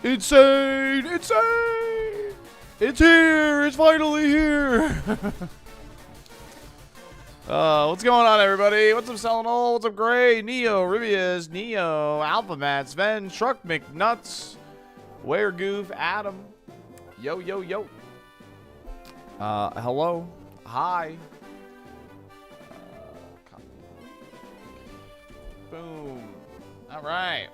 Insane! Insane! It's here! It's finally here! What's going on, everybody? What's up, Selenol? What's up, Gray? Neo, Rivius, Neo, Alphamat, Sven, Truck McNuts, Weregoof, Adam. Yo, yo, yo. Hello. Hi. Boom. All right.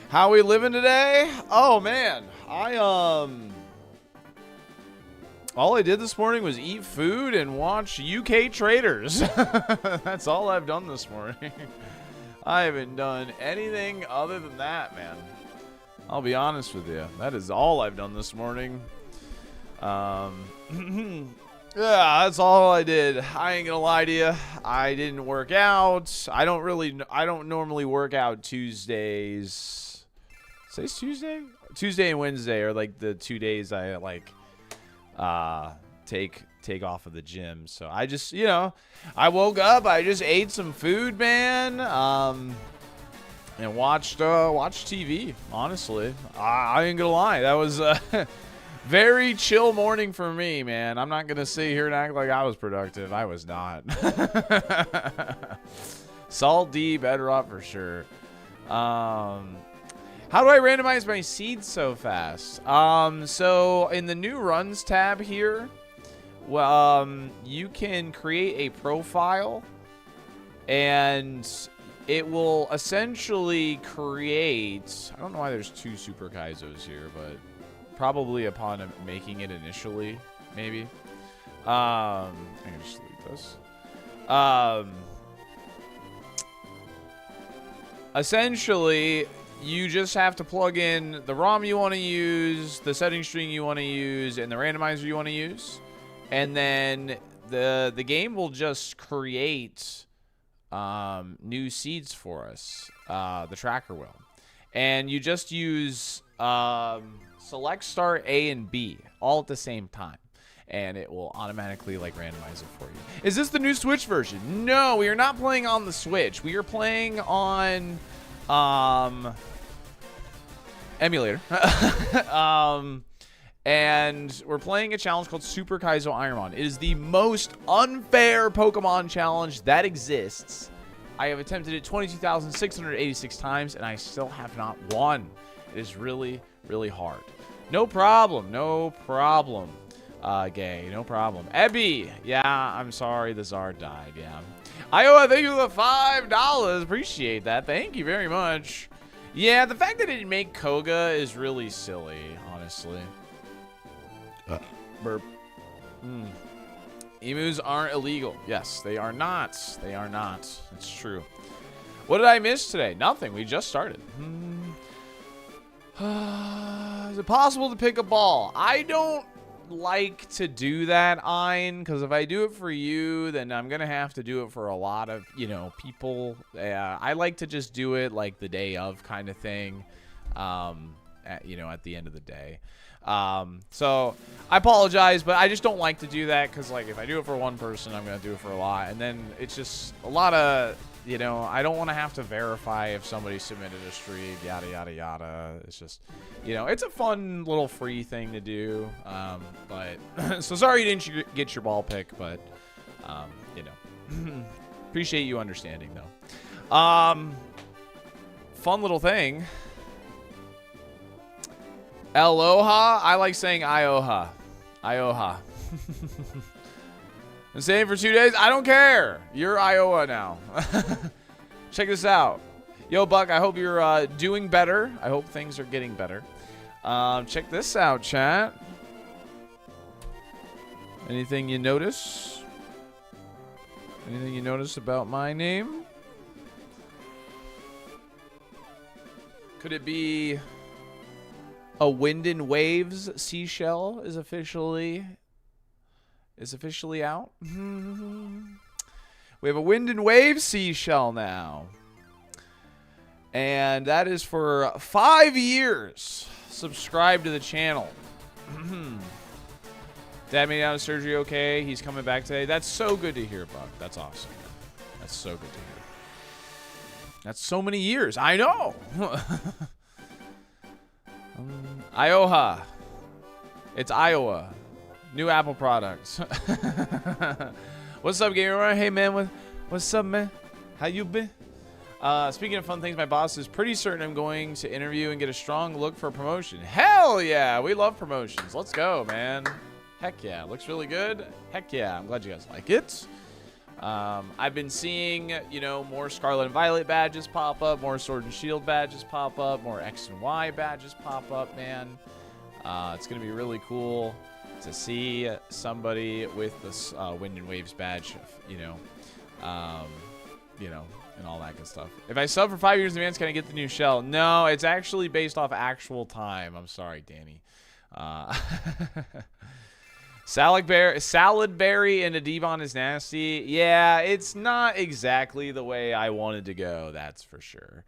How we living today? Oh man, all I did this morning was eat food and watch UK Traders. That's all I've done this morning. I haven't done anything other than that, man. I'll be honest with you. That is all I've done this morning. Yeah, that's all I did. I ain't gonna lie to you. I didn't work out. I don't normally work out Tuesdays. Today's Tuesday? Tuesday and Wednesday are like the 2 days I like take off of the gym. So I just, I woke up, I just ate some food, man. And watched TV, honestly. I ain't gonna lie. That was very chill morning for me, man. I'm not gonna sit here and act like I was productive. I was not. Salt D, Bedrock for sure. How do I randomize my seeds so fast? So in the new runs tab here, you can create a profile, and it will essentially create. I don't know why there's two Super Kaizos here, but probably upon making it initially, maybe. I can just delete this. Essentially, you just have to plug in the ROM you want to use, the setting string you want to use, and the randomizer you want to use, and then the game will just create new seeds for us. The tracker will, and you just use select start A and B all at the same time, and it will automatically like randomize it for you. Is this the new Switch version? No, we are not playing on the Switch. We are playing on emulator. And we're playing a challenge called Super KAIZO ironMON. It is the most unfair Pokemon challenge that exists. I have attempted it 22,686 times, and I still have not won. It is really, really hard. No problem. No problem. Gay. No problem. Ebby. Yeah, I'm sorry the Zard died. Yeah. Iowa, thank you for the $5. Appreciate that. Thank you very much. Yeah, the fact that it didn't make Koga is really silly, honestly. Burp. Emus aren't illegal. Yes, they are not. They are not. It's true. What did I miss today? Nothing. We just started. Is it possible to pick a ball? I don't like to do that, Ein, because if I do it for you, then I'm gonna have to do it for a lot of people. I like to just do it like the day of kind of thing, at the end of the day. So I apologize, but I just don't like to do that because like if I do it for one person, I'm gonna do it for a lot, and then it's just a lot of I don't want to have to verify if somebody submitted a stream, yada yada yada. It's just it's a fun little free thing to do, but so sorry you didn't get your ball pick, but appreciate you understanding though. Fun little thing. Aloha. I like saying Ioha. Ioha. I'm staying for 2 days. I don't care. You're Iowa now. Check this out. Yo, Buck, I hope you're doing better. I hope things are getting better. Check this out, chat. Anything you notice? Anything you notice about my name? Could it be a Wind and Waves seashell is officially out? We have a Wind and Waves seashell now. And that is for 5 years. Subscribe to the channel. Dad made it out of surgery okay. He's coming back today. That's so good to hear, Buck. That's awesome. That's so good to hear. That's so many years. I know. Iowa. It's Iowa. New Apple products. What's up, gamer? Hey, man. What's up, man? How you been? Speaking of fun things, my boss is pretty certain I'm going to interview and get a strong look for a promotion. Hell yeah. We love promotions. Let's go, man. Heck yeah. Looks really good. Heck yeah. I'm glad you guys like it. I've been seeing, you know, more Scarlet and Violet badges pop up, more Sword and Shield badges pop up, more X and Y badges pop up, man. It's going to be really cool to see somebody with this Wind and Waves badge, you know, and all that good stuff. If I sub for 5 years in advance, can I get the new shell? No, it's actually based off actual time. I'm sorry, Danny. Salad berry and a Devon is nasty. Yeah, it's not exactly the way I wanted to go. That's for sure.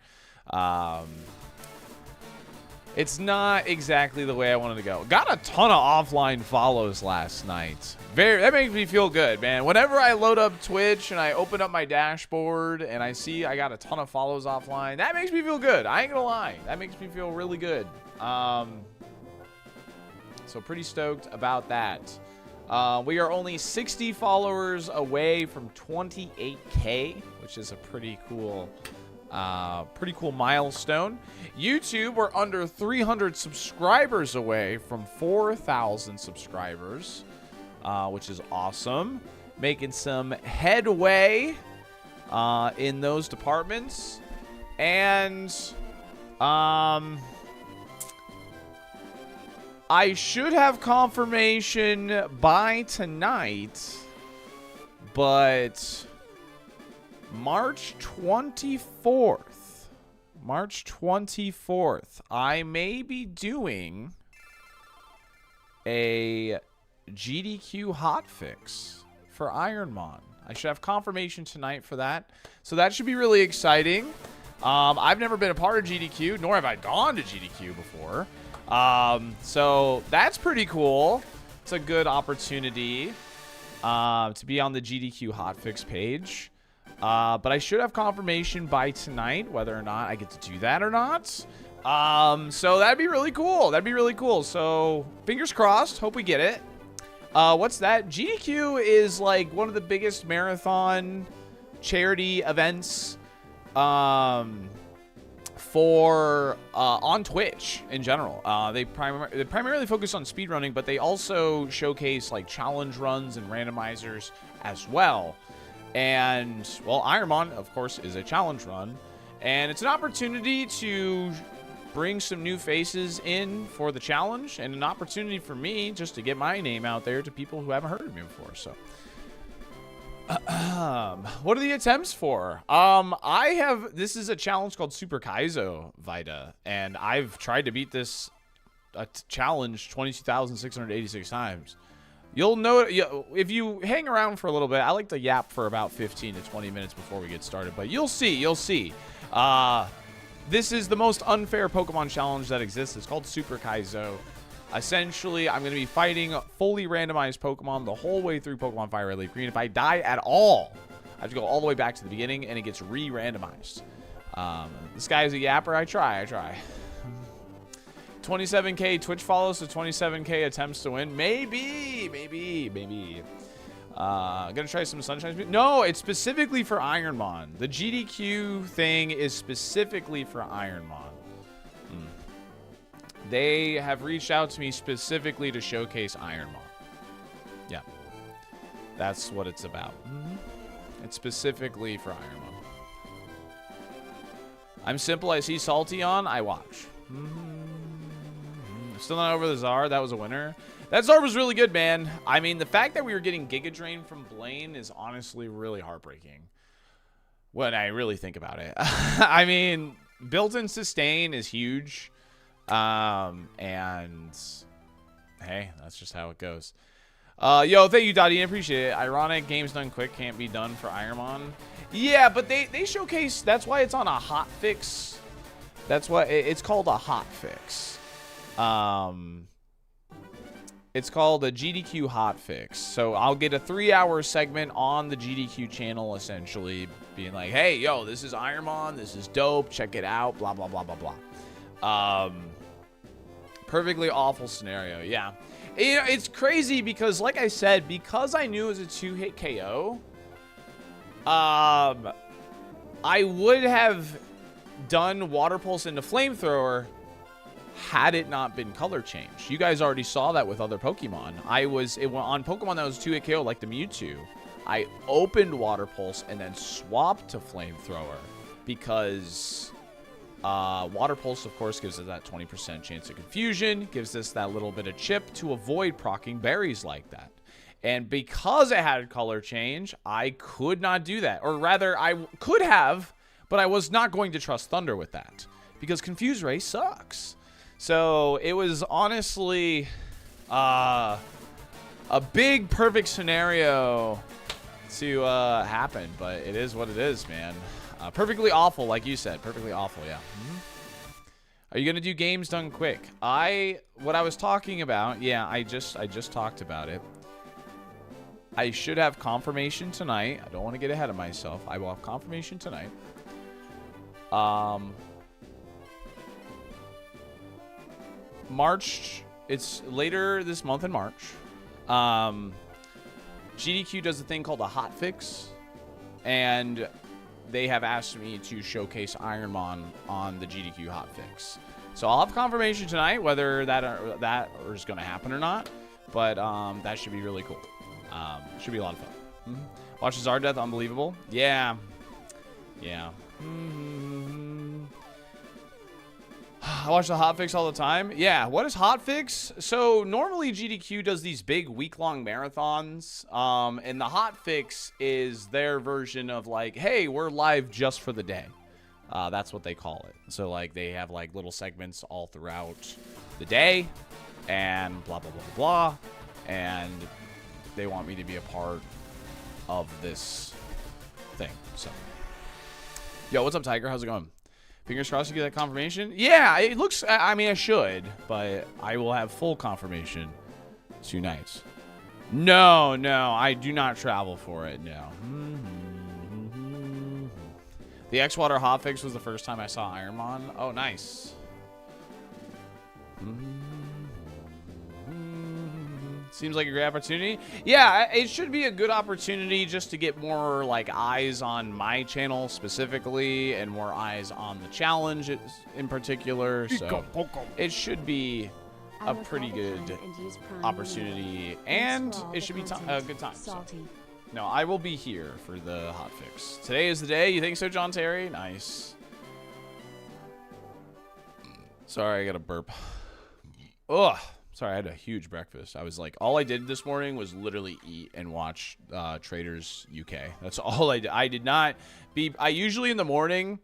It's not exactly the way I wanted to go. Got a ton of offline follows last night. That makes me feel good, man. Whenever I load up Twitch and I open up my dashboard and I see I got a ton of follows offline, that makes me feel good. I ain't gonna lie. That makes me feel really good. So pretty stoked about that. We are only 60 followers away from 28K, which is a pretty cool milestone. YouTube, we're under 300 subscribers away from 4,000 subscribers, which is awesome. Making some headway in those departments. And I should have confirmation by tonight, but March 24th, I may be doing a GDQ hotfix for ironMON. I should have confirmation tonight for that. So that should be really exciting. I've never been a part of GDQ, nor have I gone to GDQ before. So that's pretty cool. It's a good opportunity to be on the GDQ hotfix page. But I should have confirmation by tonight whether or not I get to do that or not. So that'd be really cool. That'd be really cool. So fingers crossed. Hope we get it. What's that? GDQ is like one of the biggest marathon charity events for on Twitch in general. They primarily focus on speedrunning, but they also showcase like challenge runs and randomizers as well. And, well, ironMON, of course, is a challenge run. And it's an opportunity to bring some new faces in for the challenge. And an opportunity for me just to get my name out there to people who haven't heard of me before. So, what are the attempts for? This is a challenge called Super KAIZO Vita. And I've tried to beat this challenge 22,686 times. You'll know if you hang around for a little bit. I like to yap for about 15 to 20 minutes before we get started, but you'll see. This is the most unfair Pokemon challenge that exists. It's called Super KAIZO. Essentially, I'm going to be fighting fully randomized Pokemon the whole way through Pokemon Fire Red Leaf Green. If I die at all, I have to go all the way back to the beginning, and it gets re-randomized. This guy is a yapper. I try. 27K Twitch follows to 27K attempts to win. Maybe. Gonna try some Sunshine Speed. No, it's specifically for ironMON. The GDQ thing is specifically for ironMON. They have reached out to me specifically to showcase ironMON. Yeah. That's what it's about. It's specifically for ironMON. I'm simple. I see Salty on. I watch. Still not over the Czar. That was a winner. That Czar was really good, man. I mean, the fact that we were getting Giga Drain from Blaine is honestly really heartbreaking when I really think about it. I mean, built-in sustain is huge. And hey, that's just how it goes. Yo, thank you, Dottie. I appreciate it. Ironic, games done quick can't be done for ironMON. Yeah, but they showcase. That's why it's on a hot fix. That's why it's called a hot fix. It's called a GDQ hotfix. So I'll get a 3-hour segment on the GDQ channel, essentially being like, hey, yo, this is ironMON. This is dope. Check it out. Blah, blah, blah, blah, blah. Perfectly awful scenario. Yeah. You know, it's crazy because, like I said, because I knew it was a 2-hit KO, I would have done Water Pulse into Flamethrower had it not been color changed. You guys already saw that with other Pokemon. On Pokemon that was 2-hit KO, like the Mewtwo, I opened Water Pulse and then swapped to Flamethrower because Water Pulse, of course, gives us that 20% chance of confusion, gives us that little bit of chip to avoid proccing berries like that. And because it had color change, I could not do that. Or rather, I could have, but I was not going to trust Thunder with that because Confuse Ray sucks. So it was honestly a big perfect scenario to happen, but it is what it is, man. Perfectly awful, like you said. Perfectly awful, yeah. Are you gonna do games done quick? What I was talking about, yeah, I just talked about it. I should have confirmation tonight. I don't want to get ahead of myself. I will have confirmation tonight. March, it's later this month in March. GDQ does a thing called a hotfix, and they have asked me to showcase ironMON on the GDQ hotfix. So I'll have confirmation tonight whether that is going to happen or not, but that should be really cool. Should be a lot of fun. Watch Zard Death, unbelievable. Yeah. I watch the hotfix all the time. Yeah, what is hotfix? So normally GDQ does these big week-long marathons, and the hotfix is their version of like, hey, we're live just for the day. That's what they call it. So like they have like little segments all throughout the day, and blah blah blah blah blah, and they want me to be a part of this thing. So, yo, what's up, Tiger? How's it going? Fingers crossed you get that confirmation. Yeah, it looks, I mean, I should, but I will have full confirmation tonight. No, I do not travel for it, no. The X-Water hotfix was the first time I saw ironMON. Oh, nice. Seems like a great opportunity. Yeah, it should be a good opportunity just to get more like eyes on my channel specifically and more eyes on the challenge in particular. So it should be a pretty good opportunity, and it should be a good time. So. No, I will be here for the hotfix. Today is the day. You think so, John Terry? Nice. Sorry, I got a burp. Ugh. Sorry, I had a huge breakfast. I was like, all I did this morning was literally eat and watch Traders UK. That's all I did. I did not be. I usually in the morning,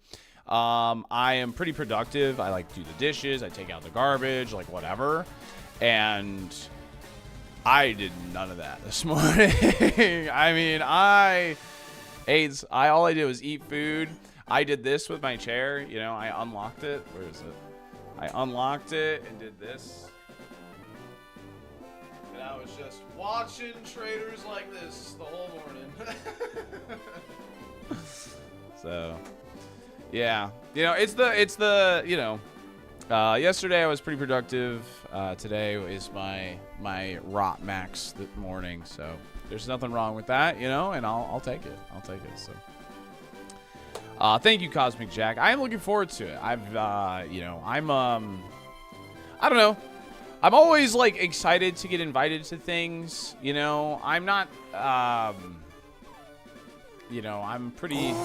I am pretty productive. I like do the dishes. I take out the garbage, like whatever. And I did none of that this morning. I mean, all I did was eat food. I did this with my chair. You know, I unlocked it. Where is it? I unlocked it and did this. I was just watching Traders like this the whole morning. So, yeah. You know, it's the, you know, yesterday I was pretty productive. Today is my rot max this morning. So, there's nothing wrong with that, you know, and I'll take it. I'll take it. So, thank you, Cosmic Jack. I am looking forward to it. You know, I don't know. I'm always, like, excited to get invited to things, you know. I'm not, you know, I'm pretty...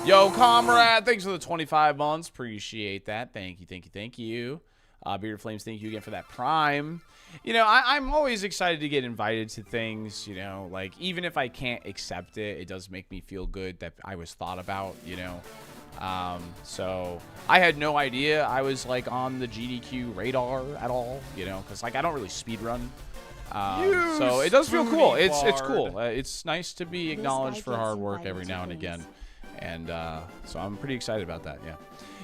Yo, comrade, thanks for the 25 months. Appreciate that. Thank you. Bearded Flames, thank you again for that Prime. You know, I'm always excited to get invited to things, you know. Like, even if I can't accept it, it does make me feel good that I was thought about, you know. So I had no idea I was like on the GDQ radar at all, you know, because like I don't really speed run. So it does feel cool. It's cool. It's nice to be acknowledged for hard work every now and again. And so I'm pretty excited about that, yeah.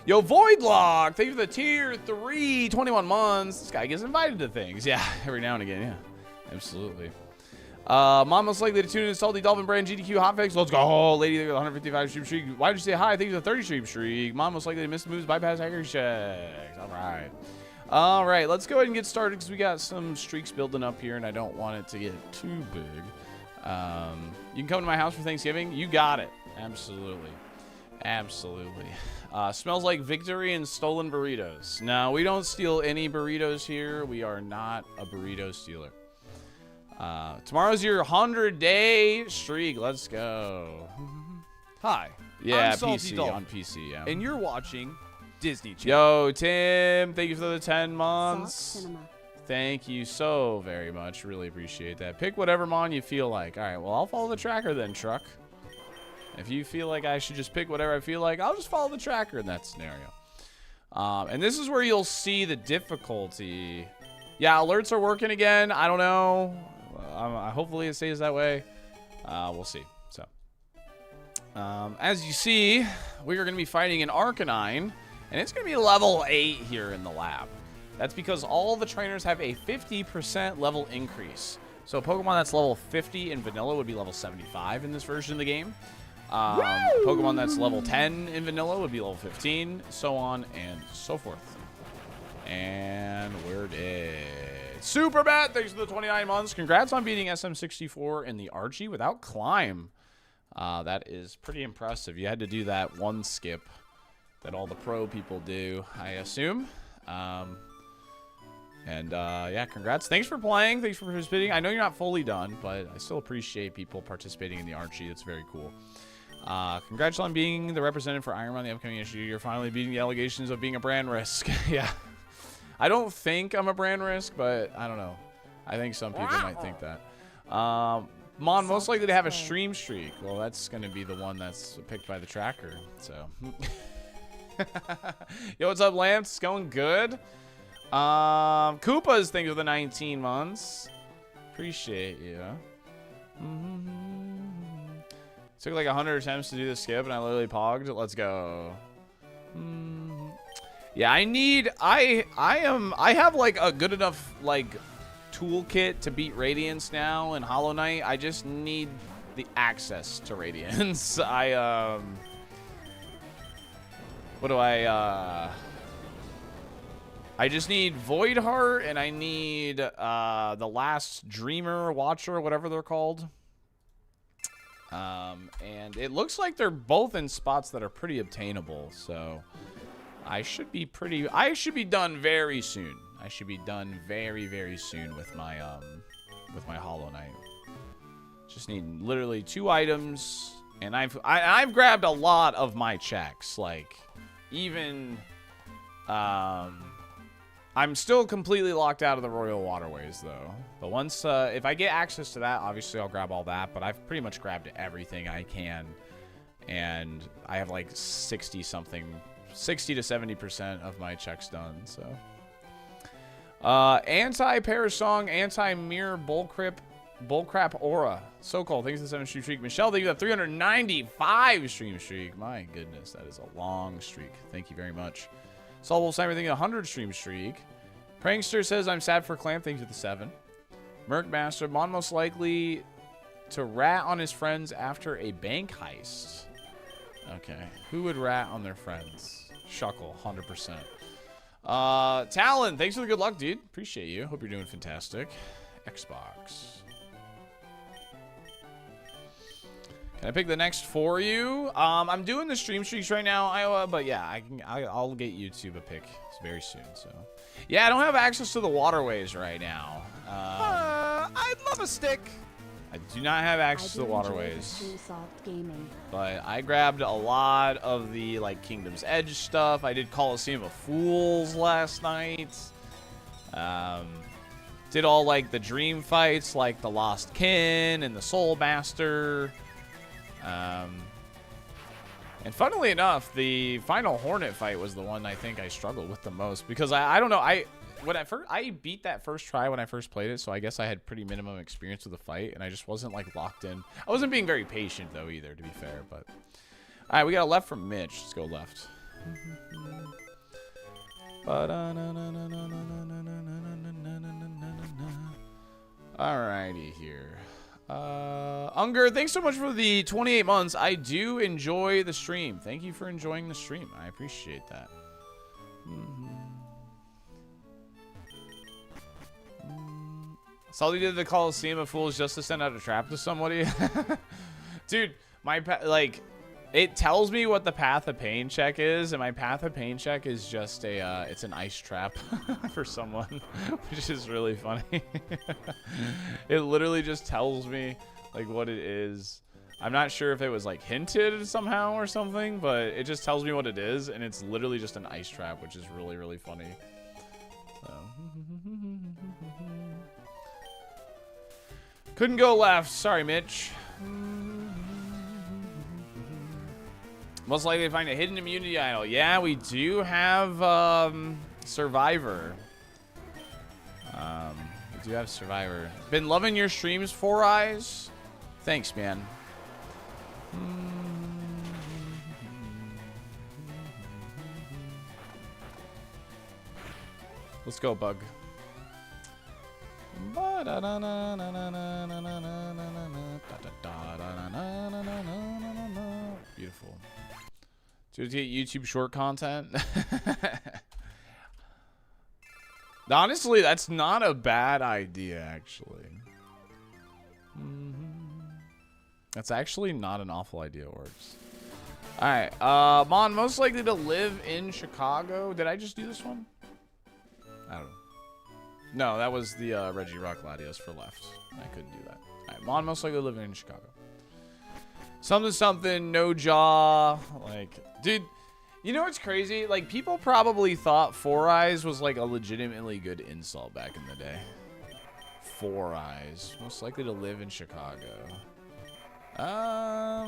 Yo, Voidlock, thank you for the tier 3, 21 months. This guy gets invited to things. Yeah, every now and again, yeah. Absolutely. Mom most likely to tune in SaltyDolphin brand GDQ hotfix. Let's go. Lady with 155 stream streak. Why did you say hi? Thank you for the 30 stream streak. Mom most likely to miss moves, bypass hacker checks. All right. All right, let's go ahead and get started because we got some streaks building up here and I don't want it to get too big. You can come to my house for Thanksgiving. You got it. Absolutely. Absolutely. Smells like victory and stolen burritos. No, we don't steal any burritos here. We are not a burrito stealer. Tomorrow's your 100-day streak. Let's go. Hi. Yeah, I'm PC. On PC, yeah. And you're watching Disney Channel. Yo, Tim. Thank you for the 10 months. Thank you so very much. Really appreciate that. Pick whatever mon you feel like. All right, well, I'll follow the tracker then, Truck. If you feel like I should just pick whatever I feel like, I'll just follow the tracker in that scenario. And this is where you'll see the difficulty. Yeah, alerts are working again. I don't know. Hopefully it stays that way. We'll see. So, as you see, we are going to be fighting an Arcanine, and it's going to be level 8 here in the lab. That's because all the trainers have a 50% level increase. So a Pokemon that's level 50 in vanilla would be level 75 in this version of the game. Pokemon that's level 10 in vanilla would be level 15, so on and so forth. And we're dead. Super Bat, thanks for the 29 months. Congrats on beating SM64 in the Archie without climb. That is pretty impressive. You had to do that one skip that all the pro people do, I assume. Yeah, congrats. Thanks for playing. Thanks for participating. I know you're not fully done, but I still appreciate people participating in the Archie. It's very cool. Congrats on being the representative for ironMON on the upcoming issue. You're finally beating the allegations of being a brand risk. Yeah. I don't think I'm a brand risk, but I don't know. I think some people might think that. Mon most likely to have a stream streak. Well, that's going to be the one that's picked by the tracker. So, yo, what's up, Lance? It's going good. Koopa's thanks for the 19 months. Appreciate you. Took like 100 attempts to do the skip, and I literally pogged. Let's go. Yeah, I have like a good enough like toolkit to beat Radiance now in Hollow Knight. I just need the access to Radiance. What do I just need Void Heart, and I need the last Dreamer, Watcher, whatever they're called. And it looks like they're both in spots that are pretty obtainable, so I should be done very soon. I should be done very, very soon with my Hollow Knight. Just need literally 2 items, and I've grabbed a lot of my checks, like even I'm still completely locked out of the Royal Waterways, though. But once, if I get access to that, obviously I'll grab all that. But I've pretty much grabbed everything I can. And I have like 60 to 70% of my checks done, so. Anti-Parasong, Anti-Mirror, Bullcrap Aura. So cool. Thanks for the 7 stream streak. Michelle, thank you for the 395 stream streak. My goodness, that is a long streak. Thank you very much. Solvable Sniper, thank you, 100 stream streak. Prankster says, I'm sad for Clamp, thank you for the 7. Merc Master, Mon most likely to rat on his friends after a bank heist. Okay. Who would rat on their friends? Shuckle, 100%. Talon, thanks for the good luck, dude. Appreciate you. Hope you're doing fantastic. Xbox. Can I pick the next for you? I'm doing the stream streaks right now, Iowa, but yeah, I'll get YouTube a pick very soon. So, yeah, I don't have access to the waterways right now. I'd love a stick. I do not have access to the waterways, but I grabbed a lot of the like Kingdom's Edge stuff. I did Coliseum of Fools last night. Did all like the dream fights, like the Lost Kin and the Soul Master. And funnily enough, the final Hornet fight was the one I think I struggled with the most because I don't know, I beat that first try when I first played it, so I guess I had pretty minimum experience with the fight, and I just wasn't like locked in. I wasn't being very patient though either, to be fair, but All right, we got a left from Mitch. Let's go left. Alrighty here. Unger, thanks so much for the 28 months. I do enjoy the stream. Thank you for enjoying the stream. I appreciate that. Salty did the Coliseum of Fools just to send out a trap to somebody. Dude, it tells me what the Path of Pain check is, and my Path of Pain check is just it's an ice trap for someone, which is really funny. It literally just tells me, like, what it is. I'm not sure if it was, like, hinted somehow or something, but it just tells me what it is, and it's literally just an ice trap, which is really, really funny. So. Couldn't go left. Sorry, Mitch. Most likely to find a hidden immunity idol. Yeah, we do have Survivor. We do have Survivor. Been loving your streams, Four Eyes. Thanks, man. Let's go, Bug. Beautiful. To get YouTube short content. Honestly, that's not a bad idea, actually. That's actually not an awful idea, Orbs. Alright, Mon, most likely to live in Chicago. Did I just do this one? I don't know. No, that was the Reggie Rock Gladius for left. I couldn't do that. Alright, Mon, most likely living in Chicago. Something, something, no jaw. Like, dude, you know what's crazy? Like, people probably thought Four Eyes was like a legitimately good insult back in the day. Four Eyes. Most likely to live in Chicago. I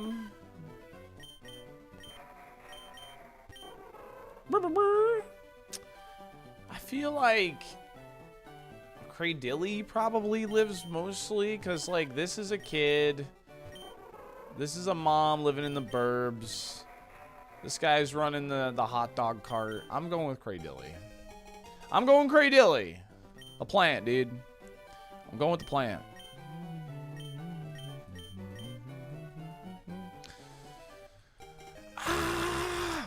feel like Cradilly probably lives mostly, because, like, this is a kid. This is a mom living in the burbs. This guy's running the hot dog cart. I'm going with Cradilly. I'm going Cradilly. A plant, dude. I'm going with the plant.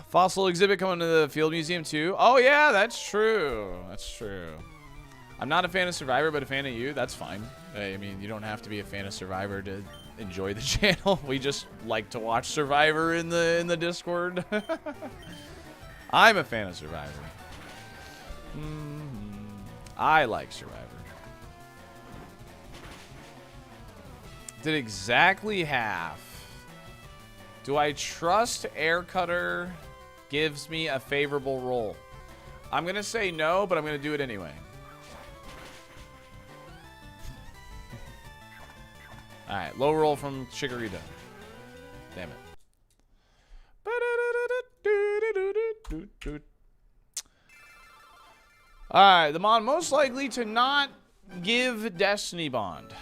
Fossil exhibit coming to the Field Museum too. Oh yeah, that's true. That's true. I'm not a fan of Survivor, but a fan of you. That's fine. I mean, you don't have to be a fan of Survivor to enjoy the channel. We just like to watch Survivor in the Discord. I'm a fan of Survivor. I like Survivor. Did exactly half. Do I trust Air Cutter gives me a favorable roll? I'm going to say no, but I'm going to do it anyway. All right, low roll from Chikorita. Damn it. All right, the Mon most likely to not give Destiny Bond.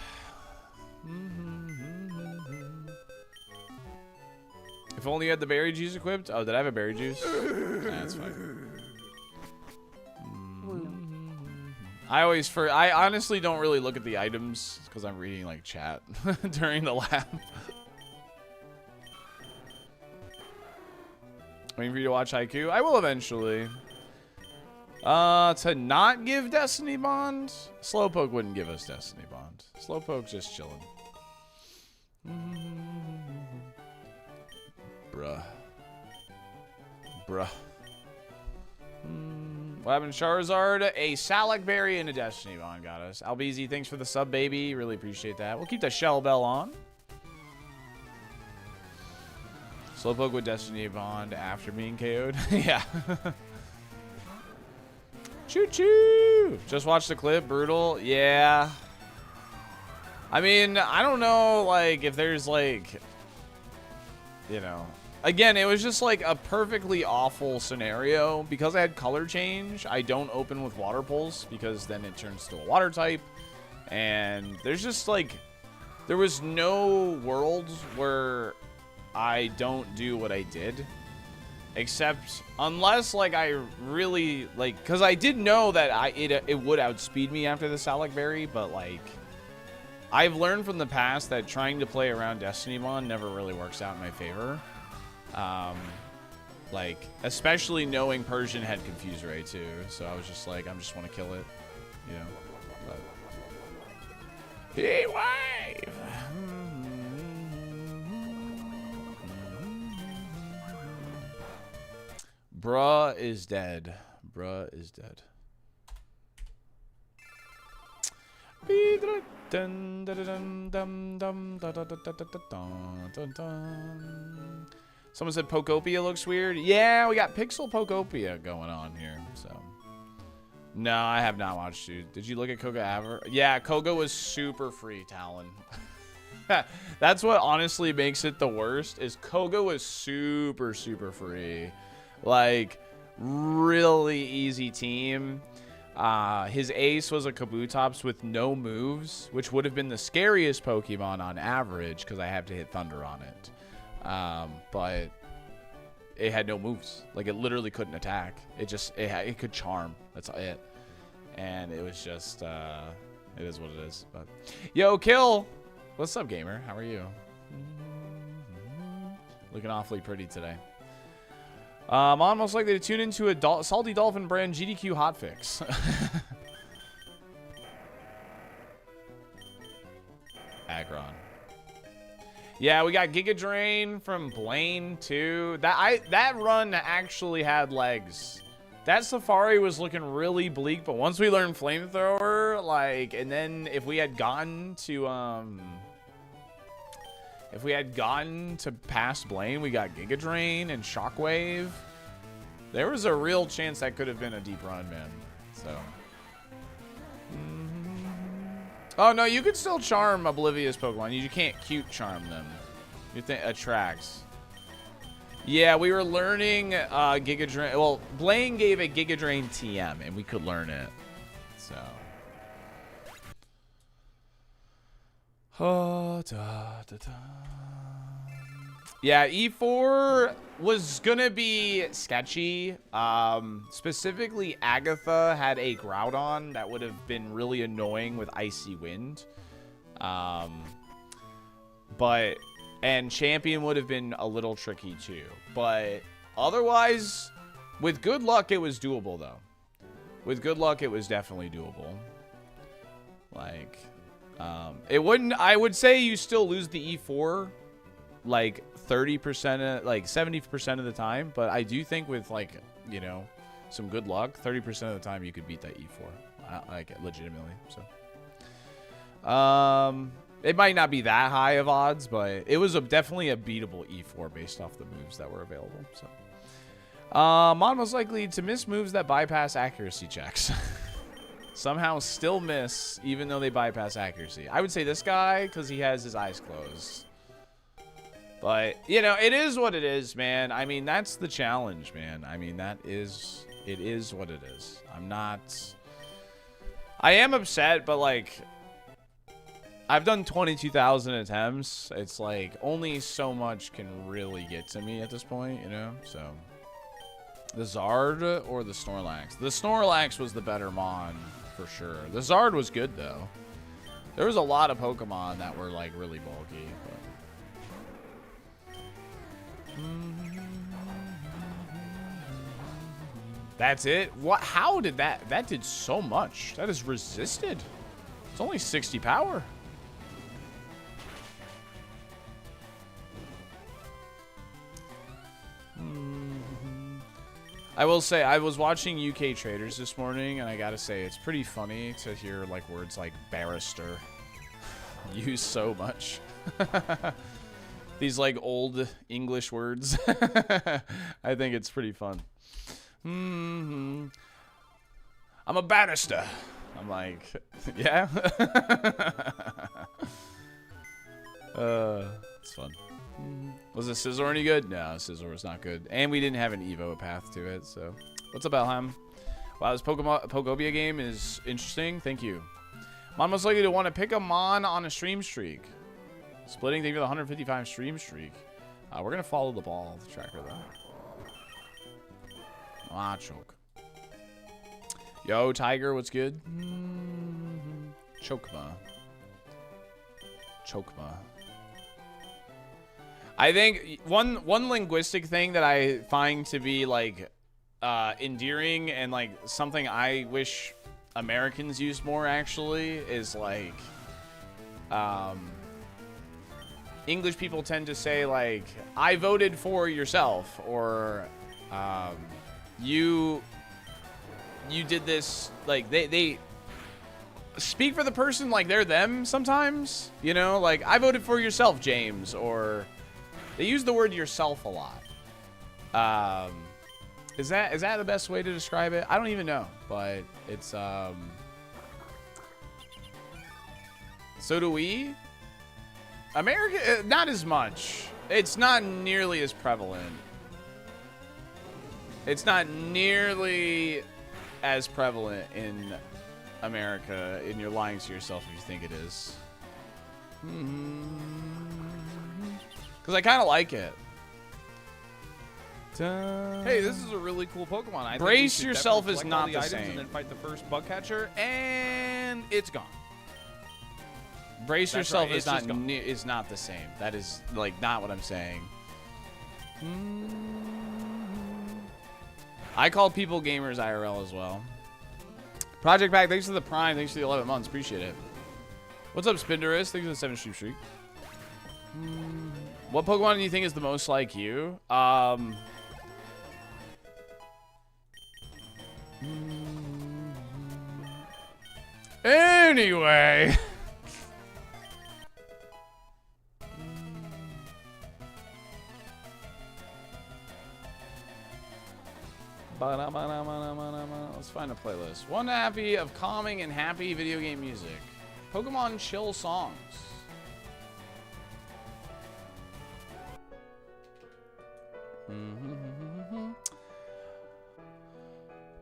If only you had the berry juice equipped. Oh, did I have a berry juice? Nah, that's fine. I honestly don't really look at the items because I'm reading like chat during the lab. Waiting for you to watch Haiku. I will eventually. To not give Destiny Bond, Slowpoke wouldn't give us Destiny Bond. Slowpoke's just chilling. Bruh. What happened to Charizard? A Salac Berry and a Destiny Bond got us. Albeezy, thanks for the sub, baby. Really appreciate that. We'll keep the Shell Bell on. Slowpoke with Destiny Bond after being KO'd. Yeah. Choo-choo! Just watch the clip. Brutal. Yeah. I mean, I don't know, like, if there's, like, you know... Again, it was just like a perfectly awful scenario. Because I had color change, I don't open with Water Pulse because then it turns to a water type. And there's just like, there was no worlds where I don't do what I did. Except unless like I really like, because I did know that it would outspeed me after the Salak Berry, but like I've learned from the past that trying to play around DestinyMon never really works out in my favor. Like especially knowing Persian had Confuse Ray too, so I was just like, I just want to kill it, you know. But Heat Wave. Bruh is dead. Bruh is dead. Someone said Pokopia looks weird. Yeah, we got Pixel Pokopia going on here. So, no, I have not watched you. Did you look at Koga ever? Yeah, Koga was super free, Talon. That's what honestly makes it the worst. Is Koga was super free. Like, really easy team. His ace was a Kabutops with no moves, which would have been the scariest Pokemon on average because I have to hit Thunder on it. But it had no moves. Like, it literally couldn't attack. It could charm. That's it. And it was just, it is what it is. But yo, Kill! What's up, gamer? How are you? Looking awfully pretty today. I'm most likely to tune into a SaltyDolphin brand GDQ hotfix. Aggron. Yeah, we got Giga Drain from Blaine too. That run actually had legs. That Safari was looking really bleak, but once we learned Flamethrower, like, and then if we had gotten to past Blaine, we got Giga Drain and Shockwave. There was a real chance that could have been a deep run, man. So. Oh, no, you could still charm Oblivious Pokemon. You can't cute charm them. You think attracts. Yeah, we were learning Giga Drain. Well, Blaine gave a Giga Drain TM, and we could learn it. So. Oh, yeah, E4 was gonna be sketchy. Specifically, Agatha had a Groudon that would have been really annoying with Icy Wind. And Champion would have been a little tricky too. But otherwise, with good luck, it was doable though. With good luck, it was definitely doable. Like, it wouldn't. I would say you still lose the E4. Like 30%, like 70% of the time, but I do think with like, you know, some good luck, 30% of the time you could beat that E4, like legitimately. So, it might not be that high of odds, but it was definitely a beatable E4 based off the moves that were available. So, Mon was likely to miss moves that bypass accuracy checks. Somehow still miss, even though they bypass accuracy. I would say this guy because he has his eyes closed. But, you know, it is what it is, man. I mean, that's the challenge, man. I mean, it is what it is. I am upset, but, like, I've done 22,000 attempts. It's, like, only so much can really get to me at this point, you know? So, the Zard or the Snorlax? The Snorlax was the better Mon, for sure. The Zard was good, though. There was a lot of Pokemon that were, like, really bulky, but... That's it? What? How did that? That did so much. That is resisted. It's only 60 power. I will say, I was watching UK Traders this morning, and I gotta say, it's pretty funny to hear like words like barrister used so much. These like old English words. I think it's pretty fun. I'm a barrister. I'm like, yeah. It's fun. Was the Scizor any good? No, Scizor was not good. And we didn't have an Evo path to it, so. What's up, Elham? Wow, this Pokobia game is interesting. Thank you. Mon most likely to want to pick a Mon on a stream streak. Splitting, thank you for the 155 stream streak. We're going to follow the ball tracker, though. Ah, choke. Yo, Tiger, what's good? Chokema. I think one linguistic thing that I find to be, like, endearing and, like, something I wish Americans used more, actually, is, like, English people tend to say, like, I voted for yourself, or, you did this, like, they speak for the person like they're them sometimes, you know, like, I voted for yourself, James, or they use the word yourself a lot. Is that the best way to describe it? I don't even know, but it's, so do we. America, not as much. It's not nearly as prevalent. It's not nearly as prevalent in America, and you're lying to yourself if you think it is. Because I kind of like it. Hey, this is a really cool Pokemon. I Brace think yourself is collect not all the items same. And then fight the first bug catcher, and it's gone. Brace That's yourself right, is not the same. That is, like, not what I'm saying. I call people gamers IRL as well. Project Pack, thanks for the Prime. Thanks for the 11 months. Appreciate it. What's up, Spinderus? Thanks for the 7 streak. What Pokemon do you think is the most like you? Anyway. Let's find a playlist. One happy of calming and happy video game music. Pokemon chill songs.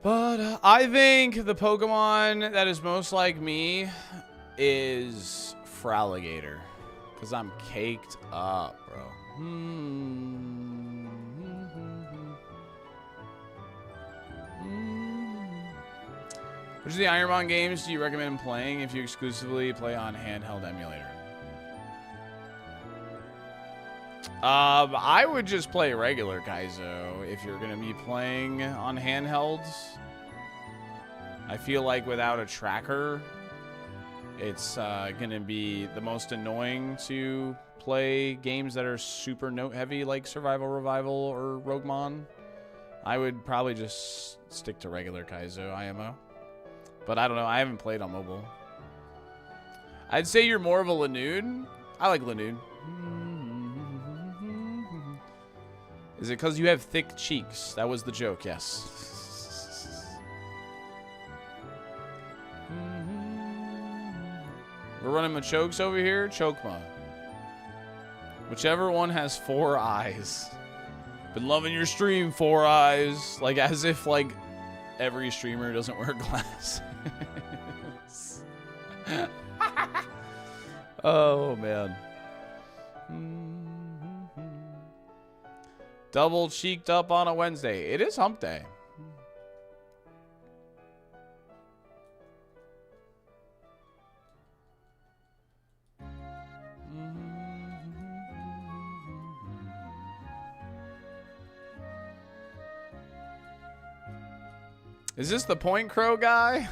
But I think the Pokemon that is most like me is Fraligator. Because I'm caked up, bro. Which of the ironMON games do you recommend playing if you exclusively play on handheld emulator? I would just play regular Kaizo if you're going to be playing on handhelds. I feel like without a tracker, it's going to be the most annoying to play games that are super note heavy like Survival Revival or Roguemon. I would probably just stick to regular Kaizo IMO. But I don't know. I haven't played on mobile. I'd say you're more of a Lanoon. I like Lanoon. Is it because you have thick cheeks? That was the joke, yes. We're running Machokes over here. Chokema. Whichever one has 4 eyes. Been loving your stream, 4 eyes. Like, as if, like, every streamer doesn't wear glasses. Oh, man. Double cheeked up on a Wednesday. It is hump day. Is this the Point Crow guy?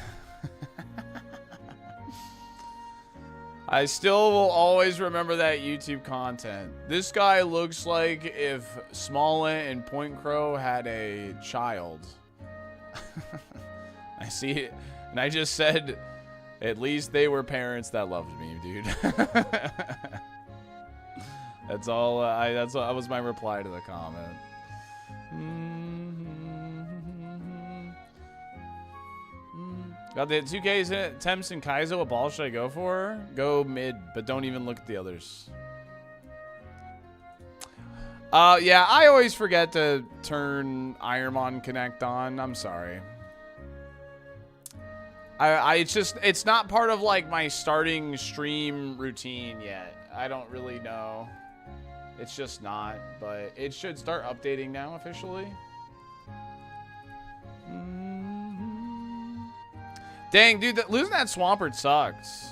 I still will always remember that YouTube content. This guy looks like if Smollett and Point Crow had a child. I see it, and I just said, at least they were parents that loved me, dude. That's all. That was my reply to the comment. Got the 2Ks in it. Temps and Kaizo. What ball should I go for? Go mid, but don't even look at the others. Yeah, I always forget to turn ironMON Connect on. I'm sorry. It's not part of like my starting stream routine yet. I don't really know. It's just not, but it should start updating now officially. Dang, dude, losing that Swampert sucks.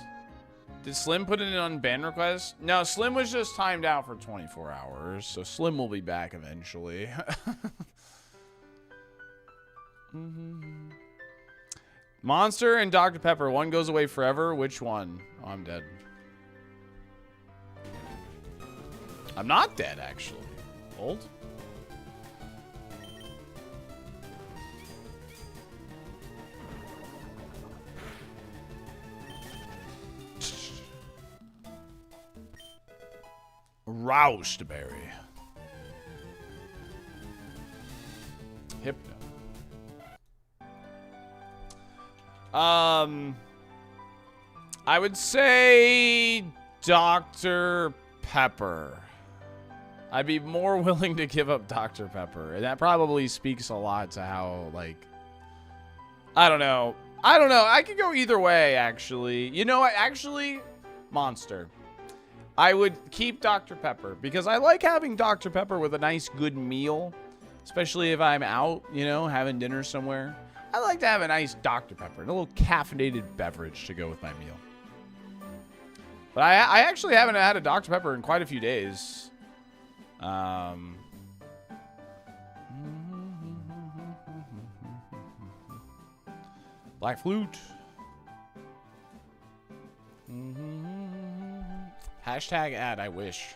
Did Slim put in an unban request? No, Slim was just timed out for 24 hours, so Slim will be back eventually. Monster and Dr. Pepper, one goes away forever. Which one? Oh, I'm dead. I'm not dead, actually. Old? Roused berry. Hypno. I would say Dr. Pepper. I'd be more willing to give up Dr. Pepper. And that probably speaks a lot to how, like, I don't know. I could go either way, actually. You know what? Actually, Monster. I would keep Dr. Pepper because I like having Dr. Pepper with a nice, good meal, especially if I'm out, you know, having dinner somewhere. I like to have a nice Dr. Pepper, a little caffeinated beverage to go with my meal. But I actually haven't had a Dr. Pepper in quite a few days. Black Flute. Hashtag ad, I wish.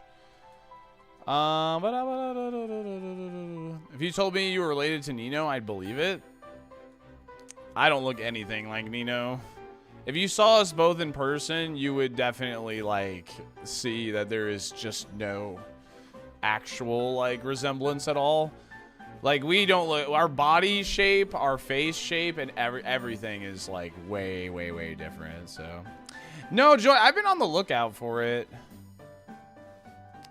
If you told me you were related to Nino, I'd believe it. I don't look anything like Nino. If you saw us both in person, you would definitely, like, see that there is just no actual, like, resemblance at all. Like, we don't look... Our body shape, our face shape, and everything is, like, way, way, way different, so... No, Joy, I've been on the lookout for it.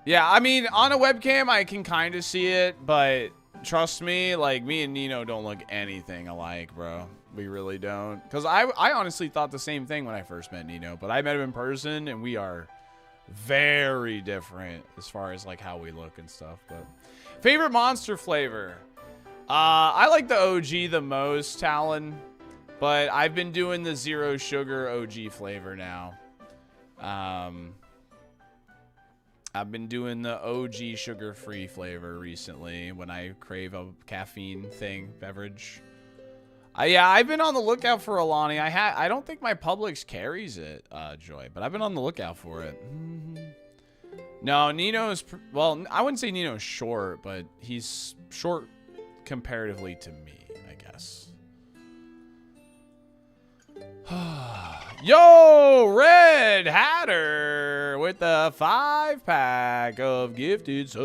Yeah, I mean, on a webcam, I can kind of see it, but trust me, like, me and Nino don't look anything alike, bro. We really don't. Because I honestly thought the same thing when I first met Nino, but I met him in person, and we are very different as far as, like, how we look and stuff. But favorite Monster flavor? I like the OG the most, Talon. But I've been doing the zero sugar OG flavor now. I've been doing the OG sugar-free flavor recently when I crave a caffeine beverage. Yeah, I've been on the lookout for Alani. I don't think my Publix carries it, Joy, but I've been on the lookout for it. No, Nino's, well, I wouldn't say Nino's short, but he's short comparatively to me, I guess. Yo, Red Hatter with the 5-pack of gifted subs.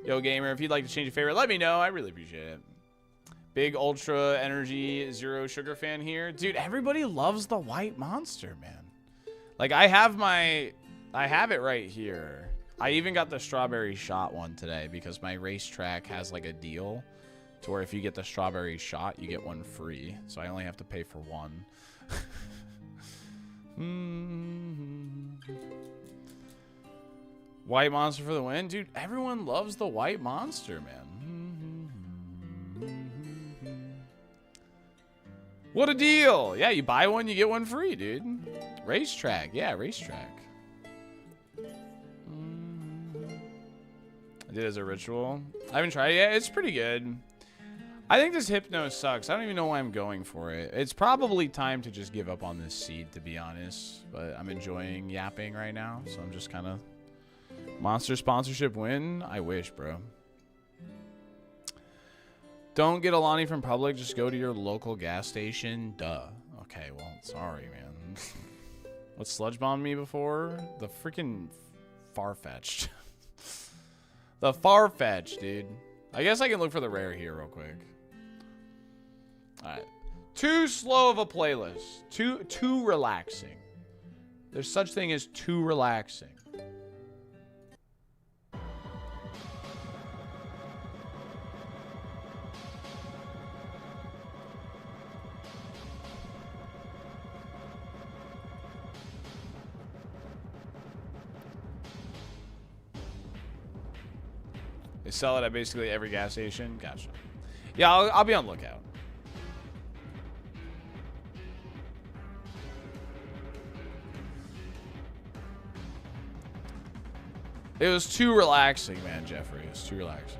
Yo, gamer, if you'd like to change your favorite, let me know. I really appreciate it. Big Ultra Energy Zero Sugar fan here. Dude, everybody loves the white Monster, man. Like, I have it right here. I even got the strawberry shot one today because my racetrack has, like, a deal to where if you get the strawberry shot, you get one free. So I only have to pay for one. White Monster for the win. Dude, everyone loves the white Monster, man. What a deal. Yeah, you buy one, you get one free, dude. Racetrack. Yeah, racetrack. I did it as a ritual. I haven't tried it yet. It's pretty good. I think this Hypno sucks. I don't even know why I'm going for it. It's probably time to just give up on this seed, to be honest. But I'm enjoying yapping right now, so I'm just kind of... Monster sponsorship win? I wish, bro. Don't get Alani from Publix. Just go to your local gas station. Duh. Okay, well, sorry, man. What sludge bombed me before? The freaking Farfetch'd. The Farfetch'd, dude. I guess I can look for the rare here real quick. Alright. Too slow of a playlist. Too relaxing. There's such thing as too relaxing. They sell it at basically every gas station. Gotcha. Yeah, I'll be on lookout. It was too relaxing, man, Jeffrey. It was too relaxing.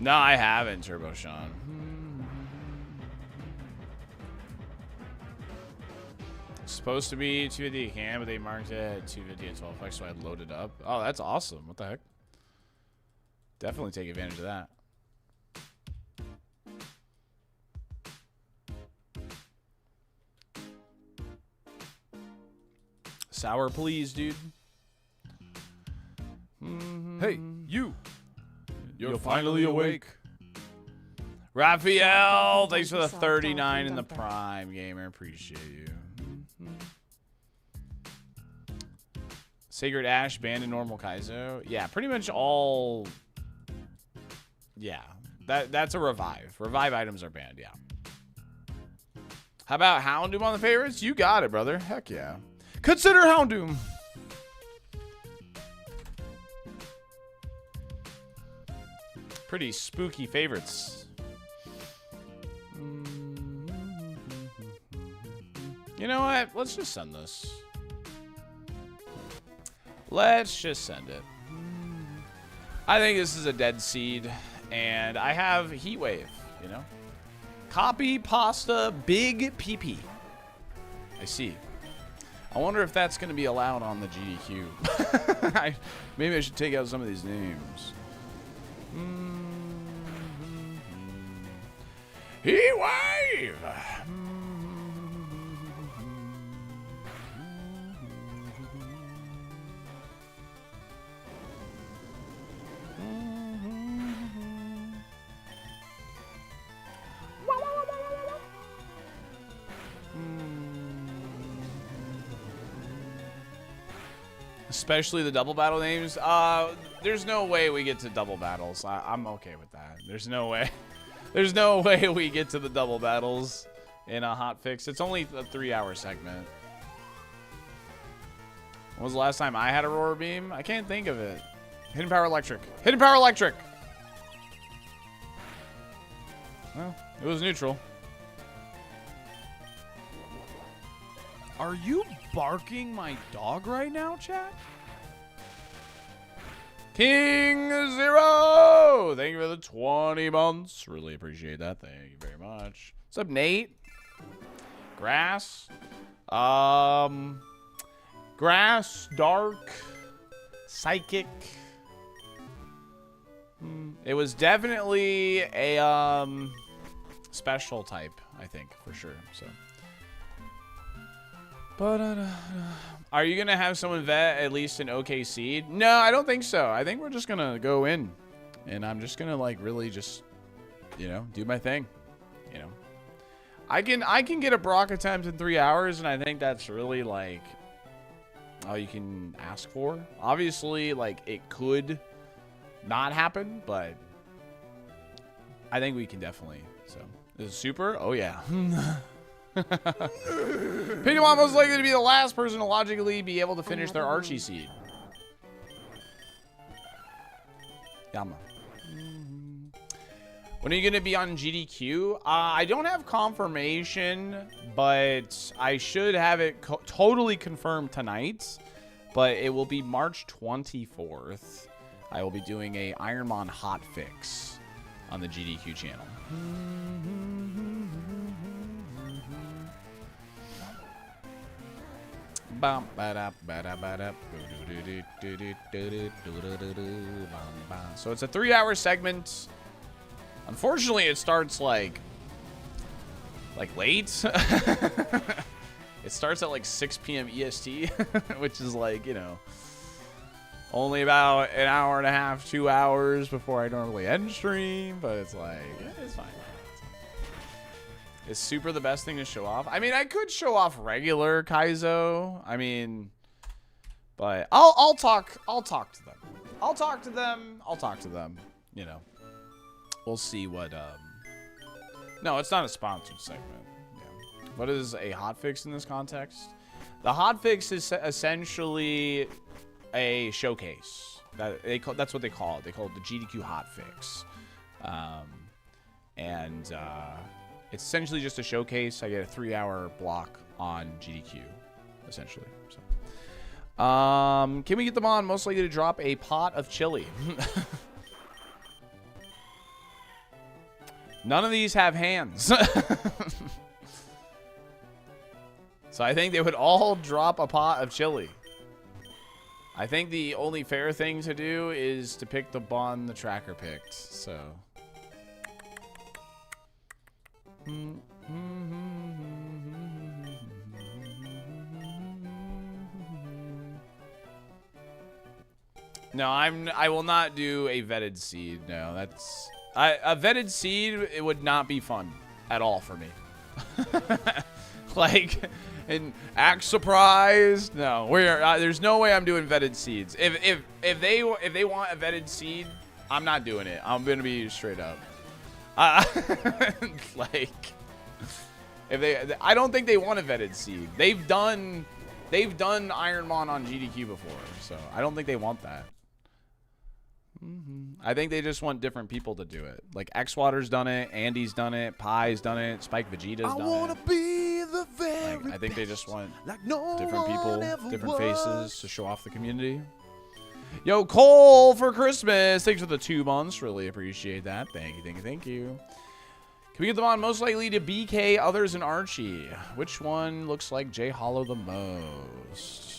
No, I haven't, Turbo Sean. Supposed to be 250 a can, but they marked it at 250 at 12 bucks, so I loaded up. Oh, that's awesome. What the heck? Definitely take advantage of that. Sour, please, dude. Hey, you. You're finally awake. Raphael, thanks for the 39 in the Prime, gamer. Appreciate you. Sacred Ash, banned in normal Kaizo. Yeah, pretty much all. Yeah, that's a revive. Revive items are banned, yeah. How about Houndoom on the favorites? You got it, brother. Heck yeah. Consider Houndoom. Pretty spooky favorites. You know what? Let's just send this. Let's just send it. I think this is a dead seed, and I have Heat Wave, you know? Copy pasta big PP. I see. I wonder if that's going to be allowed on the GDQ. Maybe I should take out some of these names. Heat Wave! Especially the double battle names. There's no way we get to double battles. I'm okay with that. There's no way. There's no way we get to the double battles in a hotfix. It's only a 3-hour segment. When was the last time I had a roar beam? I can't think of it. Hidden power electric. Hidden power electric. Well, it was neutral. Are you barking my dog right now, chat? King Zero! Thank you for the 20 months. Really appreciate that. Thank you very much. What's up, Nate? Grass. Grass, dark, psychic. It was definitely a special type, I think, for sure. So. Are you going to have someone vet at least an OK seed? No, I don't think so. I think we're just going to go in. And I'm just going to, like, really just, you know, do my thing. You know. I can get a Brock attempt in 3 hours, and I think that's really, like, all you can ask for. Obviously, like, it could not happen, but I think we can definitely. So, this is super? Oh, yeah. Piggymon's most likely to be the last person to logically be able to finish their Archie seed. Yama. When are you going to be on GDQ? I don't have confirmation, but I should have it totally confirmed tonight. But it will be March 24th. I will be doing a ironMON hotfix on the GDQ channel. So it's a 3-hour segment. Unfortunately, it starts like late. It starts at like 6 p.m. EST, which is like, you know, only about an hour and a half, 2 hours before I normally end stream. But it's like, it's fine. Is super the best thing to show off? I mean, I could show off regular Kaizo. I mean, but I'll talk to them. I'll talk to them. You know, we'll see what. No, it's not a sponsored segment. Yeah. What is a hotfix in this context? The hotfix is essentially a showcase. That's what they call it. They call it the GDQ hotfix. It's essentially just a showcase. I get a 3-hour block on GDQ, essentially. So, can we get them on? Most likely to drop a pot of chili. None of these have hands. So I think they would all drop a pot of chili. I think the only fair thing to do is to pick the bun the tracker picked. So. No, I will not do a vetted seed. No, that's a vetted seed. It would not be fun at all for me. Like, and act surprised. No, there's no way I'm doing vetted seeds. If they want a vetted seed, I'm not doing it. I'm gonna be straight up. Like, I don't think they want a vetted seed. They've done ironMON on GDQ before, so I don't think they want that. I think they just want different people to do it. Like Xwater's done it, Andy's done it, Pie's done it, Spike Vegeta's done it. I wanna be the very I think they just want different people, different faces to show off the community. Yo, Cole for Christmas. Thanks for the 2 months. Really appreciate that. Thank you, thank you, thank you. Can we get them on? Most likely to BK, others, and Archie. Which one looks like J Hollow the most?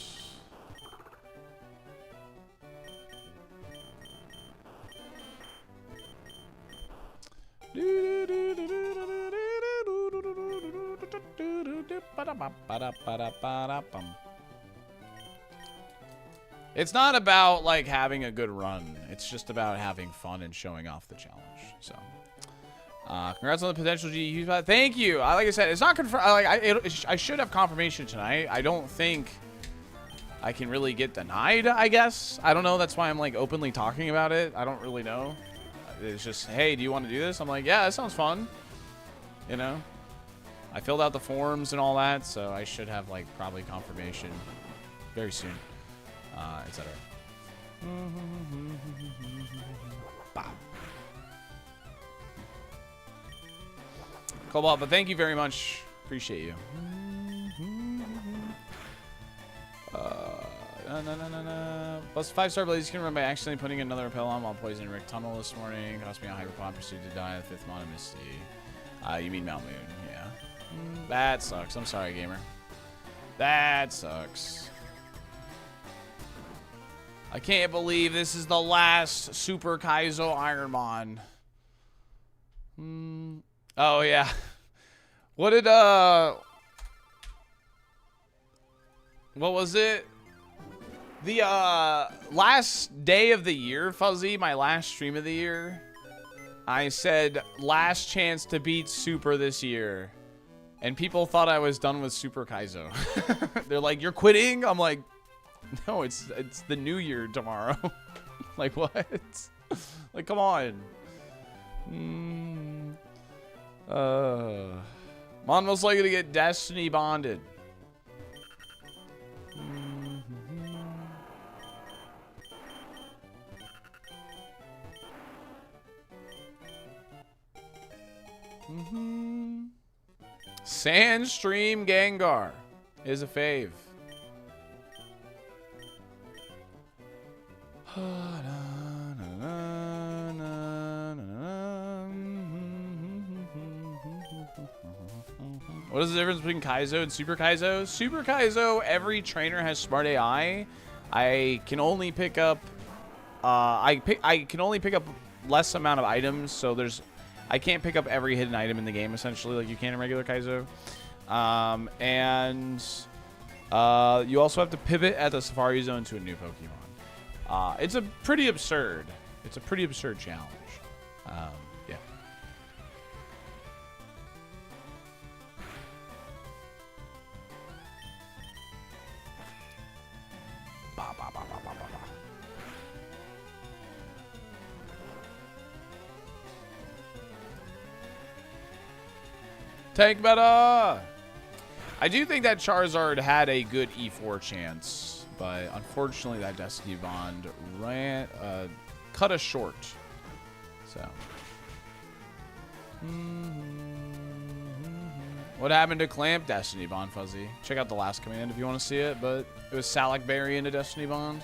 It's not about like having a good run. It's just about having fun and showing off the challenge. So, congrats on the potential GDQ spot. Thank you. Like I said, it's not confirmed. I should have confirmation tonight. I don't think I can really get denied. I guess I don't know. That's why I'm like openly talking about it. I don't really know. It's just, hey, do you want to do this? I'm like, yeah, that sounds fun. You know, I filled out the forms and all that, so I should have like probably confirmation very soon, etc. Cobalt, but thank you very much. Appreciate you. No. Plus 5-star blaze can run by accidentally putting another repel on while poisoning Rick Tunnel this morning. Cost me a hyperpod, proceeded to die at the 5th Mon of Misty. You mean Mount Moon, yeah. That sucks. I'm sorry, gamer. That sucks. I can't believe this is the last Super KAIZO ironMON. Oh, yeah. What did, what was it? The, last day of the year, Fuzzy, my last stream of the year, I said, last chance to beat Super this year. And people thought I was done with Super KAIZO. They're like, you're quitting? I'm like, no, it's the new year tomorrow. Like, what? Like, come on. Mon most likely to get Destiny bonded. Sandstream Gengar is a fave. What is the difference between KAIZO and Super KAIZO? Super KAIZO, every trainer has smart AI. I can only pick up I can only pick up less amount of items, so I can't pick up every hidden item in the game, essentially, like you can in regular KAIZO. You also have to pivot at the Safari Zone to a new Pokemon. It's a pretty absurd challenge. Yeah. Tank meta! I do think that Charizard had a good E4 chance, but unfortunately that Destiny Bond cut us short. So. What happened to Clamp Destiny Bond, Fuzzy? Check out the last command if you want to see it, but it was Salakberry into Destiny Bond.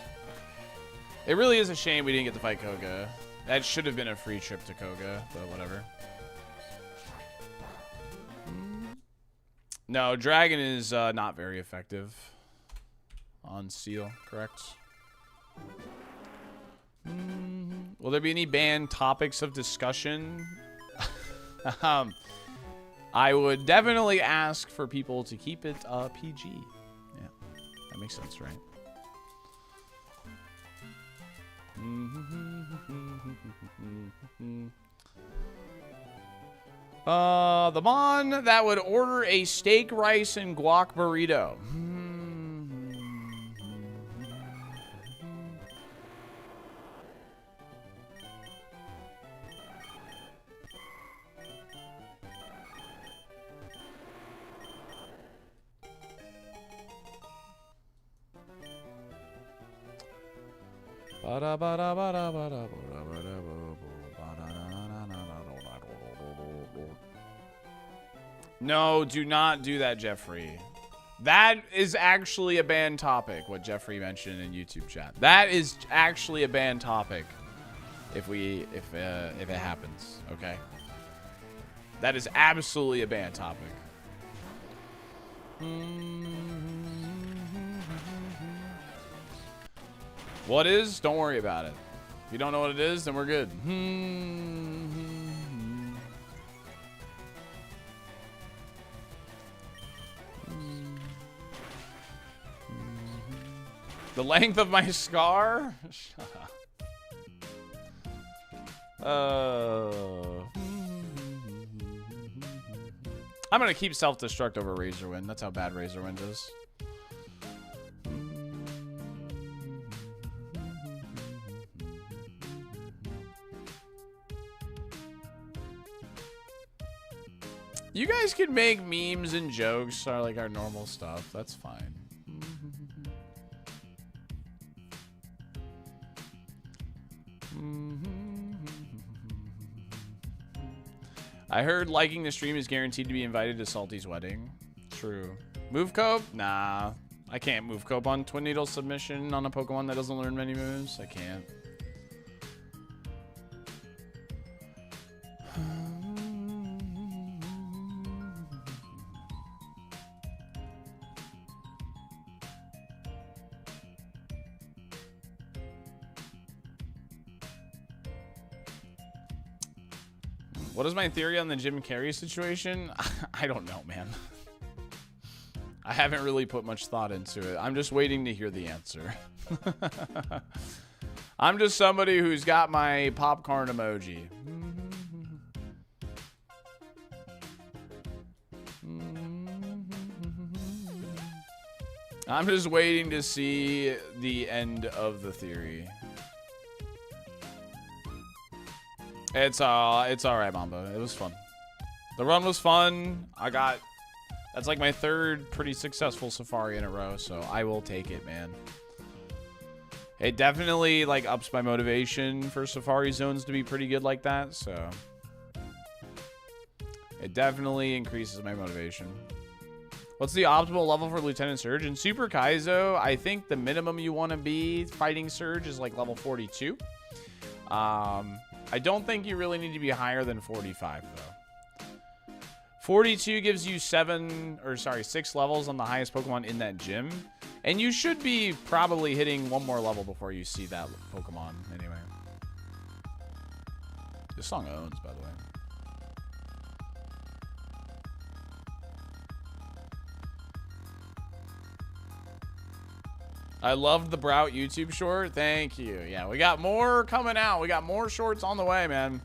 It really is a shame we didn't get to fight Koga. That should have been a free trip to Koga, but whatever. No, Dragon is not very effective on Seal, correct? Will there be any banned topics of discussion? I would definitely ask for people to keep it PG. Yeah, that makes sense, right? The Mon that would order a steak, rice, and guac burrito. No, do not do that, Jeffrey. That is actually a banned topic, what Jeffrey mentioned in YouTube chat. That is actually a banned topic if it happens, okay? That is absolutely a banned topic. What is? Don't worry about it. If you don't know what it is, then we're good. The length of my scar? Shut up. I'm gonna keep self-destruct over Razorwind. That's how bad Razorwind is. You guys can make memes and jokes or like our normal stuff. That's fine. I heard liking the stream is guaranteed to be invited to Salty's wedding. True. Move cope? Nah. I can't move cope on Twin Needle submission on a Pokemon that doesn't learn many moves. I can't. What is my theory on the Jim Carrey situation? I don't know, man. I haven't really put much thought into it. I'm just waiting to hear the answer. I'm just somebody who's got my popcorn emoji. I'm just waiting to see the end of the theory. It's all right, Mamba. It was fun. The run was fun. That's like my third pretty successful safari in a row, so I will take it, man. It definitely like ups my motivation for safari zones to be pretty good like that, so it definitely increases my motivation. What's the optimal level for Lieutenant Surge? In Super Kaizo, I think the minimum you want to be fighting Surge is like level 42. I don't think you really need to be higher than 45, though. 42 gives you 6 levels on the highest Pokemon in that gym. And you should be probably hitting one more level before you see that Pokemon, anyway. This song owns, by the way. I loved the Brout YouTube short. Thank you. Yeah, we got more coming out. We got more shorts on the way, man.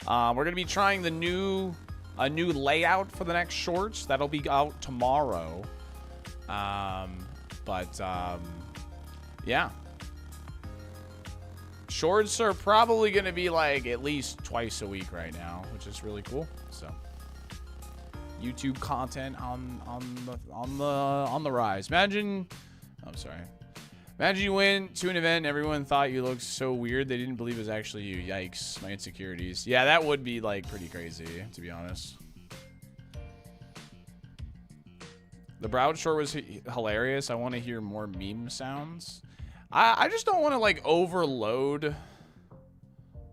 We're gonna be trying a new layout for the next shorts. That'll be out tomorrow. Yeah. Shorts are probably gonna be like at least twice a week right now, which is really cool. So YouTube content on the rise. Imagine. I'm sorry. Imagine you went to an event and everyone thought you looked so weird they didn't believe it was actually you. Yikes, my insecurities. Yeah, that would be like pretty crazy, to be honest. The Broward short was hilarious. I want to hear more meme sounds. I just don't want to like overload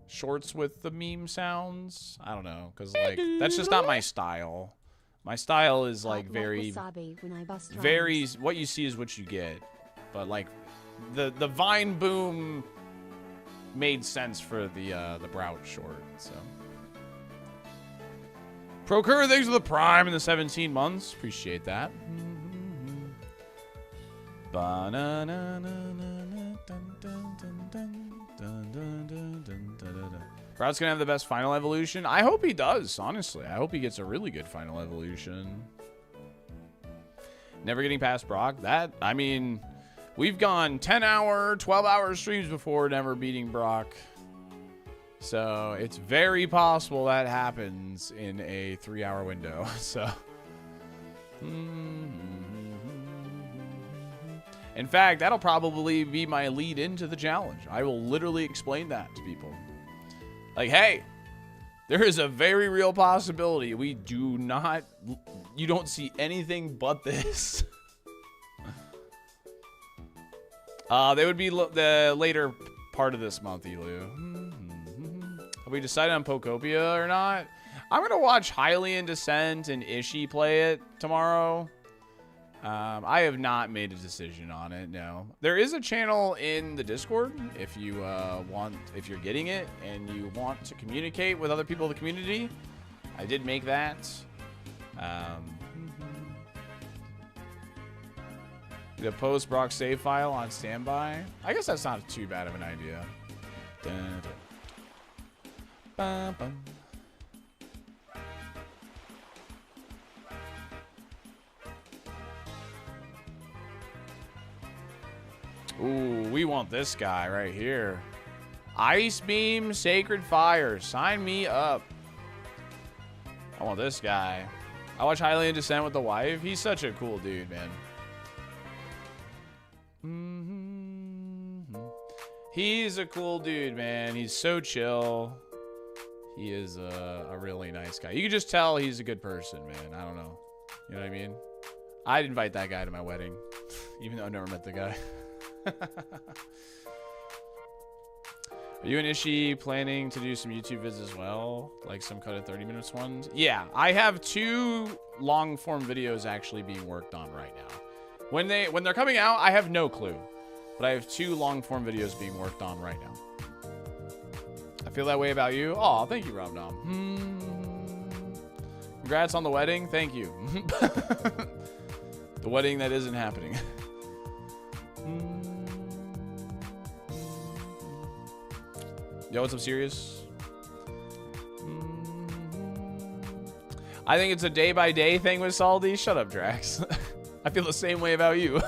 shorts with the meme sounds. I don't know, because like that's just not my style. My style is like very what you see is what you get. But like the Vine boom made sense for the Broward short. So Procure, thanks for the prime in the 17 months. Appreciate that. Crowd's gonna have the best final evolution. I hope he does, honestly. I hope he gets a really good final evolution. Never getting past Brock. That, I mean, we've gone 10-hour, 12-hour streams before never beating Brock. So it's very possible that happens in a 3-hour window. So, in fact, that'll probably be my lead into the challenge. I will literally explain that to people. Like, hey, there is a very real possibility we do not, you don't see anything but this. They would be the later part of this month, Elu. Have we decided on Pokopia or not? I'm going to watch Hylian Descent and Ishii play it tomorrow. I have not made a decision on it, no. There is a channel in the Discord if you if you're getting it and you want to communicate with other people in the community. I did make that. The post Brock save file on standby. I guess that's not too bad of an idea. Dun, dun. Bum, bum. Ooh, we want this guy right here. Ice Beam, Sacred Fire. Sign me up. I want this guy. I watch Hylian Descent with the wife. He's such a cool dude, man. He's a cool dude, man. He's so chill. He is a really nice guy. You can just tell he's a good person, man. I don't know. You know what I mean? I'd invite that guy to my wedding, even though I've never met the guy. Are you and Ishii planning to do some YouTube vids as well? Like some cut at 30 minutes ones? Yeah, I have 2 long form videos actually being worked on right now. When they're coming out, I have no clue. But I have 2 long form videos being worked on right now. I feel that way about you. Oh, thank you, Rob Dom. Congrats on the wedding. Thank you. The wedding that isn't happening. Yo, what's up, Sirius? I think it's a day-by-day thing with Salty. Shut up, Drax. I feel the same way about you.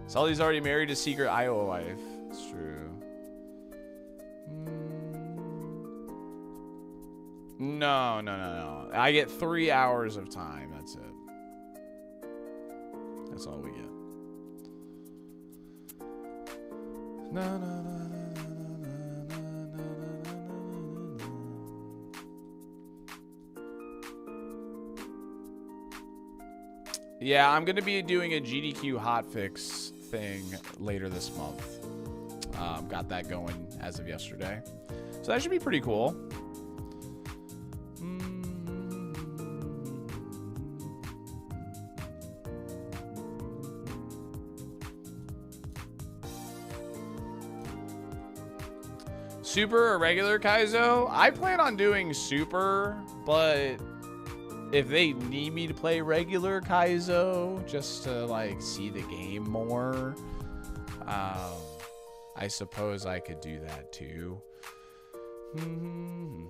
Salty's already married a secret Iowa wife. It's true. No. I get 3 hours of time. That's it. That's all we get. No. Yeah, I'm gonna be doing a GDQ hotfix thing later this month. Got that going as of yesterday, so that should be pretty cool. Super or regular Kaizo? I plan on doing super, but if they need me to play regular Kaizo just to like see the game more, I suppose I could do that too. You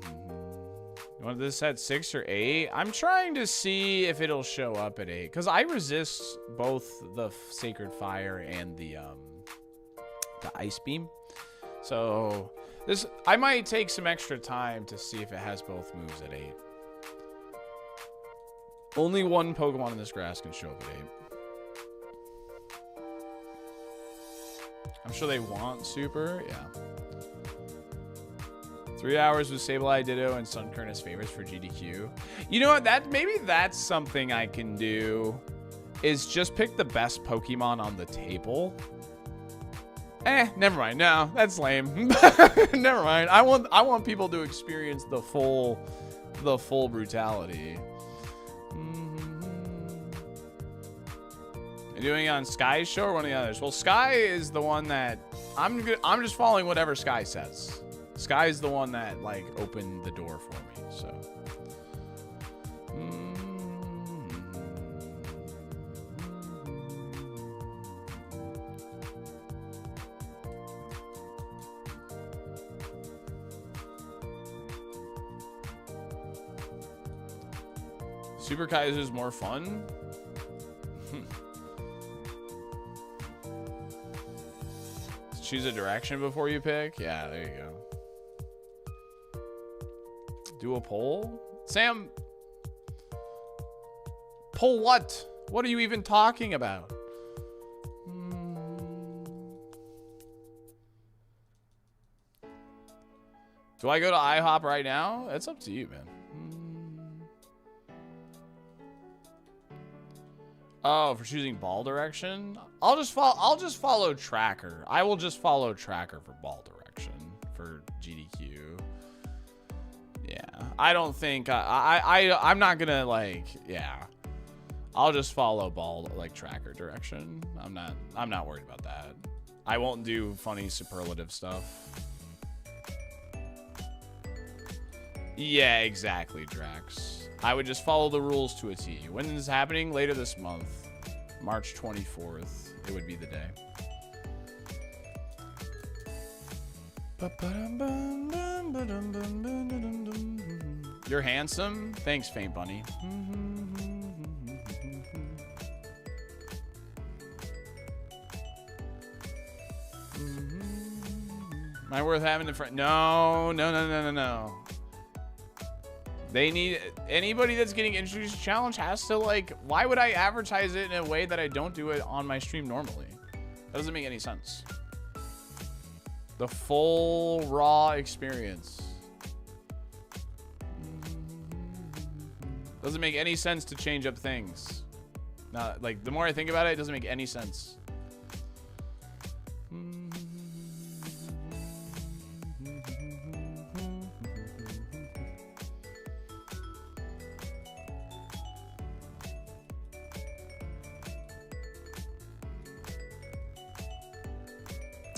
want this at 6 or 8? I'm trying to see if it'll show up at 8 because I resist both the Sacred Fire and the Ice Beam. So I might take some extra time to see if it has both moves at 8. Only one Pokemon in this grass can show up at 8. I'm sure they want super. Yeah. 3 hours with Sableye, Ditto, and Sunkern as favorites for GDQ. You know what? Maybe that's something I can do. Is just pick the best Pokemon on the table. Never mind. No, that's lame. Never mind. I want people to experience the full brutality. Are you doing it on Sky's show or one of the others? Well, Sky is the one that I'm just following whatever Sky says. Sky is the one that like opened the door for me. So. Super Kaizo is more fun. Choose a direction before you pick. Yeah, there you go. Do a poll? Sam, poll what? What are you even talking about? Do I go to IHOP right now? It's up to you, man. Oh, for choosing ball direction? I'll just follow tracker. I will just follow tracker for ball direction for GDQ. Yeah. I don't think I'm not gonna like, yeah. I'll just follow ball like tracker direction. I'm not worried about that. I won't do funny superlative stuff. Yeah, exactly, Drax. I would just follow the rules to a T. When is this happening? Later this month. March 24th. It would be the day. You're handsome. Thanks, Faint Bunny. Am I worth having a friend? No. They need anybody that's getting introduced to challenge has to like, why would I advertise it in a way that I don't do it on my stream normally? That doesn't make any sense. The full raw experience. Doesn't make any sense to change up things. Not like the more I think about it, it doesn't make any sense.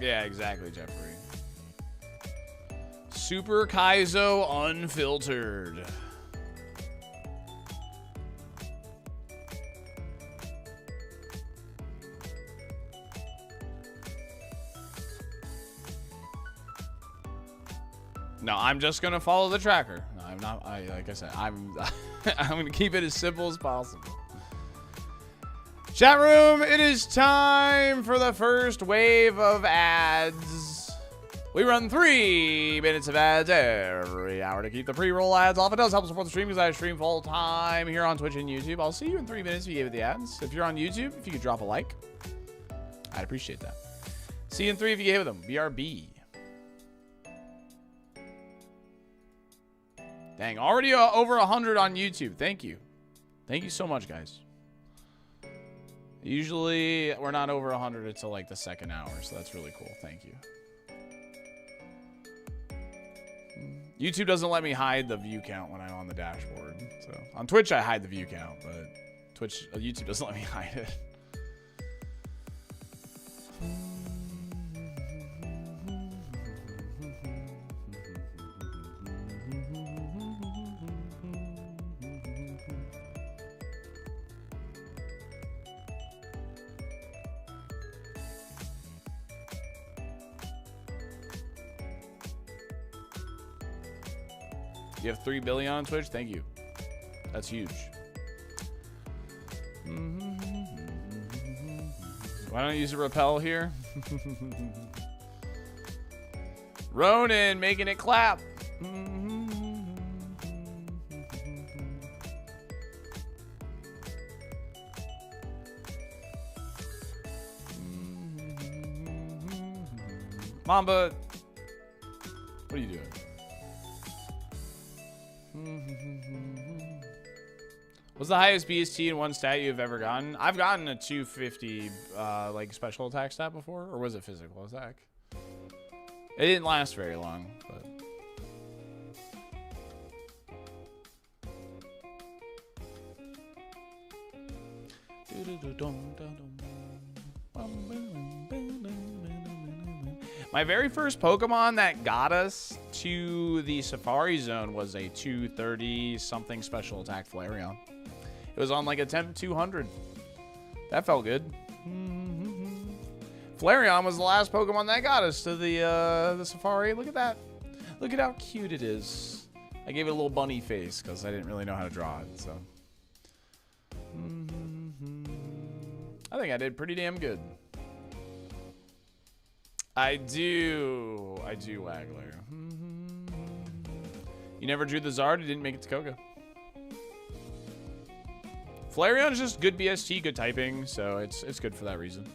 Yeah, exactly, Jeffrey. Super Kaizo unfiltered. No, I'm just gonna follow the tracker. No, I'm not. Like I said, I'm gonna keep it as simple as possible. Chat room, it is time for the first wave of ads. We run 3 minutes of ads every hour to keep the pre-roll ads off. It does help support the stream because I stream full time here on Twitch and YouTube. I'll see you in 3 minutes if you gave it the ads. If you're on YouTube, if you could drop a like, I'd appreciate that. See you in 3 if you gave them. BRB. Dang, already over 100 on YouTube. Thank you. Thank you so much, guys. Usually, we're not over 100 until like the second hour, so that's really cool. Thank you. YouTube doesn't let me hide the view count when I'm on the dashboard. So on Twitch, I hide the view count, but YouTube doesn't let me hide it. You have 3 billion on Twitch? Thank you. That's huge. Why don't I use a repel here? Ronan making it clap. Mamba, what are you doing? What's the highest BST in one stat you've ever gotten? I've gotten a 250 like special attack stat before, or was it physical attack? It didn't last very long, but. My very first Pokemon that got us to the Safari Zone was a 230 something special attack Flareon. It was on like a 10-200. That felt good. Flareon was the last Pokemon that got us to the Safari. Look at that. Look at how cute it is. I gave it a little bunny face because I didn't really know how to draw it. So I think I did pretty damn good. I do, Waggler. You never drew the Zard, you didn't make it to Koga. Flareon's just good BST, good typing, so it's good for that reason.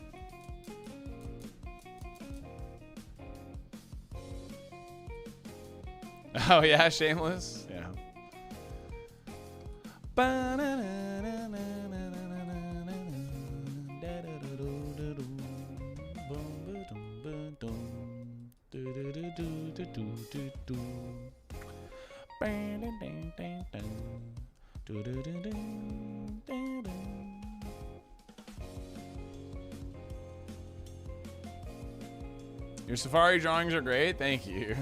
Oh yeah, Shameless? Yeah. Your Safari drawings are great. Thank you.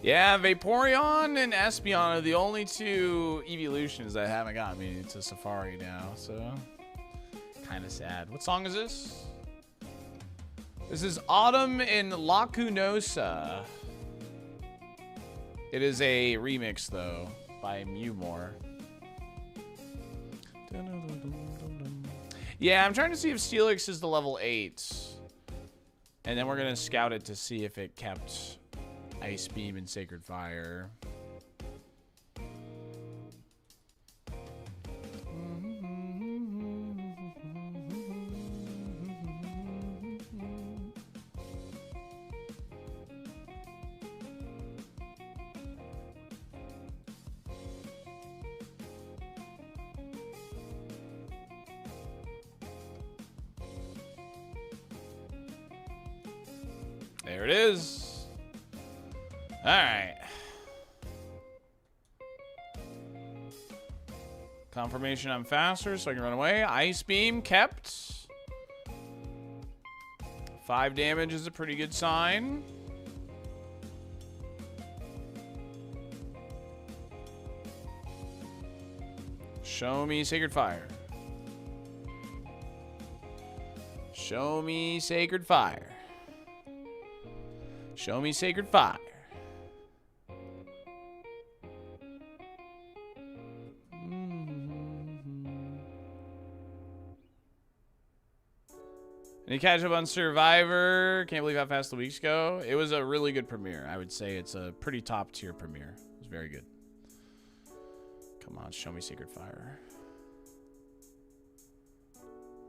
Yeah, Vaporeon and Espeon are the only two evolutions that haven't gotten me to Safari now, so kind of sad. What song is this? This is Autumn in Lacunosa. It is a remix, though, by Mewmore. Yeah, I'm trying to see if Steelix is the level 8. And then we're going to scout it to see if it kept Ice Beam and Sacred Fire. There it is. All right. Confirmation I'm faster so I can run away. Ice Beam kept. 5 damage is a pretty good sign. Show me Sacred Fire. Show me Sacred Fire. Show me Sacred Fire. Any catch up on Survivor? Can't believe how fast the weeks go. It was a really good premiere. I would say it's a pretty top tier premiere. It was very good. Come on, show me Sacred Fire.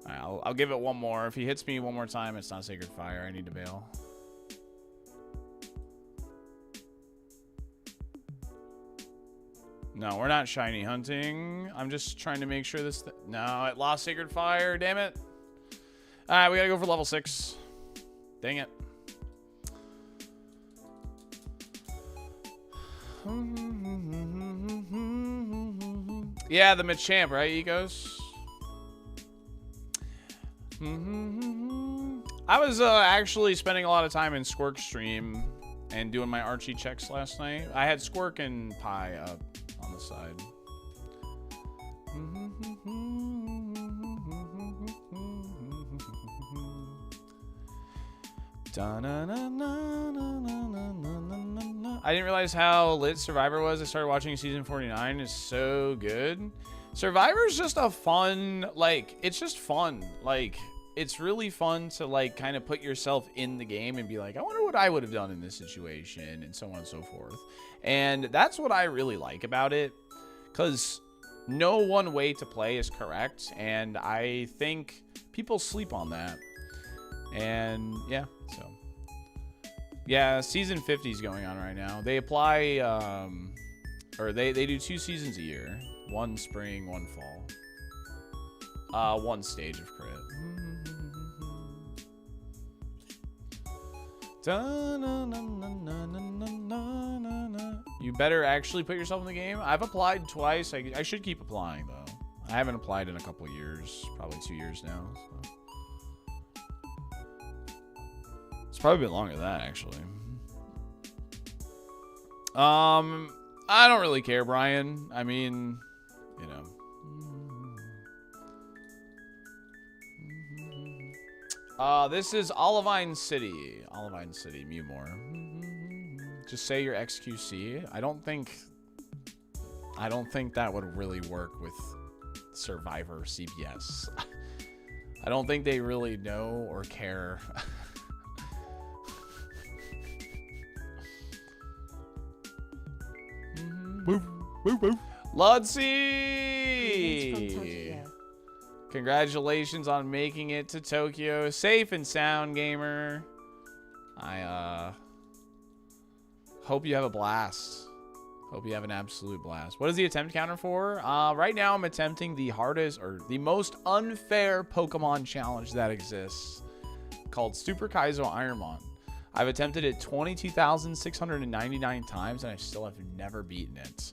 All right, I'll give it one more. If he hits me one more time, it's not Sacred Fire. I need to bail. No, we're not shiny hunting. I'm just trying to make sure this... No, it lost Sacred Fire. Damn it. All right, we got to go for level 6. Dang it. Yeah, the Machamp, right, Ecos? I was actually spending a lot of time in Squirk stream and doing my Archie checks last night. I had Squirk and Pie up on the side. I didn't realize how lit Survivor was. I started watching season 49. It's so good. Survivor's just a fun, like, it's just fun. Like, it's really fun to like kind of put yourself in the game and be like, I wonder what I would have done in this situation, and so on and so forth. And that's what I really like about it, because no one way to play is correct, and I think people sleep on that. And yeah, so yeah, season 50 is going on right now. They apply, or they do 2 seasons a year, 1 spring, 1 fall, 1 stage of crit. You better actually put yourself in the game. I've applied twice. I should keep applying though. I haven't applied in a couple years, probably 2 years now. So. It's probably been longer than that, actually. I don't really care, Brian. I mean, you know. This is Olivine City. Olivine City, Mewmore. Just say your XQC. I don't think that would really work with Survivor CBS. I don't think they really know or care. Ludsy! Congratulations on making it to Tokyo. Safe and sound, gamer. I hope you have a blast. Hope you have an absolute blast. What is the attempt counter for? Right now I'm attempting the hardest or the most unfair Pokemon challenge that exists, called Super KAIZO ironMON. I've attempted it 22,699 times and I still have never beaten it.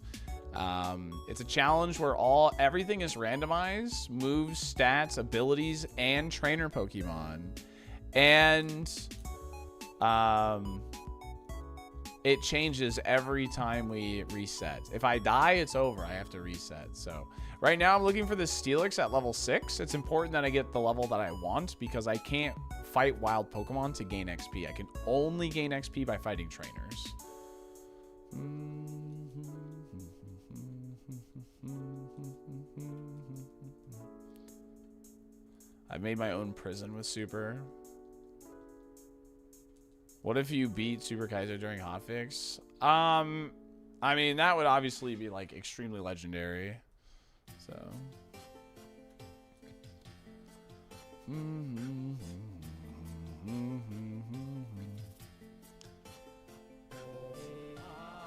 It's a challenge where everything is randomized: moves, stats, abilities, and trainer Pokemon. And it changes every time we reset. If I die, it's over. I have to reset. So right now I'm looking for the Steelix at level 6. It's important that I get the level that I want because I can't fight wild Pokemon to gain XP. I can only gain XP by fighting trainers. I made my own prison with Super. What if you beat Super KAIZO during hotfix? I mean, that would obviously be like extremely legendary. So.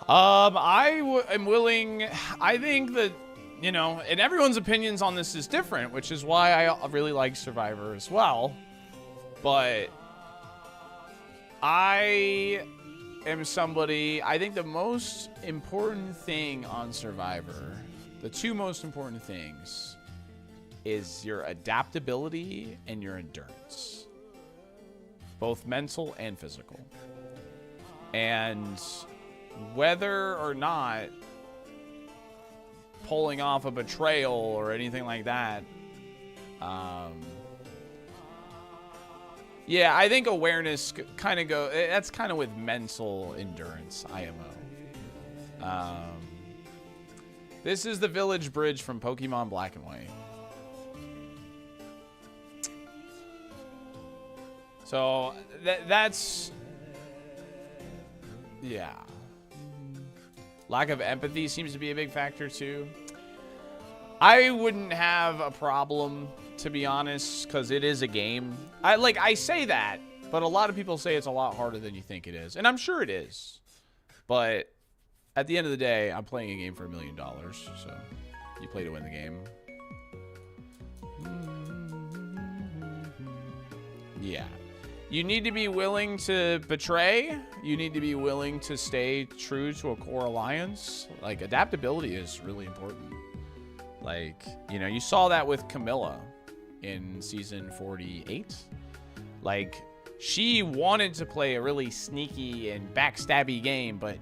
I am willing. I think that, you know, and everyone's opinions on this is different, which is why I really like Survivor as well. But I am somebody, I think the most important thing on Survivor, the 2 most important things, is your adaptability and your endurance. Both mental and physical. And whether or not pulling off a betrayal or anything like that, yeah, I think awareness kind of that's kind of with mental endurance, IMO. This is the village bridge from Pokemon Black and White. So that's, yeah. Lack of empathy seems to be a big factor too. I wouldn't have a problem, to be honest, because it is a game. I say that, but a lot of people say it's a lot harder than you think it is, and I'm sure it is. But at the end of the day, I'm playing a game for $1 million, so you play to win the game. Yeah. You need to be willing to betray. You need to be willing to stay true to a core alliance. Like, adaptability is really important. Like, you know, you saw that with Camilla in season 48. Like, she wanted to play a really sneaky and backstabby game, but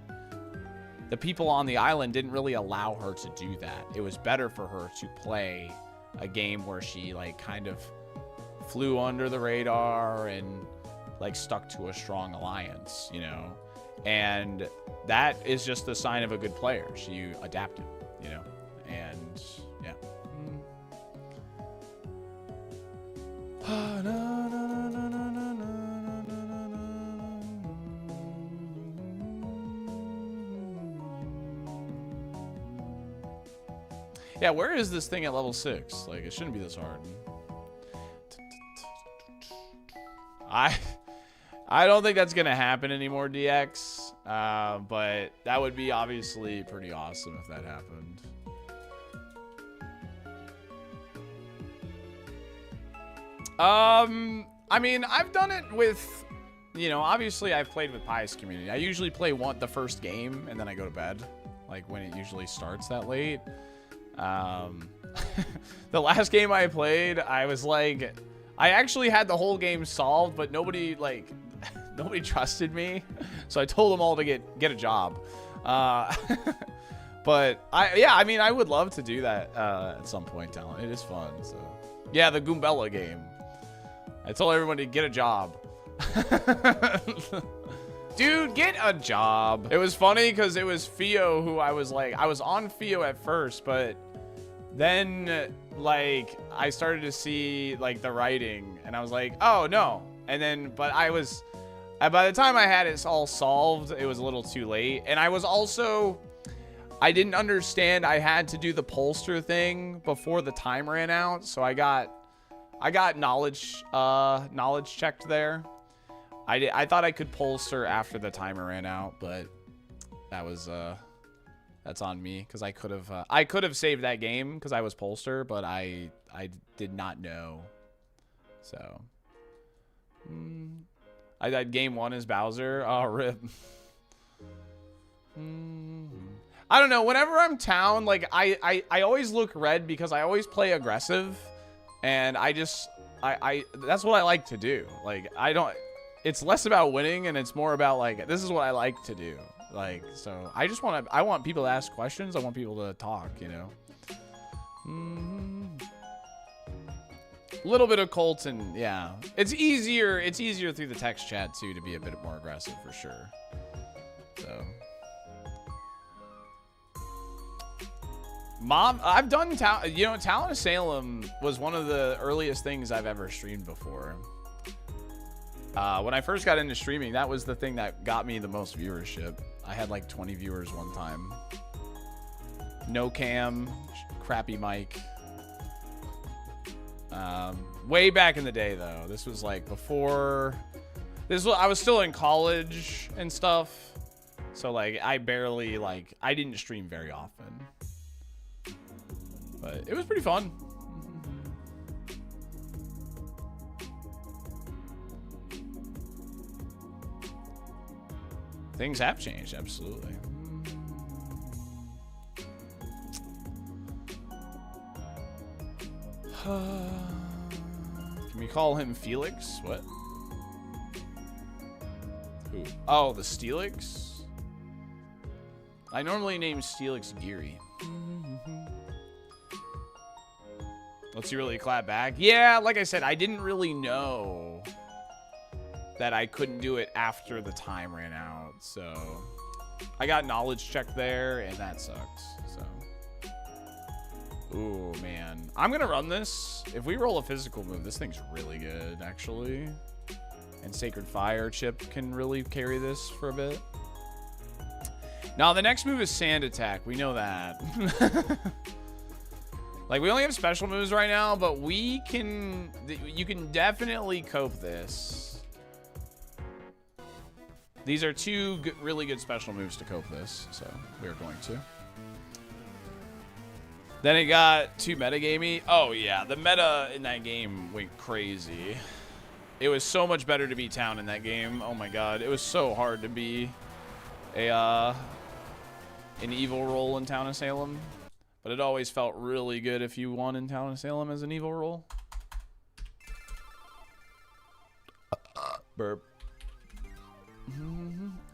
the people on the island didn't really allow her to do that. It was better for her to play a game where she, like, kind of flew under the radar and, like, stuck to a strong alliance, you know? And that is just the sign of a good player. She adapted, you know? And, yeah. Yeah, where is this thing at level 6? Like, it shouldn't be this hard. I don't think that's gonna happen anymore, DX. But that would be obviously pretty awesome if that happened. I mean, I've done it with, you know, obviously I've played with Pi's community. I usually play the first game and then I go to bed, like when it usually starts that late. The last game I played, I was like, I actually had the whole game solved, but nobody nobody trusted me, so I told them all to get a job. But I mean, I would love to do that at some point, Talon. It is fun. So yeah, the Goombella game. I told everyone to get a job. Dude, get a job. It was funny because it was Fio who I was on Fio at first, but then like I started to see like the writing and I was like, oh no. And then, but by the time I had it all solved, it was a little too late. And I was also, I didn't understand I had to do the pollster thing before the time ran out. So I got knowledge checked there. I thought I could pollster after the timer ran out, but that was that's on me because I could have saved that game because I was pollster, but I did not know. So I died game 1 as Bowser. Oh, rip. I don't know. Whenever I'm town, like I always look red because I always play aggressive, and that's what I like to do. Like it's less about winning and it's more about like, this is what I like to do. Like, so I want people to ask questions. I want people to talk, you know. A little bit of Colton, yeah. It's easier through the text chat too to be a bit more aggressive for sure. So Mom, I've done Talon of Salem was one of the earliest things I've ever streamed before. When I first got into streaming, that was the thing that got me the most viewership. I had like 20 viewers one time. No cam, crappy mic. Way back in the day though. This was like before. I was still in college and stuff. So like I didn't stream very often. But it was pretty fun. Things have changed, absolutely. Can we call him Felix? What? Who? Oh, the Steelix? I normally name Steelix Geary. Let's see, really clap back? Yeah, like I said, I didn't really know that I couldn't do it after the time ran out. So I got knowledge checked there and that sucks. So, ooh, man, I'm going to run this. If we roll a physical move, this thing's really good actually. And Sacred Fire Chip can really carry this for a bit. Now the next move is Sand Attack. We know that. Like, we only have special moves right now, but you can definitely cope this. These are two really good special moves to cope this, so we're going to. Then it got too metagamey. Oh yeah, the meta in that game went crazy. It was so much better to be town in that game. Oh my god, it was so hard to be an evil role in Town of Salem. But it always felt really good if you won in Town of Salem as an evil role. Burp.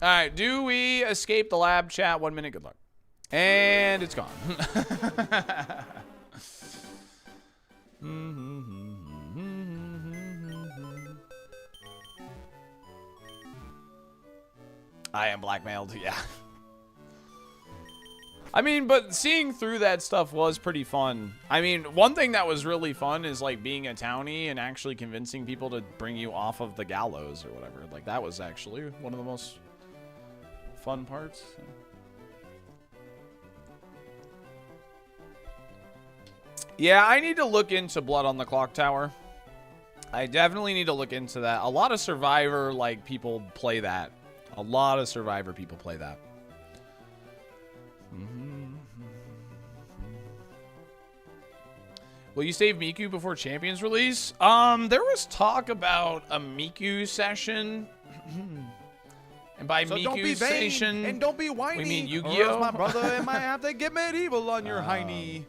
All right, do we escape the lab chat? 1 minute, good luck. And it's gone. I am blackmailed, yeah. I mean, but seeing through that stuff was pretty fun. I mean, one thing that was really fun is like being a townie and actually convincing people to bring you off of the gallows or whatever. Like that was actually one of the most fun parts. Yeah, I need to look into Blood on the Clock Tower. I definitely need to look into that. A lot of Survivor, like, people play that. A lot of Survivor people play that. Will you save Miku before Champions release? There was talk about a Miku session. And by So Miku don't be vain session, and don't be whiny. we mean Or else Yu-Gi-Oh! my brother and might have to get medieval on your hiney.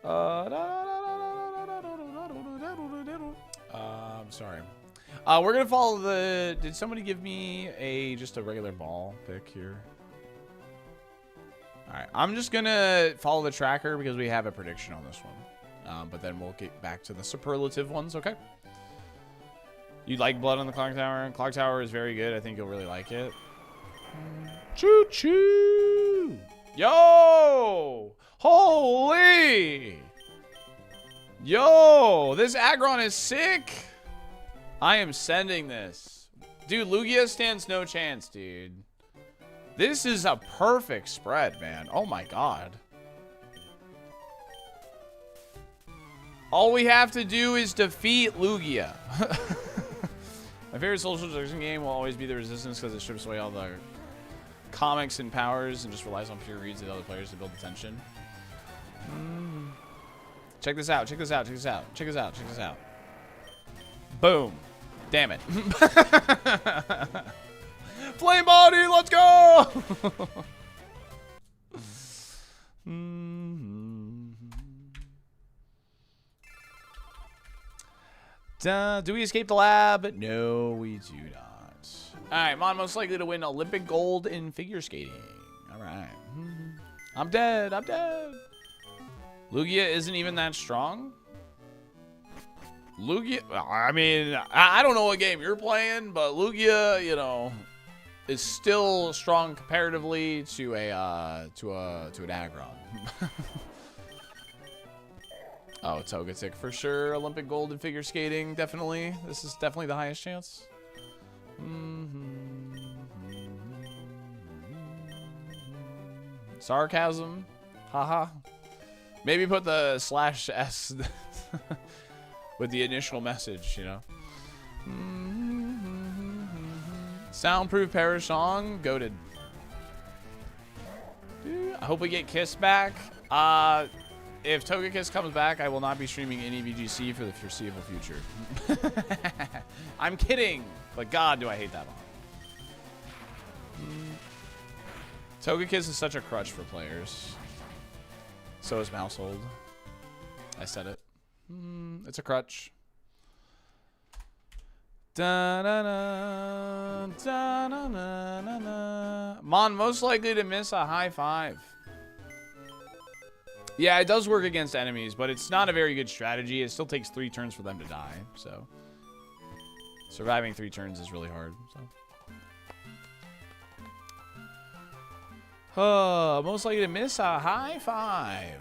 I'm sorry. We're gonna follow the. Did somebody give me just a regular ball pick here? All right, I'm just gonna follow the tracker because we have a prediction on this one. But then we'll get back to the superlative ones. Okay. You like Blood on the Clock Tower? Clock Tower is very good. I think you'll really like it. Choo choo! Yo! Holy! Yo! This Aggron is sick! I am sending this. Dude, Lugia stands no chance, dude. This is a perfect spread, man. Oh my god. All we have to do is defeat Lugia. My favorite social deduction game will always be the Resistance because it strips away all the comics and powers and just relies on pure reads of the other players to build the tension. Check this out, check this out, check this out, check this out, check this out. Boom. Damn it. Flame body, let's go! Do we escape the lab? No, we do not. Alright, Mon most likely to win Olympic gold in figure skating. Alright. I'm dead, I'm dead. Lugia isn't even that strong? Lugia, I mean, I don't know what game you're playing, but Lugia, you know, is still strong comparatively to an Aggron. Oh, Togetic for sure. Olympic gold in figure skating, definitely. This is definitely the highest chance. Sarcasm. Haha. Maybe put the /S with the initial message, you know. Soundproof Parashong, goated. I hope we get Kiss back. If Togekiss comes back, I will not be streaming any VGC for the foreseeable future. I'm kidding, but God, do I hate that one. Togekiss is such a crutch for players. So is Mousehold. I said it. It's a crutch. Da-na-na, da-na-na-na-na. Mon most likely to miss a high five. Yeah, it does work against enemies, but it's not a very good strategy. It still takes 3 turns for them to die, so surviving 3 turns is really hard. So, most likely to miss a high five.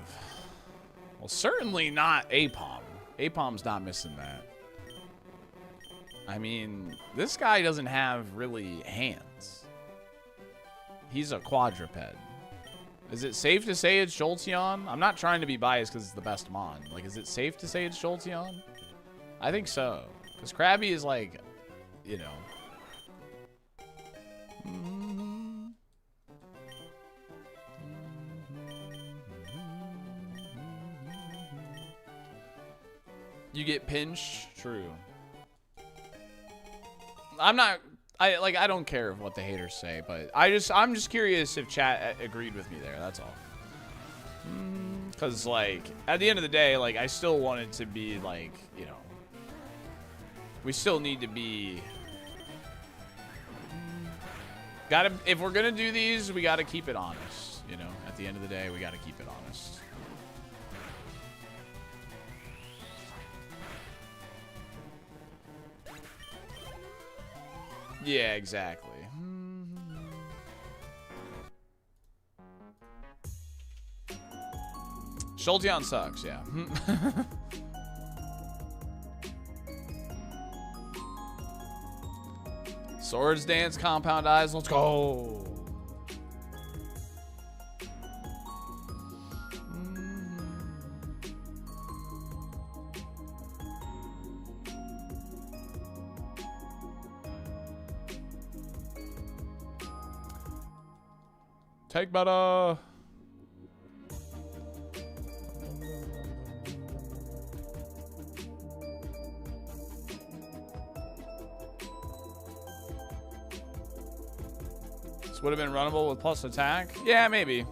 Well, certainly not Apom. Apom's not missing that. I mean, this guy doesn't have really hands. He's a quadruped. Is it safe to say it's Jolteon? I'm not trying to be biased because it's the best Mon. Like, is it safe to say it's Jolteon? I think so. Because Krabby is like, you know. You get pinched? True. I don't care what the haters say, but I'm just curious if chat agreed with me there. That's all. Because like at the end of the day, like I still want it to be like, you know, we still need to be. If we're gonna do these, we gotta keep it honest. You know, at the end of the day, we gotta keep it honest. Yeah, exactly. Jolteon sucks, yeah. Swords Dance, Compound Eyes, let's go. Take better. This would have been runnable with plus attack. Yeah, maybe.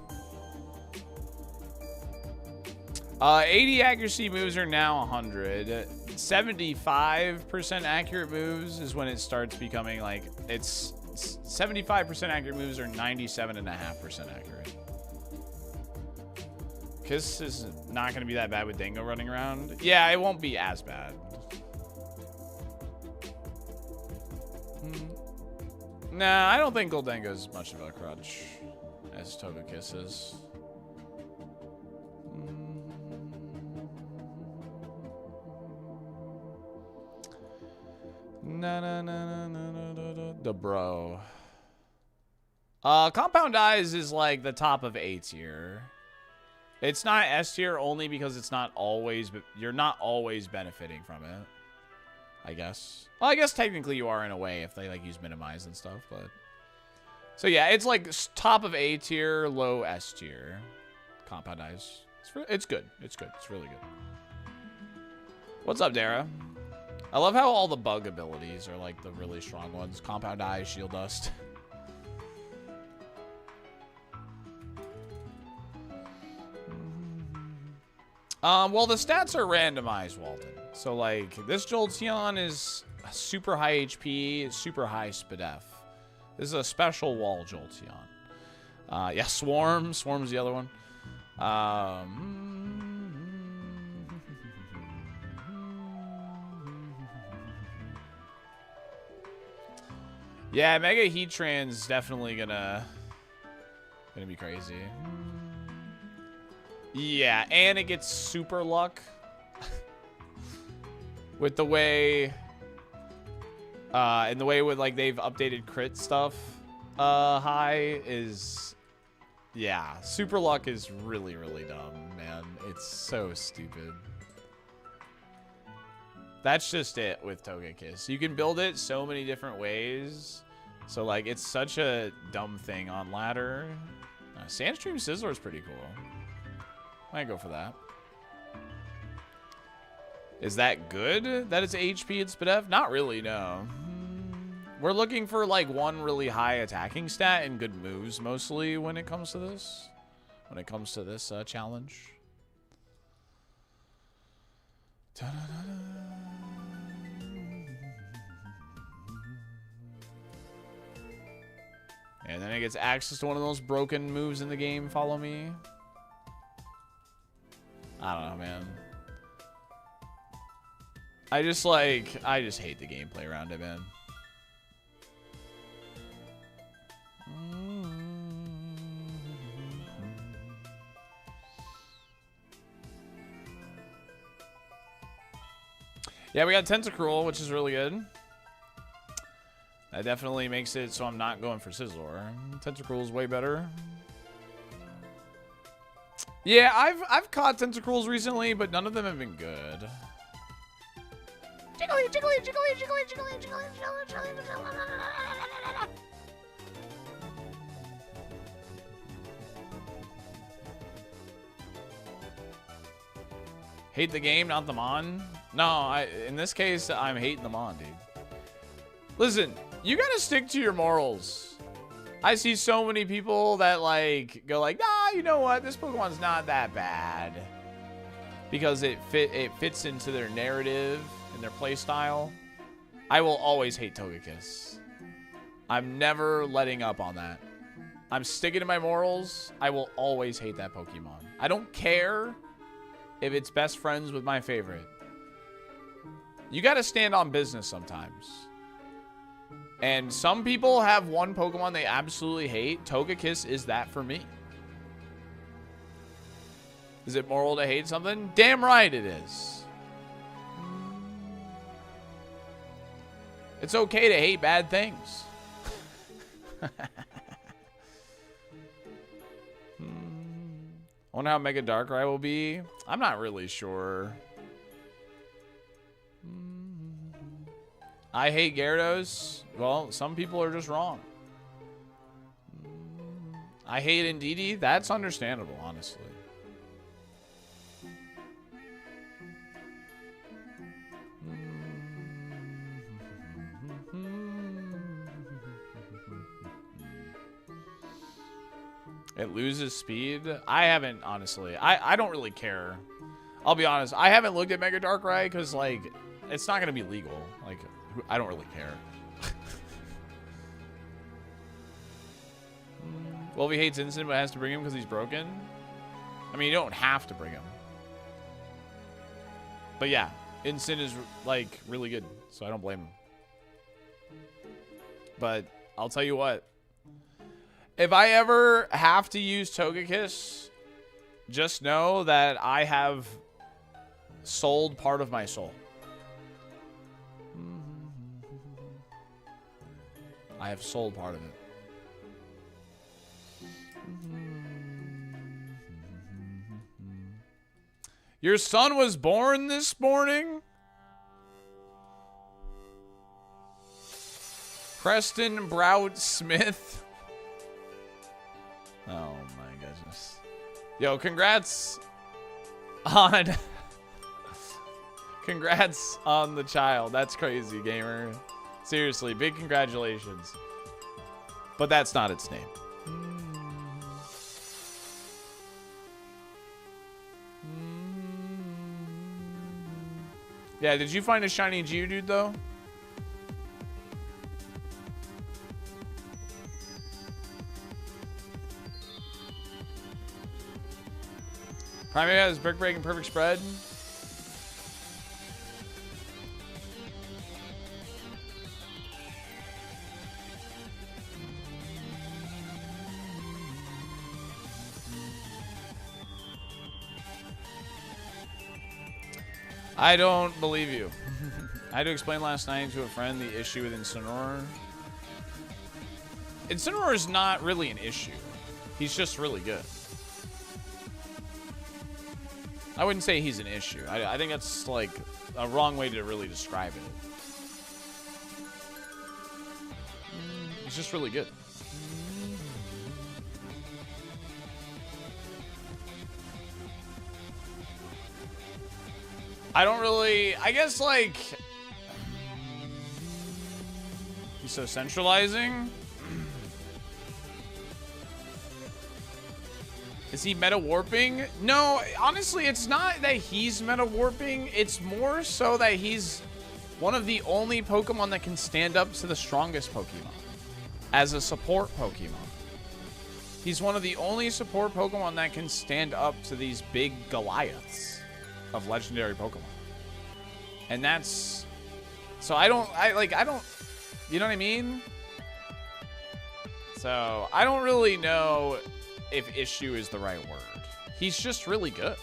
80 accuracy moves are now 100. 75% accurate moves is when it starts becoming like, it's 75% accurate moves are 97.5% accurate. Kiss is not going to be that bad with Dingo running around. Yeah, it won't be as bad. Nah, I don't think Goldengo is much of a crutch as Togekiss is. The bro. Compound Eyes is like the top of A tier. It's not S tier only because it's not always, but you're not always benefiting from it. I guess. Well, I guess technically you are in a way if they like use minimize and stuff, but. So yeah, it's like top of A tier, low S tier. Compound Eyes. It's good. It's good. It's really good. What's up, Dara? I love how all the bug abilities are like the really strong ones. Compound Eyes, Shield Dust. Well, the stats are randomized, Walden. So, like, this Jolteon is super high HP, super high SPDF. This is a special wall Jolteon. Yeah, Swarm. Swarm's the other one. Yeah, Mega Heatran's definitely gonna be crazy. Yeah, and it gets super luck. With the way and the way with like they've updated crit stuff high is, yeah, super luck is really, really dumb, man. It's so stupid. That's just it with Togekiss. You can build it so many different ways. So like it's such a dumb thing on ladder. Sandstream Sizzler is pretty cool. Might go for that. Is that good that it's HP and SPDF? Not really, no. We're looking for like one really high attacking stat and good moves mostly when it comes to this. When it comes to this challenge. And then it gets access to one of those broken moves in the game. Follow me. I don't know, man. I just hate the gameplay around it, man. Yeah, we got Tentacruel, which is really good. That definitely makes it so I'm not going for Sizzlor. Tentacruel is way better. Yeah, I've caught Tentacruels recently, but none of them have been good. Jiggly, jiggly, jiggly, jiggly, jiggly, jiggly, jiggly, jiggly. Hate the game, not the mon? No, in this case, I'm hating the mon, dude. Listen, you gotta stick to your morals. I see so many people that like go like, nah, you know what? This Pokemon's not that bad because it fits into their narrative and their play style. I will always hate Togekiss. I'm never letting up on that. I'm sticking to my morals. I will always hate that Pokemon. I don't care if it's best friends with my favorite. You got to stand on business sometimes. And some people have one Pokemon they absolutely hate. Togekiss is that for me. Is it moral to hate something? Damn right it is. It's okay to hate bad things. I wonder how Mega Darkrai will be. I'm not really sure. I hate Gyarados. Well, some people are just wrong. I hate Indeedee. That's understandable, honestly. It loses speed. I haven't, honestly. I don't really care. I'll be honest. I haven't looked at Mega Darkrai because, like, it's not going to be legal. Like, I don't really care. Well, if he hates Instant but has to bring him because he's broken. I mean, you don't have to bring him. But yeah, Instant is, like, really good. So I don't blame him. But I'll tell you what. If I ever have to use Togekiss, just know that I have sold part of my soul. I have sold part of it. Your son was born this morning? Preston Brout Smith. Oh my goodness. Yo, congrats on congrats on the child. That's crazy, gamer. Seriously, big congratulations. But that's not its name. Yeah, did you find a shiny Geodude though? Primary has brick break and perfect spread. I don't believe you. I had to explain last night to a friend the issue with Incineroar. Incineroar is not really an issue. He's just really good. I wouldn't say he's an issue. I think that's like a wrong way to really describe it. He's just really good. I don't really, I guess like, he's so centralizing. Is he meta warping? No, honestly, it's not that he's meta warping. It's more so that he's one of the only Pokemon that can stand up to the strongest Pokemon as a support Pokemon. He's one of the only support Pokemon that can stand up to these big Goliaths of legendary Pokemon. And that's, so I don't, you know what I mean? So I don't really know if issue is the right word. He's just really good.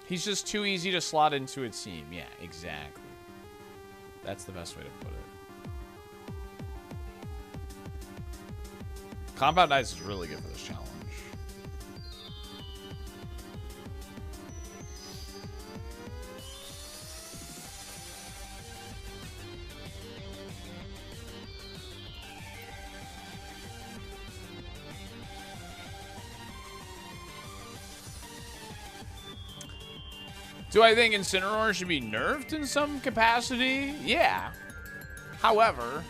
He's just too easy to slot into a team. Yeah, exactly. That's the best way to put it. Compound Ice is really good for this challenge. Do I think Incineroar should be nerfed in some capacity? Yeah. However,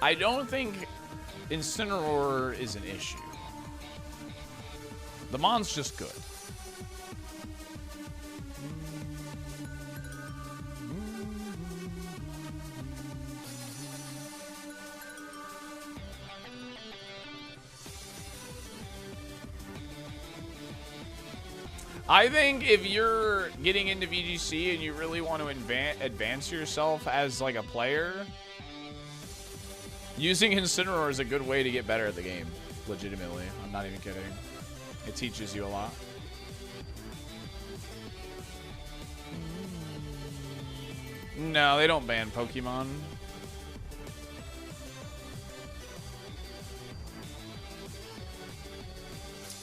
I don't think Incineroar is an issue. The Mon's just good. I think if you're getting into VGC and you really want to advance yourself as like a player, using Incineroar is a good way to get better at the game. Legitimately. I'm not even kidding. It teaches you a lot. No, they don't ban Pokemon.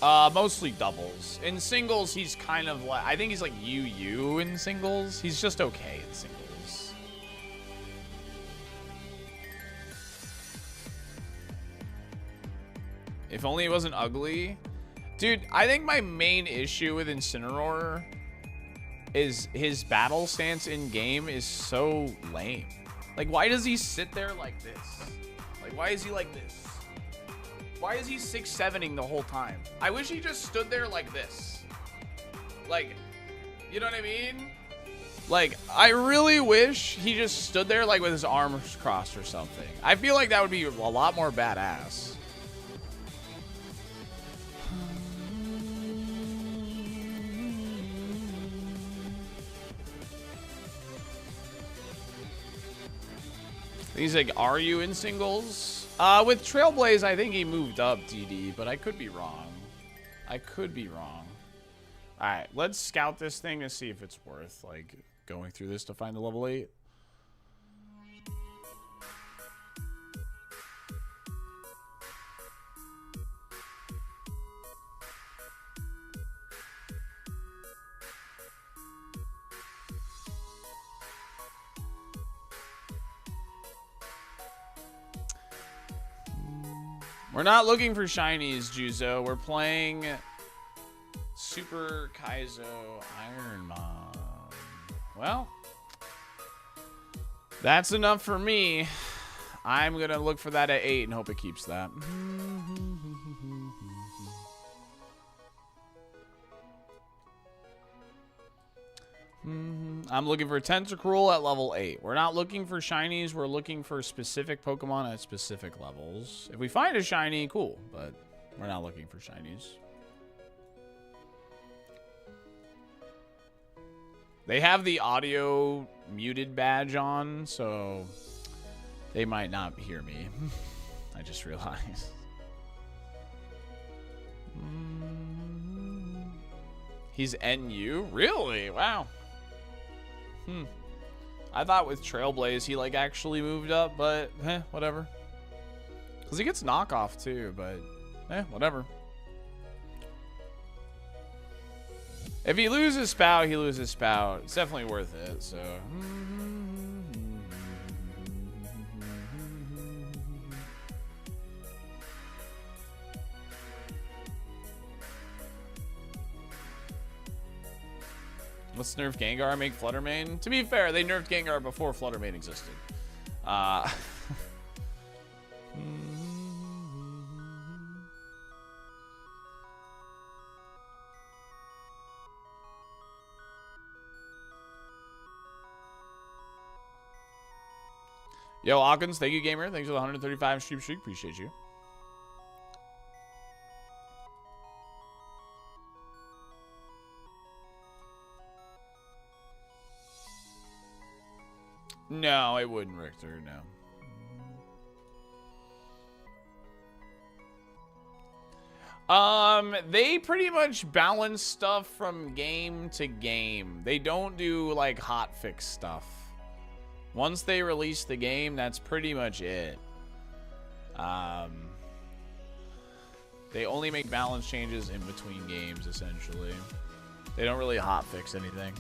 Mostly doubles. In singles, he's kind of like, I think he's like UU in singles. He's just okay in singles. If only it wasn't ugly. Dude, I think my main issue with Incineroar is his battle stance in game is so lame. Like, why does he sit there like this? Like, why is he like this? Why is he 6-7ing the whole time? I wish he just stood there like this. Like, you know what I mean? Like, I really wish he just stood there like with his arms crossed or something. I feel like that would be a lot more badass. He's like, are you in singles? With Trailblaze, I think he moved up, DD, but I could be wrong. I could be wrong. All right, let's scout this thing to see if it's worth, like, going through this to find the level 8. We're not looking for shinies, Juzo. We're playing Super KAIZO ironMON. Well, that's enough for me. I'm going to look for that at 8 and hope it keeps that. I'm looking for Tentacruel at level 8. We're not looking for shinies. We're looking for specific Pokemon at specific levels. If we find a shiny, cool. But we're not looking for shinies. They have the audio muted badge on, so they might not hear me. I just realized. He's NU? Really? Wow. I thought with Trailblaze he like actually moved up, but whatever. Because he gets knockoff too, but whatever. If he loses Spout, he loses Spout. It's definitely worth it, so. Let's nerf Gengar, make Fluttermane. To be fair, they nerfed Gengar before Fluttermane existed. Yo, Hawkins, thank you, gamer. Thanks for the 135 stream streak. Appreciate you. No, it wouldn't, Richter. No. They pretty much balance stuff from game to game. They don't do like hotfix stuff. Once they release the game, that's pretty much it. They only make balance changes in between games, essentially. They don't really hotfix anything.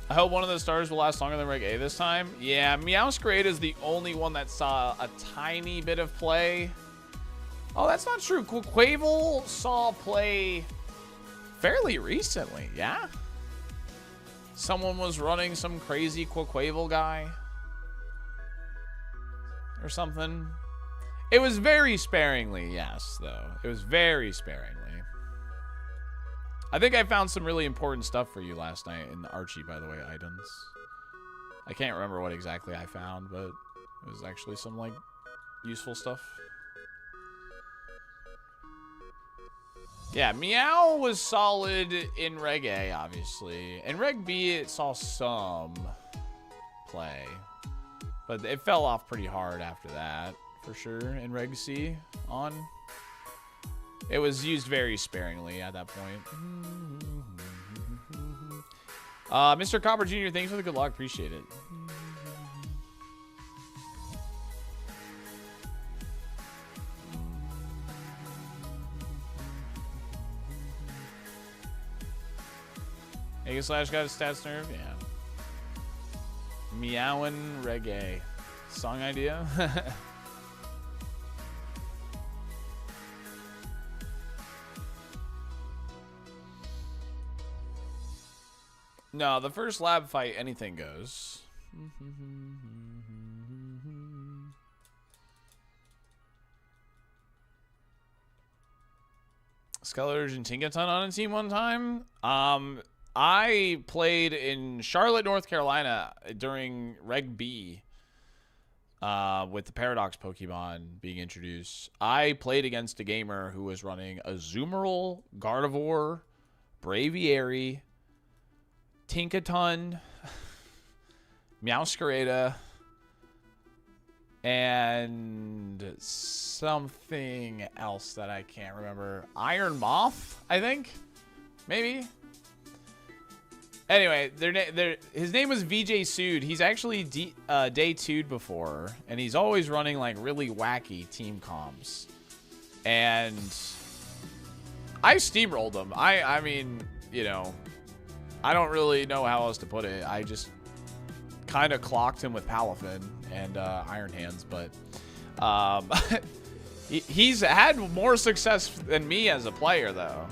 I hope one of the stars will last longer than Reg A this time. Yeah, Meowscrade is the only one that saw a tiny bit of play. Oh, that's not true. Quavel saw play fairly recently, yeah? Someone was running some crazy Quavel guy. Or something. It was very sparingly, yes, though. It was very sparingly. I think I found some really important stuff for you last night in the Archie, by the way, items. I can't remember what exactly I found, but it was actually some, like, useful stuff. Yeah, Meow was solid in Reg A, obviously. In Reg B, it saw some play. But it fell off pretty hard after that, for sure, in Reg C on. It was used very sparingly at that point. Mr. Copper Jr., thanks for the good luck. Appreciate it. Mega Slash got a stats nerve? Yeah. Meowin' Reggae. Song idea? No, the first lab fight, anything goes. Skeletors and Tinkaton on a team one time. I played in Charlotte, North Carolina during Reg B with the Paradox Pokemon being introduced. I played against a gamer who was running a Azumarill, Gardevoir, Braviary, Tinkaton, Meowscarada, and something else that I can't remember. Iron Moth, I think? Maybe? Anyway, his name was VJ Sood. He's actually day 2'd before, and he's always running like really wacky team comps. And I steamrolled him. I mean, you know, I don't really know how else to put it. I just kind of clocked him with Palafin and Iron Hands, but he's had more success than me as a player, though.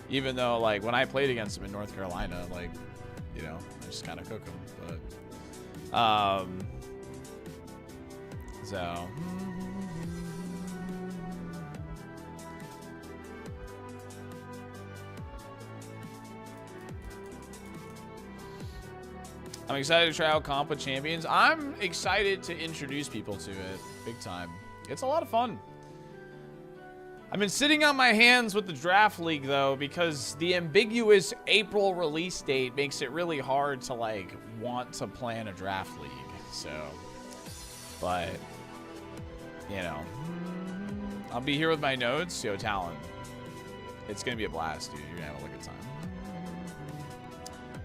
Even though, like, when I played against him in North Carolina, like, you know, I just kind of cook him. But, so. I'm excited to try out Comp with Champions. I'm excited to introduce people to it big time. It's a lot of fun. I've been sitting on my hands with the Draft League, though, because the ambiguous April release date makes it really hard to, like, want to plan a Draft League. So, but, you know, I'll be here with my notes. Yo, Talon. It's going to be a blast, dude. You're going to have a good time.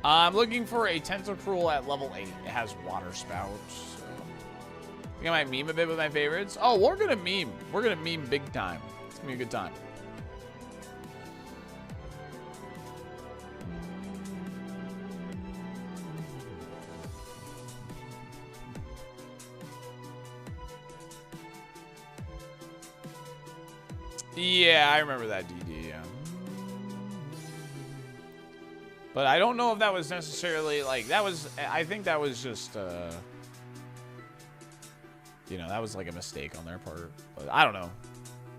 I'm looking for a Tentacruel at level 8. It has Water Spout. So. I think I might meme a bit with my favorites. Oh, we're going to meme. We're going to meme big time. It's going to be a good time. Yeah, I remember that DD, yeah. But I don't know if that was necessarily, like, that was, I think that was just, you know, that was like a mistake on their part. But I don't know.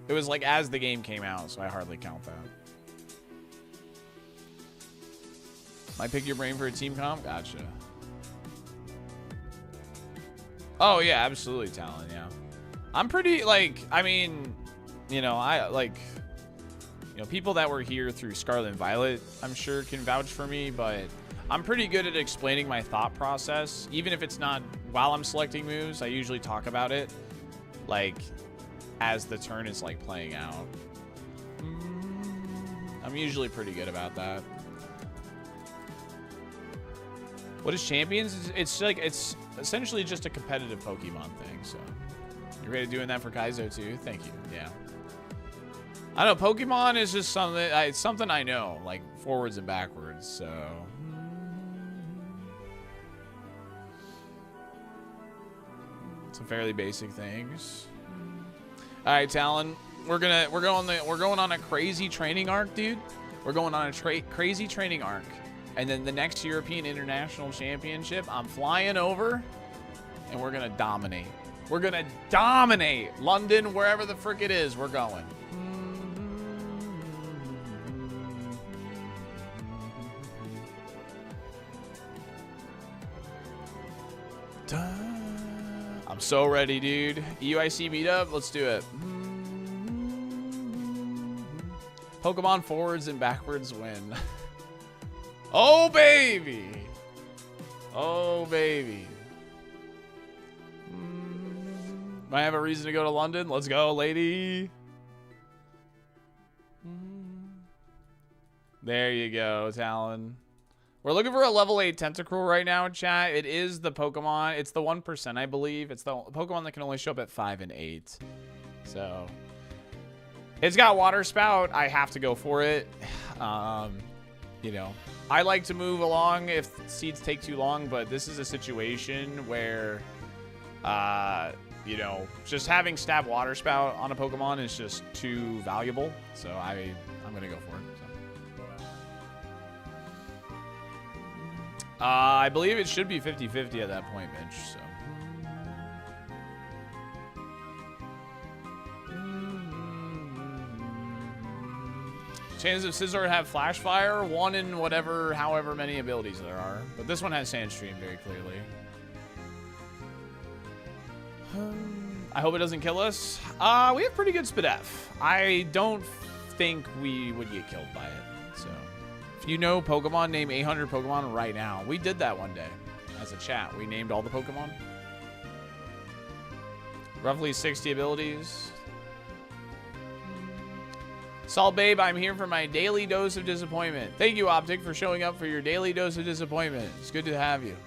It was like as the game came out, so I hardly count that. Might pick your brain for a team comp? Gotcha. Oh, yeah, absolutely, Talon, yeah. I'm pretty, like, I mean, you know, I, like, you know, people that were here through Scarlet and Violet, I'm sure, can vouch for me, but I'm pretty good at explaining my thought process. Even if it's not while I'm selecting moves, I usually talk about it, like, as the turn is, like, playing out. I'm usually pretty good about that. What is Champions? It's like, it's essentially just a competitive Pokemon thing, so. You're ready to doing that for Kaizo, too? Thank you, yeah. I don't know, Pokemon is just something, it's something I know, like, forwards and backwards, so. Some fairly basic things. All right, Talon, we're going on a crazy training arc, dude. We're going on a crazy training arc. And then the next European International Championship, I'm flying over, and we're gonna dominate. We're gonna dominate London, wherever the frick it is, we're going. I'm so ready, dude. EUIC meetup, let's do it. Pokemon forwards and backwards win. Oh, baby. Oh, baby. Might have a reason to go to London. Let's go, lady. There you go, Talon. We're looking for a level 8 Tentacruel right now, chat. It is the Pokemon. It's the 1%, I believe. It's the Pokemon that can only show up at 5 and 8. So, it's got Water Spout. I have to go for it. You know, I like to move along if seeds take too long, but this is a situation where, you know, just having Stab Water Spout on a Pokemon is just too valuable. So, I'm going to go for it. So. I believe it should be 50-50 at that point, Mitch, so. Chances of Scizor have Flash Fire, 1 in however many abilities there are. But this one has Sandstream very clearly. I hope it doesn't kill us. We have pretty good Spadef. I don't think we would get killed by it. So, if you know Pokemon, name 800 Pokemon right now. We did that one day as a chat. We named all the Pokemon. Roughly 60 abilities. Salt Babe, I'm here for my daily dose of disappointment. Thank you, Optic, for showing up for your daily dose of disappointment. It's good to have you.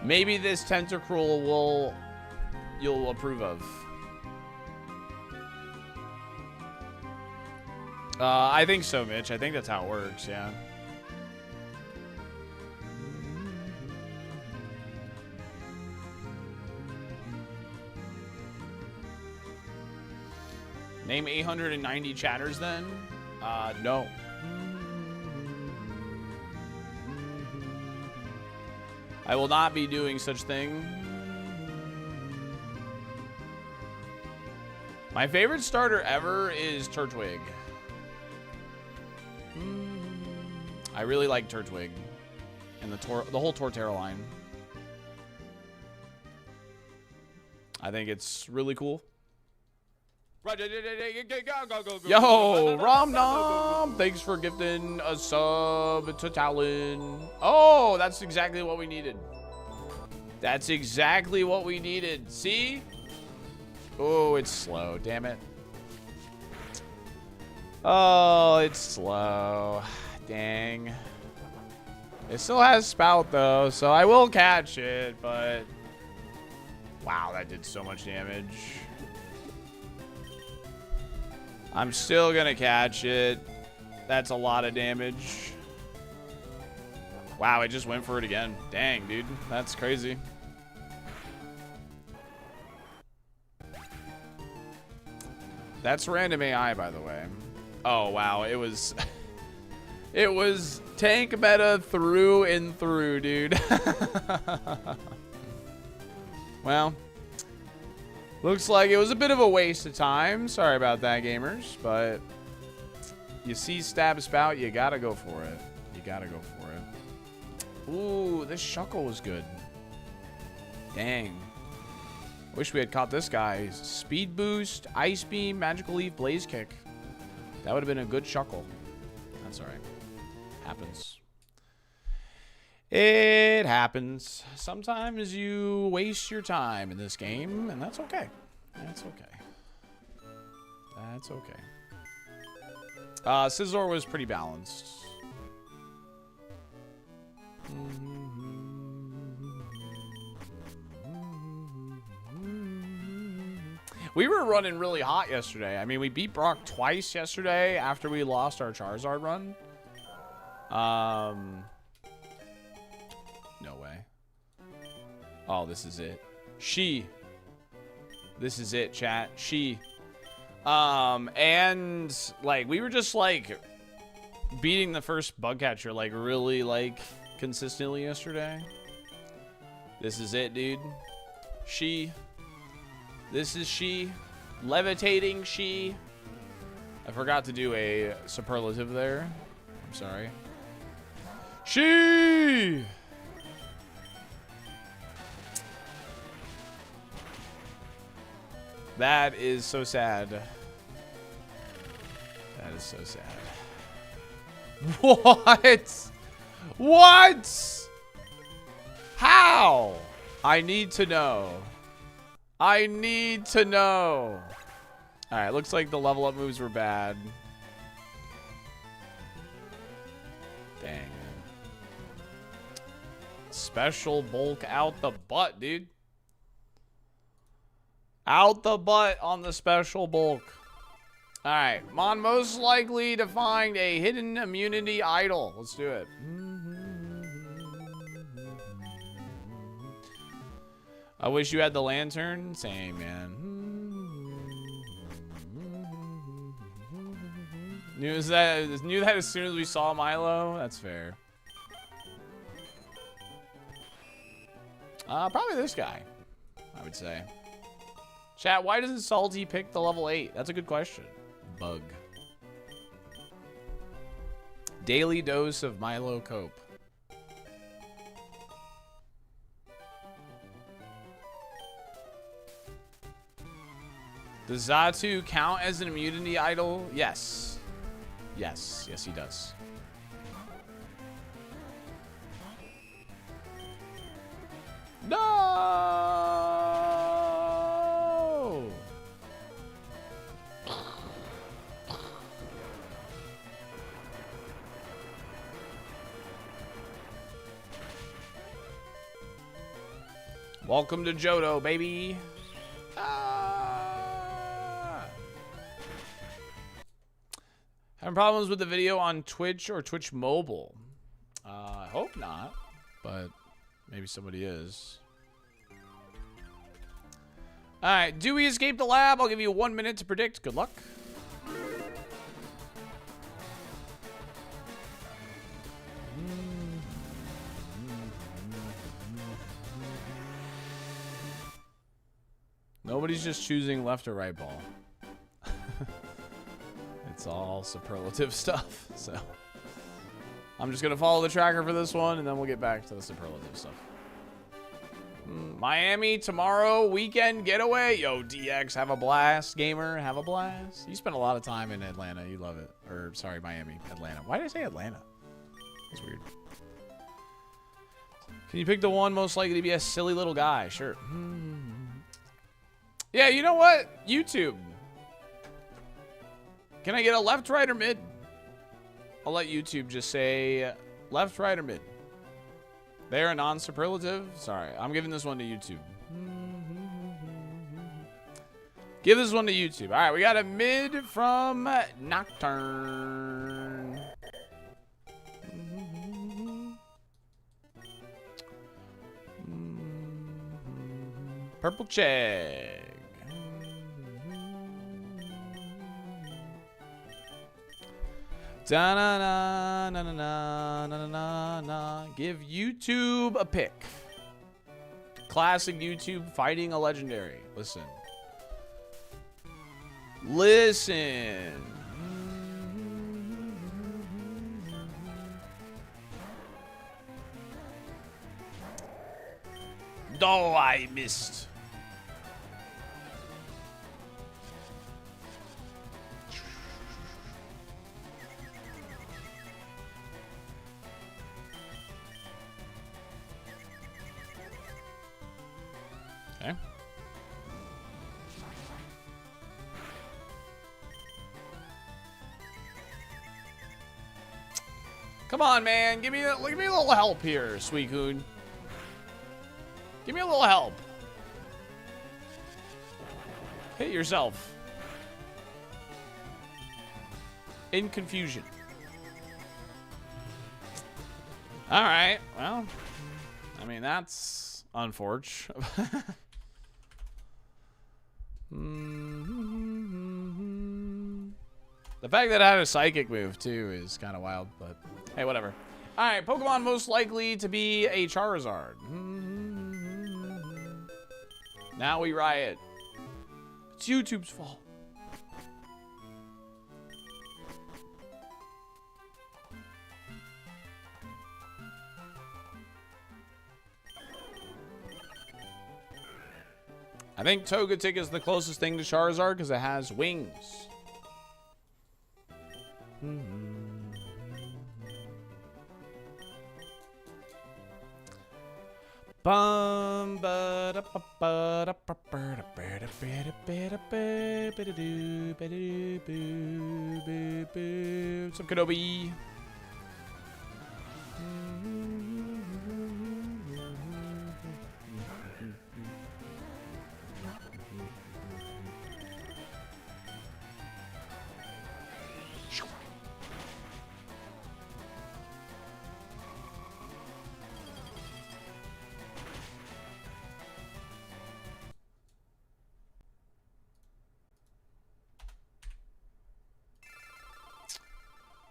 Maybe this Tentacruel you'll approve of. I think so, Mitch. I think that's how it works, yeah. Name 890 chatters then? No. I will not be doing such thing. My favorite starter ever is Turtwig. I really like Turtwig and the whole Torterra line. I think it's really cool. Yo, Rom Nom, thanks for gifting a sub to Talon. Oh, that's exactly what we needed. That's exactly what we needed. See? Oh, it's slow. Damn it. Oh, it's slow. Dang. It still has Spout, though, so I will catch it, but... Wow, that did so much damage. I'm still gonna catch it. That's a lot of damage. Wow, it just went for it again. Dang, dude. That's crazy. That's random AI, by the way. Oh, wow. It was... It was tank meta through and through, dude. Well, looks like it was a bit of a waste of time. Sorry about that, gamers. But you see Stab Spout, you gotta go for it. You gotta go for it. Ooh, this Shuckle was good. Dang. Wish we had caught this guy. Speed Boost, Ice Beam, Magical Leaf, Blaze Kick. That would have been a good Shuckle. That's alright. Happens. It happens. Sometimes you waste your time in this game, and that's okay. That's okay. That's okay. Scizor was pretty balanced. We were running really hot yesterday. I mean, we beat Brock twice yesterday after we lost our Charizard run. No way. Oh, this is it. This is it, chat. And like we were just like beating the first bug catcher like really like consistently yesterday. This is it, dude. This is levitating I forgot to do a superlative there. I'm sorry. That is so sad. That is so sad. What? What? How? I need to know. I need to know. Alright, looks like the level up moves were bad. Dang. Special bulk out the butt, dude. Out the butt on the special bulk. All right, Mon most likely to find a hidden immunity idol. Let's do it. I wish you had the lantern. Same, man. Knew that as soon as we saw Milo. That's fair. Probably this guy, I would say. Chat, why doesn't Salty pick the level 8? That's a good question. Bug. Daily dose of Milo Cope. Does Zatu count as an immunity idol? Yes. Yes. Yes, he does. No! Welcome to Johto, baby. Having problems with the video on Twitch or Twitch Mobile? I hope not, but maybe somebody is. All right, do we escape the lab? I'll give you 1 minute to predict. Good luck. Nobody's just choosing left or right ball. It's all superlative stuff, so I'm just gonna follow the tracker for this one, and then we'll get back to the superlative stuff. Miami tomorrow, weekend getaway. Yo, DX, have a blast. Gamer, have a blast. You spent a lot of time in Atlanta. You love it. Or, sorry, Miami. Atlanta. Why did I say Atlanta? That's weird. Can you pick the one most likely to be a silly little guy? Sure. Yeah, you know what? YouTube. Can I get a left, right, or mid? I'll let YouTube just say left, right, or mid. They're a non-superlative? Sorry, I'm giving this one to YouTube. Give this one to YouTube. All right, we got a mid from Nocturne. Purple check. Da na na na na na na na na. Give YouTube a pick. Classic YouTube fighting a legendary. Listen. Listen. Oh, I missed. Okay. Come on, man. Give me a little help here, Suicune. Give me a little help. Hit yourself. In confusion. All right. Well, I mean, that's unfortunate. The fact that I had a psychic move too is kind of wild, but hey, whatever. All right, Pokemon most likely to be a Charizard. Now we riot. It's YouTube's fault. I think Togetic is the closest thing to Charizard because it has wings. Bum ba da ba ba da ba ba da ba da ba da ba da ba ba da doo ba da doo boo boo boo. What's up, Kenobi?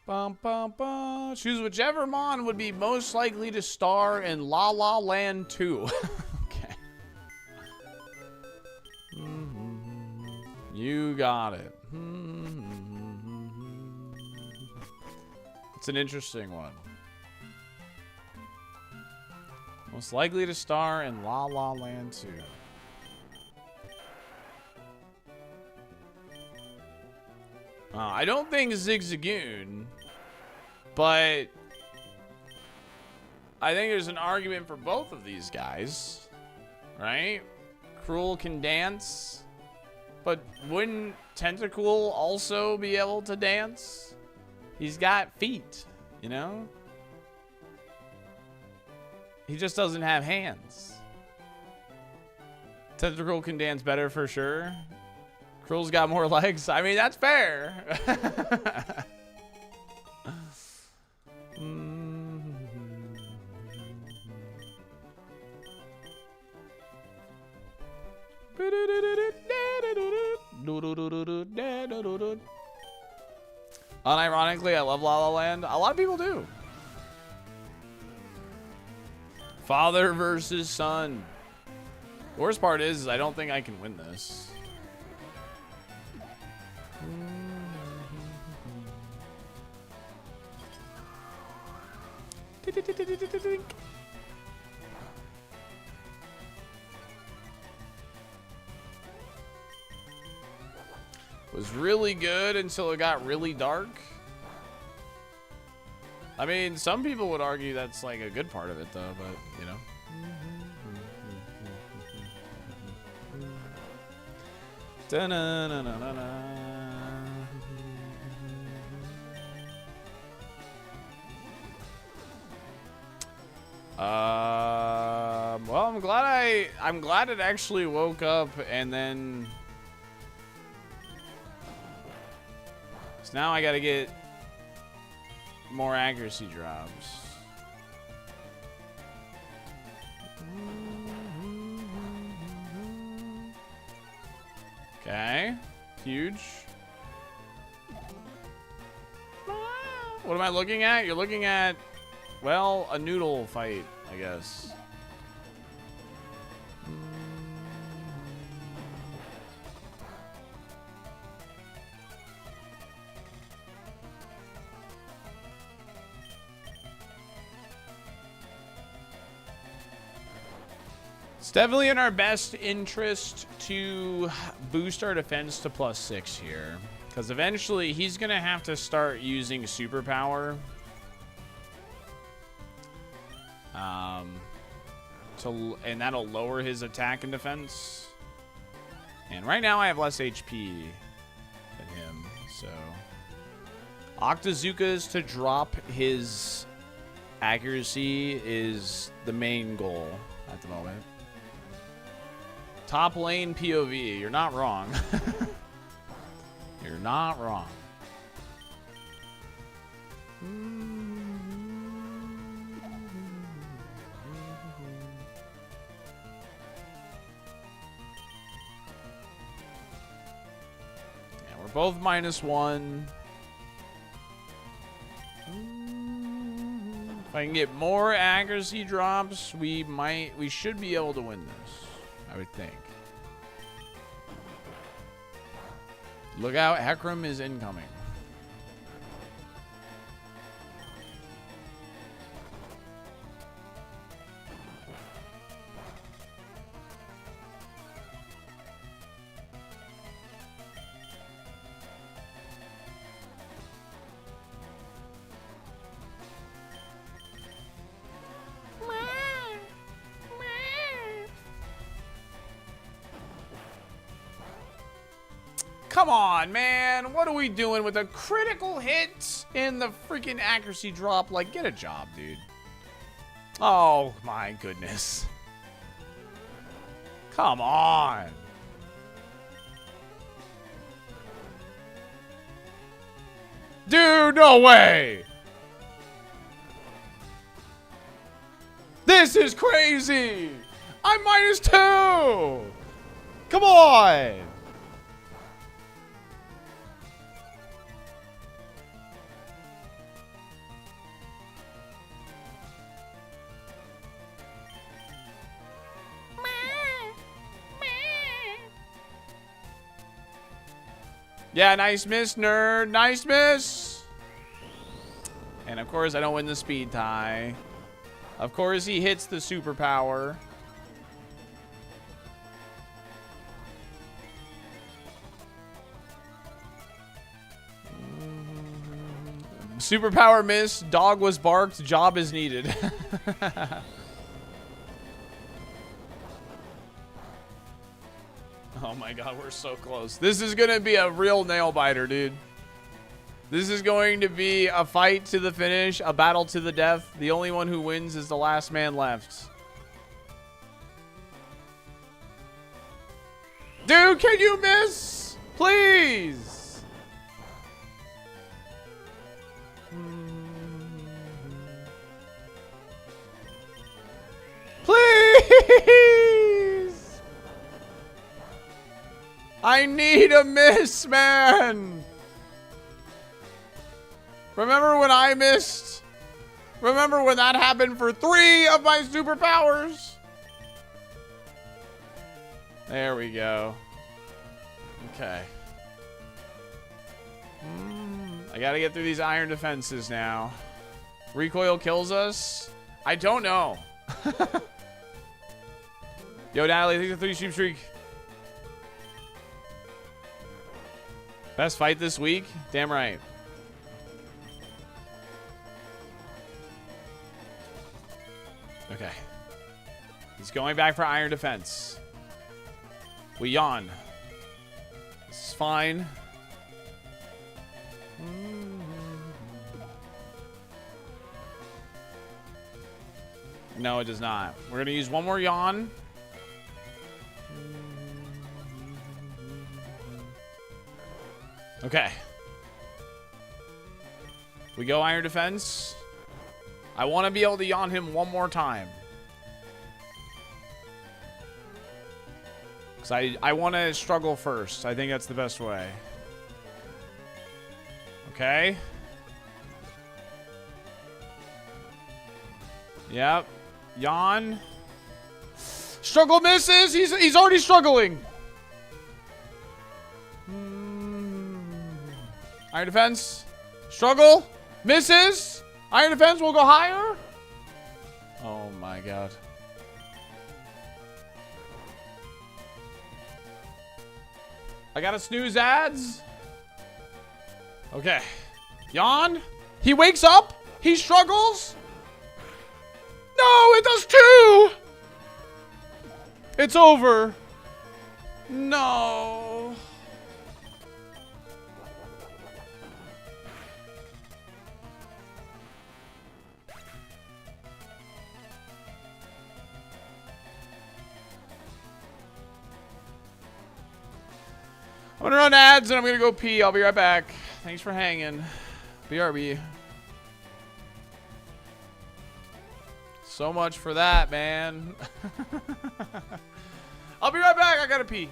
Bum, bum, bum. Choose whichever Mon would be most likely to star in La La Land 2. Okay. You got it. It's an interesting one. Most likely to star in La La Land 2. I don't think Zigzagoon, but I think there's an argument for both of these guys, right? Cruel can dance, but wouldn't Tentacool also be able to dance? He's got feet, you know? He just doesn't have hands. Tentacool can dance better for sure. Cruel's got more legs. I mean, that's fair. Unironically, I love La La Land. A lot of people do. Father versus son. The worst part is I don't think I can win this. Was really good until it got really dark. I mean, some people would argue that's like a good part of it though, but you know. Well, I'm glad it actually woke up and then. So now I gotta get more accuracy drops. Okay, huge. What am I looking at? You're looking at, well, a noodle fight, I guess. It's definitely in our best interest to boost our defense to +6 here. Because eventually he's going to have to start using superpower. And that'll lower his attack and defense. And right now I have less HP than him. So Octazookas to drop his accuracy is the main goal at the moment. Top lane POV. You're not wrong. You're not wrong. Yeah, we're both -1. If I can get more accuracy drops, we should be able to win this, I would think. Look out, Hecarim is incoming. Come on, man. What are we doing with a critical hit in the freaking accuracy drop? Like, get a job, dude. Oh, my goodness. Come on. Dude, no way. This is crazy. I'm -2. Come on. Yeah, nice miss, nerd. Nice miss. And of course, I don't win the speed tie. Of course, he hits the superpower. Superpower miss. Dog was barked. Job is needed. Oh my god, we're so close. This is going to be a real nail biter, dude. This is going to be a fight to the finish, a battle to the death. The only one who wins is the last man left. Dude, can you miss? Please. Please. I need a miss, man. Remember when I missed? Remember when that happened for 3 of my superpowers? There we go. Okay. I gotta get through these iron defenses now. Recoil kills us? I don't know. Yo, Natalie, thanks for 3 stream streak. Best fight this week? Damn right. Okay. He's going back for iron defense. We yawn. This is fine. No, it does not. We're going to use one more yawn. Okay. We go iron defense. I want to be able to yawn him one more time. Because I want to struggle first. I think that's the best way. Okay. Yep. Yawn. Struggle misses. He's already struggling. Iron defense. Struggle. Misses. Iron defense will go higher. Oh my god. I gotta snooze ads. Okay. Yawn. He wakes up. He struggles. No, it does 2. It's over. No. I'm gonna run ads and I'm gonna go pee. I'll be right back. Thanks for hanging. BRB. So much for that, man. I'll be right back. I gotta pee.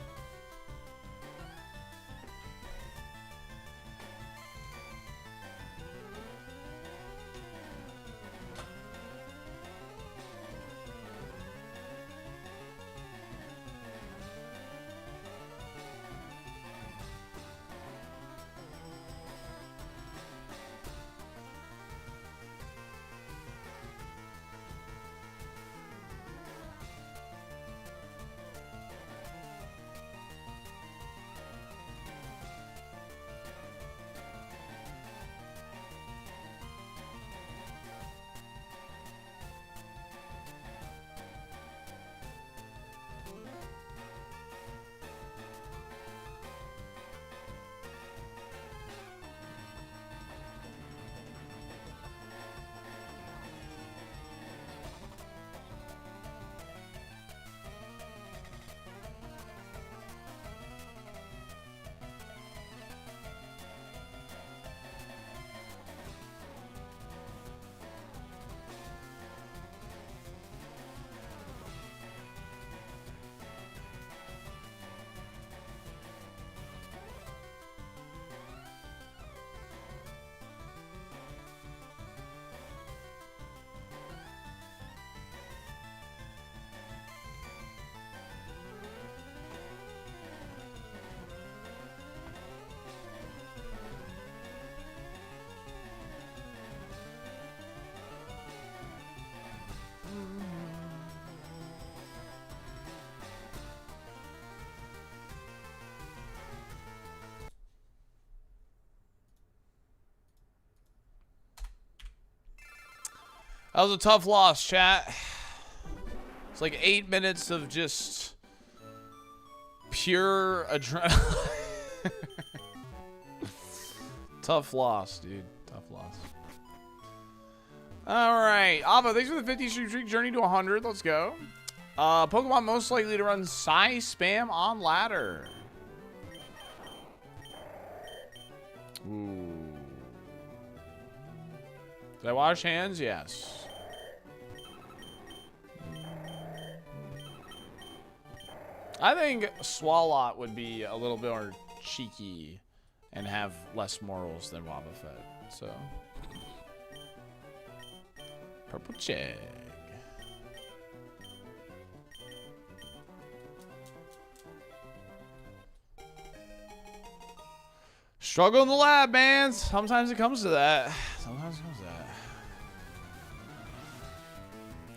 That was a tough loss, chat. It's like 8 minutes of just pure adrenaline. Tough loss, dude. Tough loss. All right. Ava, thanks for the 50 streak journey to 100. Let's go. Pokemon most likely to run Psy spam on ladder. Ooh. Did I wash hands? Yes. I think Swalot would be a little bit more cheeky and have less morals than Wobbuffet. So, Purple Chegg. Struggle in the lab, man. Sometimes it comes to that. Sometimes it comes to that.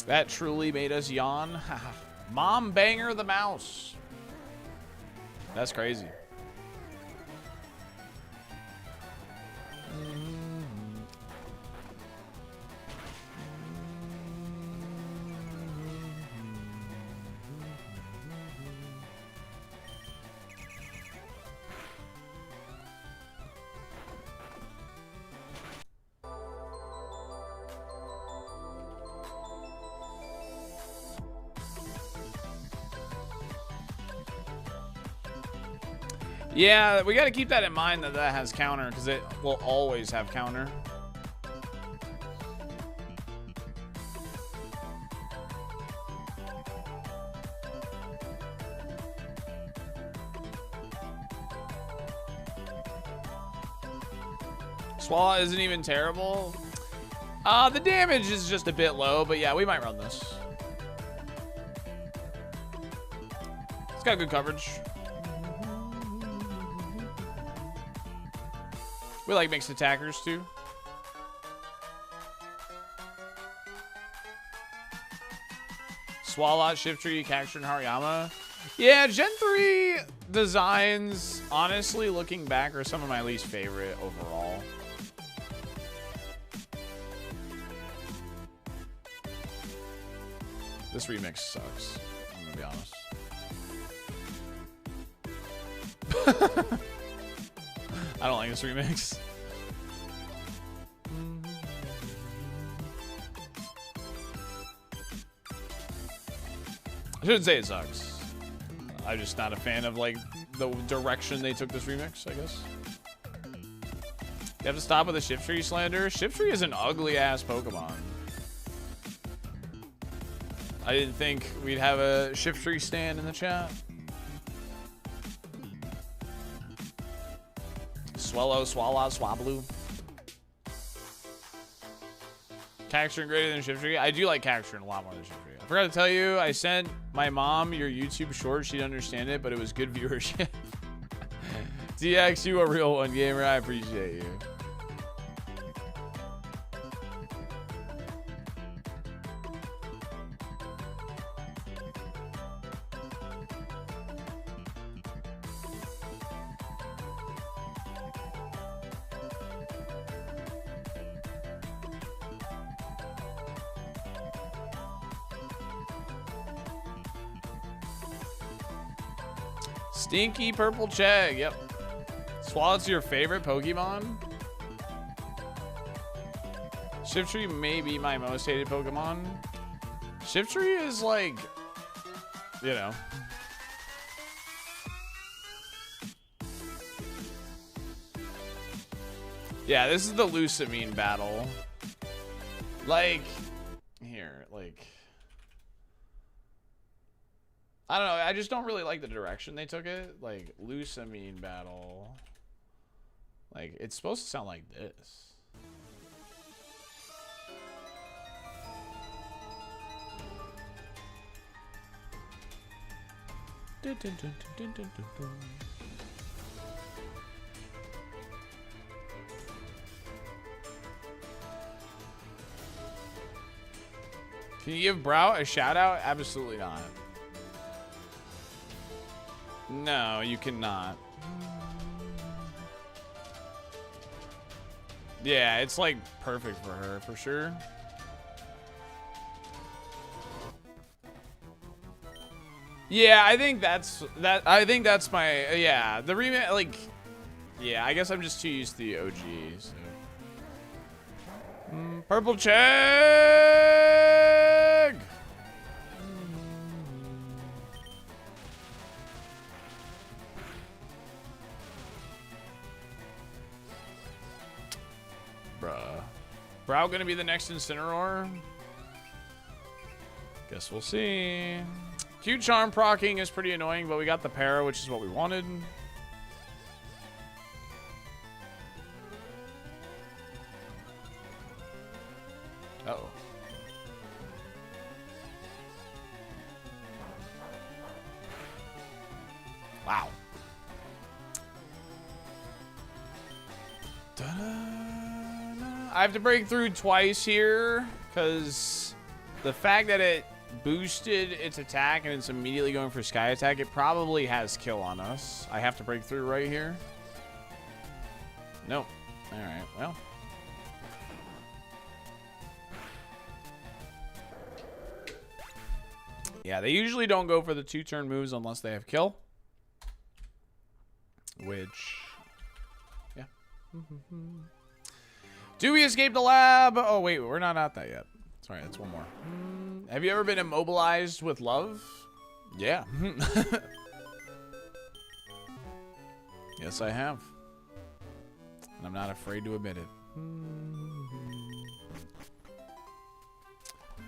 That truly made us yawn. Mom Banger the Mouse. That's crazy. Yeah, we got to keep that in mind that that has counter because it will always have counter. Swallow isn't even terrible. The damage is just a bit low, but yeah, we might run this. It's got good coverage. We like mixed attackers too. Swalot, Shiftry, Kaxtra, and Hariyama. Yeah, Gen 3 designs, honestly, looking back, are some of my least favorite overall. This remix sucks, I'm gonna be honest. I don't like this remix. I shouldn't say it sucks. I'm just not a fan of like the direction they took this remix, I guess. You have to stop with the Shiftry slander. Shiftry is an ugly ass Pokemon. I didn't think we'd have a Shiftry stand in the chat. Swallow, Swallow, Swablu. Kaxtra greater than Shiftry. I do like Kaxtra a lot more than Shiftry. I forgot to tell you, I sent my mom your YouTube short. She didn't understand it, but it was good viewership. DX, you a real one, gamer. I appreciate you. Stinky Purple Chegg, yep. Swallow's your favorite Pokemon? Shiftry may be my most hated Pokemon. Shiftry is like, you know. Yeah, this is the Lusamine battle. Like, here, like. I don't know. I just don't really like the direction they took it. Like, Lusamine battle. Like, it's supposed to sound like this. Dun, dun, dun, dun, dun, dun, dun. Can you give Brow a shout out? Absolutely not. No, you cannot. Yeah, it's like perfect for her, for sure. Yeah, I think that's my yeah. The remake, like, yeah. I guess I'm just too used to the OG. So. Purple Chegg. Bruh. Brow gonna be the next Incineroar? Guess we'll see. Q Charm procking is pretty annoying, but we got the para, which is what we wanted. Uh-oh. Wow. I have to break through twice here because the fact that it boosted its attack and it's immediately going for sky attack, it probably has kill on us. I have to break through right here. Nope. All right, well. Yeah, they usually don't go for the 2-turn moves unless they have kill. Which, yeah. Do we escape the lab? Oh, wait, we're not at that yet. Sorry, that's one more. Have you ever been immobilized with love? Yeah. Yes, I have. And I'm not afraid to admit it.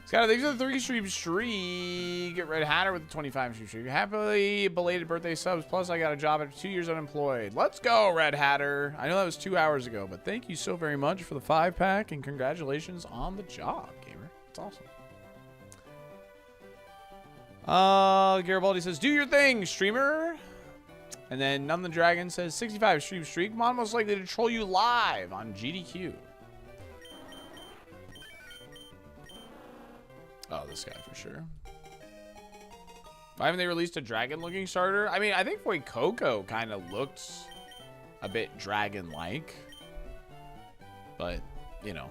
Scott, thanks for the 3-stream streak. Red Hatter with the 25-stream streak. Happily belated birthday subs. Plus, I got a job after 2 years unemployed. Let's go, Red Hatter. I know that was 2 hours ago, but thank you so very much for the 5-pack and congratulations on the job, gamer. It's awesome. Garibaldi says, do your thing, streamer. And then None the Dragon says, 65 stream streak. Mon most likely to troll you live on GDQ. Oh, this guy for sure. Why haven't they released a dragon-looking starter? I mean, I think Coco kind of looked a bit dragon-like. But, you know.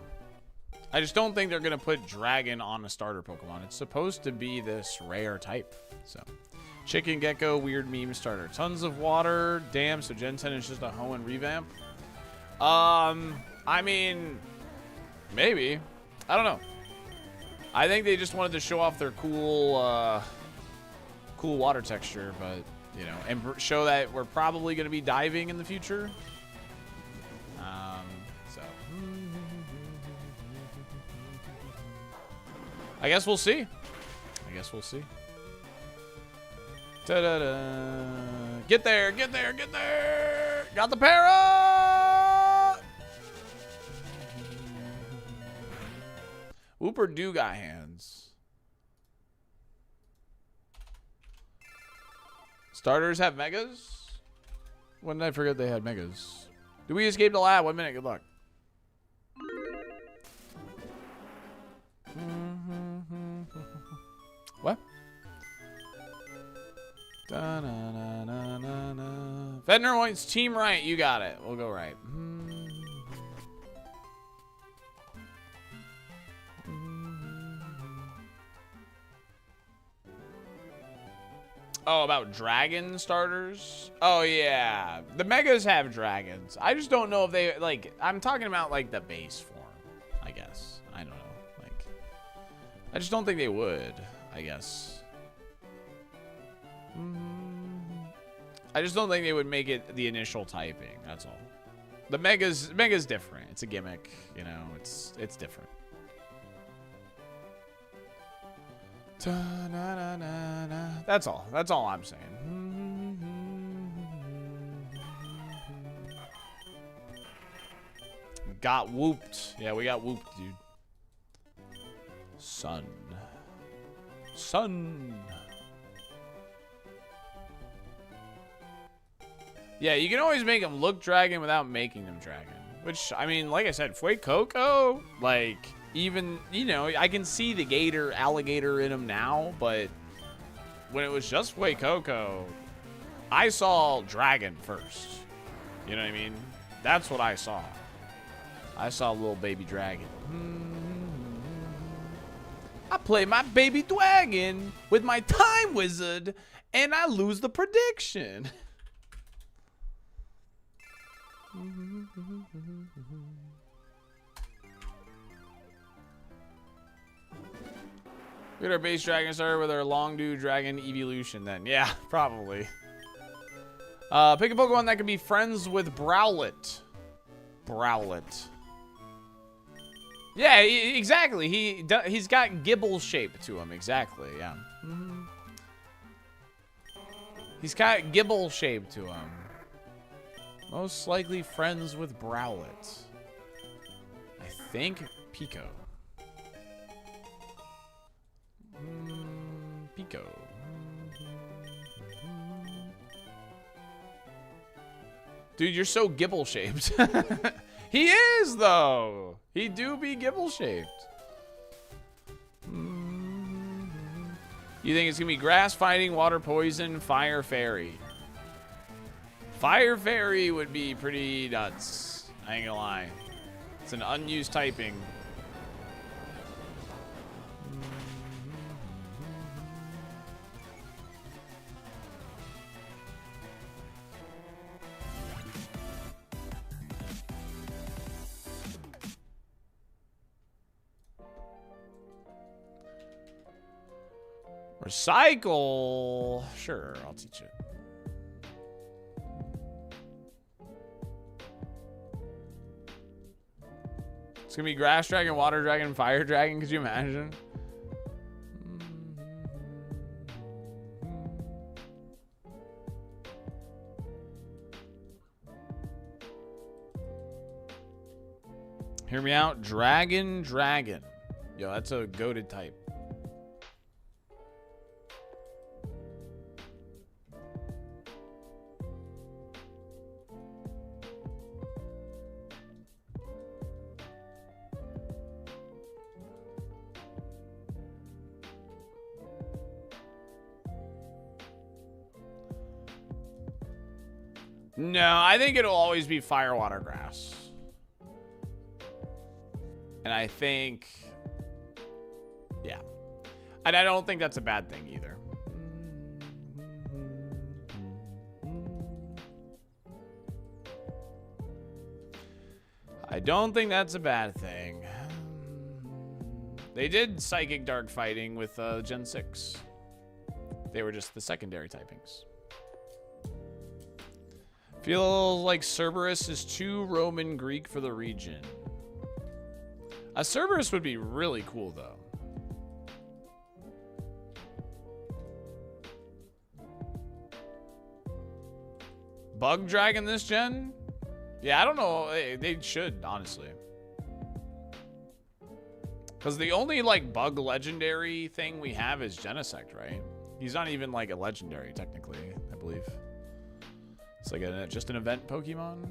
I just don't think they're going to put dragon on a starter Pokemon. It's supposed to be this rare type. So, Chicken Gecko, weird meme starter. Tons of water. Damn, so Gen 10 is just a Hoenn revamp. I mean, maybe. I don't know. I think they just wanted to show off their cool, cool water texture, but, you know, and show that we're probably going to be diving in the future. So. I guess we'll see. Da-da-da. Get there. Got the para! Whooper do got hands. Starters have megas? When did I forget they had megas? Did we escape the lab? 1 minute, good luck. What? Fedner wants team right. You got it. We'll go right. Oh, about dragon starters? Oh, yeah. The megas have dragons. I just don't know if they, like, I'm talking about, like, the base form, I guess. I don't know. Like, I just don't think they would, I guess. I just don't think they would make it the initial typing, that's all. The mega's different. It's a gimmick, you know, it's different. That's all. That's all I'm saying. Got whooped. Yeah, we got whooped, dude. Sun. Yeah, you can always make them look dragon without making them dragon. Which, I mean, like I said, Fuecoco, like, even, you know, I can see the gator, alligator in him now, but when it was just Fuecoco, I saw dragon first. You know what I mean? That's what I saw. I saw a little baby dragon. I play my baby dragon with my time wizard, and I lose the prediction. Get our base dragon started with our long dew dragon evolution then. Yeah, probably. Pick a Pokemon that can be friends with Browlet. Browlet. Yeah, exactly. He's got Gibble shape to him. Exactly, yeah. He's got Gibble shape to him. Most likely friends with Browlet. I think Pico. Pico. Dude, you're so Gibble shaped. He is though. He do be Gibble shaped. You think it's gonna be grass fighting, water poison, fire fairy? Fire fairy would be pretty nuts. I ain't gonna lie. It's an unused typing. Recycle. Sure, I'll teach it. It's gonna be grass dragon, water dragon, fire dragon. Could you imagine? Hear me out. Dragon. Yo, that's a goated type. No, I think it'll always be fire, water, grass. And I think, yeah. And I don't think that's a bad thing either. I don't think that's a bad thing. They did Psychic Dark fighting with Gen 6. They were just the secondary typings. Feels like Cerberus is too Roman Greek for the region. A Cerberus would be really cool, though. Bug Dragon this gen? Yeah, I don't know. They should, honestly. Because the only, like, bug legendary thing we have is Genesect, right? He's not even, like, a legendary, technically, I believe. It's like just an event Pokemon.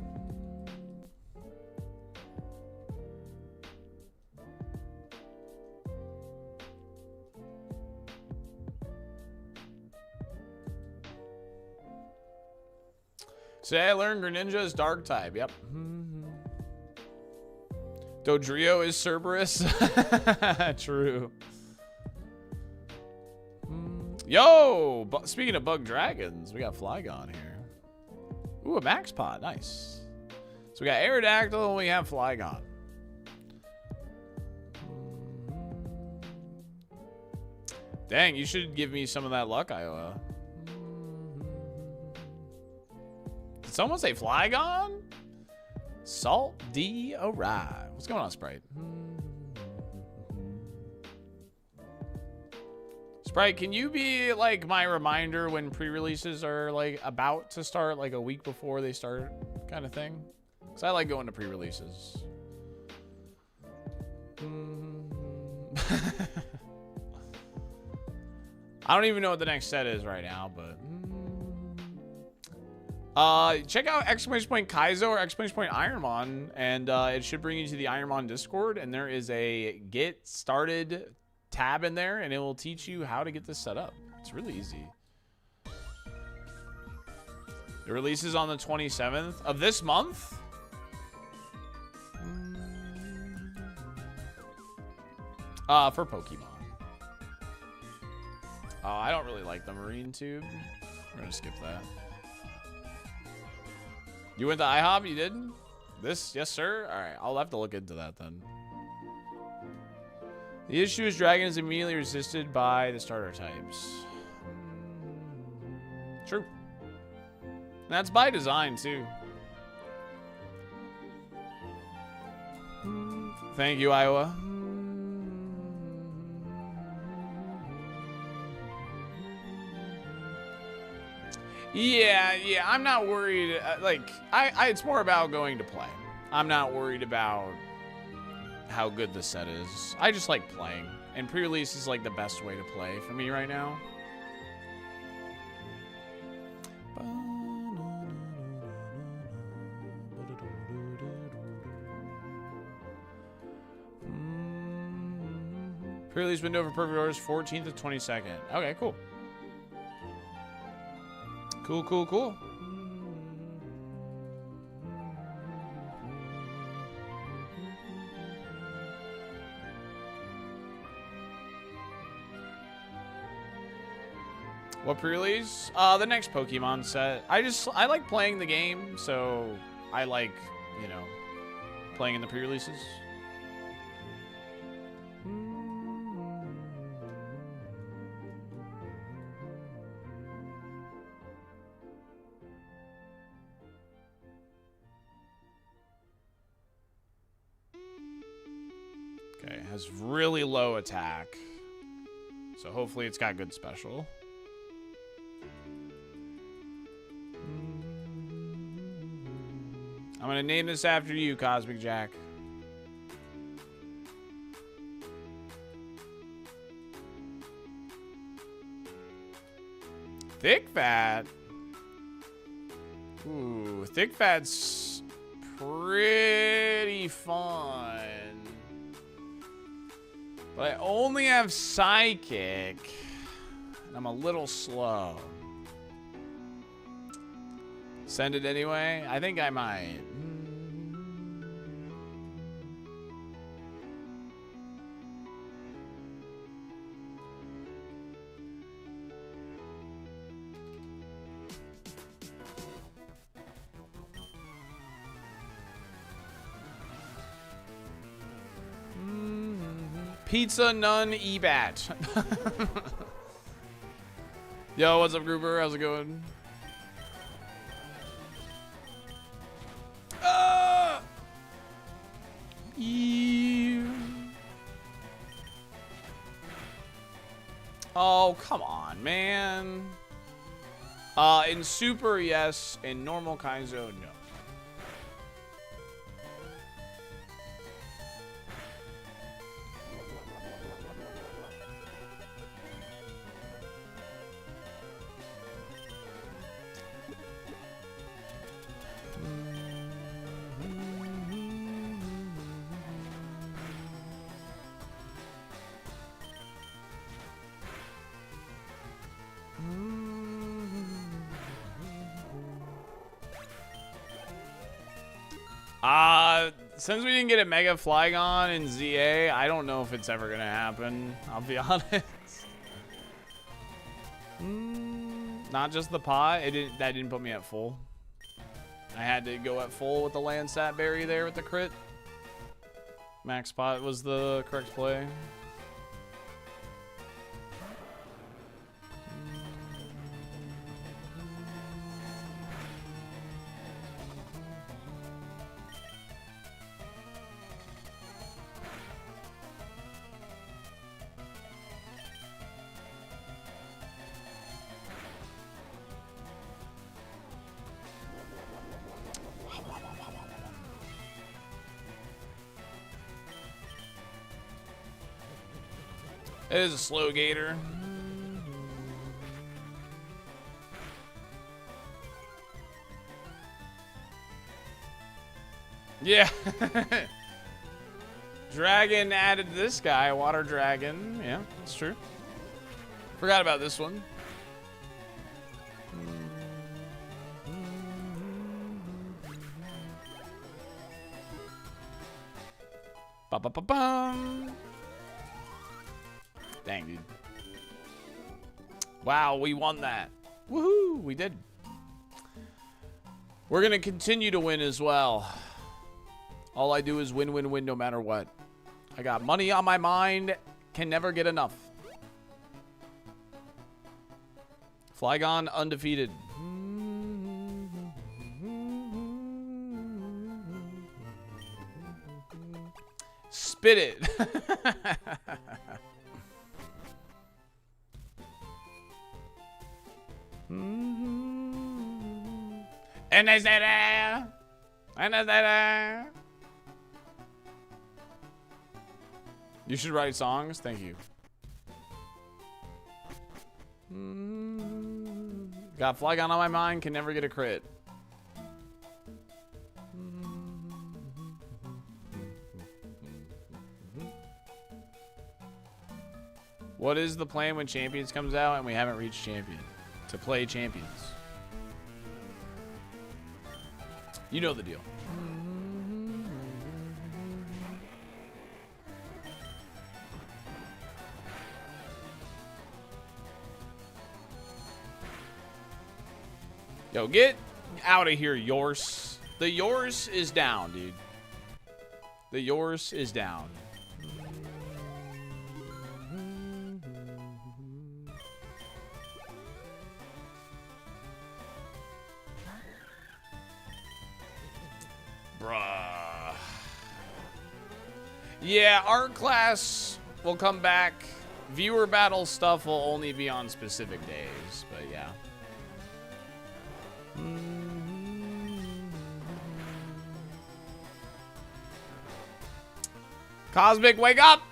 Today I learned Greninja is Dark type. Yep. Dodrio is Cerberus. True. Yo! Speaking of bug dragons, we got Flygon here. Ooh, a Max Pod. Nice. So we got Aerodactyl and we have Flygon. Dang, you should give me some of that luck, Iowa. Did someone say Flygon? Salt D arrive. What's going on, Sprite? Sprite, can you be like my reminder when pre-releases are like about to start, like a week before they start, kind of thing? Because I like going to pre-releases. I don't even know what the next set is right now, but check out !KAIZO or !ironMON, and it should bring you to the ironMON Discord, and there is a get started tab in there, and it will teach you how to get this set up. It's really easy. It releases on the 27th of this month. For Pokemon. Oh, I don't really like the marine tube. We're gonna skip that. You went to IHOP? You did? This? Yes, sir? All right, I'll have to look into that then. The issue is dragon is immediately resisted by the starter types. True. That's by design, too. Thank you, Iowa. Yeah, I'm not worried. Like, it's more about going to play. I'm not worried about how good the set is. I just like playing. And pre-release is like the best way to play for me right now. Pre-release window for perfect orders 14th to 22nd. Okay, cool. Cool. What pre-release? The next Pokemon set. I like playing the game, so I like, you know, playing in the pre-releases. Okay, has really low attack. So hopefully it's got good special. I'm gonna name this after you, Cosmic Jack. Thick Fat. Ooh, Thick Fat's pretty fun. But I only have Psychic. And I'm a little slow. Send it anyway? I think I might. Pizza None Ebat. Yo, what's up, Grouper? How's it going? Oh, come on, man. In Super, yes. In normal Kaizo, no. Since we didn't get a Mega Flygon in ZA, I don't know if it's ever gonna happen. I'll be honest. Not just the pot. That didn't put me at full. I had to go at full with the Landsat Berry there with the crit. Max pot was the correct play. It is a slow gator. Yeah. Dragon added this guy, Water Dragon. Yeah, that's true. Forgot about this one. Ba-ba-ba-bum. Dang, dude. Wow, we won that. Woohoo, we did. We're going to continue to win as well. All I do is win, win, win no matter what. I got money on my mind. Can never get enough. Flygon undefeated. Spit it. And I said, and I said, you should write songs. Thank you. Got Flygon on my mind. Can never get a crit. What is the plan when Champions comes out and we haven't reached Champion? To play Champions. You know the deal. Yo, get out of here, yours. The yours is down, dude. The yours is down. Bruh. Yeah, art class will come back. Viewer battle stuff will only be on specific days, but yeah. Cosmic, wake up!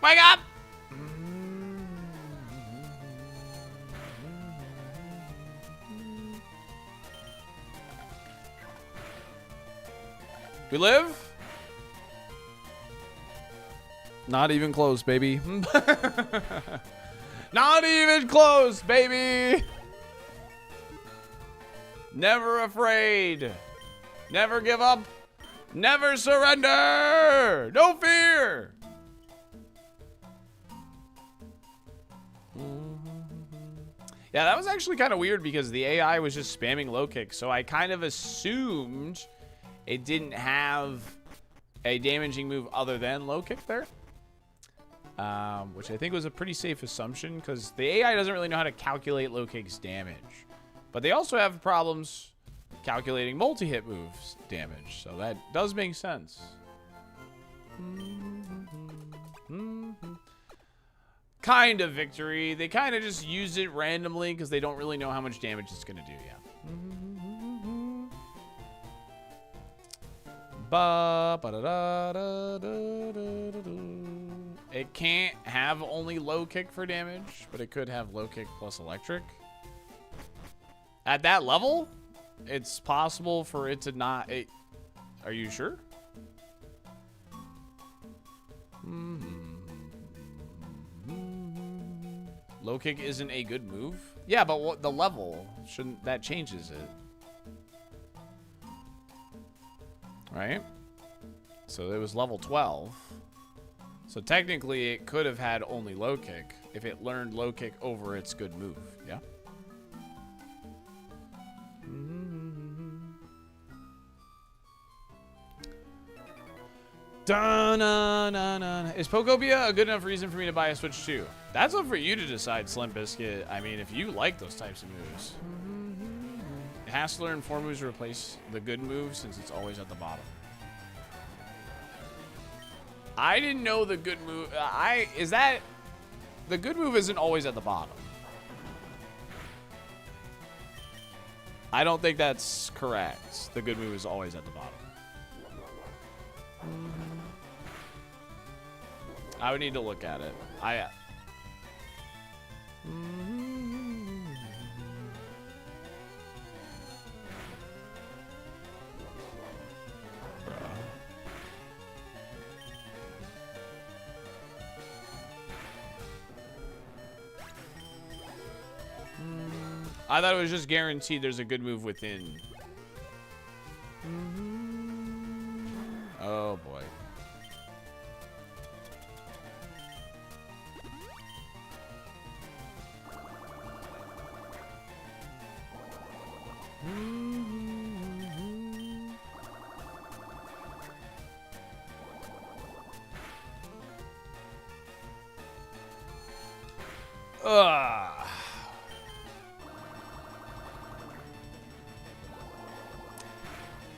Wake up! We live? Not even close, baby. Not even close, baby. Never afraid. Never give up. Never surrender. No fear. Yeah, that was actually kind of weird because the AI was just spamming low kick. So I kind of assumed it didn't have a damaging move other than low kick there. Which I think was a pretty safe assumption because the AI doesn't really know how to calculate low kick's damage. But they also have problems calculating multi-hit moves damage. So that does make sense. Kind of victory. They kind of just use it randomly because they don't really know how much damage it's going to do, yeah. It can't have only low kick for damage, but it could have low kick plus electric. At that level, it's possible for it to not... Are you sure? Low kick isn't a good move? Yeah, but what the level? Shouldn't that changes it? Right? So it was level 12. So technically it could have had only low kick if it learned low kick over its good move. Yeah? Is Pokopia a good enough reason for me to buy a Switch 2? That's up for you to decide, Slim Biscuit. I mean, if you like those types of moves. It has to learn 4 moves to replace the good move since it's always at the bottom. I didn't know the good move. The good move isn't always at the bottom. I don't think that's correct. The good move is always at the bottom. I would need to look at it. I thought it was just guaranteed there's a good move within. Oh boy. Ugh.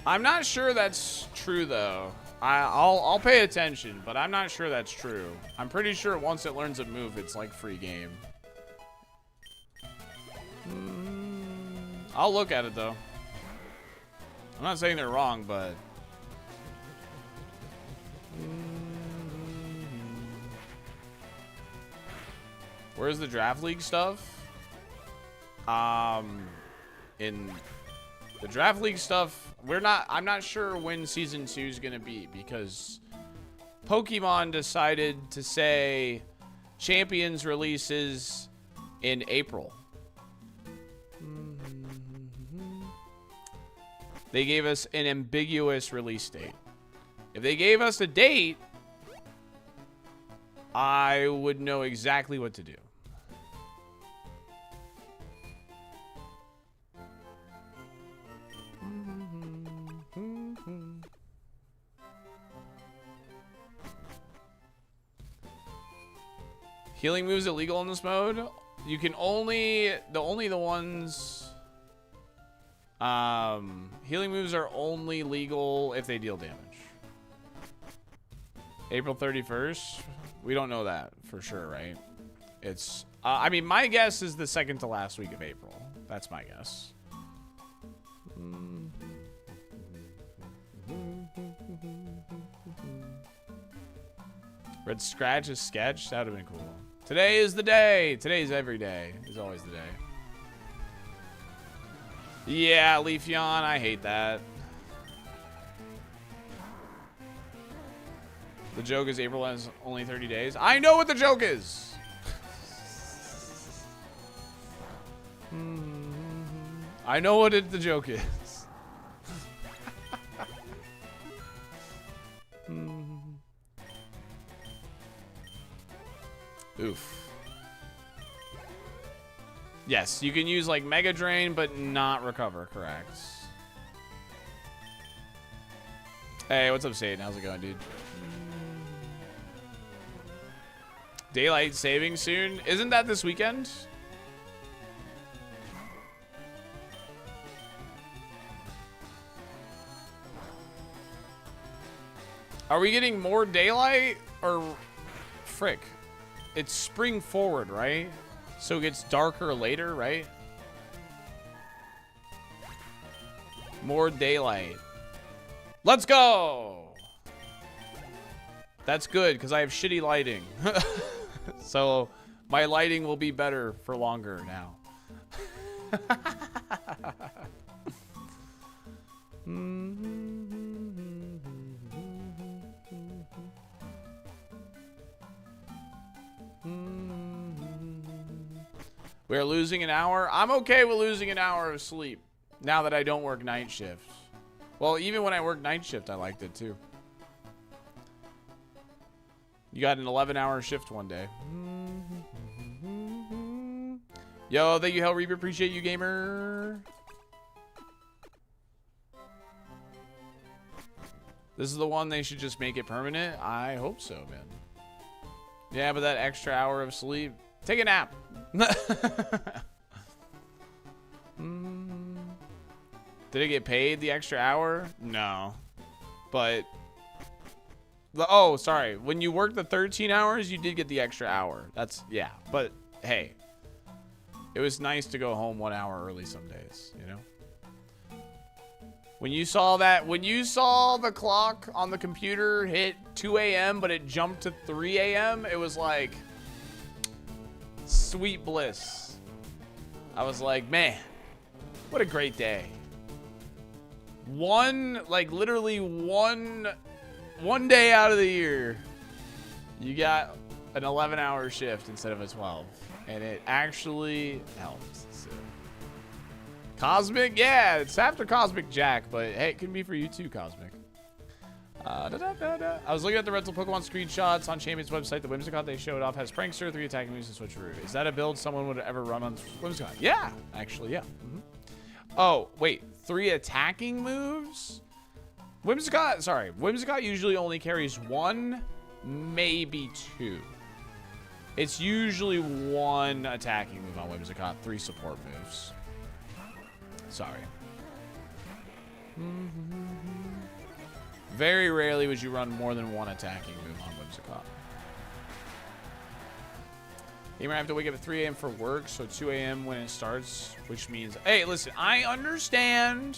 I'm not sure that's true though. I'll pay attention, but I'm not sure that's true. I'm pretty sure once it learns a move, it's like free game. I'll look at it though. I'm not saying they're wrong, but where's the draft league stuff? In the draft league stuff, I'm not sure when season 2 is gonna be, because Pokemon decided to say Champions releases in April. They gave us an ambiguous release date. If they gave us a date, I would know exactly what to do. Healing moves illegal in this mode. You can only the ones. Healing moves are only legal if they deal damage. April 31st. We don't know that for sure, right? It's. I mean, my guess is the second to last week of April. That's my guess. Red Scratch is sketch. That would have been cool. Today is the day. Today's every day. Is always the day. Yeah, Leafeon. I hate that. The joke is April has only 30 days. I know what the joke is. I know what the joke is. Oof. Yes, you can use like Mega Drain, but not recover, correct. Hey, what's up, Satan? How's it going, dude? Daylight saving soon? Isn't that this weekend? Are we getting more daylight or frick? It's spring forward, right? So it gets darker later, right? More daylight. Let's go! That's good, because I have shitty lighting. So my lighting will be better for longer now. We're losing an hour. I'm okay with losing an hour of sleep now that I don't work night shift. Well, even when I worked night shift, I liked it too. You got an 11-hour shift one day. Yo, thank you, Hell Reaper. Appreciate you, gamer. This is the one they should just make it permanent. I hope so, man. Yeah, but that extra hour of sleep. Take a nap. Did it get paid the extra hour? No. But oh, sorry. When you work the 13 hours, you did get the extra hour. That's, yeah. But hey, it was nice to go home 1 hour early some days, you know? When you saw that, when you saw the clock on the computer hit 2 a.m., but it jumped to 3 a.m., it was like sweet bliss. I was like, man, what a great day. Literally one day out of the year, you got an 11-hour shift instead of a 12. And it actually helps. So. Cosmic, yeah, it's after Cosmic Jack, but hey, it can be for you too, Cosmic. I was looking at the rental Pokemon screenshots on Champion's website. The Whimsicott they showed off has Prankster, 3 attacking moves, and Switcheroo. Is that a build someone would ever run on Whimsicott? Yeah, actually, yeah. Oh, wait, 3 attacking moves? Whimsicott usually only carries 1, maybe 2. It's usually 1 attacking move on Whimsicott, 3 support moves. Sorry. Very rarely would you run more than 1 attacking move on Whimsicott. You might have to wake up at 3 a.m. for work, so 2 a.m. when it starts, which means... Hey, listen, I understand.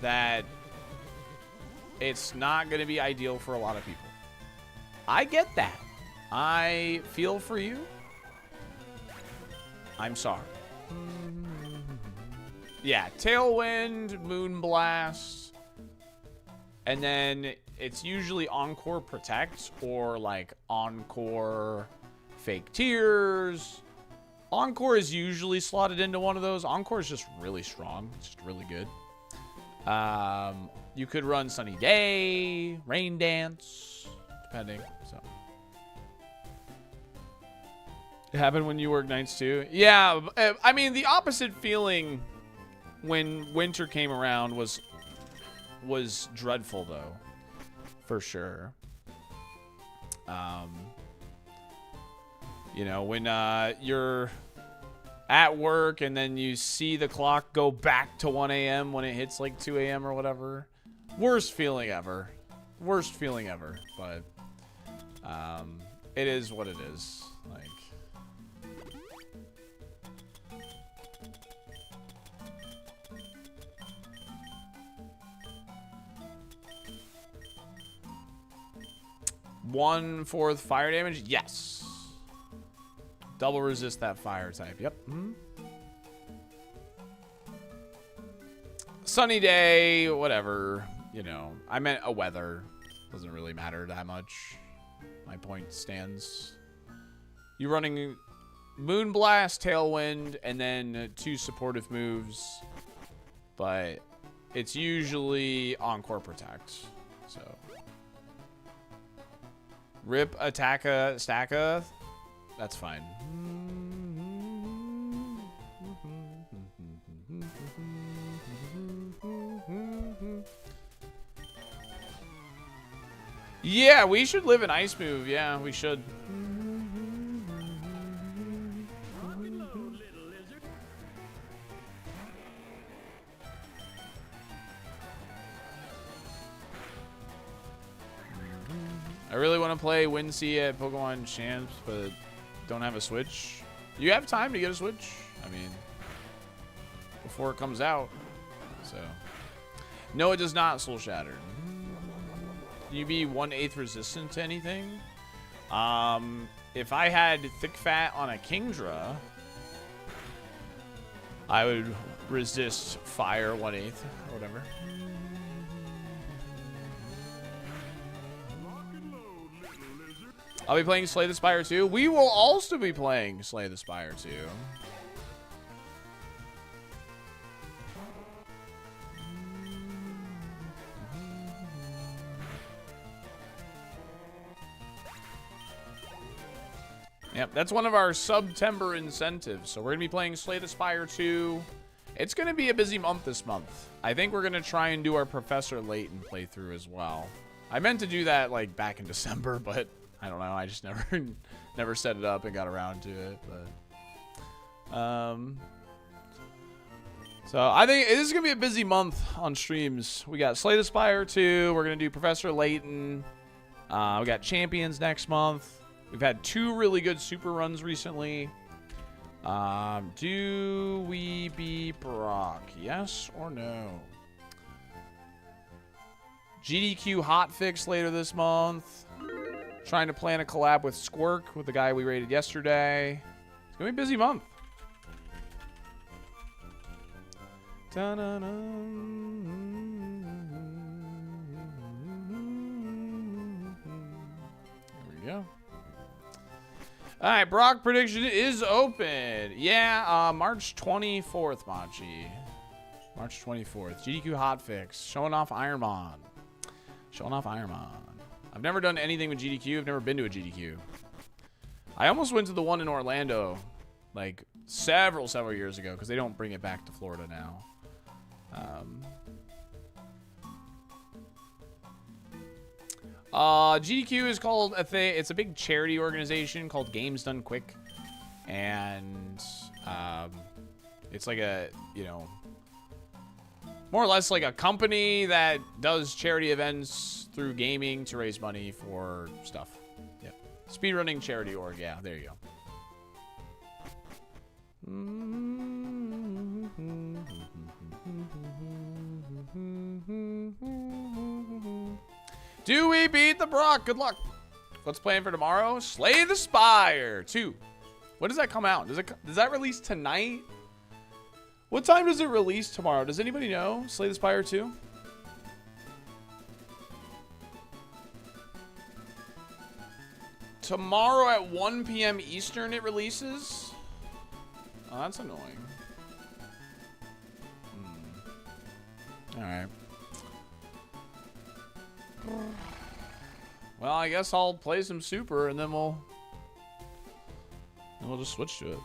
That it's not going to be ideal for a lot of people. I get that. I feel for you. I'm sorry. Yeah, Tailwind, Moonblast, and then it's usually Encore Protect or like Encore Fake Tears. Encore is usually slotted into one of those. Encore is just really strong. It's just really good. You could run Sunny Day, Rain Dance, depending. So it happened when you work nights too. Yeah, I mean the opposite feeling when winter came around was dreadful though, for sure. You know, when you're at work and then you see the clock go back to 1 a.m. when it hits like 2 a.m. or whatever. Worst feeling ever. Worst feeling ever. But it is what it is. Like, one-fourth fire damage? Yes. Double resist that fire type. Yep. Sunny day, whatever. You know, I meant a weather. Doesn't really matter that much. My point stands. You're running Moonblast, Tailwind, and then 2 supportive moves. But it's usually Encore Protect. So. Rip, Attacka, Stacka. That's fine. Yeah, we should live an ice move. Yeah, we should. I really want to play Wincy at Pokemon Champs, but don't have a Switch. You have time to get a Switch. I mean, before it comes out. So, no, it does not. Soul Shatter. You be 1/8 resistant to anything. If I had Thick Fat on a Kingdra, I would resist fire 1/8 or whatever. I'll be playing Slay the Spire 2. We will also be playing Slay the Spire 2. Yep, that's one of our September incentives. So we're going to be playing Slay the Spire 2. It's going to be a busy month this month. I think we're going to try and do our Professor Layton playthrough as well. I meant to do that like back in December, but I don't know. I just never set it up and got around to it. But so I think this is going to be a busy month on streams. We got Slay the Spire 2. We're going to do Professor Layton. We got Champions next month. We've had 2 really good super runs recently. Do we beat Brock? Yes or no? GDQ hotfix later this month. Trying to plan a collab with Squirk, with the guy we rated yesterday. It's going to be a busy month. There we go. All right, Brock prediction is open. Yeah, March 24th, Machi. March 24th. GDQ hotfix. Showing off ironMON. Showing off ironMON. I've never done anything with GDQ. I've never been to a GDQ. I almost went to the one in Orlando, like several years ago, because they don't bring it back to Florida now. GDQ is called a thing. It's a big charity organization called Games Done Quick, and it's like a, you know, more or less like a company that does charity events through gaming to raise money for stuff. Yeah, speedrunning charity org. Yeah, there you go. Do we beat the Brock? Good luck. What's planned for tomorrow? Slay the Spire 2. When does that come out? Does that release tonight? What time does it release tomorrow? Does anybody know? Slay the Spire 2? Tomorrow at 1 p.m. Eastern it releases? Oh, that's annoying. Alright. Well, I guess I'll play some Super and then we'll just switch to it.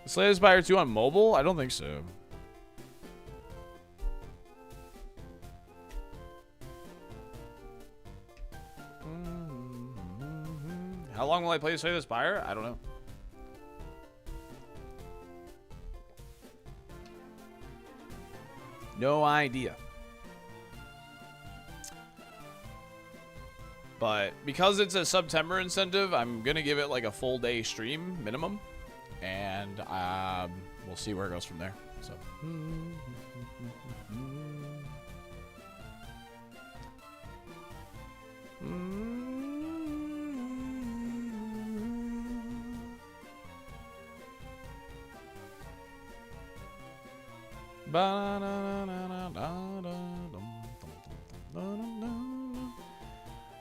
Slay the Spire 2 on mobile? I don't think so. How long will I play Slay the Spire? I don't know. No idea. But because it's a September incentive, I'm going to give it like a full day stream minimum. And we'll see where it goes from there. So.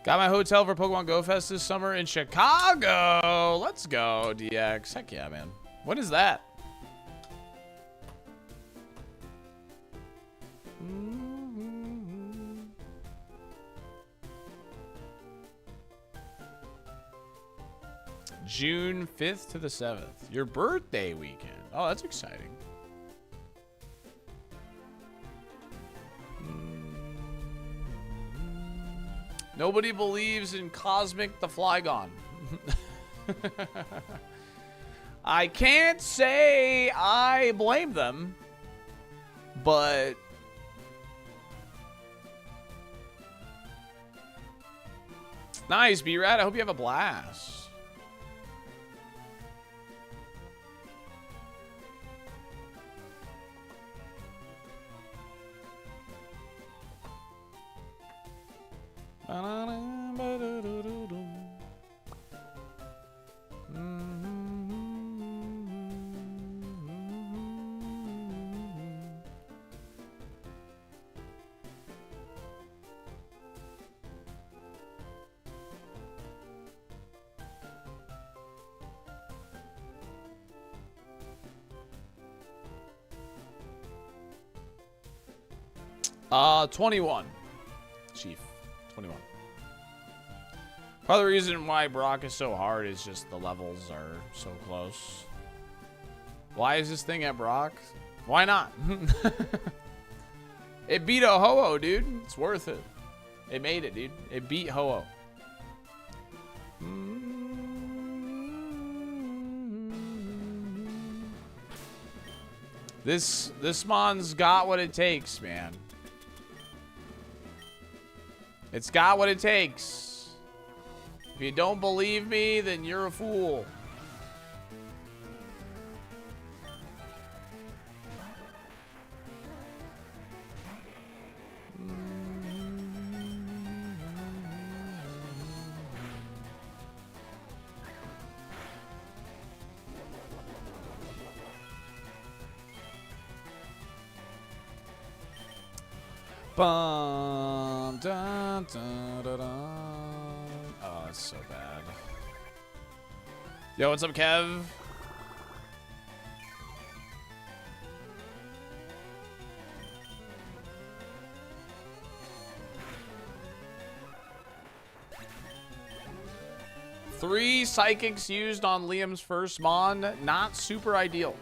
Got my hotel for Pokemon Go Fest this summer in Chicago. Let's go, DX. Heck yeah, man. What is that? June 5th to the 7th. Your birthday weekend. Oh, that's exciting. Nobody believes in Cosmic the Flygon. I can't say I blame them, but nice, B-Rat. I hope you have a blast. Uh, 21. Chief. 21. Part of the reason why Brock is so hard is just the levels are so close. Why is this thing at Brock? Why not? It beat a Ho-Oh, dude. It's worth it. It made it, dude. It beat Ho-Oh. This Mon's got what it takes, man. It's got what it takes. If you don't believe me, then you're a fool. Bum, dun, dun, dun, dun. Oh, that's so bad. Yo, what's up, Kev? Three psychics used on Liam's first Mon. Not super ideal.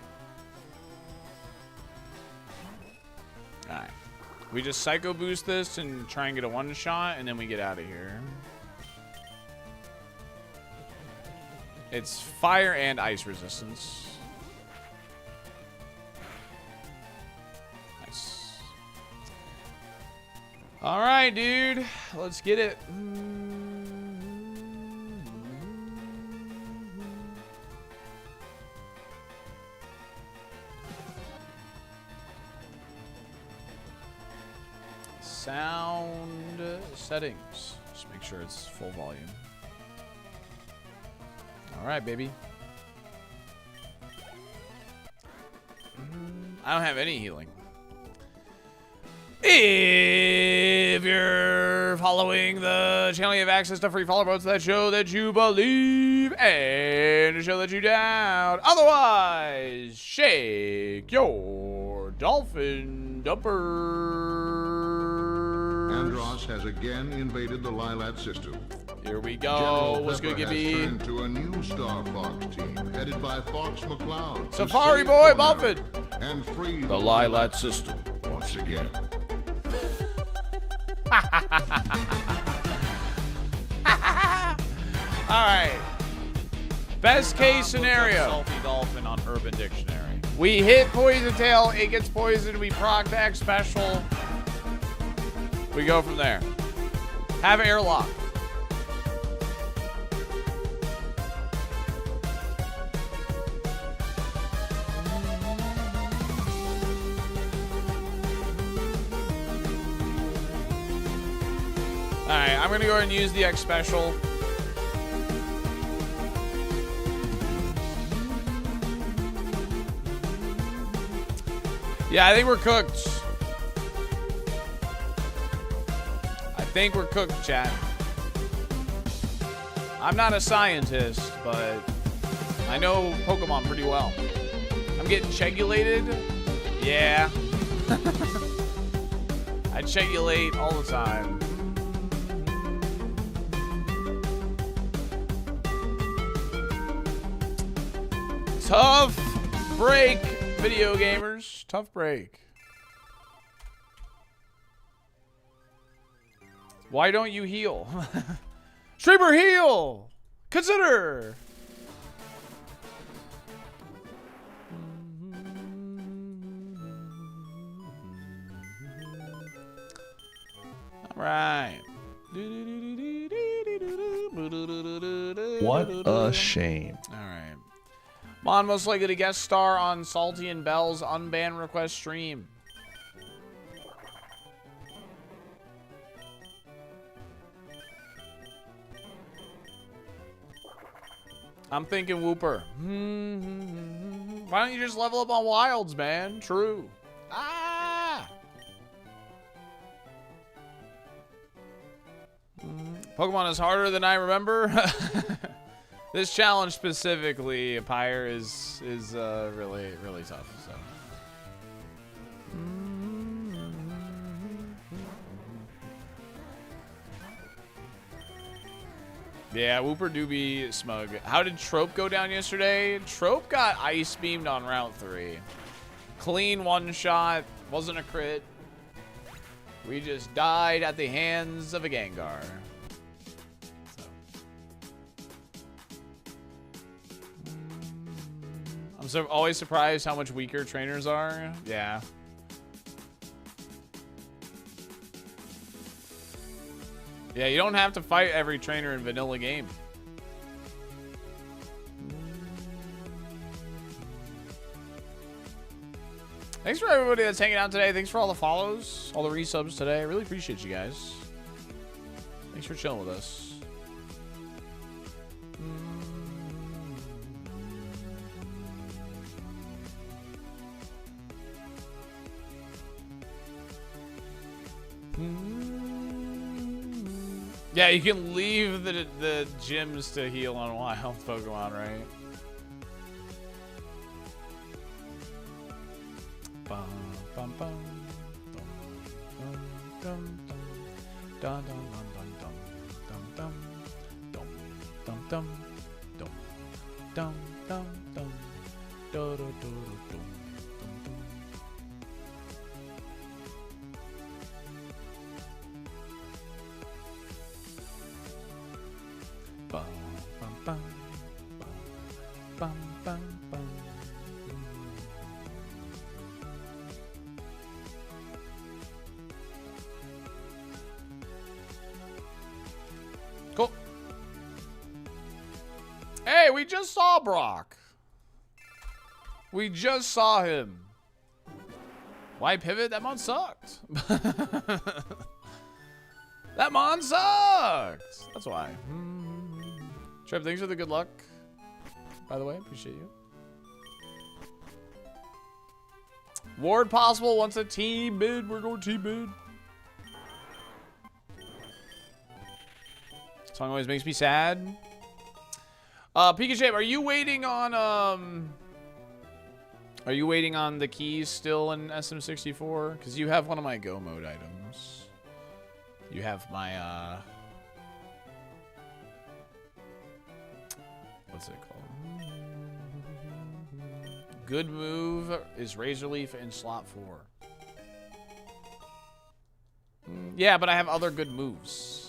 We just Psycho Boost this and try and get a one-shot, and then we get out of here. It's fire and ice resistance. Nice. All right, dude. Let's get it. Sound settings. Just make sure it's full volume. All right, baby. I don't have any healing. If you're following the channel, you have access to free follow votes that show that you believe and to show that you doubt. Otherwise, shake your dolphin dumper. Andros has again invaded the Lilat system. Here we go. General What's good, Pepper has Gibby? turned to a new Star Fox team headed by Fox McCloud. to Safari save Boy Cornell Buffett. and free The Lilat system. once again. Alright. Best case scenario. SaltyDolphin on Urban Dictionary. We hit Poison Tail, it gets poisoned, we proc back special. We go from there. Have airlock. Alright, I'm gonna go ahead and use the X special. Yeah, I think we're cooked. I think we're cooked, chat. I'm not a scientist, but I know Pokemon pretty well. I'm getting chegulated. Yeah. I chegulate all the time. Tough break, video gamers. Tough break. Why don't you heal? Streamer heal! Consider! Alright. What a shame. Alright. Mon most likely to guest star on Salty and Bell's unbanned request stream. I'm thinking Whooper. Why don't you just level up on Wilds, man? True. Ah! Pokemon is harder than I remember. This challenge specifically, Pyre, is really, really tough. So. Yeah, Whooper do be smug. How did Trope go down yesterday? Trope got ice beamed on Route 3. Clean one shot. Wasn't a crit. We just died at the hands of a Gengar. I'm always surprised how much weaker trainers are. Yeah. Yeah, you don't have to fight every trainer in vanilla game. Thanks for everybody that's hanging out today. Thanks for all the follows, all the resubs today. I really appreciate you guys. Thanks for chilling with us. Yeah, you can leave the gyms to heal on wild Pokemon, right? Bum, bum, bum, dum, dum, dum, dum, dum, dum, dum, dum, dum, dum, dum, dum, dum, do, do, do, do, dum, dum. Bum, bum, bum, bum, bum, bum. Cool. Hey, we just saw Brock. We just saw him. Why pivot? That mon sucked. That mon sucked. That's why. Trev, thanks for the good luck. By the way, appreciate you. Ward possible wants a team mid. We're going team mid. Song always makes me sad. Pikachu, are you waiting on Are you waiting on the keys still in SM64? Because you have one of my go mode items. You have my what's it called? Good move is Razor Leaf in slot 4. Yeah, but I have other good moves.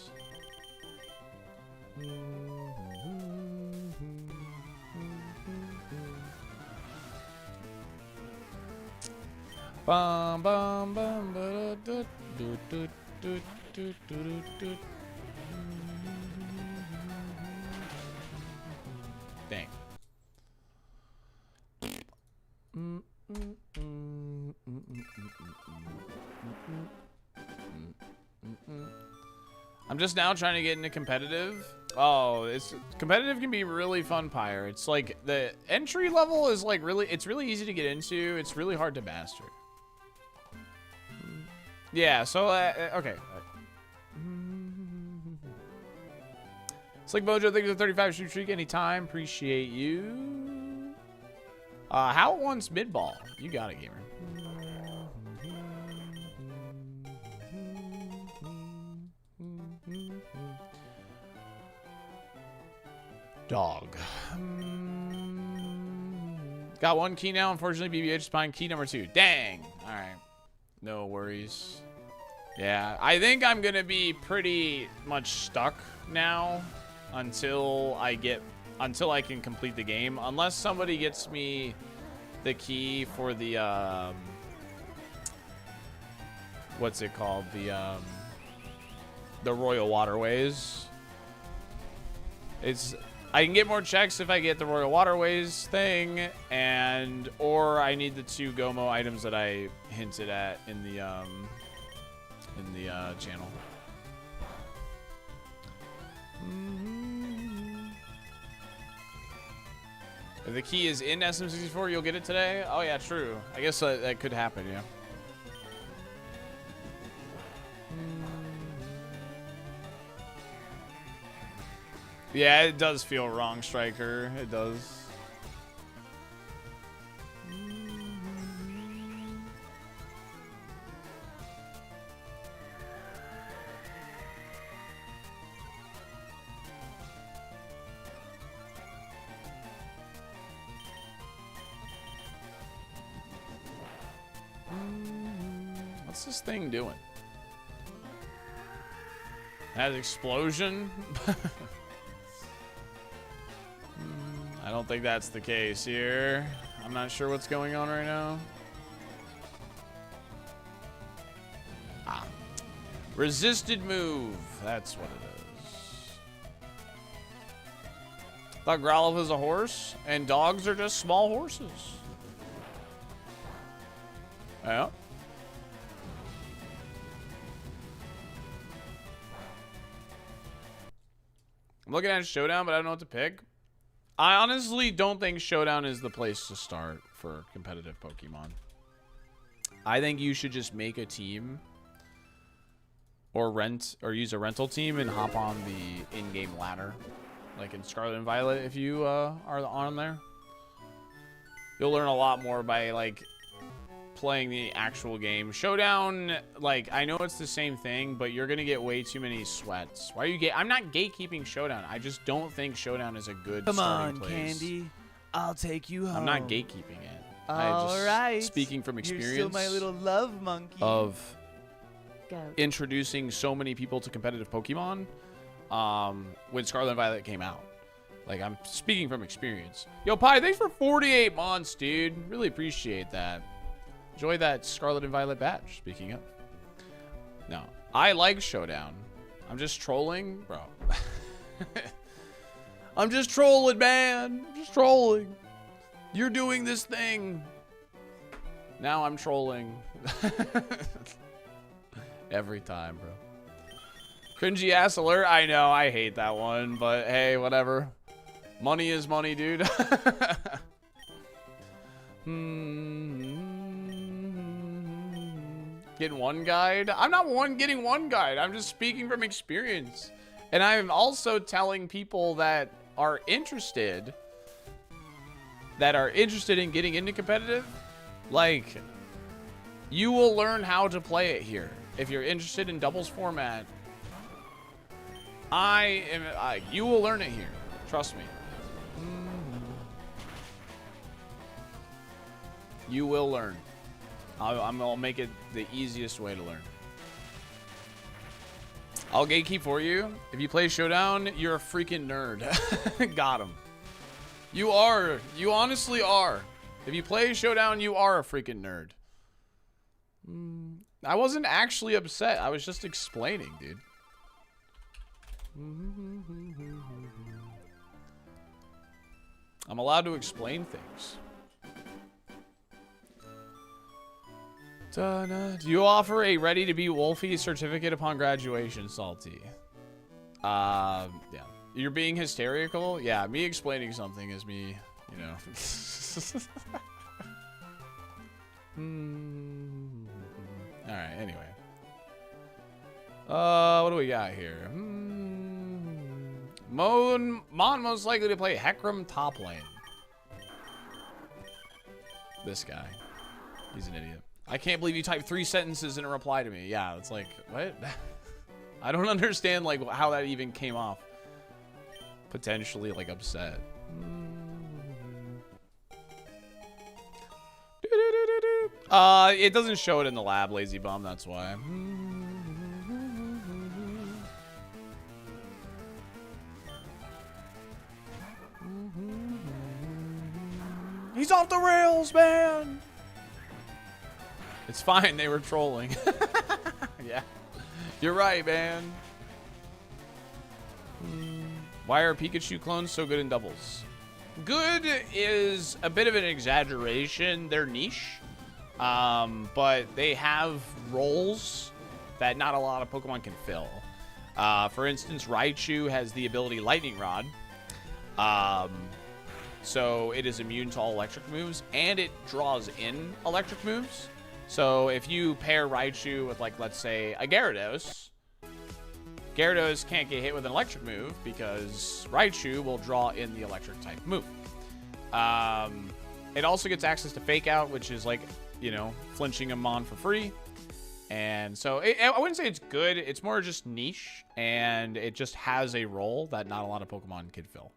Bum bum bum ba do do do do do do do. Dang. I'm just now trying to get into competitive. Oh, it's competitive can be really fun, Pyre. It's like the entry level is like it's really easy to get into. It's really hard to master. Yeah, so okay. Slick Mojo, thank you for the 35 shoot streak anytime. Appreciate you. How it wants mid ball. You got it, gamer. Dog. Got one key now. Unfortunately, BBH is behind key number 2. Dang. All right. No worries. Yeah, I think I'm gonna be pretty much stuck now until I can complete the game, unless somebody gets me the key for the what's it called, the Royal Waterways. I can get more checks if I get the Royal Waterways thing, or I need the 2 Gomo items that I hinted at in the channel. If the key is in SM64, you'll get it today? Oh yeah, true. I guess that could happen, yeah. Yeah, it does feel wrong, Striker. It does. What's this thing doing? It has explosion? I don't think that's the case here. I'm not sure what's going on right now. Resisted move. That's what it is. Thought Growlithe is a horse, and dogs are just small horses. Yeah. I'm looking at Showdown, but I don't know what to pick. I honestly don't think Showdown is the place to start for competitive Pokemon. I think you should just make a team or use a rental team and hop on the in-game ladder. Like in Scarlet and Violet, if you are on there. You'll learn a lot more by like playing the actual game. Showdown, like, I know it's the same thing, but you're gonna get way too many sweats. Why are you I'm not gatekeeping Showdown. I just don't think Showdown is a good starting place. Come on, Candy. I'll take you home. I'm not gatekeeping it. All right. Speaking from experience. You're still my little love monkey. Of introducing so many people to competitive Pokemon, when Scarlet and Violet came out. Like, I'm speaking from experience. Yo, Pi, thanks for 48 months, dude. Really appreciate that. Enjoy that Scarlet and Violet badge, speaking of. No, I like Showdown. I'm just trolling, bro. I'm just trolling, man. I'm just trolling. You're doing this thing. Now I'm trolling. Every time, bro. Cringy ass alert. I know, I hate that one, but hey, whatever. Money is money, dude. Getting one guide? I'm not getting one guide. I'm just speaking from experience. And I'm also telling people that are interested in getting into competitive, like, you will learn how to play it here. If you're interested in doubles format, you will learn it here. Trust me. You will learn. I'll make it the easiest way to learn. I'll gatekeep for you. If you play Showdown, you're a freaking nerd. Got him. You are. You honestly are. If you play Showdown, you are a freaking nerd. I wasn't actually upset. I was just explaining, dude. I'm allowed to explain things. Do you offer a ready-to-be Wolfie certificate upon graduation, Salty? Yeah. You're being hysterical? Yeah, me explaining something is me, you know. Alright, anyway. What do we got here? Mon most likely to play Hecarim top lane. This guy. He's an idiot. I can't believe you typed 3 sentences in a reply to me. Yeah, it's like, what? I don't understand, like, how that even came off. Potentially, like, upset. It doesn't show it in the lab, Lazy Bum, that's why. He's off the rails, man! It's fine, they were trolling. Yeah. You're right, man. Why are Pikachu clones so good in doubles? Good is a bit of an exaggeration. They're niche. But they have roles that not a lot of Pokemon can fill. For instance, Raichu has the ability Lightning Rod. So it is immune to all electric moves, and it draws in electric moves. So if you pair Raichu with, like, let's say, a Gyarados, Gyarados can't get hit with an electric move because Raichu will draw in the electric type move. It also gets access to Fake Out, which is like, you know, flinching a Mon for free. And so I wouldn't say it's good. It's more just niche, and it just has a role that not a lot of Pokemon can fill.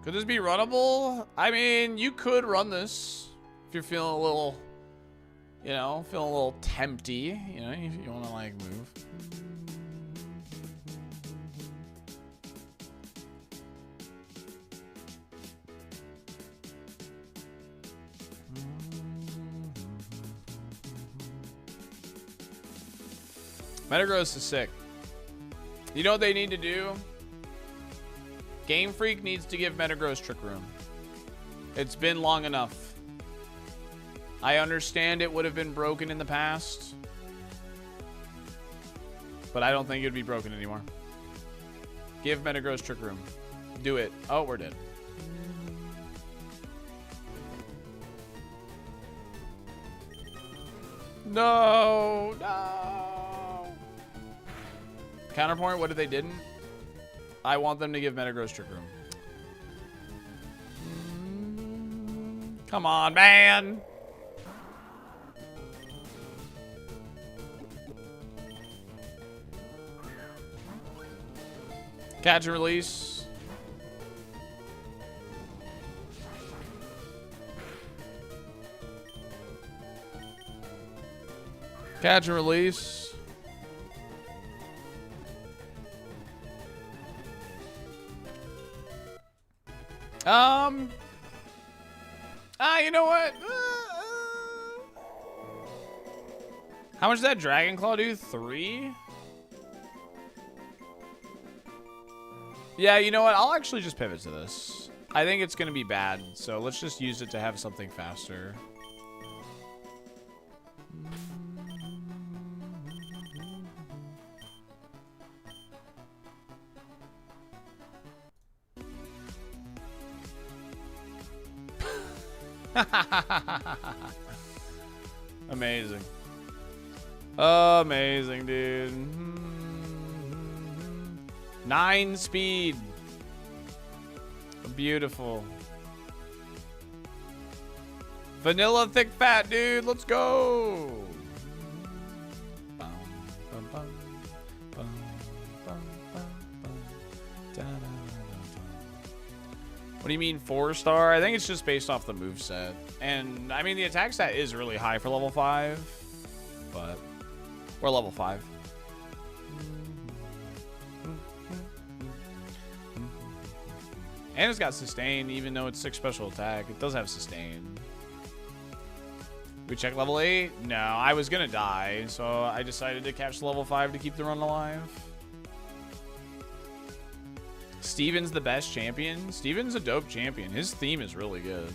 Could this be runnable? I mean, you could run this if you're feeling a little, you know, feeling a little tempty, you know, if you want to, like, move. Metagross is sick. You know what they need to do? Game Freak needs to give Metagross Trick Room. It's been long enough. I understand it would have been broken in the past, but I don't think it would be broken anymore. Give Metagross Trick Room. Do it. Oh, we're dead. No, no. Counterpoint, what if they didn't? I want them to give Metagross Trick Room. Come on, man. Catch and release. Catch and release. You know what? How much did that Dragon Claw do? 3? Yeah, you know what? I'll actually just pivot to this. I think it's going to be bad, so let's just use it to have something faster. Amazing. Amazing, dude. 9 speed. Beautiful. Vanilla thick fat, dude. Let's go. What do you mean 4-star? I think it's just based off the moveset. And, I mean, the attack stat is really high for level 5. But we're level 5. And it's got sustain, even though it's 6 special attack. It does have sustain. We check level 8? No, I was going to die. So I decided to catch level 5 to keep the run alive. Steven's the best champion. Steven's a dope champion. His theme is really good.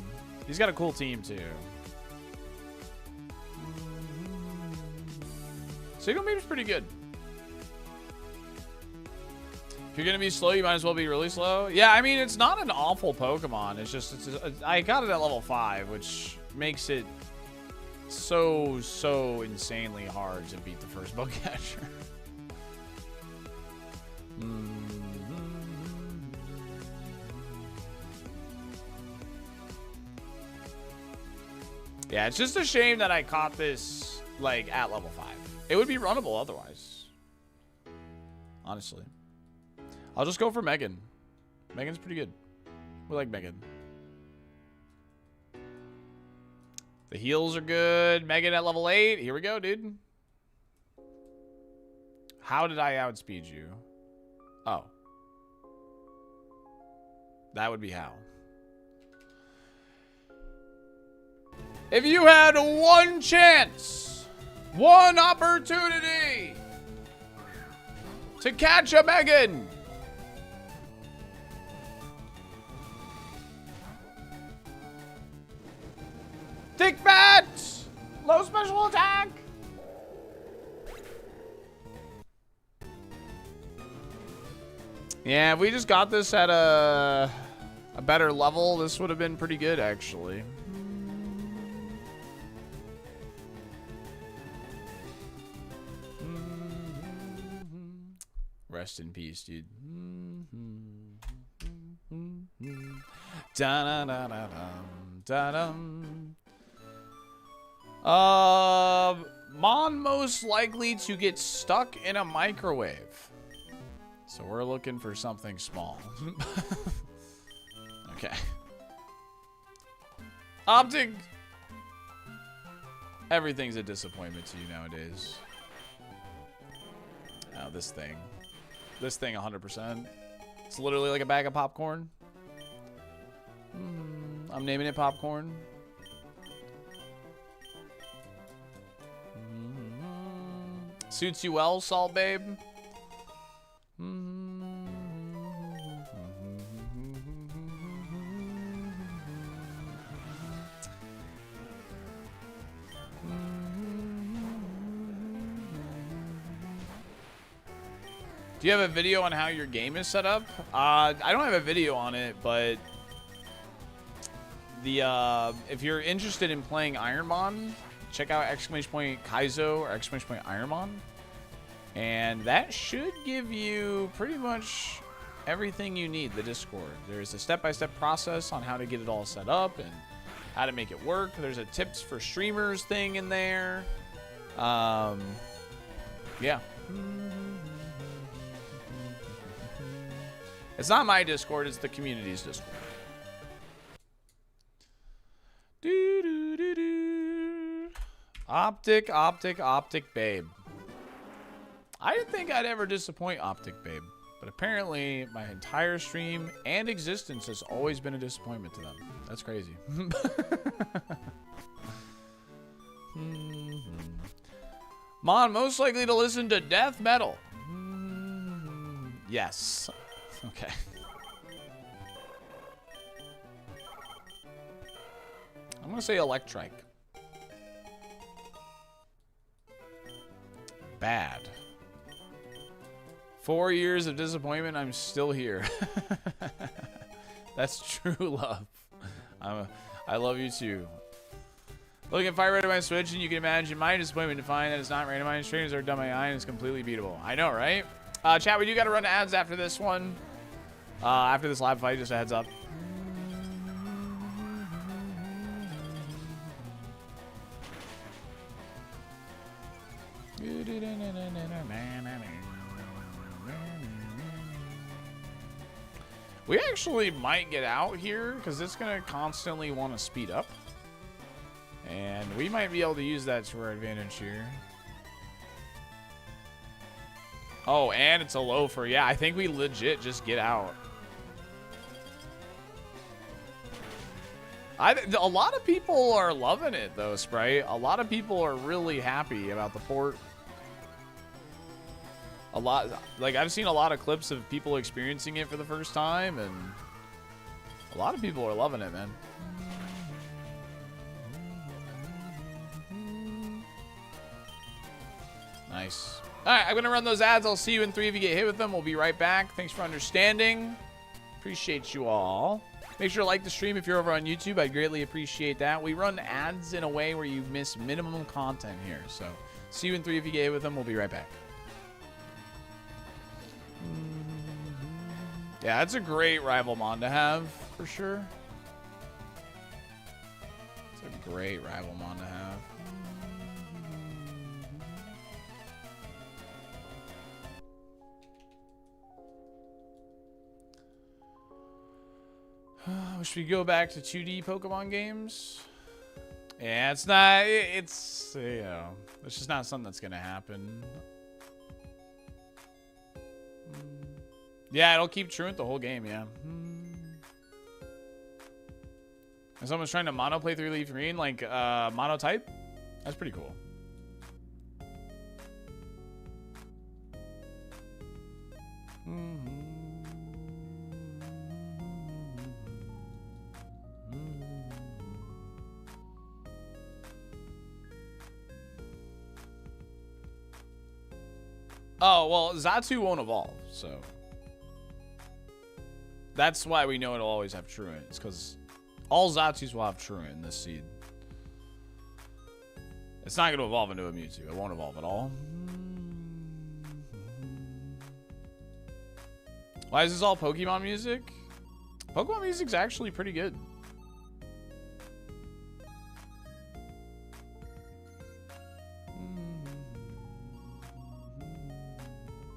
He's got a cool team too. Signal Beam's pretty good. If you're gonna be slow, you might as well be really slow. Yeah, I mean, it's not an awful Pokemon. It's just, I got it at level 5, which makes it so insanely hard to beat the first bug catcher. Yeah, it's just a shame that I caught this, like, at level 5. It would be runnable otherwise. Honestly. I'll just go for Megan. Megan's pretty good. We like Megan. The heals are good. Megan at level 8. Here we go, dude. How did I outspeed you? Oh. That would be how. If you had one chance, one opportunity to catch a Megan, thick fat, low special attack. Yeah, if we just got this at a better level, this would have been pretty good, actually. Rest in peace, dude. Mon most likely to get stuck in a microwave. So we're looking for something small. Okay. Optic. Everything's a disappointment to you nowadays. Oh, this thing. This thing 100%. It's literally like a bag of popcorn. I'm naming it popcorn. Suits you well, Salt Babe. Do you have a video on how your game is set up? I don't have a video on it, but if you're interested in playing ironMON, check out !KAIZO or !ironMON. And that should give you pretty much everything you need, the Discord. There's a step-by-step process on how to get it all set up and how to make it work. There's a tips for streamers thing in there. Yeah. It's not my Discord, it's the community's Discord. Do, do, do, do. Optic, Optic, Optic Babe. I didn't think I'd ever disappoint Optic Babe, but apparently my entire stream and existence has always been a disappointment to them. That's crazy. Mon, most likely to listen to death metal. Yes. Okay. I'm gonna say electric. Bad. 4 years of disappointment, I'm still here. That's true love. I love you too. Looking at Fire Red on my Switch, and you can imagine my disappointment to find that it's not randomized. Trainers are done by eye, and it's completely beatable. I know, right? Chat, we do got to run ads after this one. After this live fight, just a heads up. We actually might get out here because it's going to constantly want to speed up. And we might be able to use that to our advantage here. Oh, and it's a low for, yeah, I think we legit just get out. A lot of people are loving it though, Sprite. A lot of people are really happy about the port. I've seen a lot of clips of people experiencing it for the first time, and a lot of people are loving it, man. Nice. All right, I'm going to run those ads. I'll see you in 3 if you get hit with them. We'll be right back. Thanks for understanding. Appreciate you all. Make sure to like the stream if you're over on YouTube. I'd greatly appreciate that. We run ads in a way where you miss minimum content here. So see you in 3 if you get hit with them. We'll be right back. Yeah, that's a great rival mon to have, for sure. It's a great rival mon to have. Should we go back to 2D Pokemon games? Yeah, it's not, it's, you know, it's just not something that's gonna happen. Yeah, it'll keep truant the whole game, yeah. And someone's trying to mono play through Leaf Green, like mono type? That's pretty cool. Oh, well, Xatu won't evolve, so. That's why we know it'll always have Truant. It's because all Xatus will have Truant in this seed. It's not going to evolve into a Mewtwo. It won't evolve at all. Why is this all Pokemon music? Pokemon music's actually pretty good.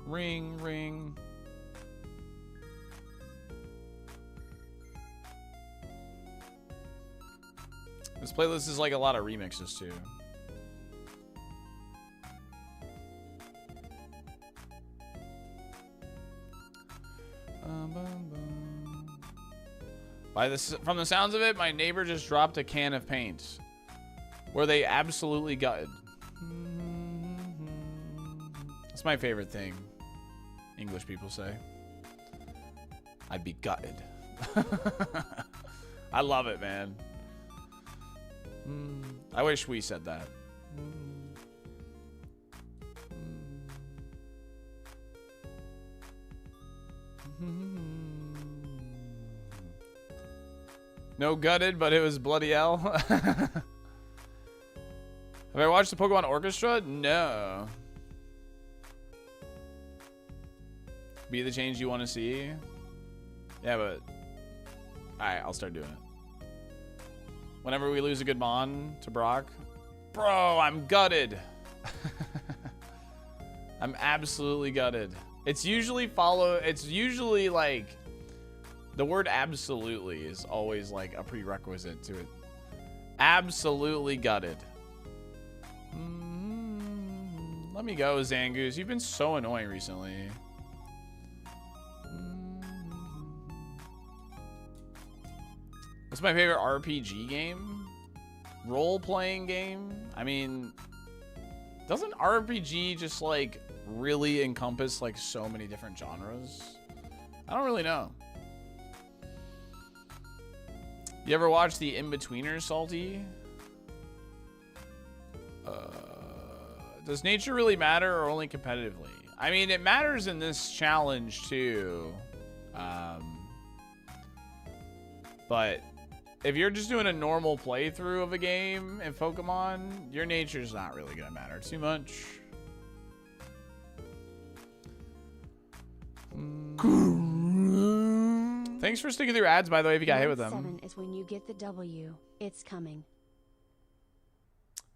Ring, ring. This playlist is like a lot of remixes too. From the sounds of it, my neighbor just dropped a can of paint. Were they absolutely gutted? That's my favorite thing English people say. I'd be gutted. I love it, man. I wish we said that. No gutted, but it was bloody hell. Have I watched the Pokemon Orchestra? No. Be the change you want to see? Yeah, but... Alright, I'll start doing it. Whenever we lose a good Mon to Brock. Bro, I'm gutted. I'm absolutely gutted. It's usually like The word absolutely is always like a prerequisite to it. Absolutely gutted. Let me go, Zangoose. You've been so annoying recently. What's my favorite RPG game? Role-playing game? I mean, doesn't RPG just like really encompass like so many different genres? I don't really know. You ever watch the In-Betweeners, Salty? Does nature really matter or only competitively? I mean, it matters in this challenge too. But if you're just doing a normal playthrough of a game in Pokemon, your nature's not really gonna matter too much. Thanks for sticking through ads, by the way, if you got hit with them. Month 7 is when you get the W. It's coming.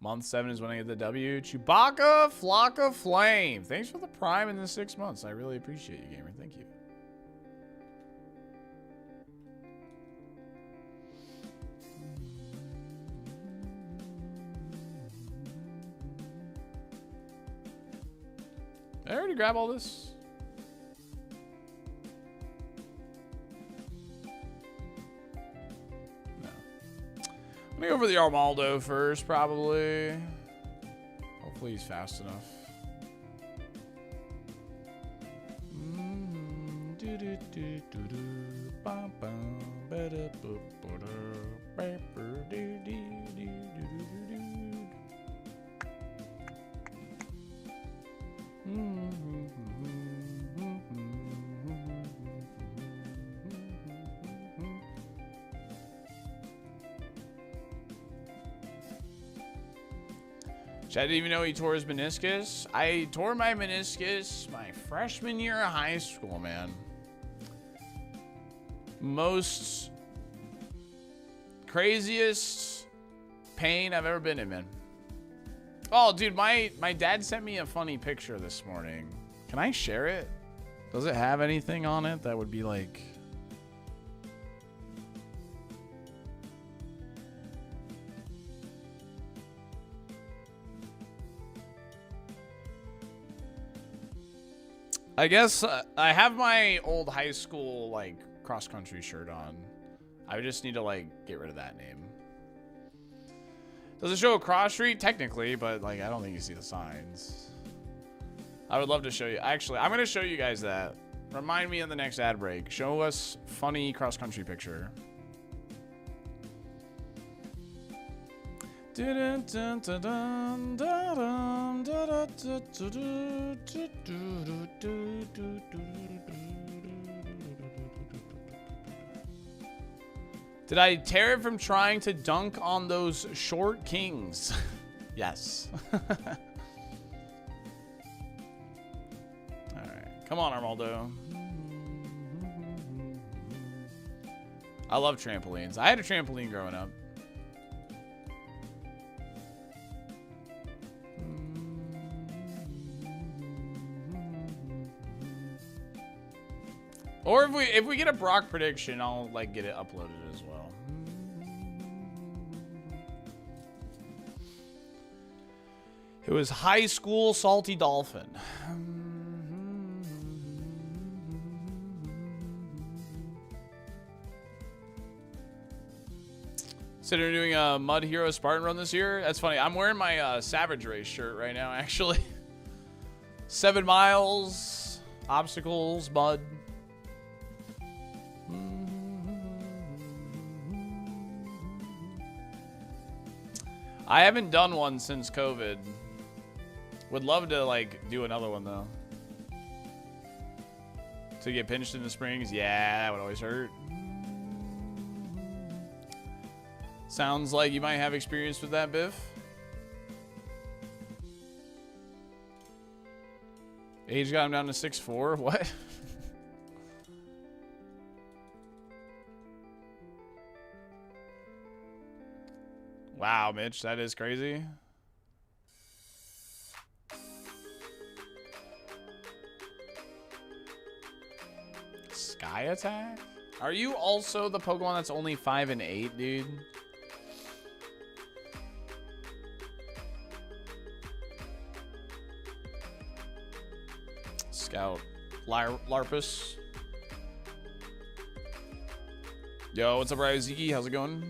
Month 7 is when I get the W. Chewbacca, Flock of Flame. Thanks for the Prime in the 6 months. I really appreciate you, gamer. Thank you. Did I already grab all this? No. Let me go for the Armaldo first, probably. Hopefully he's fast enough. I didn't even know he tore his meniscus. I tore my meniscus my freshman year of high school, man. Most craziest pain I've ever been in, man. Oh, dude, my dad sent me a funny picture this morning. Can I share it? Does it have anything on it that would be like... I guess I have my old high school like cross-country shirt on. I just need to like get rid of that name. Does it show a cross street? Technically, but like I don't think you see the signs. I would love to show you. Actually, I'm gonna show you guys that. Remind me in the next ad break. Show us funny cross-country picture. Did I tear it from trying to dunk on those short kings? Yes. Alright. Come on, Armaldo. I love trampolines. I had a trampoline growing up. Or if we get a Brock prediction, I'll like get it uploaded as well. It was high school SaltyDolphin. Consider doing a Mud Hero Spartan run this year. That's funny. I'm wearing my Savage Race shirt right now, actually. 7 miles, obstacles, mud. I haven't done one since COVID. Would love to like do another one though. To get pinched in the springs, yeah, that would always hurt. Sounds like you might have experience with that, Biff. Age got him down to 6'4". What? Wow, Mitch, that is crazy. Sky attack? Are you also the Pokemon that's only 5 and 8, dude? Scout. Larpus. Yo, what's up, Ryuzuki? How's it going?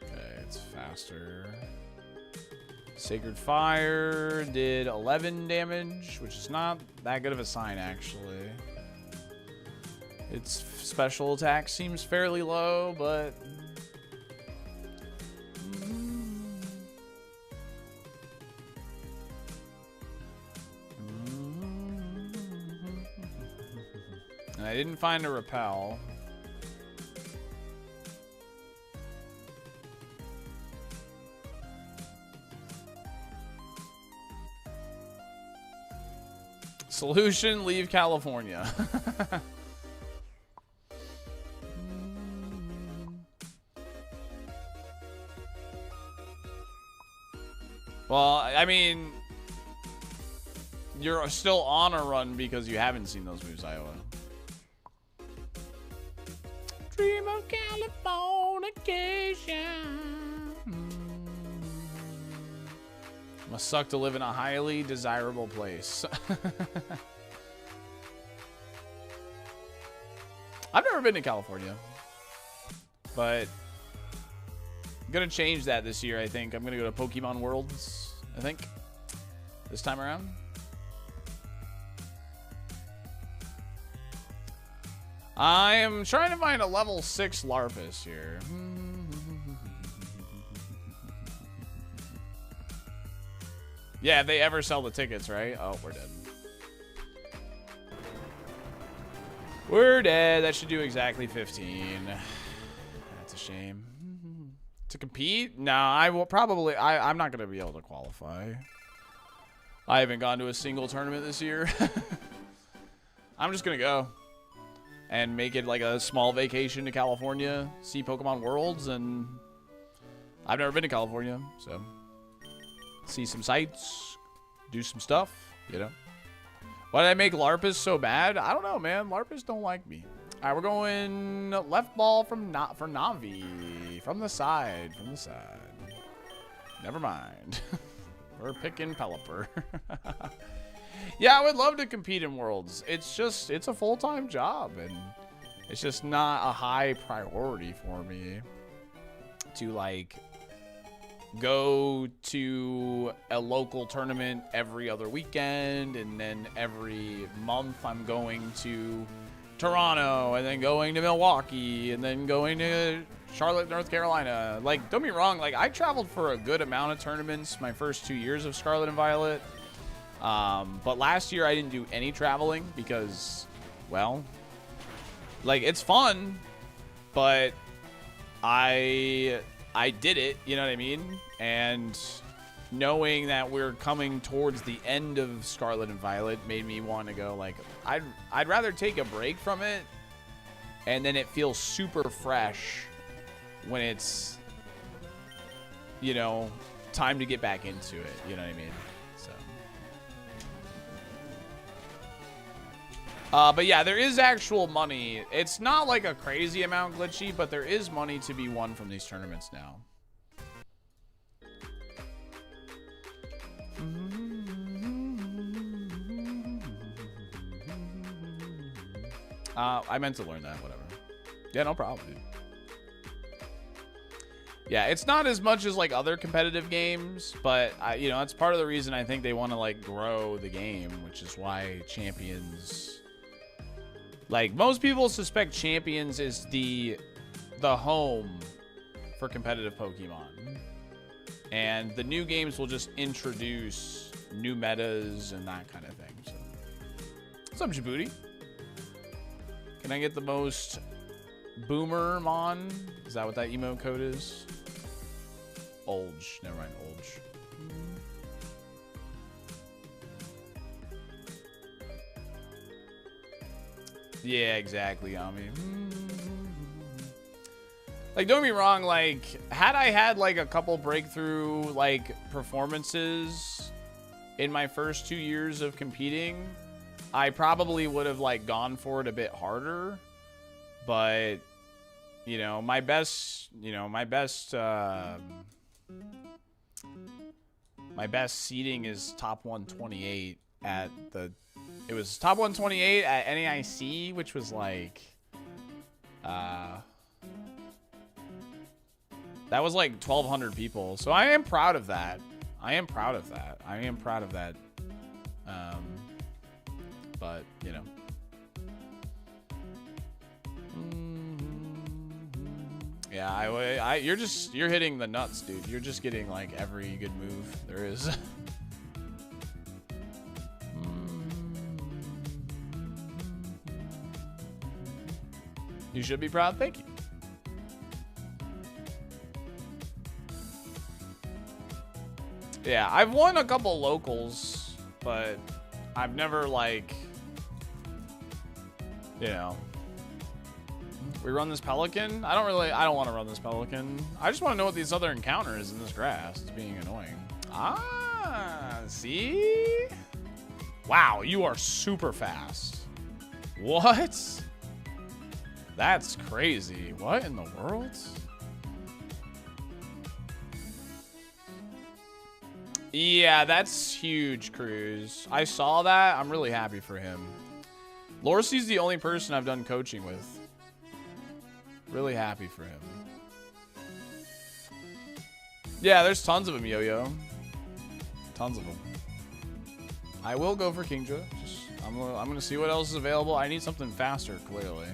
Okay, it's faster. Sacred Fire did 11 damage, which is not that good of a sign, actually. Its special attack seems fairly low, but... And I didn't find a repel. Solution, leave California. Well, I mean, you're still on a run because you haven't seen those moves, Iowa. Dream of Californication. Must suck to live in a highly desirable place. I've never been to California, but I'm gonna change that this year. I think I'm gonna go to Pokemon Worlds, I think, this time around. I am trying to find a level 6 Larpus here. Yeah, if they ever sell the tickets, right? Oh, we're dead. We're dead. That should do exactly 15. That's a shame. To compete? No, I will probably... I'm not going to be able to qualify. I haven't gone to a single tournament this year. I'm just going to go and make it like a small vacation to California, see Pokemon Worlds, and I've never been to California, so... See some sights, do some stuff, you know. Why did I make Larpus so bad? I don't know, man. Larpus don't like me. All right, we're going left ball for Navi. From the side, Never mind. We're picking Pelipper. Yeah, I would love to compete in Worlds. It's just, it's a full-time job, and it's just not a high priority for me to, like... go to a local tournament every other weekend, and then every month I'm going to Toronto, and then going to Milwaukee, and then going to Charlotte, North Carolina. Like, don't be wrong, like, I traveled for a good amount of tournaments my first 2 years of Scarlet and Violet. But last year I didn't do any traveling because, well, like, it's fun, but I did it, you know what I mean? And knowing that we're coming towards the end of Scarlet and Violet made me want to go, like, I'd rather take a break from it, and then it feels super fresh when it's, you know, time to get back into it, you know what I mean? So. But yeah, there is actual money. It's not like a crazy amount glitchy, but there is money to be won from these tournaments now. I meant to learn that, whatever. Yeah, no problem, dude. Yeah, it's not as much as like other competitive games, but you know, that's part of the reason I think they want to like grow the game, which is why Champions, like, most people suspect Champions is the home for competitive Pokemon, and the new games will just introduce new metas and that kind of thing. So, what's up, Djibouti? Can I get the most boomer mon? Is that what that emote code is? Olge. Never mind, Olge. Yeah, exactly, Ami. Like, don't get me wrong, like, had I had, like, a couple breakthrough, like, performances in my first 2 years of competing, I probably would have like gone for it a bit harder, but you know, my best seeding is top 128 at the, it was top 128 at NAIC, which was like, that was like 1,200 people. So I am proud of that. But, you know. Yeah, you're hitting the nuts, dude. You're just getting like every good move there is. You should be proud. Thank you. Yeah, I've won a couple locals, but I've never like, you know. We run this pelican? I don't want to run this pelican. I just want to know what these other encounter is in this grass. It's being annoying. Ah, see? Wow, you are super fast. What? That's crazy. What in the world? Yeah, that's huge, Cruz. I saw that. I'm really happy for him. Lorcy's the only person I've done coaching with. Really happy for him. Yeah, there's tons of them, Yo-Yo. Tons of them. I will go for Kingdra. I'm gonna see what else is available. I need something faster, clearly.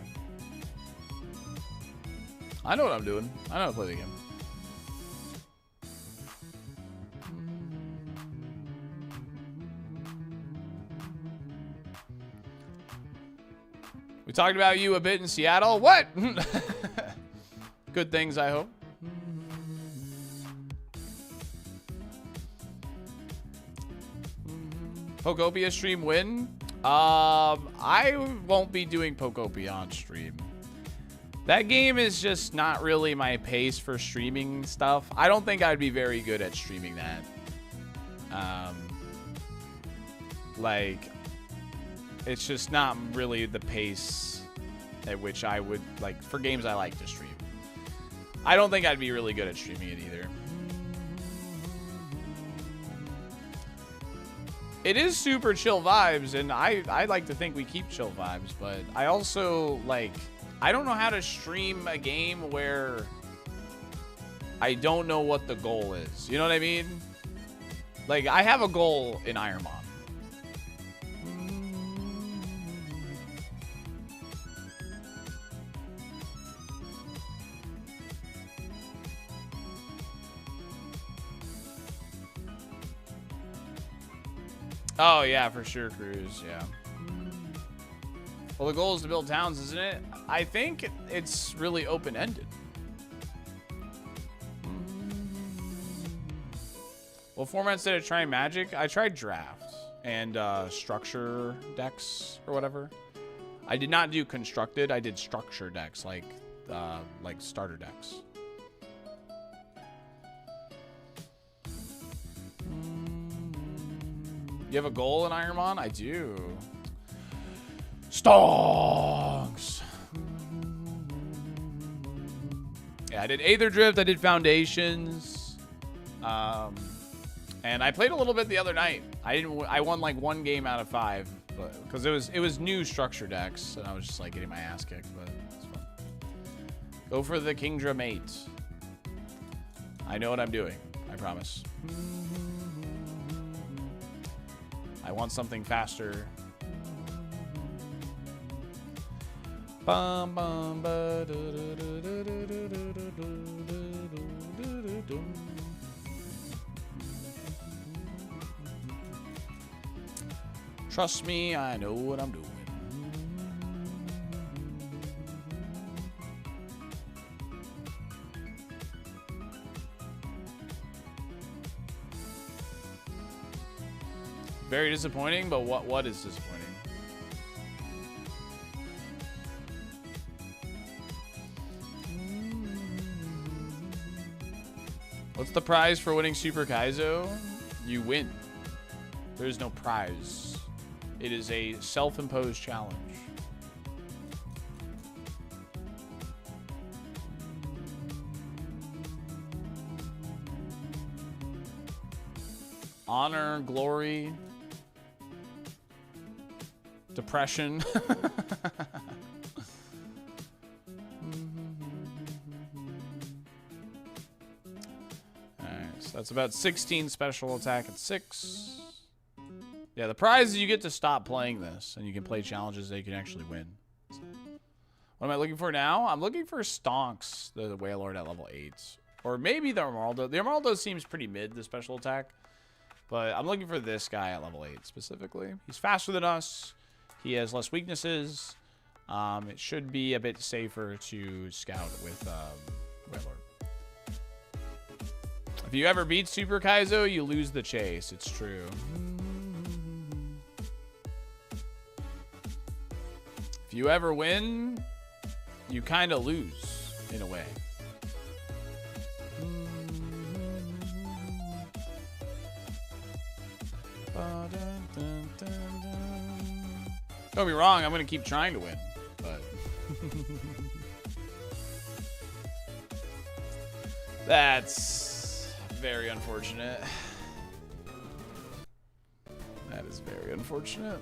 I know what I'm doing. I know how to play the game. We talked about you a bit in Seattle. What? Good things, I hope. Pokopia stream win? I won't be doing Pokopia on stream. That game is just not really my pace for streaming stuff. I don't think I'd be very good at streaming that. Like, it's just not really the pace at which I would, like, for games I like to stream. I don't think I'd be really good at streaming it either. It is super chill vibes, and I like to think we keep chill vibes, but I also, like, I don't know how to stream a game where I don't know what the goal is. You know what I mean? Like, I have a goal in ironMON. Oh, yeah, for sure, Cruz, yeah. Well, the goal is to build towns, isn't it? I think it's really open-ended. What formats did I try in Magic? I tried draft and structure decks or whatever. I did not do constructed. I did structure decks, like starter decks. You have a goal in ironMON? I do. Stonks. Yeah, I did Aether Drift. I did Foundations. And I played a little bit the other night. I won like 1 game out of 5, because it was new structure decks, and I was just like getting my ass kicked. But it's fun. Go for the Kingdra mate. I know what I'm doing. I promise. I want something faster. Bum, bum, ba, da, da, da, da, da, da, da, trust me, I know what I'm doing. Very disappointing, but what is disappointing? What's the prize for winning Super Kaizo? You win. There is no prize. It is a self-imposed challenge. Honor, glory, depression. Alright, so that's about 16 special attack at 6. Yeah, the prize is you get to stop playing this, and you can play challenges that you can actually win. What am I looking for now? I'm looking for Stonks, the Wailord at level 8. Or maybe the Emeraldo. The Emeraldo seems pretty mid, the special attack. But I'm looking for this guy at level 8 specifically. He's faster than us. He has less weaknesses. It should be a bit safer to scout with Wailord. If you ever beat Super Kaizo, you lose the chase. It's true. If you ever win, you kind of lose in a way. Don't be wrong, I'm going to keep trying to win, but that's very unfortunate. That is very unfortunate.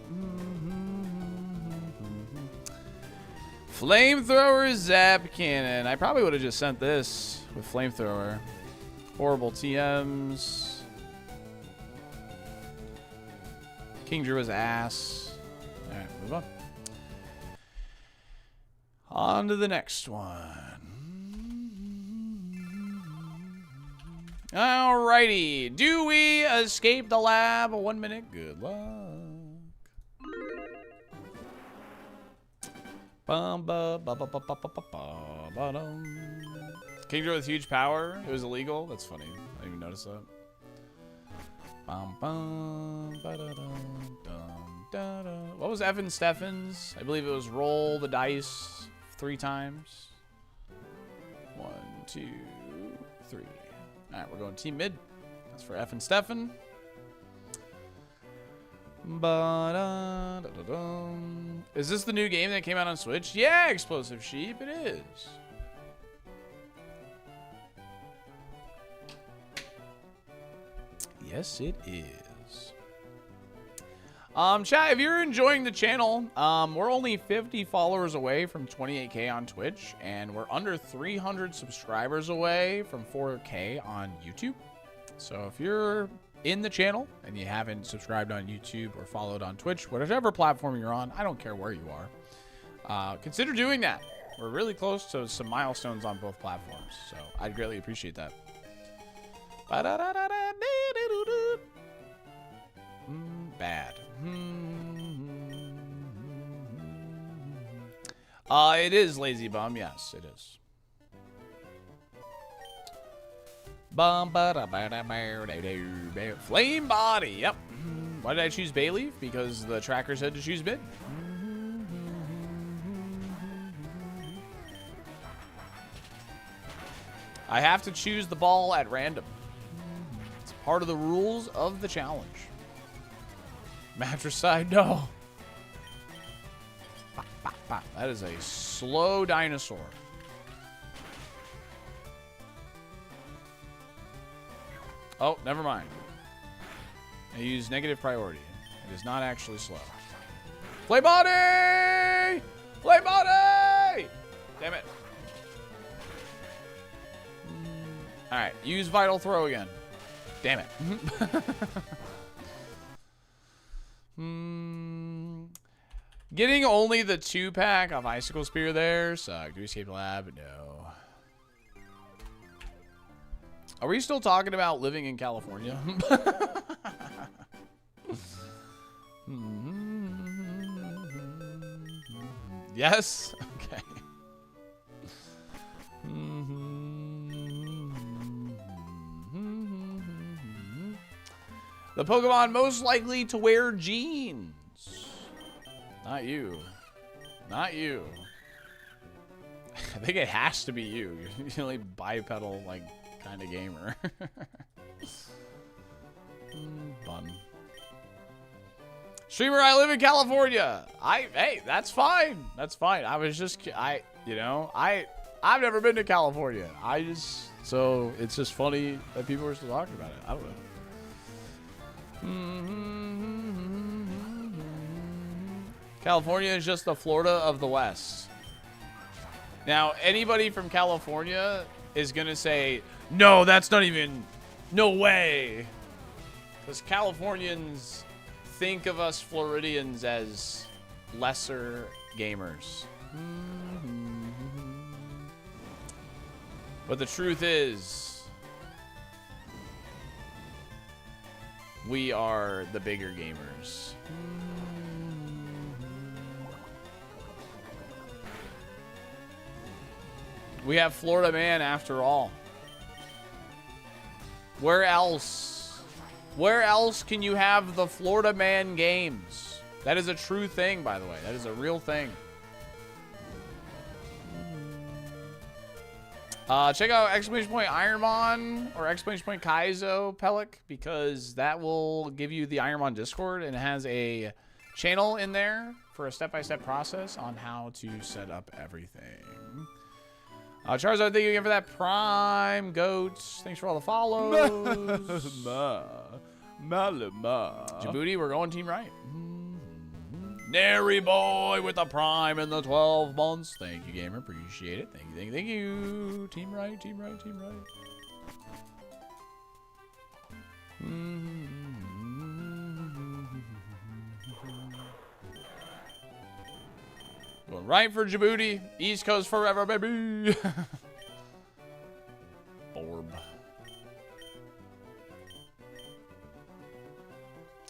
Flamethrower Zap Cannon. I probably would have just sent this with Flamethrower. Horrible TMs. King Drew was ass. Alright, move on. On to the next one. Alrighty. Do we escape the lab? 1 minute. Good luck. King Drew with huge power. It was illegal. That's funny. I didn't even notice that. What was Evan Steffens? I believe it was roll the dice 3 times. 1, 2, 3. All right, we're going team mid. That's for Evan Steffen. Is this the new game that came out on Switch? Yeah, Explosive Sheep, it is. Yes, it is. Chat, if you're enjoying the channel, we're only 50 followers away from 28K on Twitch, and we're under 300 subscribers away from 4K on YouTube. So if you're in the channel and you haven't subscribed on YouTube or followed on Twitch, whatever platform you're on, I don't care where you are, consider doing that. We're really close to some milestones on both platforms, so I'd greatly appreciate that. Bad. It is Lazy Bum. Yes, it is. Flame Body. Yep. Why did I choose Bayleaf? Because the tracker said to choose mid. I have to choose the ball at random. It's part of the rules of the challenge. Matricide, no. That is a slow dinosaur. Oh, never mind. I use negative priority. It is not actually slow. Play body! Play body! Damn it. Alright, use Vital Throw again. Damn it. Getting only the 2-pack of Icicle Spear there sucked. Do we escape the lab? No. Are we still talking about living in California? Yes? Okay. The Pokemon most likely to wear jeans. Not you. Not you. I think it has to be you. You're the only bipedal, like, kind of gamer. Bun. Streamer, I live in California. Hey, that's fine. That's fine. I was just, you know, I've never been to California. So it's just funny that people are still talking about it. I don't know. California is just the Florida of the West. Now, anybody from California is going to say, no, that's not even, no way. Because Californians think of us Floridians as lesser gamers. But the truth is, we are the bigger gamers. We have Florida Man after all. Where else? Where else can you have the Florida Man games? That is a true thing, by the way. That is a real thing. Check out exclamation point ironMON or exclamation point KAIZO Pellic, because that will give you the ironMON Discord, and it has a channel in there for a step-by-step process on how to set up everything. Charizard, thank you again for that Prime. Goats, thanks for all the follows. Djibouti, we're going team right. Nary boy with the Prime in the 12 months. Thank you, gamer. Appreciate it. Thank you, thank you. Team right, team right, team right. Going right for Djibouti. East Coast forever, baby. Orb.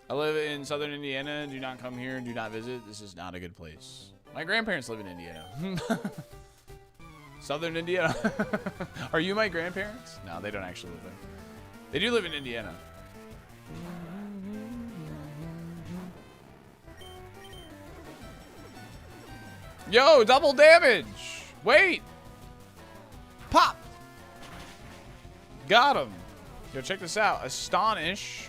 I live in southern Indiana. Do not come here. Do not visit. This is not a good place. My grandparents live in Indiana. Southern Indiana. Are you my grandparents? No, they don't actually live there. They do live in Indiana. Yo, double damage. Wait. Pop. Got him. Yo, check this out. Astonish.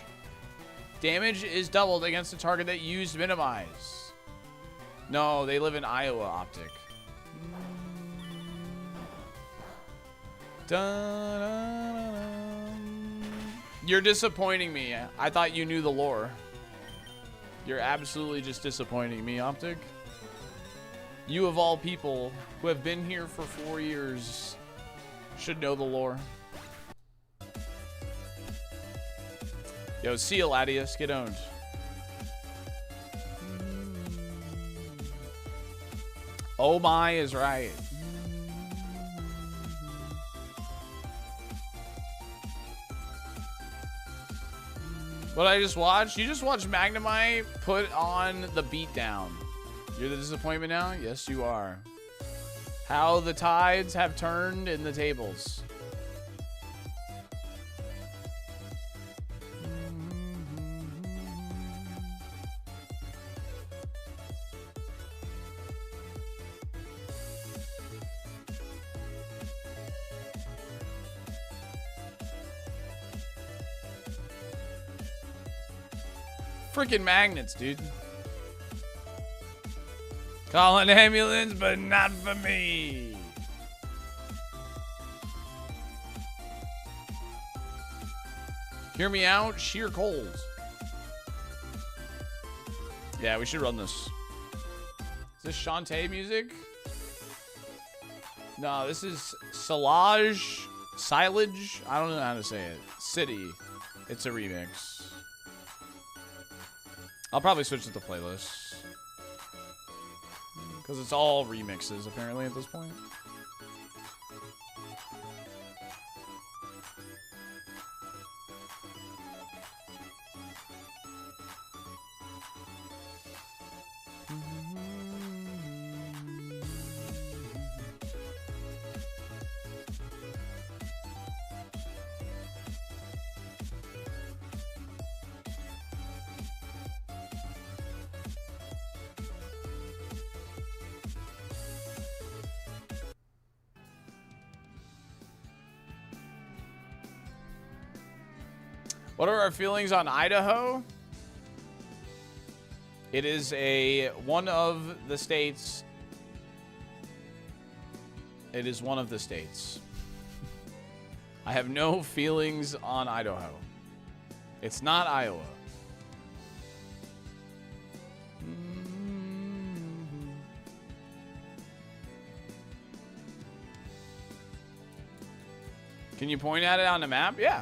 Damage is doubled against the target that used minimize. No, they live in Iowa, Optic. You're disappointing me. I thought you knew the lore. You're absolutely just disappointing me, Optic. You of all people who have been here for 4 years should know the lore. Yo, see you, Latius. Get owned. Oh my is right. What I just watched? You just watched Magnemite put on the beatdown. You're the disappointment now? Yes, you are. How the tides have turned in the tables. Freaking magnets, dude. Call an ambulance, but not for me. Hear me out, sheer cold. Yeah, we should run this. Is this Shantae music? No, this is Silage. I don't know how to say it. City. It's a remix. I'll probably switch to the playlist. Because it's all remixes, apparently, at this point. What are our feelings on Idaho? It is one of the states. It is one of the states. I have no feelings on Idaho. It's not Iowa. Can you point at it on the map? Yeah.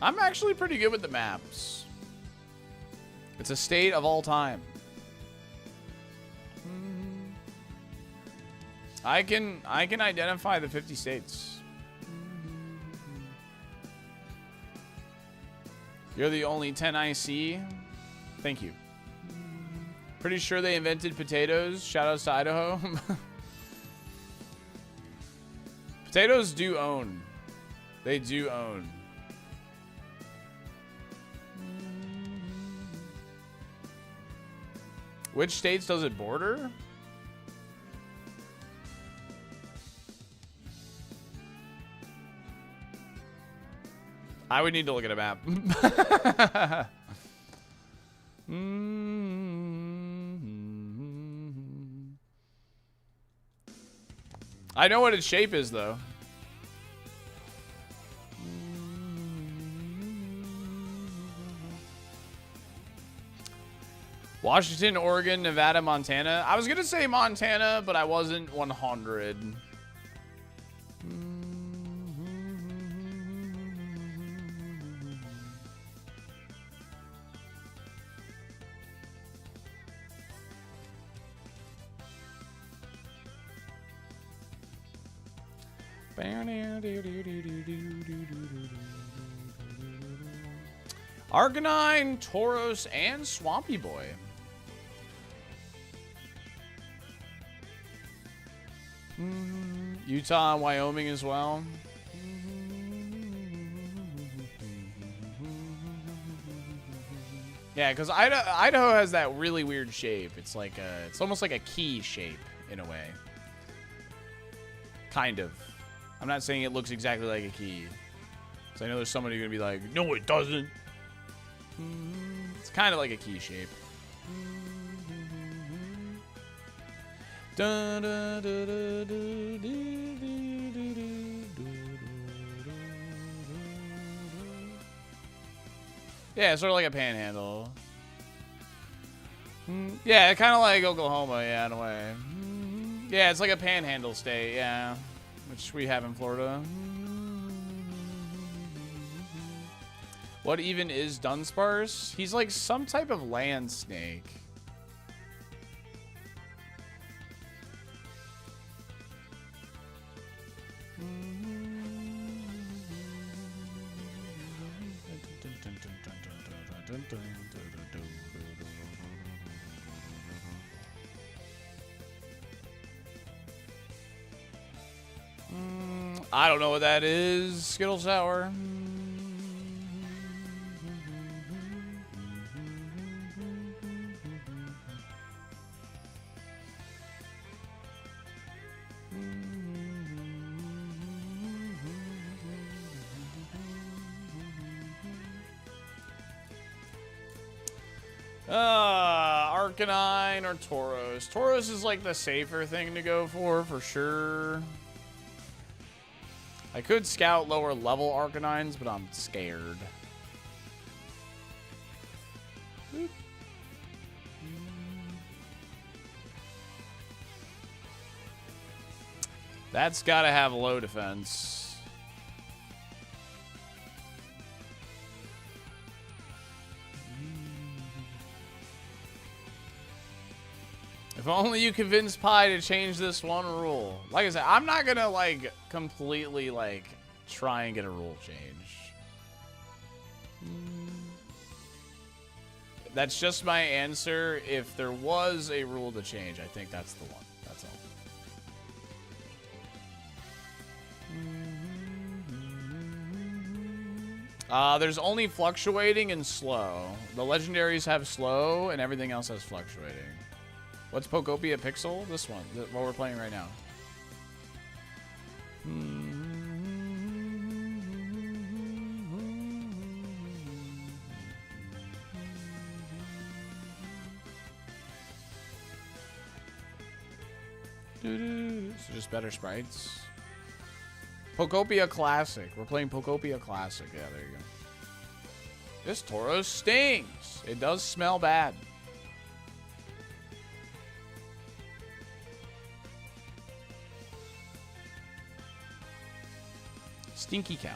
I'm actually pretty good with the maps. It's a state of all time. I can identify the 50 states. You're the only 10 I see. Thank you. Pretty sure they invented potatoes. Shoutouts to Idaho. Potatoes do own. They do own. Which states does it border? I would need to look at a map. I know what its shape is, though. Washington, Oregon, Nevada, Montana. I was going to say Montana, but I wasn't 100. Arcanine, Tauros, and Swampy Boy. Utah and Wyoming as well. Yeah, because Idaho has that really weird shape. It's like it's almost like a key shape in a way. Kind of. I'm not saying it looks exactly like a key. So I know there's somebody who's gonna be like, no, it doesn't. It's kind of like a key shape. Yeah, sort of like a panhandle. Yeah, kind of like Oklahoma, yeah, in a way. Yeah, it's like a panhandle state, yeah, which we have in Florida. What even is Dunsparce? He's like some type of land snake. I don't know what that is. Skittle Sour. Arcanine or Tauros. Tauros is like the safer thing to go for sure. I could scout lower level Arcanines, but I'm scared. Boop. That's gotta have low defense. If only you convinced Pi to change this one rule. Like I said, I'm not gonna like completely like try and get a rule change. That's just my answer. If there was a rule to change, I think that's the one. That's all. There's only fluctuating and slow. The legendaries have slow and everything else has fluctuating. What's Pokopia Pixel? This one, what we're playing right now. So just better sprites. Pokopia Classic. We're playing Pokopia Classic. Yeah, there you go. This Tauros stings. It does smell bad. Stinky cow.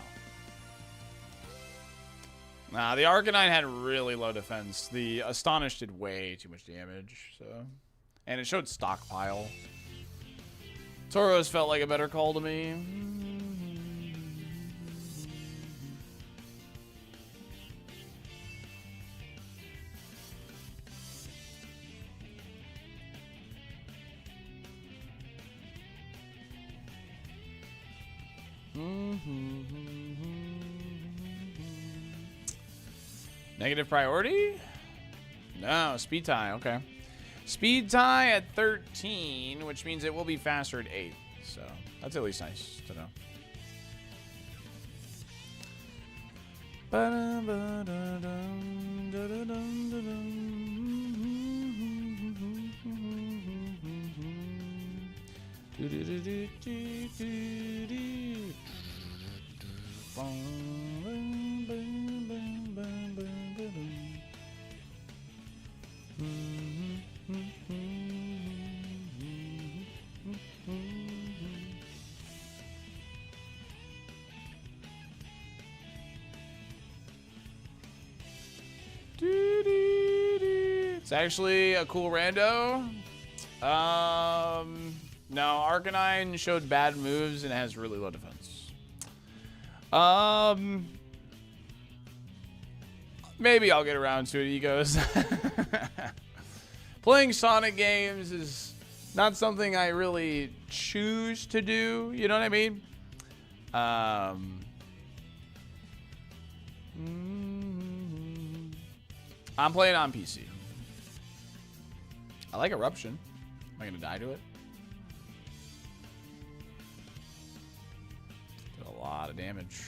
Nah, the Arcanine had really low defense. The Astonish did way too much damage, so. And it showed stockpile. Tauros felt like a better call to me. Negative priority? No, speed tie, okay. Speed tie at 13, which means it will be faster at 8. So that's at least nice to know. It's actually a cool rando. No, Arcanine showed bad moves and it has really low defense. Maybe I'll get around to it, Egos. Playing Sonic games is not something I really choose to do. You know what I mean? I'm playing on PC. I like Eruption. Am I gonna die to it? Did a lot of damage.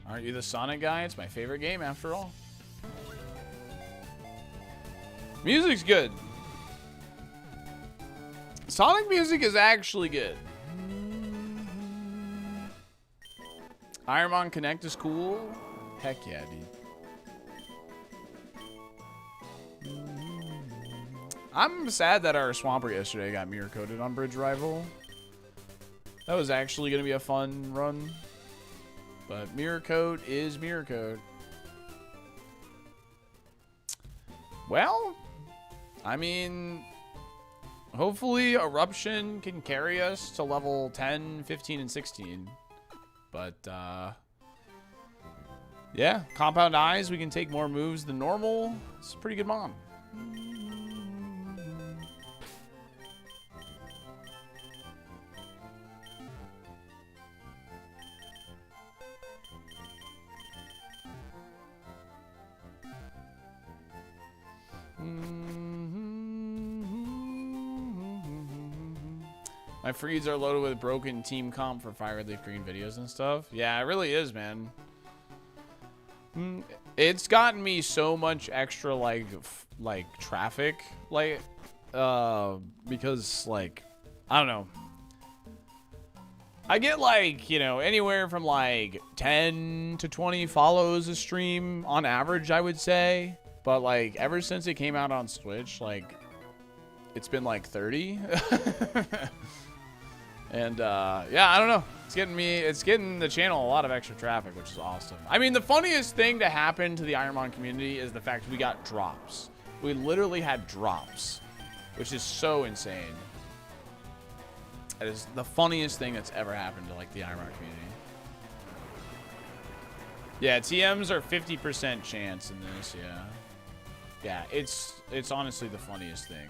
Aren't you the Sonic guy? It's my favorite game after all. Music's good. Sonic music is actually good. ironMON Connect is cool. Heck yeah, dude. I'm sad that our Swampert yesterday got mirror coated on Bridge Rival. That was actually going to be a fun run. But mirror coat is mirror coat. Well, I mean, hopefully Eruption can carry us to level 10, 15, and 16. But, yeah, Compound Eyes, we can take more moves than normal. It's a pretty good mon. My feeds are loaded with broken team comp for Fire Red Leaf Green videos and stuff. Yeah, it really is, man. It's gotten me so much extra like traffic, like because like I don't know. I get like, you know, anywhere from like 10 to 20 follows a stream on average, I would say. But like ever since it came out on Switch, like it's been like 30. And yeah, I don't know. It's getting the channel a lot of extra traffic, which is awesome. I mean, the funniest thing to happen to the ironMON community is the fact we got drops. We literally had drops, which is so insane. That is the funniest thing that's ever happened to like the ironMON community. Yeah, TMs are 50% chance in this, yeah. Yeah, it's honestly the funniest thing.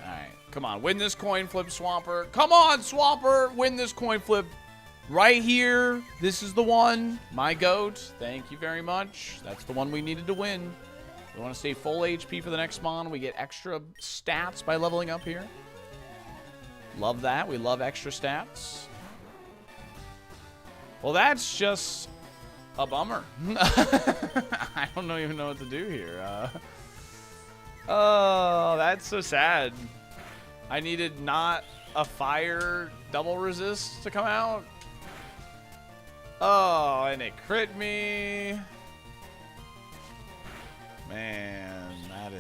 Alright, come on. Win this coin flip, Swampert. Come on, Swampert! Win this coin flip right here. This is the one. My goat. Thank you very much. That's the one we needed to win. We want to stay full HP for the next mon. We get extra stats by leveling up here. Love that. We love extra stats. Well, that's just a bummer. I don't even know what to do here. Oh, that's so sad. I needed not a fire double resist to come out. Oh, and it crit me. Man, that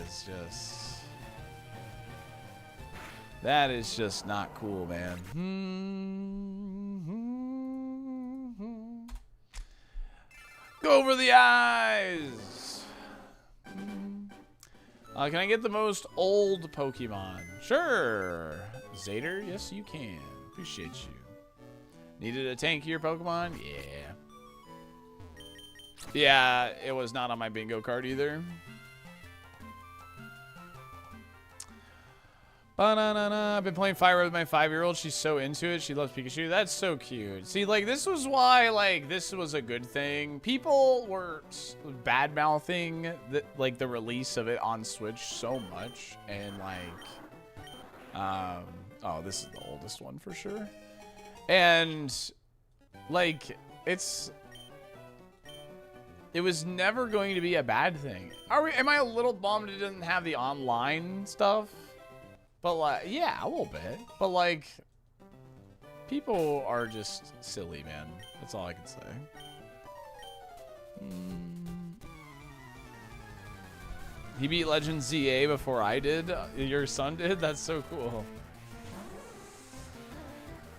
is just not cool, man. Go over the eyes. Can I get the most old Pokemon? Sure. Zader, yes you can. Appreciate you. Needed a tankier Pokemon? Yeah. Yeah, it was not on my bingo card either. I've been playing Fire Red with my 5-year-old. She's so into it. She loves Pikachu. That's so cute. See, like, this was why, like, this was a good thing. People were bad-mouthing, like, the release of it on Switch so much. And, like, oh, this is the oldest one for sure. And, like, it was never going to be a bad thing. Am I a little bummed it didn't have the online stuff? But, like, yeah, a little bit. But, like, people are just silly, man. That's all I can say. He beat Legend ZA before I did. Your son did? That's so cool.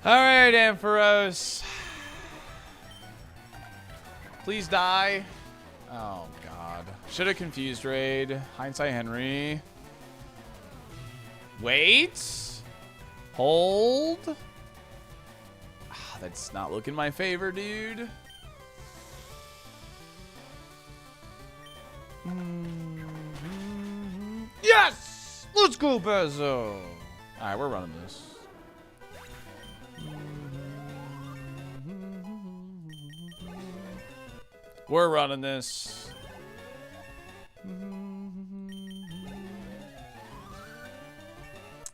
All right, Ampharos. Please die. Oh, God. Should have confused raid. Hindsight Henry. Wait. Hold. That's not looking my favor, dude. Yes! Let's go, Bezo. All right, we're running this. We're running this.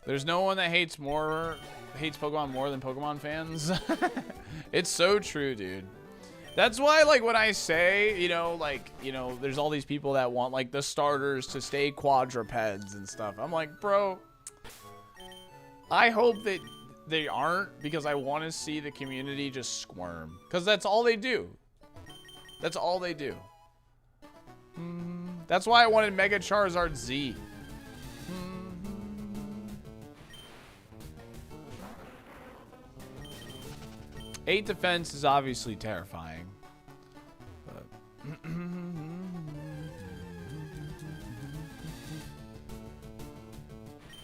There's no one that hates Pokemon more than Pokemon fans. It's so true, dude. That's why, like, when I say, there's all these people that want, like, the starters to stay quadrupeds and stuff. I'm like, bro, I hope that they aren't, because I want to see the community just squirm. Because that's all they do. That's all they do. That's why I wanted Mega Charizard Z. 8 defense is obviously terrifying. But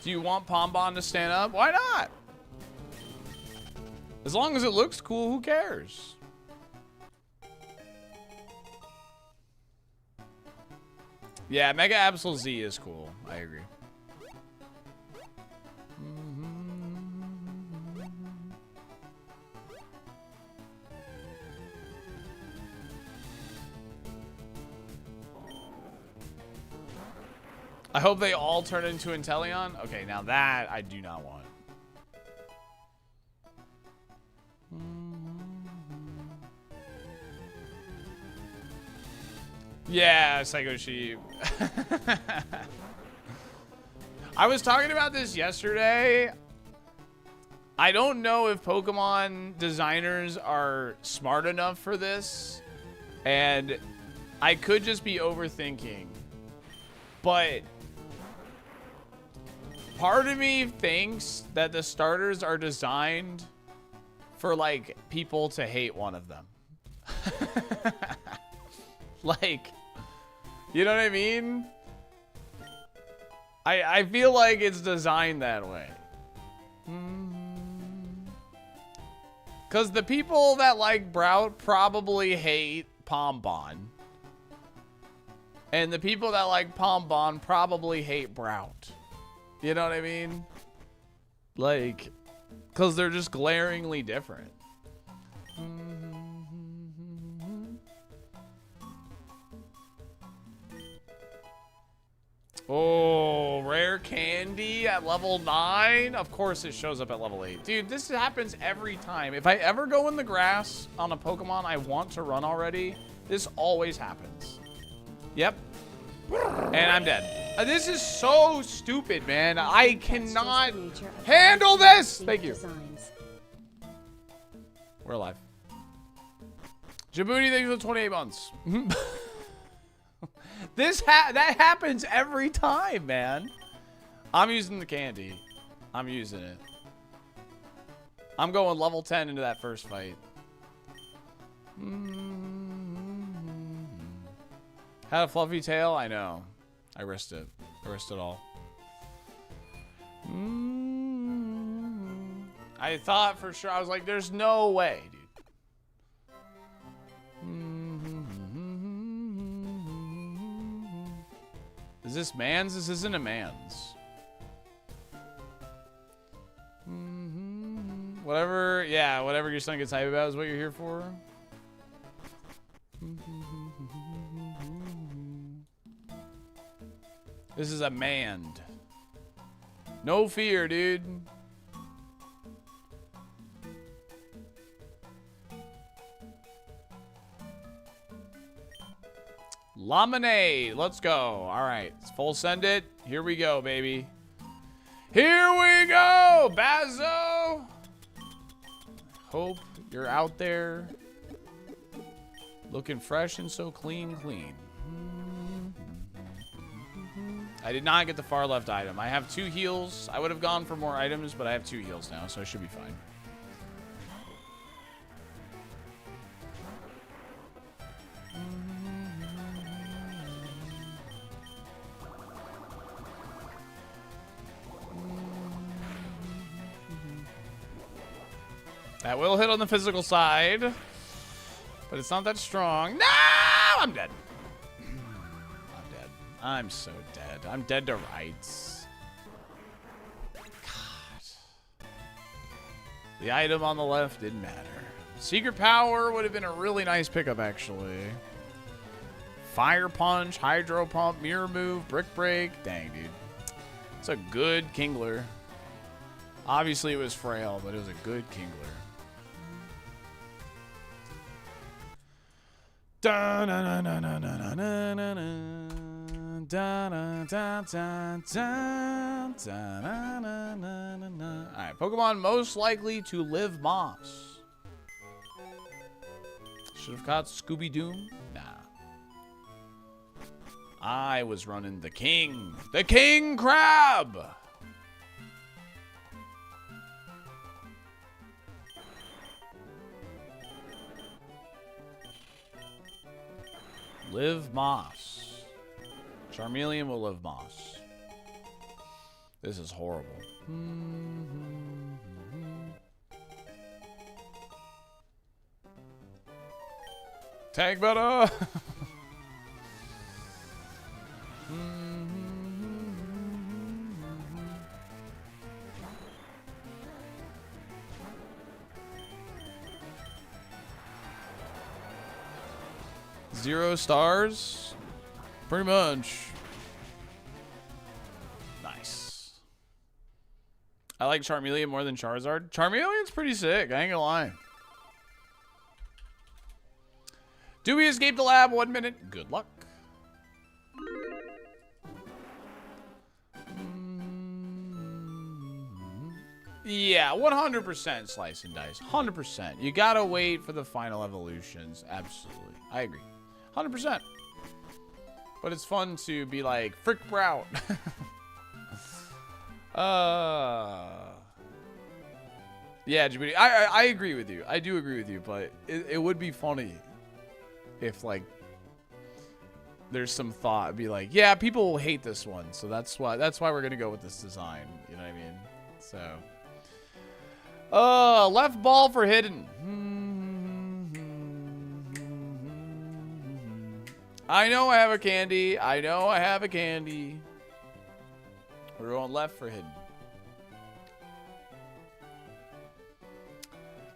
do you want Pombon to stand up? Why not? As long as it looks cool, who cares? Yeah, Mega Absol Z is cool. I agree. I hope they all turn into Inteleon. Okay, now that I do not want. Yeah, Psycho Sheep. I was talking about this yesterday. I don't know if Pokemon designers are smart enough for this, and I could just be overthinking, but part of me thinks that the starters are designed for, like, people to hate one of them. Like, you know what I mean? I feel like it's designed that way. Because the people that like Brout probably hate Pombon. And the people that like Pombon probably hate Brout. You know what I mean? Like, because they're just glaringly different. Oh, rare candy at level 9? Of course it shows up at level 8. Dude, this happens every time. If I ever go in the grass on a Pokemon I want to run already, this always happens. Yep. And I'm dead. This is so stupid, man. I That's just cannot the nature of handle this. interesting Thank you. designs. We're alive. Djibouti, thanks for the 28 months. That happens every time, man. I'm using the candy. I'm using it. I'm going level 10 into that first fight. Had a fluffy tail? I know. I risked it. I risked it all. I thought for sure. I was like, there's no way, dude. Is this man's? This isn't a man's. Whatever, yeah, whatever your son gets hype about is what you're here for. This is a manned. No fear, dude. Lemonade. Let's go. All right. Full send it. Here we go, baby. Here we go, Bazo. Hope you're out there looking fresh and so clean. I did not get the far left item. I have 2 heals. I would have gone for more items, but I have 2 heals now, so I should be fine. That will hit on the physical side, but it's not that strong. No! I'm dead. I'm dead. I'm so dead. I'm dead to rights. God. The item on the left didn't matter. Secret power would have been a really nice pickup, actually. Fire punch, hydro pump, mirror move, brick break. Dang, dude. It's a good Kingler. Obviously, it was frail, but it was a good Kingler. Alright, Pokemon most likely to live moss. Should have caught Scooby Doom? Nah. I was running the king. The king crab! Live moss. Charmeleon will live moss. This is horrible. Tag better. Zero stars? Pretty much. Nice. I like Charmeleon more than Charizard. Charmeleon's pretty sick, I ain't gonna lie. Do we escape the lab? 1 minute. Good luck. Yeah, 100% slice and dice. 100%. You gotta wait for the final evolutions. Absolutely. I agree. 100%. But it's fun to be like, frick Sprout. Yeah, Djibouti. I agree with you. I do agree with you, but it would be funny if, like, there's some thought. Be like, yeah, people will hate this one, so that's why we're gonna go with this design. You know what I mean? So, left ball for hidden. I know I have a candy. I know I have a candy. We're going left for hidden.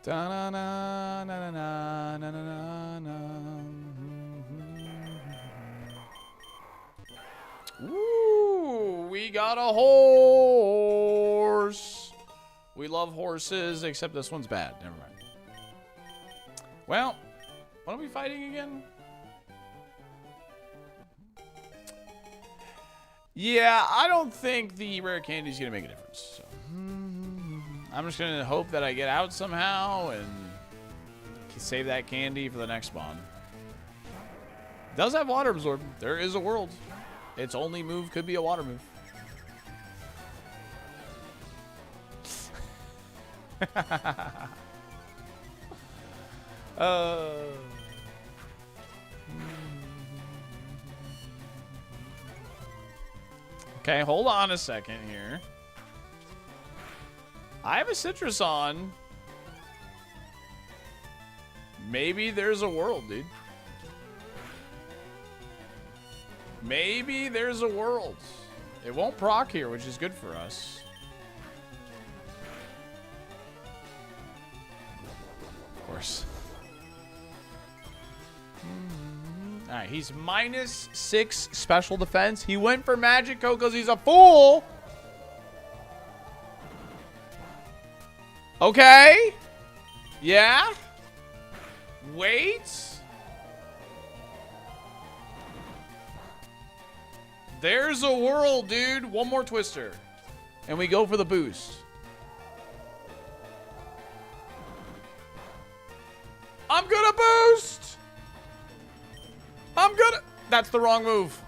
Da na na na na na na na. Ooh, we got a horse. We love horses, except this one's bad. Never mind. Well, what are we fighting again? Yeah, I don't think the rare candy is going to make a difference. So. I'm just going to hope that I get out somehow and save that candy for the next spawn. It does have water absorb. There is a world. Its only move could be a water move. Okay, hold on a second here. I have a citrus on. Maybe there's a world, dude. Maybe there's a world. It won't proc here, which is good for us. Of course. Alright, he's -6 special defense. He went for Magico because he's a fool. Okay. Yeah. Wait. There's a world, dude. One more twister. And we go for the boost. I'm gonna boost. I'm gonna... That's the wrong move.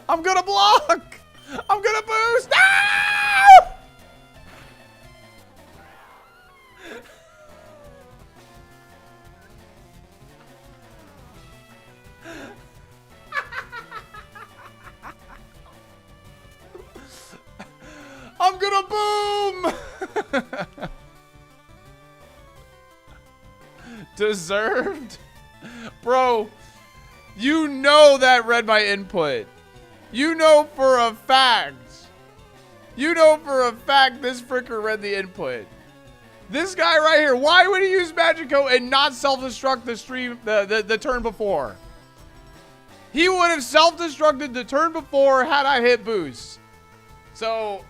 I'm gonna block. I'm gonna boost. Ah! I'm gonna boom. Deserved. Bro, you know that read my input. You know for a fact. You know for a fact this fricker read the input. This guy right here, why would he use Magico and not self-destruct the stream the turn before? He would have self-destructed the turn before had I hit boost. So,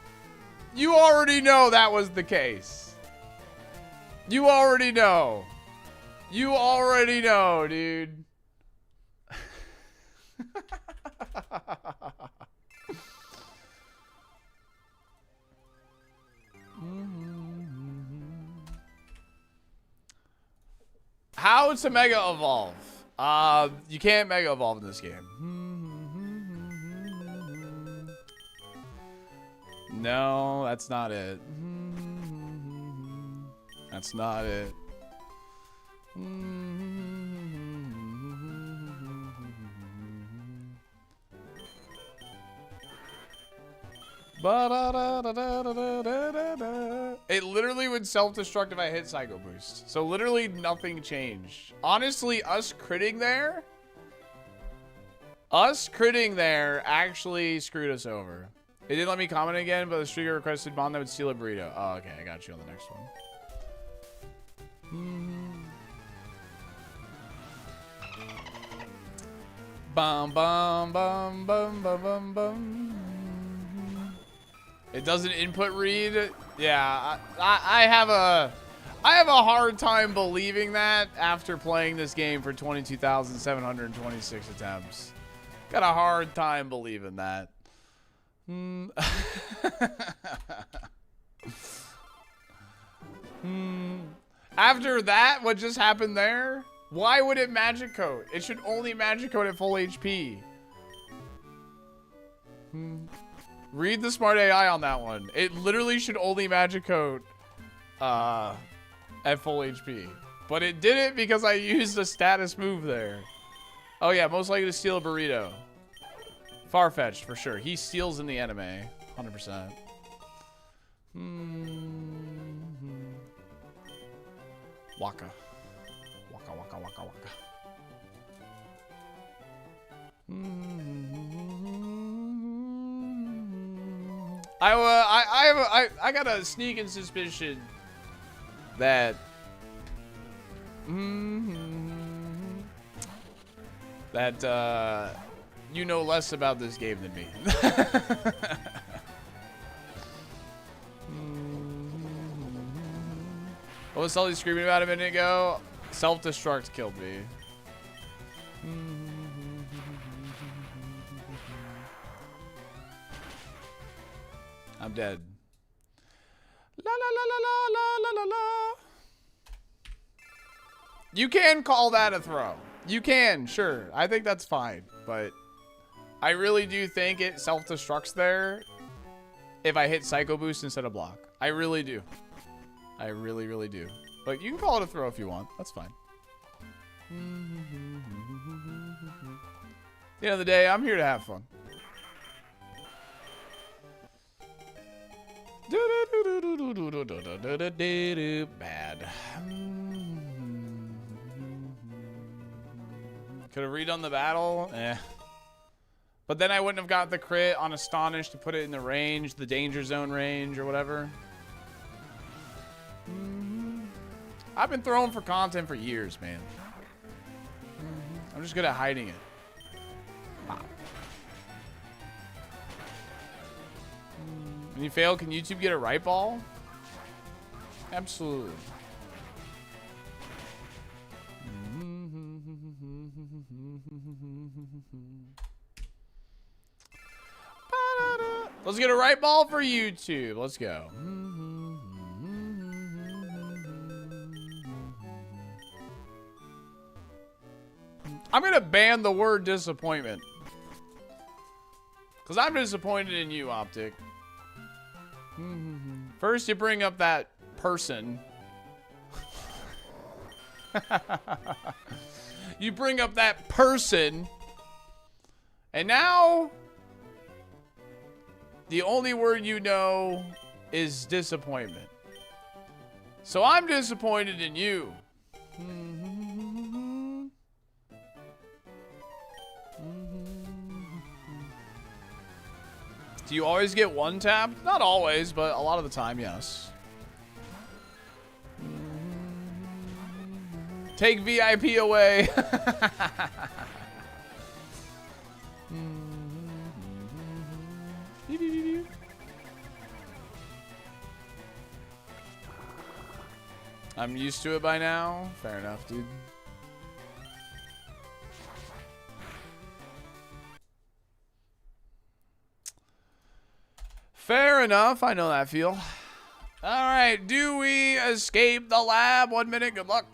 you already know that was the case. You already know. You already know, dude. How to Mega Evolve? You can't Mega Evolve in this game. No, that's not it. That's not it. It literally would self-destruct if I hit Psycho Boost. So literally nothing changed. Honestly, us critting there actually screwed us over. It didn't let me comment again, but the streaker requested Mon that would steal a burrito. Oh, okay, I got you on the next one. Bum bum bum bum bum bum bum. It doesn't input read. Yeah, I have a hard time believing that after playing this game for 22,726 attempts. Got a hard time believing that. After that, what just happened there? Why would it magic coat? It should only magic coat at full HP. Read the smart AI on that one. It literally should only magic coat at full HP. But it did it because I used a status move there. Oh yeah, most likely to steal a burrito. Far-fetched, for sure. He steals in the anime. 100%. Waka. Waka, waka, waka, waka. I got a sneaking suspicion that you know less about this game than me. What was Sully screaming about a minute ago? Self-destruct killed me. I'm dead. La la la la la la la la. You can call that a throw. You can, sure. I think that's fine, but I really do think it self-destructs there if I hit Psycho Boost instead of block. I really do. I really, really do. But you can call it a throw if you want. That's fine. At the end of the day, I'm here to have fun. Bad. Could have redone the battle. But then I wouldn't have got the crit on Astonish to put it in the range, the danger zone range or whatever. I've been throwing for content for years, man. I'm just good at hiding it. Wow. When you fail, can YouTube get a right ball? Absolutely. Let's get a right ball for YouTube. Let's go. I'm going to ban the word disappointment. Because I'm disappointed in you, Optic. First, you bring up that person. You bring up that person. And now, the only word you know is disappointment. So I'm disappointed in you. Do you always get one tap? Not always, but a lot of the time, yes. Take VIP away. I'm used to it by now. Fair enough, dude. Fair enough. I know that feel. All right. Do we escape the lab? 1 minute. Good luck.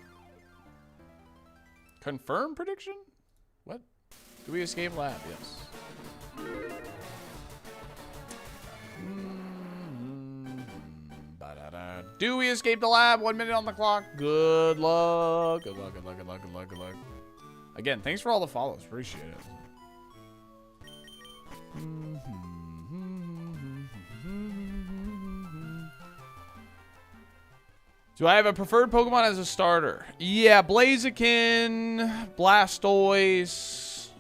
Confirm prediction? What? Do we escape lab? Yes. Do we escape the lab? 1 minute on the clock. Good luck. Good luck. Good luck. Good luck. Good luck. Good luck. Again, thanks for all the follows. Appreciate it. Do I have a preferred Pokemon as a starter? Yeah, Blaziken, Blastoise,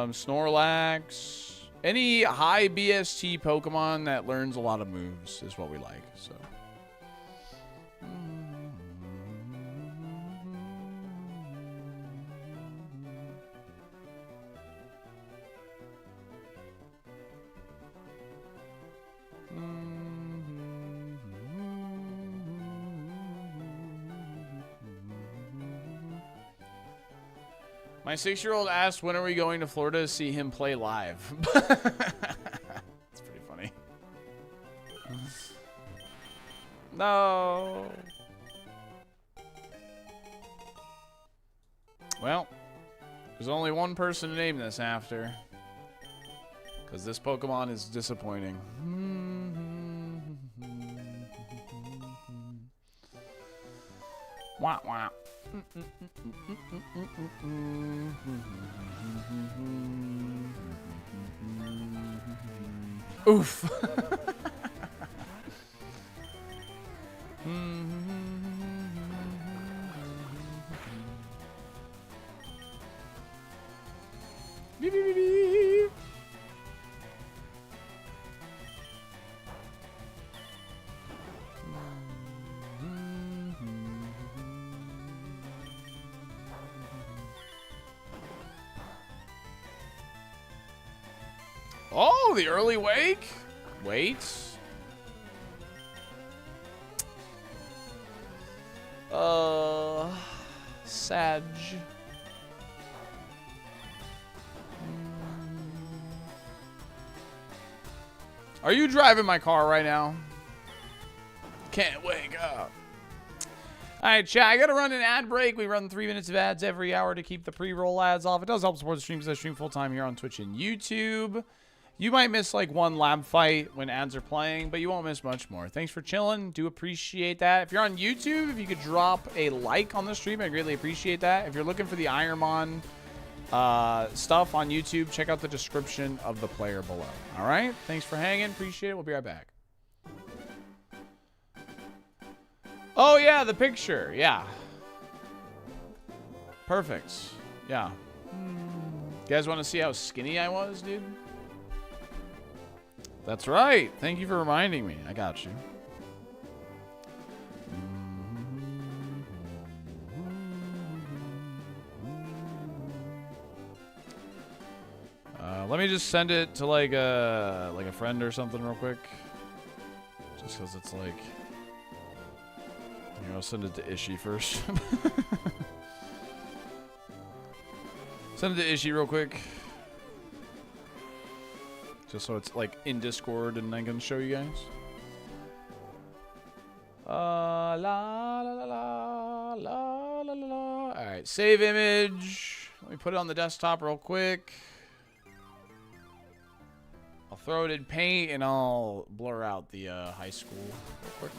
Snorlax. Any high BST Pokemon that learns a lot of moves is what we like. So. My 6-year-old asked, when are we going to Florida to see him play live? That's pretty funny. No. Well, there's only one person to name this after. Because this Pokemon is disappointing. Wah, wah. Oof. Beep, beep, beep, beep. Oh, the early wake? Wait. Sag. Are you driving my car right now? Can't wake up. All right, chat. I got to run an ad break. We run 3 minutes of ads every hour to keep the pre-roll ads off. It does help support the stream because I stream full-time here on Twitch and YouTube. You might miss like one lab fight when ads are playing, but you won't miss much more. Thanks for chilling. Do appreciate that. If you're on YouTube, if you could drop a like on the stream, I'd greatly appreciate that. If you're looking for the ironMON stuff on YouTube, check out the description of the player below. All right? Thanks for hanging. Appreciate it. We'll be right back. Oh, yeah, the picture. Yeah. Perfect. Yeah. You guys want to see how skinny I was, dude? That's right. Thank you for reminding me. I got you. Let me just send it to like a friend or something real quick. Just because it's like, you know, I'll send it to Ishi first. Send it to Ishi real quick. Just so it's like in Discord and I can show you guys. La la la la la la la. All right, save image. Let me put it on the desktop real quick. I'll throw it in paint and I'll blur out the high school real quick.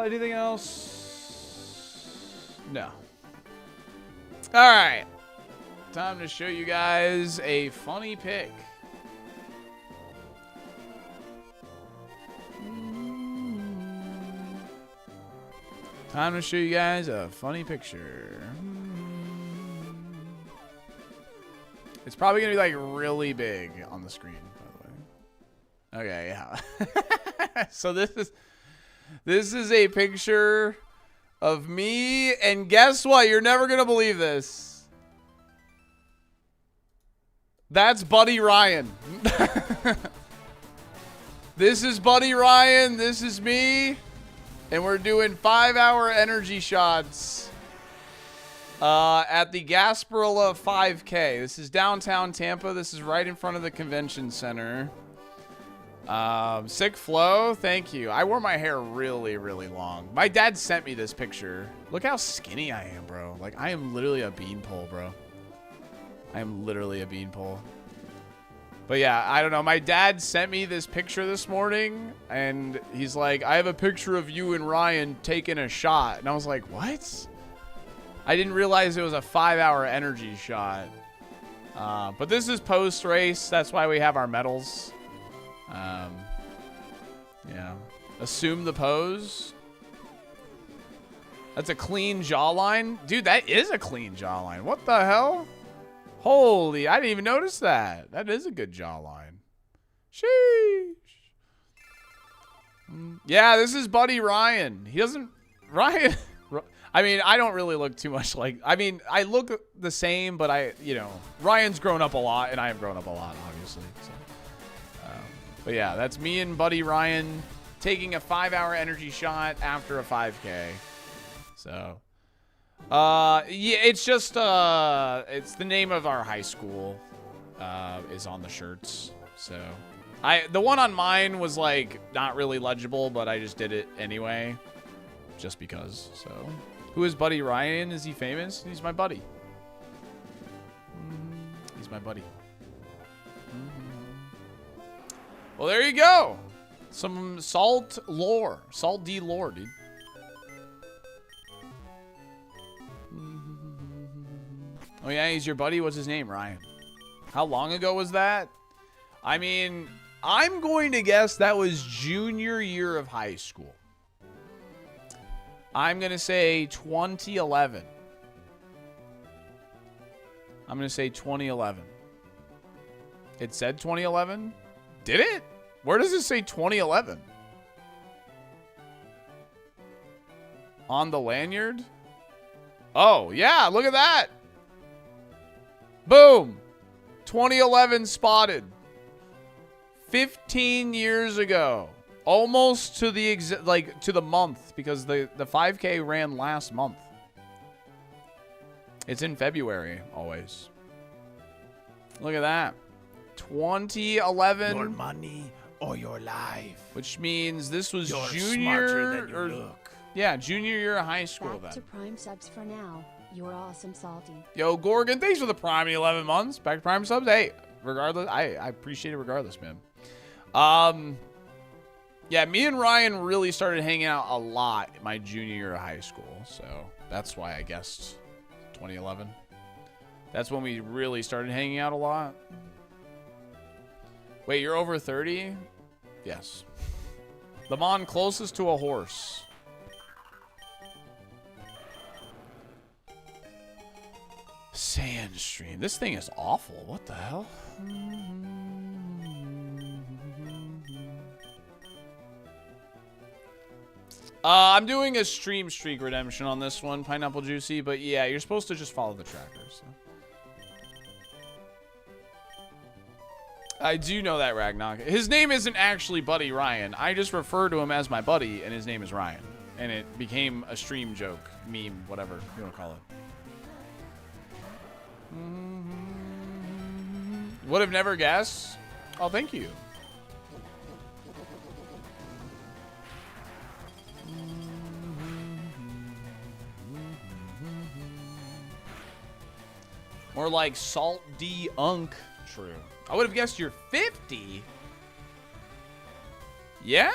Anything else? No. All right. Time to show you guys a funny pic. Time to show you guys a funny picture. It's probably going to be like really big on the screen, by the way. Okay, yeah. So this is a picture of me, and guess what? You're never going to believe this. That's Buddy Ryan. This is Buddy Ryan. This is me. And we're doing 5-hour energy shots at the Gasparilla 5K. This is downtown Tampa. This is right in front of the convention center. Sick flow. Thank you. I wore my hair really, really long. My dad sent me this picture. Look how skinny I am, bro. Like, I am literally a beanpole, bro. I am literally a beanpole. But yeah, I don't know. My dad sent me this picture this morning, and he's like, I have a picture of you and Ryan taking a shot. And I was like, what? I didn't realize it was a 5-hour energy shot. But this is post-race. That's why we have our medals. Yeah. Assume the pose. That's a clean jawline. Dude, that is a clean jawline. What the hell? Holy, I didn't even notice that. That is a good jawline. Sheesh. Yeah, this is Buddy Ryan. He doesn't... Ryan... I mean, I don't really look too much like... I mean, I look the same, but I... You know, Ryan's grown up a lot, and I have grown up a lot, obviously. So. But yeah, that's me and Buddy Ryan taking a 5-hour energy shot after a 5K. So... yeah, it's just, it's the name of our high school, is on the shirts, so, the one on mine was, like, not really legible, but I just did it anyway, just because, so. Who is Buddy Ryan? Is he famous? He's my buddy. He's my buddy. Well, there you go. Some Salt lore. Salt D lore, dude. Oh, yeah, he's your buddy? What's his name? Ryan. How long ago was that? I mean, I'm going to guess that was junior year of high school. I'm going to say 2011. I'm going to say 2011. It said 2011? Did it? Where does it say 2011? On the lanyard? Oh, yeah, look at that. Boom. 2011 spotted. 15 years ago. Almost to the to the month, because the 5K ran last month. It's in February always. Look at that. 2011. Your money or your life. Which means this was You're junior smarter than you or look. yeah, junior year of high school Back to then. Prime subs for now. You're awesome, Salty. Yo, Gorgon, thanks for the Prime 11 months. Back to Prime subs. Hey, regardless, I appreciate it regardless, man. Yeah, me and Ryan really started hanging out a lot my junior year of high school. So that's why I guessed 2011. That's when we really started hanging out a lot. Wait, you're over 30? Yes. The mon closest to a horse. Sandstream. This thing is awful. What the hell? I'm doing a stream streak redemption on this one, Pineapple Juicy, but yeah, you're supposed to just follow the trackers. So. I do know that, Ragnar. His name isn't actually Buddy Ryan. I just refer to him as my buddy, and his name is Ryan. And it became a stream joke, meme, whatever you want to call it. Would have never guessed. Oh, thank you. More like Salt D Unk. True. I would have guessed you're 50. Yeah?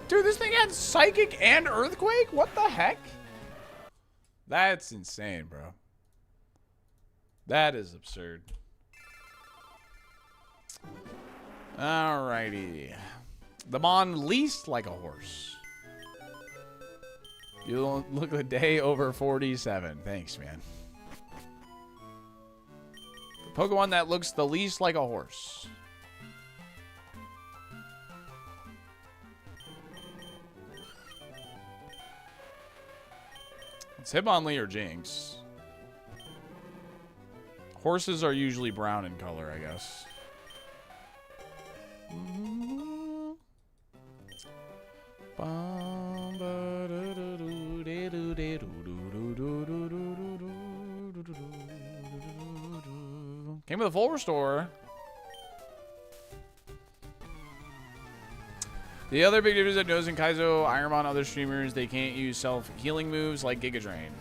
Dude, this thing had Psychic and Earthquake? What the heck? That's insane, bro. That is absurd. Alrighty. The mon least like a horse. You look a day over 47. Thanks, man. The Pokemon that looks the least like a horse. It's Hitmonlee or Jinx. Horses are usually brown in color, I guess. Came with a full restore. The other big difference I've noticed in KAIZO ironMON, other streamers, they can't use self-healing moves like Giga Drain.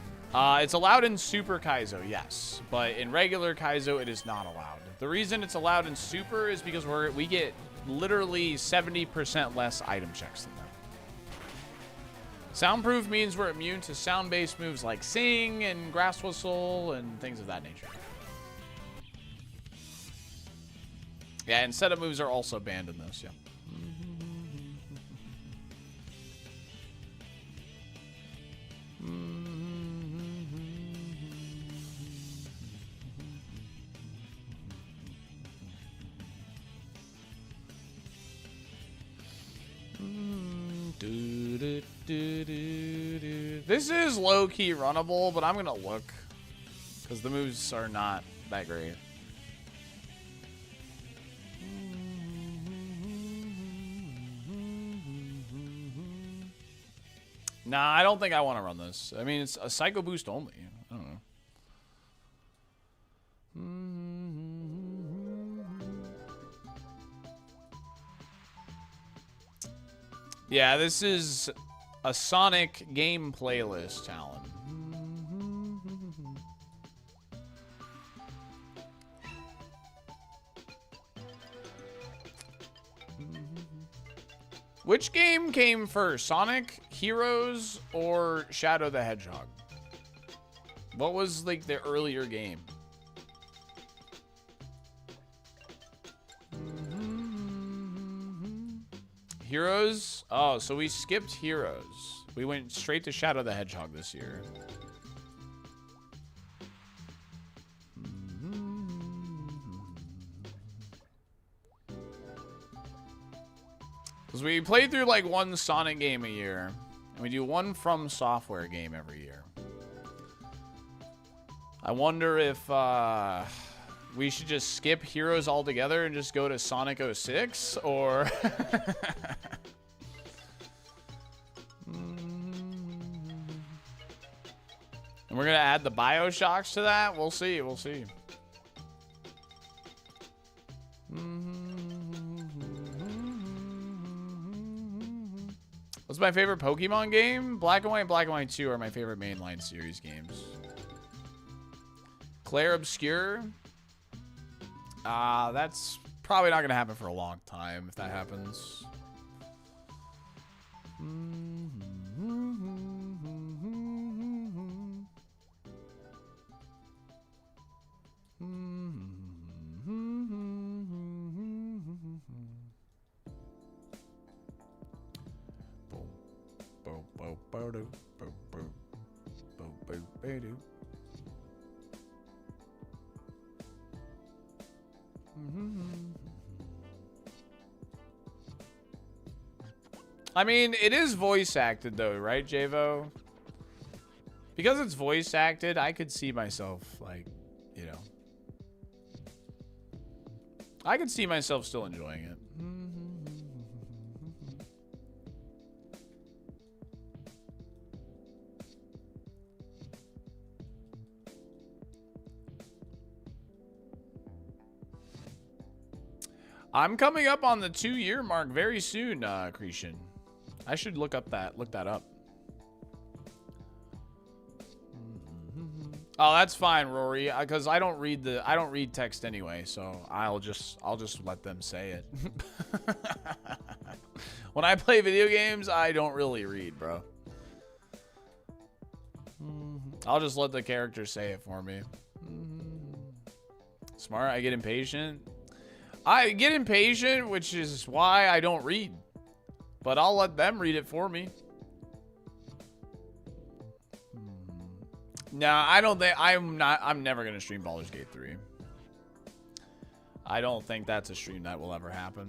It's allowed in Super KAIZO, yes. But in regular KAIZO, it is not allowed. The reason it's allowed in Super is because we get literally 70% less item checks than them. Soundproof means we're immune to sound-based moves like Sing and Grass Whistle and things of that nature. Yeah, and setup moves are also banned in this, yeah. This is low-key runnable, but I'm gonna look because the moves are not that great. Nah, I don't think I want to run this. I mean, it's a Psycho Boost only. I don't know. Yeah, this is a Sonic game playlist, Talon. Which game came first, Sonic Heroes or Shadow the Hedgehog? What was like the earlier game? Heroes? Oh, so we skipped Heroes. We went straight to Shadow the Hedgehog this year. Because we played through like one Sonic game a year. And we do one From Software game every year. I wonder if we should just skip Heroes altogether and just go to Sonic 06, or... And we're going to add the Bioshocks to that? We'll see, we'll see. What's my favorite Pokemon game? Black and White and Black and White 2 are my favorite mainline series games. Claire Obscure? That's probably not going to happen for a long time if that happens. I mean, it is voice acted though, right, Javo? Because it's voice acted, I could see myself, like, you know. I could see myself still enjoying it. I'm coming up on the 2-year mark very soon, Cretion. I should look that up. Oh, that's fine, Rory, because I don't read text anyway, so I'll just let them say it. When I play video games, I don't really read, bro. I'll just let the character say it for me. Smart. I get impatient. I get impatient, which is why I don't read. But I'll let them read it for me. Nah, I don't think I'm never gonna stream Baldur's Gate 3. I don't think that's a stream that will ever happen.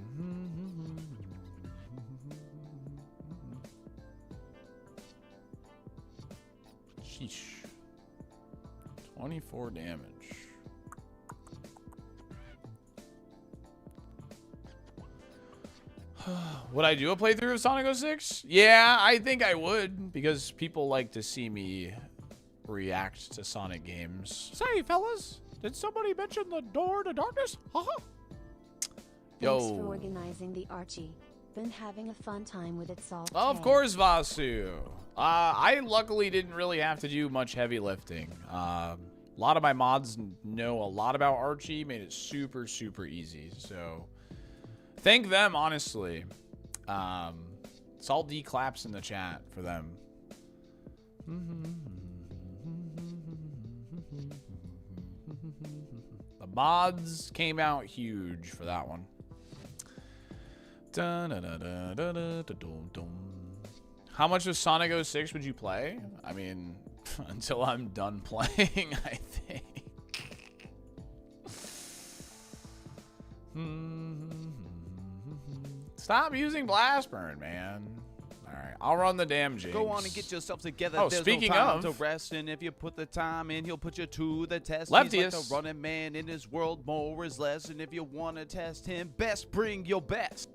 Sheesh. 24 damage. Would I do a playthrough of Sonic 06? Yeah, I think I would, because people like to see me react to Sonic games. Say, fellas, did somebody mention the door to darkness? Haha. Yo. Thanks for organizing the Archie. Been having a fun time with it, Salt. Of course, Vasu. I luckily didn't really have to do much heavy lifting. A lot of my mods know a lot about Archie, made it super, super easy. So thank them, honestly. Salt D claps in the chat for them. The mods came out huge for that one. How much of Sonic 06 would you play? I mean, until I'm done playing, I think. Stop using Blast Burn, man. All right, I'll run the damn jigs. Go on and get yourself together. Oh, There's speaking no time of, to rest, and if you put the time in, he'll put you to the test. Leftius. He's like the running man in his world, more is less. And if you want to test him, best bring your best.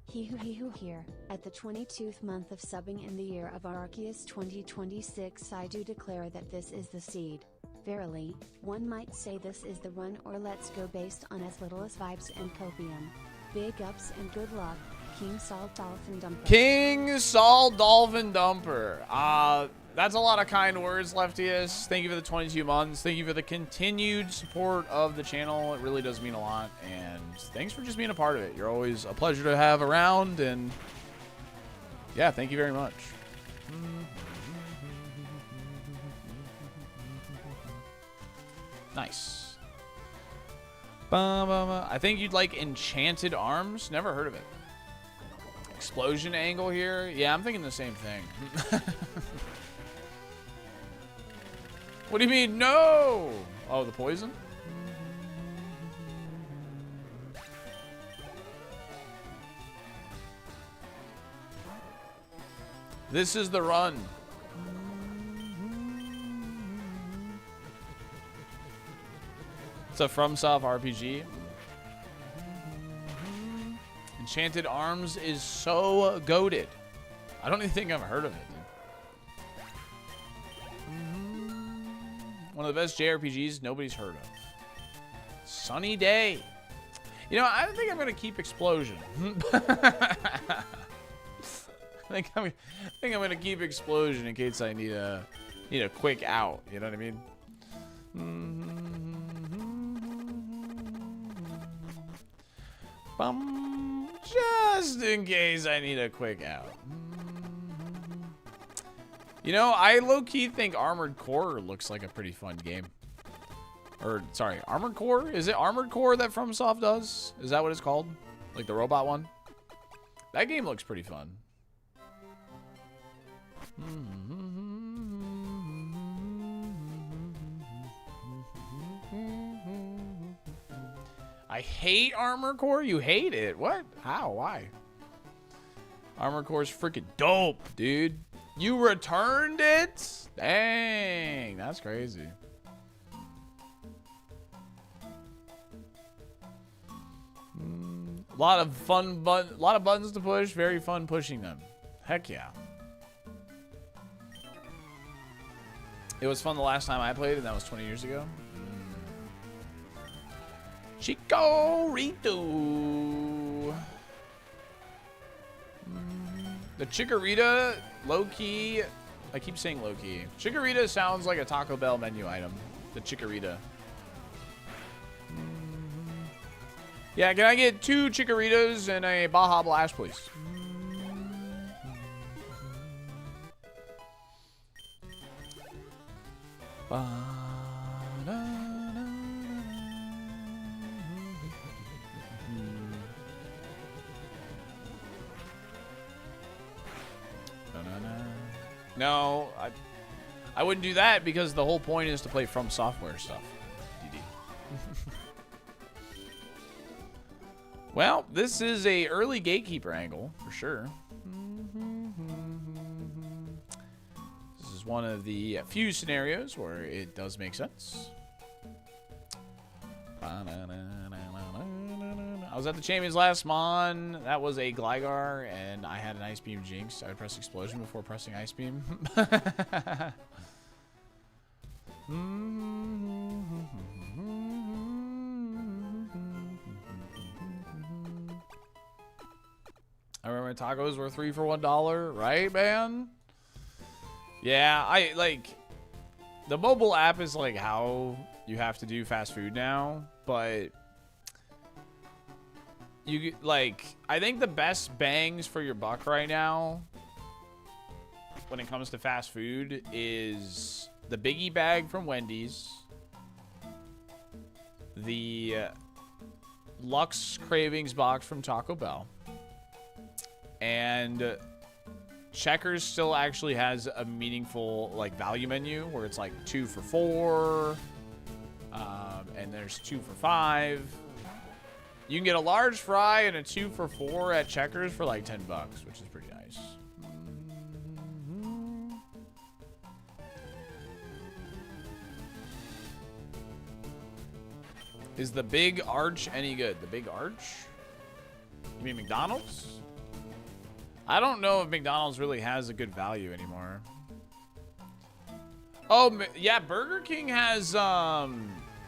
He who here. At the 22nd month of subbing in the year of Arceus 2026, I do declare that this is the seed. Verily, one might say this is the run or let's go based on as little as vibes and copium. Big ups and good luck, King SaltyDolphin Dumper. King SaltyDolphin Dumper. That's a lot of kind words, Leftius. Thank you for the 22 months. Thank you for the continued support of the channel. It really does mean a lot. And thanks for just being a part of it. You're always a pleasure to have around. And yeah, thank you very much. Nice. I think you'd like Enchanted Arms. Never heard of it. explosion angle here. Yeah, I'm thinking the same thing. What do you mean, no? Oh, the poison? This is the run. It's a FromSoft RPG. Enchanted Arms is so goated. I don't even think I've heard of it, dude. One of the best JRPGs nobody's heard of. Sunny Day. You know, I think I'm gonna keep Explosion. I think I'm gonna keep Explosion in case I need a quick out. You know what I mean? Just in case I need a quick out. You know, I low-key think Armored Core looks like a pretty fun game. Or, sorry, Armored Core? Is it Armored Core that FromSoft does? Is that what it's called? Like the robot one? That game looks pretty fun. I hate Armored Core? You hate it? What? How? Why? Armored Core's freaking dope, dude. You returned it? Dang, that's crazy. A lot of fun, a lot of buttons to push. Very fun pushing them. Heck yeah. It was fun the last time I played, and that was 20 years ago. Chikorito. The Chikorita, low-key. I keep saying low-key. Chikorita sounds like a Taco Bell menu item. The Chikorita. Yeah, can I get 2 Chikoritas and a Baja Blast, please? No, I wouldn't do that because the whole point is to play From Software stuff. DD. Well, this is a early gatekeeper angle for sure. This is one of the few scenarios where it does make sense. I was at the Champions last Mon. That was a Gligar, and I had an Ice Beam Jinx. I would press Explosion before pressing Ice Beam. I remember tacos were 3 for $1, right, man? Yeah, I like the mobile app is like how you have to do fast food now, but you like I think the best bangs for your buck right now when it comes to fast food is the Biggie Bag from Wendy's, the Lux Cravings box from Taco Bell, and Checkers still actually has a meaningful like value menu where it's like 2 for $4, and there's 2 for $5. You can get a large fry and a 2 for $4 at Checkers for like $10, which is pretty nice. Is the Big Arch any good? The Big Arch? You mean McDonald's? I don't know if McDonald's really has a good value anymore. Oh, yeah, Burger King has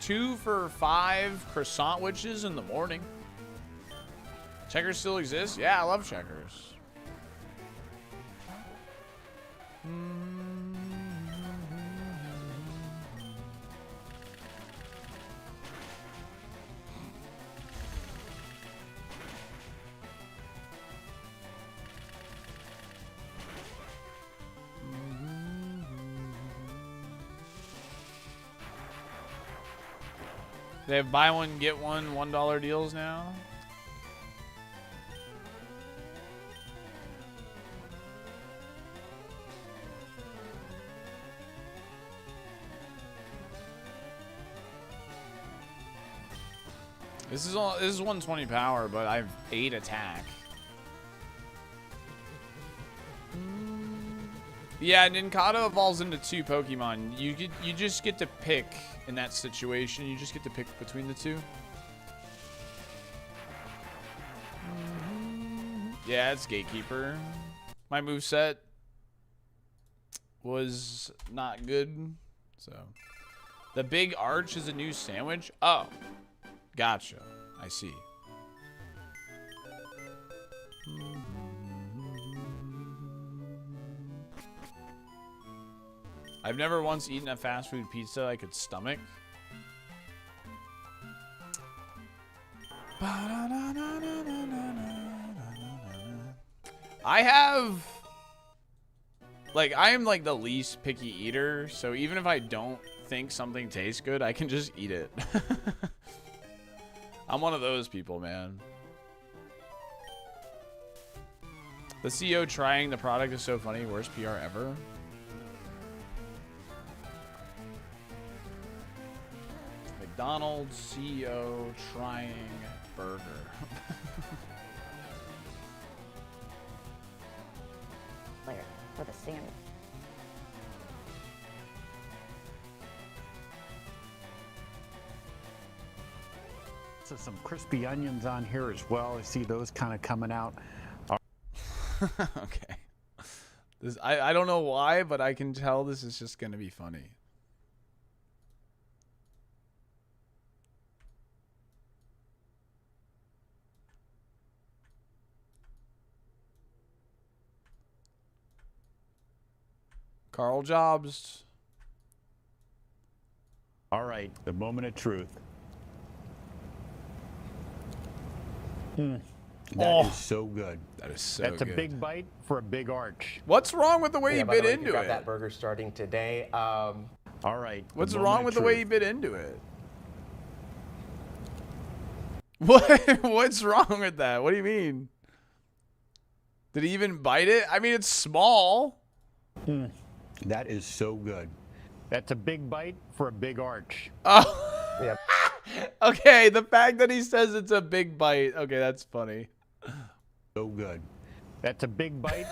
2 for $5 croissant witches in the morning. Checkers still exists? Yeah, I love Checkers. They have buy one, get one $1 deals now. This is 120 power, but I have 8 attack. Yeah, Nincada evolves into 2 Pokemon. You just get to pick in that situation. You just get to pick between the 2. Yeah, it's Gatekeeper. My moveset was not good. So the big arch is a new sandwich. Oh, gotcha. I see. I've never once eaten a fast food pizza I could stomach. I have, like, I am like the least picky eater, so even if I don't think something tastes good, I can just eat it. I'm one of those people, man. The CEO trying the product is so funny. Worst PR ever. McDonald's CEO trying burger. Later for the sandwich. So some crispy onions on here as well. I see those kind of coming out. Okay. I don't know why, but I can tell this is just going to be funny. Carl Jobs. All right, the moment of truth. That is so good. That is so That's good. a big bite for a big arch. What's wrong with the way you by the bit way, into you got it? that burger starting today. All right. What's the wrong moment with of the way truth. you bit into it? What? What's wrong with that? What do you mean? Did he even bite it? I mean, it's small. That is so good. That's a big bite for a big arch. Oh. Yeah. Okay, the fact that he says it's a big bite. Okay, that's funny. So good. That's a big bite.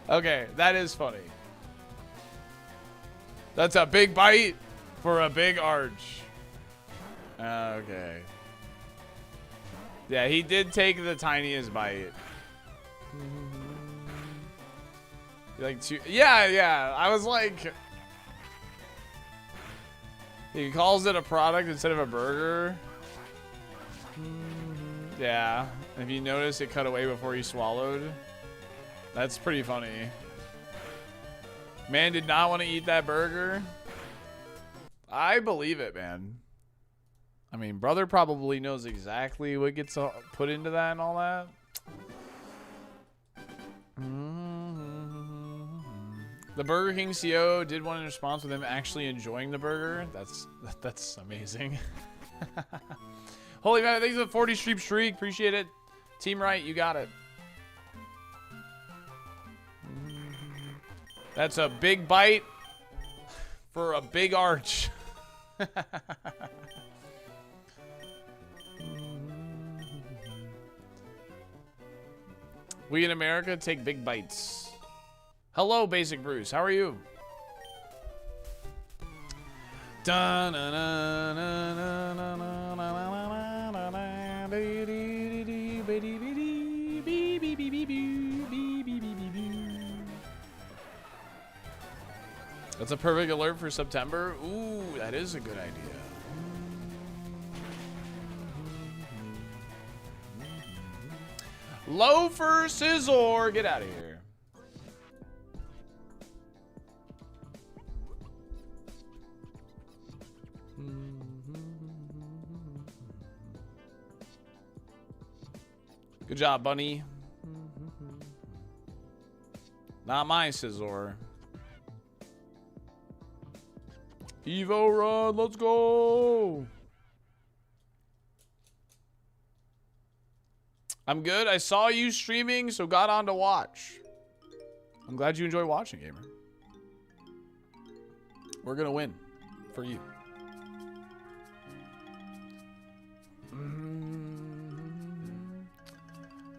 Okay, that is funny. That's a big bite for a big arch. Okay. Yeah, he did take the tiniest bite. Like two. Yeah. I was like, he calls it a product instead of a burger. Yeah. If you notice, it cut away before he swallowed. That's pretty funny. Man did not want to eat that burger. I believe it, man. I mean, brother probably knows exactly what gets put into that and all that. The Burger King CEO did one in response with him actually enjoying the burger. That's amazing. Holy man, thanks for the 40 streak. Appreciate it. Team Right, you got it. That's a big bite for a big arch. We in America take big bites. Hello, Basic Bruce. How are you? That's a perfect alert for September. Ooh, that is a good idea. Loafer Scizor, get out of here. Good job, Bunny. Not my Scizor. Evo run, let's go. I'm good. I saw you streaming, so got on to watch. I'm glad you enjoy watching, gamer. We're going to win for you.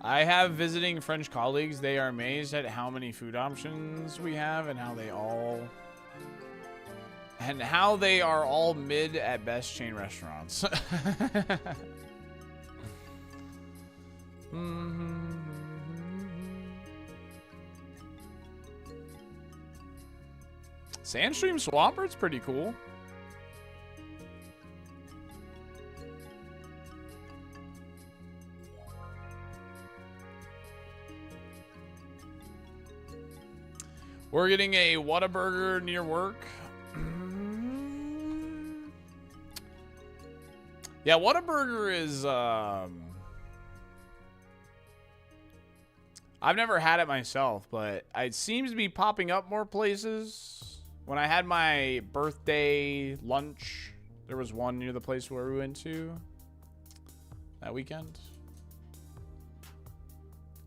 I have visiting French colleagues. They are amazed at how many food options we have and how they are all mid at best chain restaurants. Sandstream Swampert's pretty cool. We're getting a Whataburger near work. Yeah, Whataburger is I've never had it myself, but it seems to be popping up more places. When I had my birthday lunch, there was one near the place where we went to that weekend.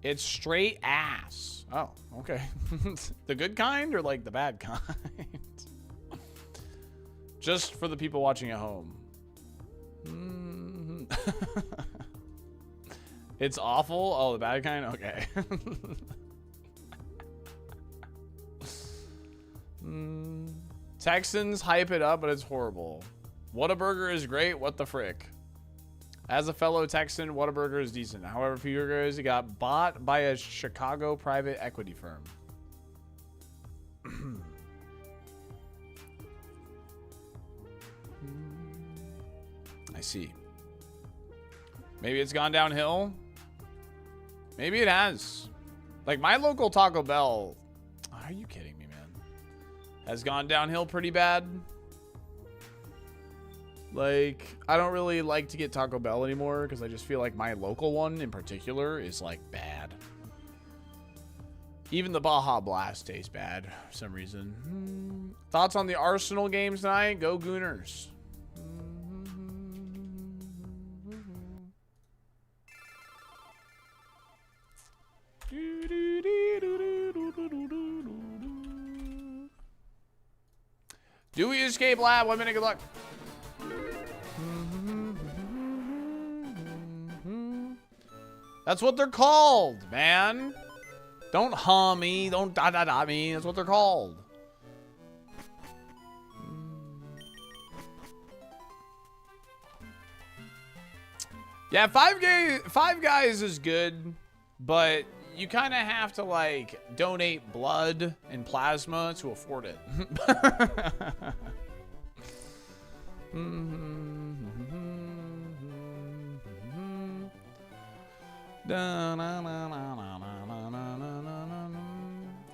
It's straight ass. Oh, okay. The good kind or like the bad kind? Just for the people watching at home. It's awful. Oh, the bad kind? Okay. Texans hype it up, but it's horrible. Whataburger is great. What the frick? As a fellow Texan, Whataburger is decent. However, a few years ago, it got bought by a Chicago private equity firm. I see. Maybe it's gone downhill. Maybe it has. Like my local Taco Bell. Are you kidding me, man? Has gone downhill pretty bad. Like, I don't really like to get Taco Bell anymore because I just feel like my local one in particular is like bad. Even the Baja Blast tastes bad for some reason. Thoughts on the Arsenal games tonight? Go Gooners. Do we escape lab? 1 minute, good luck. That's what they're called, man. Don't hum me. Don't da-da-da me. That's what they're called. Yeah, Five Guys is good, but you kind of have to, like, donate blood and plasma to afford it.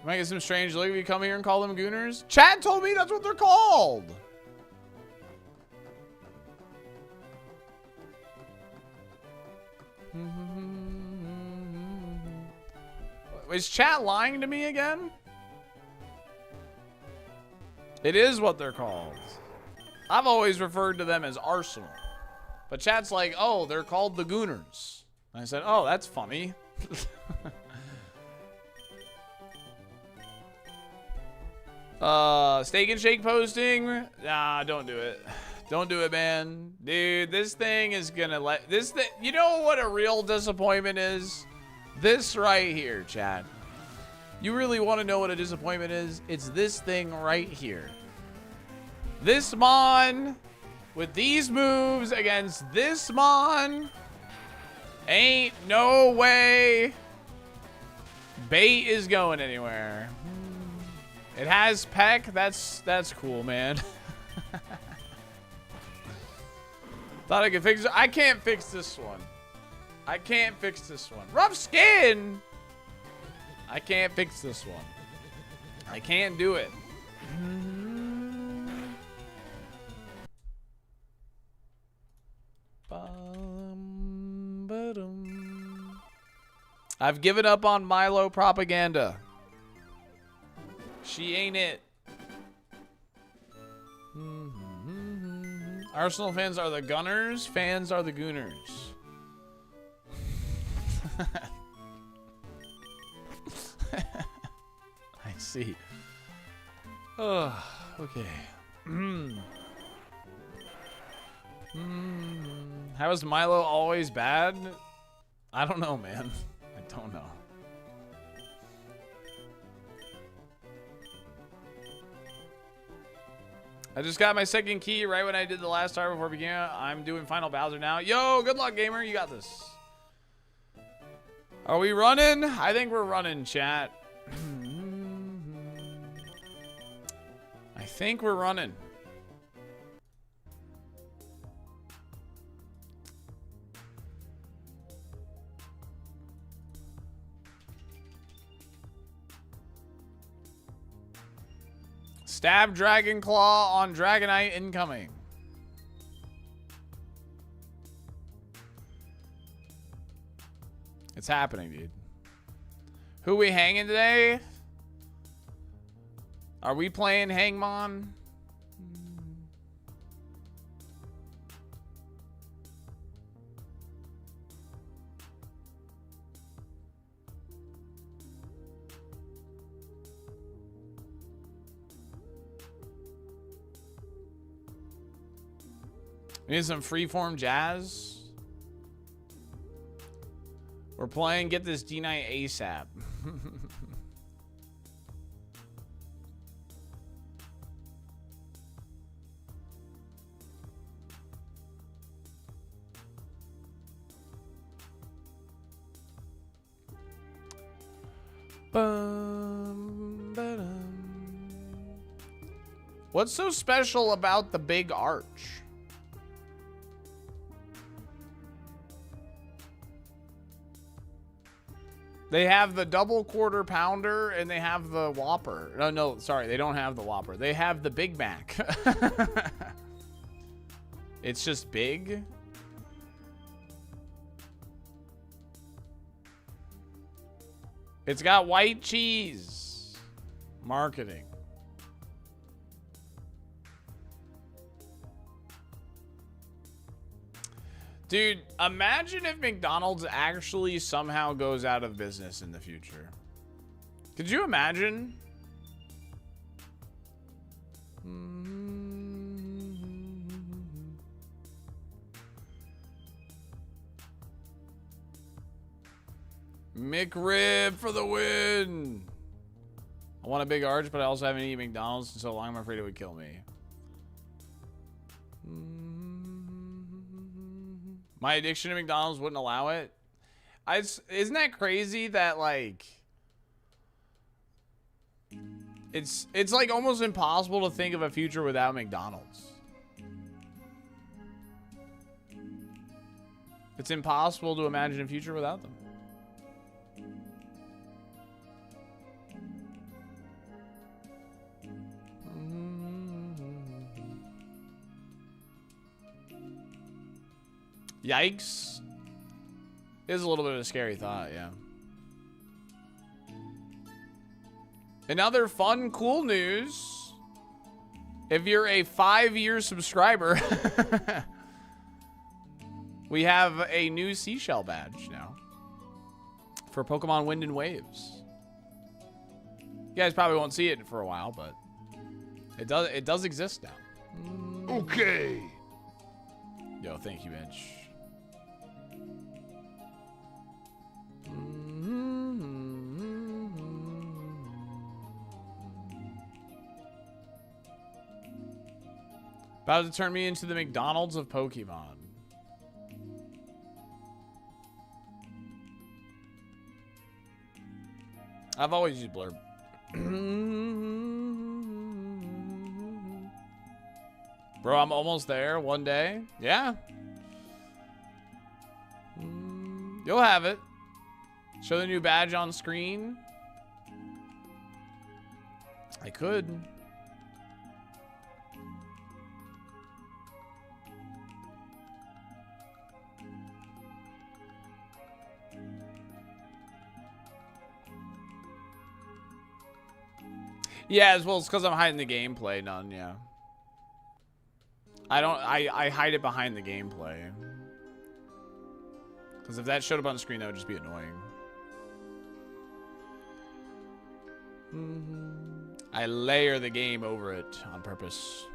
Might get some strange look if you come here and call them Gooners. Chad told me that's what they're called. Is chat lying to me again? It is what they're called. I've always referred to them as Arsenal. But chat's like, oh, they're called the Gooners. And I said, oh, that's funny. Steak and Shake posting? Nah, don't do it. Don't do it, man. Dude, this thing is gonna let this thing. You know what a real disappointment is? This right here, Chad. You really want to know what a disappointment is? It's this thing right here. This Mon with these moves against this Mon. Ain't no way bait is going anywhere. It has Peck. That's cool, man. Thought I could fix it. I can't fix this one. I can't fix this one. Rough skin. I can't fix this one. I can't do it. I've given up on Milo propaganda. She ain't it. Arsenal fans are the Gunners. Fans are the Gooners. I see. Oh, okay. How is Milo always bad? I don't know, man. I don't know. I just got my second key right when I did the last star before beginning. I'm doing Final Bowser now. Yo, good luck, gamer. You got this. Are we running? I think we're running, chat. I think we're running. Stab Dragon Claw on Dragonite incoming. It's happening, dude. Who we hanging today? Are we playing Hangmon? We need some freeform jazz. We're playing Get This D-Night ASAP. Bum, ba-dum. What's so special about the big arch? They have the double quarter pounder and they have the Whopper. No, no, sorry, they don't have the Whopper. They have the Big Mac. It's just big. It's got white cheese. Marketing. Dude, imagine if McDonald's actually somehow goes out of business in the future. Could you imagine? McRib for the win. I want a big arch, but I also haven't eaten McDonald's in so long I'm afraid it would kill me. My addiction to McDonald's wouldn't allow it. Isn't that crazy that, like, it's like almost impossible to think of a future without McDonald's. It's impossible to imagine a future without them. Yikes. Is a little bit of a scary thought, yeah. In other fun, cool news, if you're a 5-year subscriber, we have a new seashell badge now for Pokemon Wind and Waves. You guys probably won't see it for a while, but it does exist now. Okay. Yo, thank you, Mitch. About to turn me into the McDonald's of Pokemon. I've always used Blurb. Bro, I'm almost there one day. Yeah. You'll have it. Show the new badge on screen. I could. Yeah, as well as because I'm hiding the gameplay, none, yeah. I hide it behind the gameplay. Because if that showed up on screen, that would just be annoying. I layer the game over it on purpose.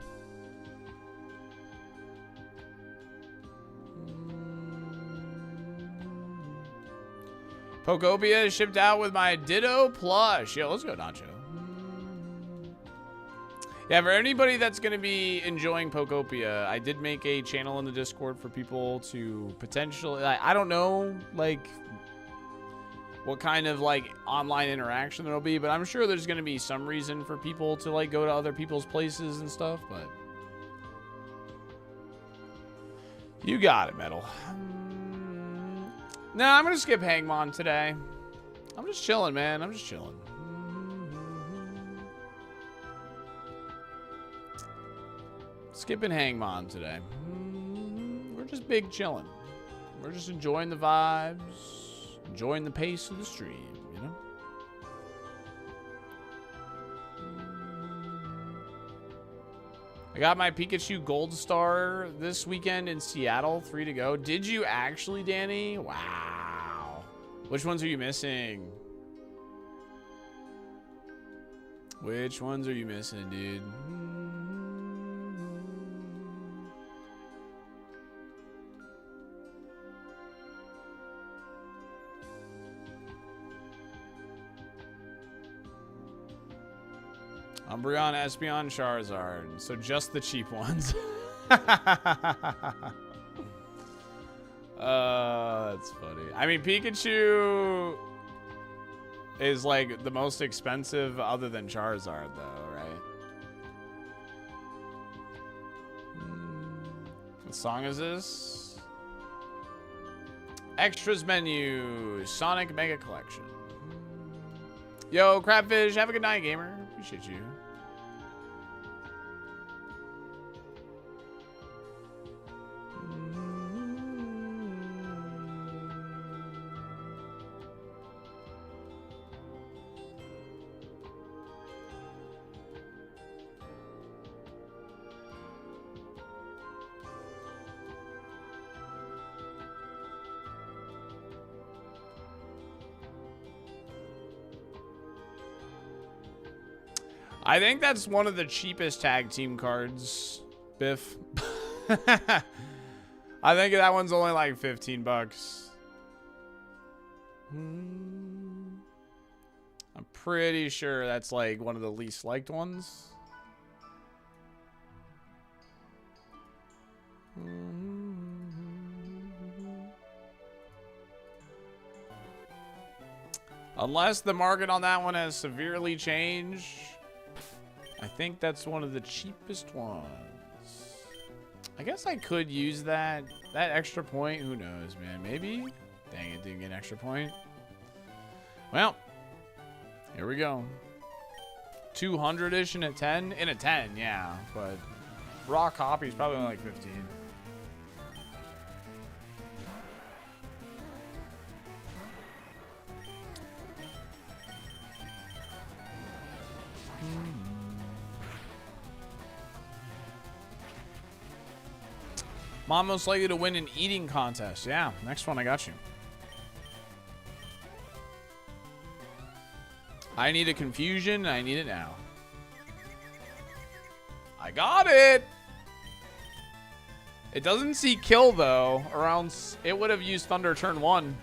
Pokopia is shipped out with my Ditto plush. Yo, let's go, Nacho. Yeah, for anybody that's going to be enjoying Pokopia, I did make a channel in the Discord for people to potentially, I don't know, like, what kind of, like, online interaction there'll be, but I'm sure there's going to be some reason for people to, like, go to other people's places and stuff, but you got it, Metal. No, I'm going to skip Hangmon today. I'm just chilling, man. I'm just chilling. Skipping Hangmon today. We're just big chilling. We're just enjoying the vibes, enjoying the pace of the stream, you know? I got my Pikachu Gold Star this weekend in Seattle, 3 to go. Did you actually, Danny? Wow. Which ones are you missing? Which ones are you missing, dude? Umbreon, Espeon, Charizard. So just the cheap ones. That's funny. I mean, Pikachu is like the most expensive other than Charizard, though, right? What song is this? Extras menu. Sonic Mega Collection. Yo, Crabfish. Have a good night, gamer. Appreciate you. I think that's one of the cheapest tag team cards, Biff. I think that one's only like 15 bucks. I'm pretty sure that's like one of the least liked ones. Unless the market on that one has severely changed, I think that's one of the cheapest ones. I guess I could use that extra point. Who knows, man? Maybe? Dang it, didn't get an extra point. Well, here we go. 200-ish in a 10? In a 10, yeah. But raw copy is probably only like 15. Mom most likely to win an eating contest. Yeah, next one, I got you. I need a confusion, and I need it now. I got it! It doesn't see kill, though. Around, it would have used Thunder turn 1.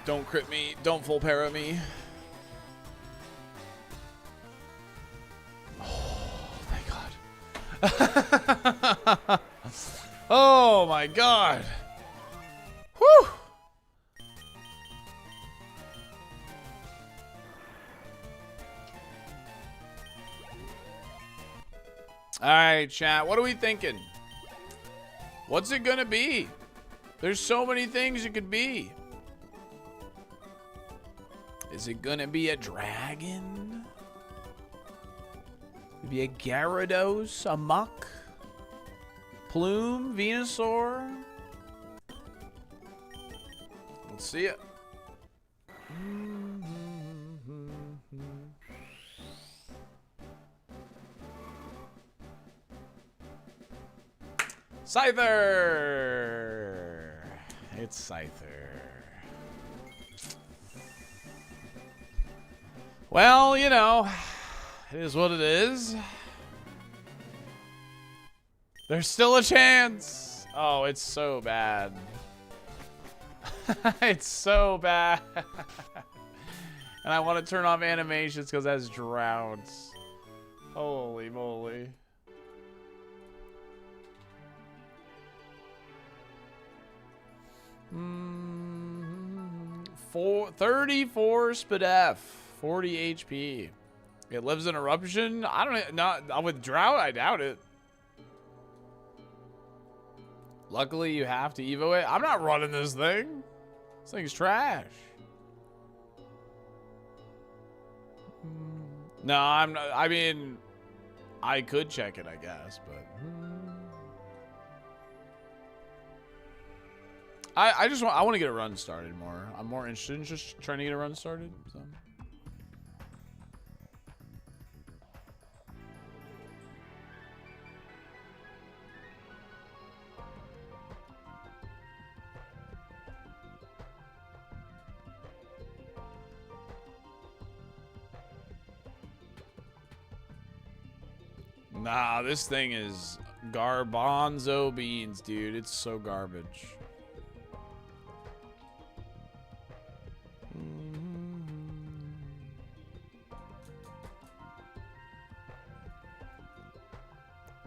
Don't crit me. Don't full para me. Oh my god. Whew. Alright, chat. What are we thinking? What's it gonna be? There's so many things it could be. Is it gonna be a dragon? Maybe a Gyarados, a Muck, Plume, Venusaur. Let's see it. Scyther! It's Scyther. Well, you know, it is what it is. There's still a chance. Oh, it's so bad. It's so bad. And I want to turn off animations because that's droughts. Holy moly. 34 SPDF, 40 HP. It lives in eruption. I don't know. With drought, I doubt it. Luckily, you have to evo it. I'm not running this thing. This thing's trash. No, I'm not. I mean, I could check it, I guess, but I want to get a run started more. I'm more interested in just trying to get a run started. So. Nah, this thing is garbanzo beans, dude. It's so garbage.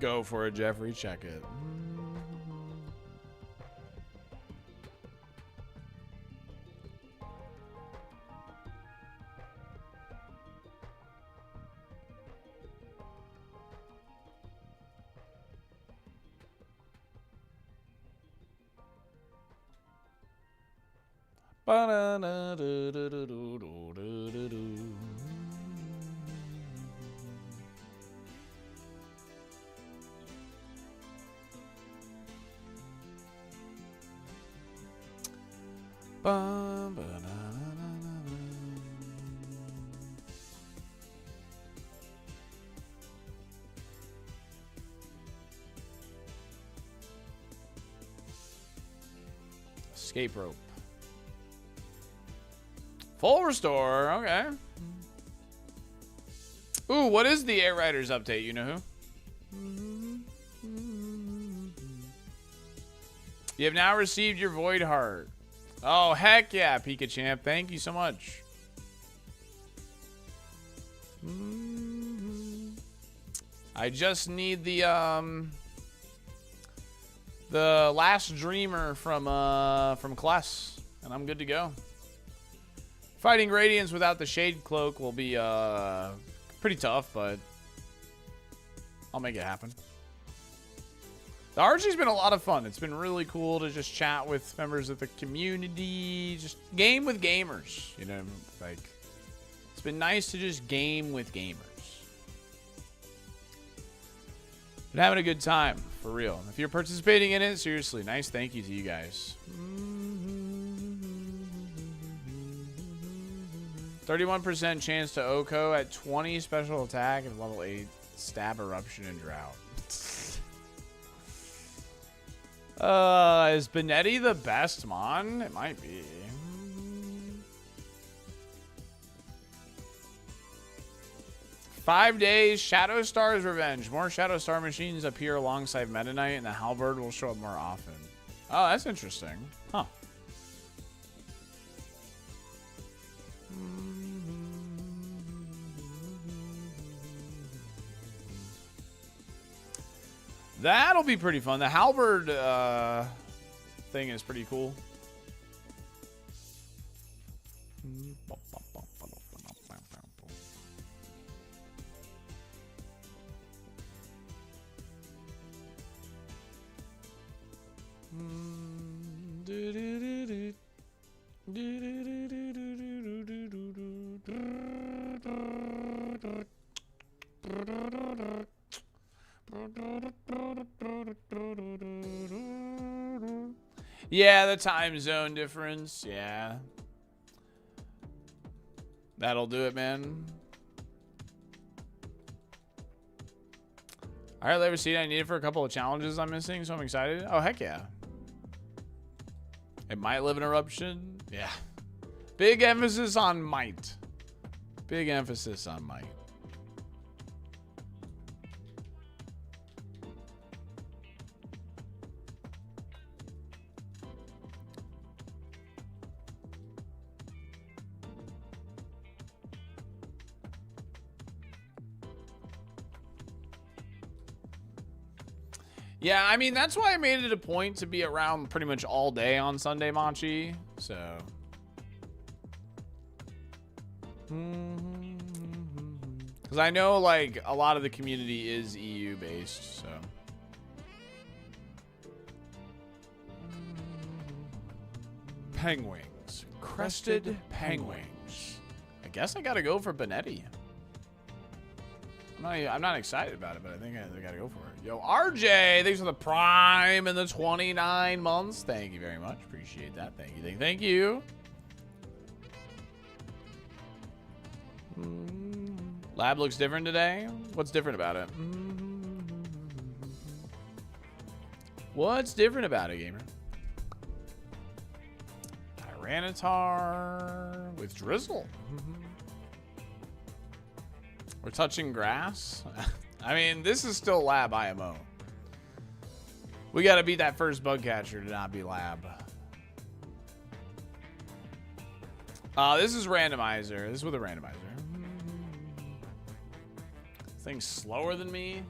Go for it, Jeffrey. Check it. Escape rope. Full restore. Okay. Ooh, what is the Air Riders update? You know who? You have now received your Void Heart. Oh, heck yeah, Pika Champ. Thank you so much. I just need the last Dreamer from Kless, and I'm good to go. Fighting Radiance without the Shade Cloak will be pretty tough, but I'll make it happen. The RG's been a lot of fun. It's been really cool to just chat with members of the community, just game with gamers. You know, like, it's been nice to just game with gamers. Been having a good time, for real. If you're participating in it, seriously, nice thank you to you guys. 31% chance to Oko at 20 special attack and level 8 stab eruption and drought. Is Benetti the best mon? It might be. Five days, Shadow Star's Revenge. More Shadow Star machines appear alongside Meta Knight, and the Halberd will show up more often. Oh, that's interesting. Huh. That'll be pretty fun. The Halberd thing is pretty cool. Yeah, the time zone difference. Yeah. That'll do it, man. All right, Lever Seed, I need it for a couple of challenges I'm missing, so I'm excited. Oh, heck yeah. It might live in eruption. Yeah. Big emphasis on might. Big emphasis on might. Yeah, I mean, that's why I made it a point to be around pretty much all day on Sunday, Machi. So. Because I know, like, a lot of the community is EU-based, so. Penguins. Crested penguins. I guess I gotta go for Benetti. I'm not excited about it, but I think I gotta go for it. Yo, RJ, thanks for the Prime and the 29 months. Thank you very much. Appreciate that. Thank you. Thank you. Lab looks different today. What's different about it? What's different about it, gamer? Tyranitar with drizzle. We're touching grass. I mean, this is still lab IMO. We got to beat that first bug catcher to not be lab. This is randomizer. This is with a randomizer. This thing's slower than me.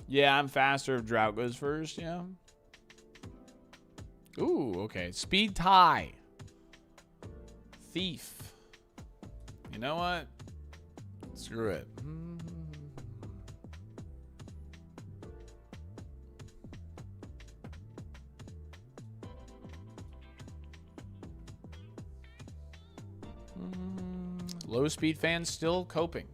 Yeah, I'm faster if Drought goes first, yeah. Ooh, okay. Speed tie. Thief. You know what? Screw it. Low speed fans still coping.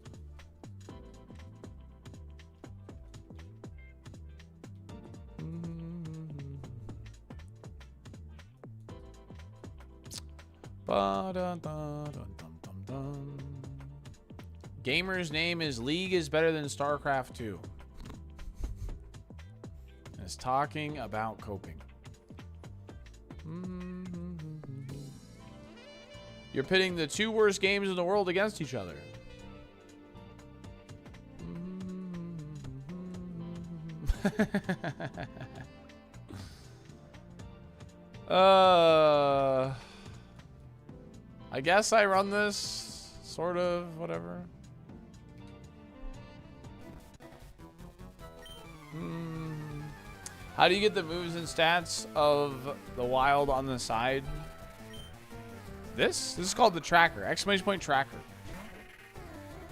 Gamer's name is League is better than StarCraft 2. And is talking about coping. You're pitting the two worst games in the world against each other. I guess I run this, sort of, whatever. How do you get the moves and stats of the wild on the side? This is called the tracker, exclamation point tracker.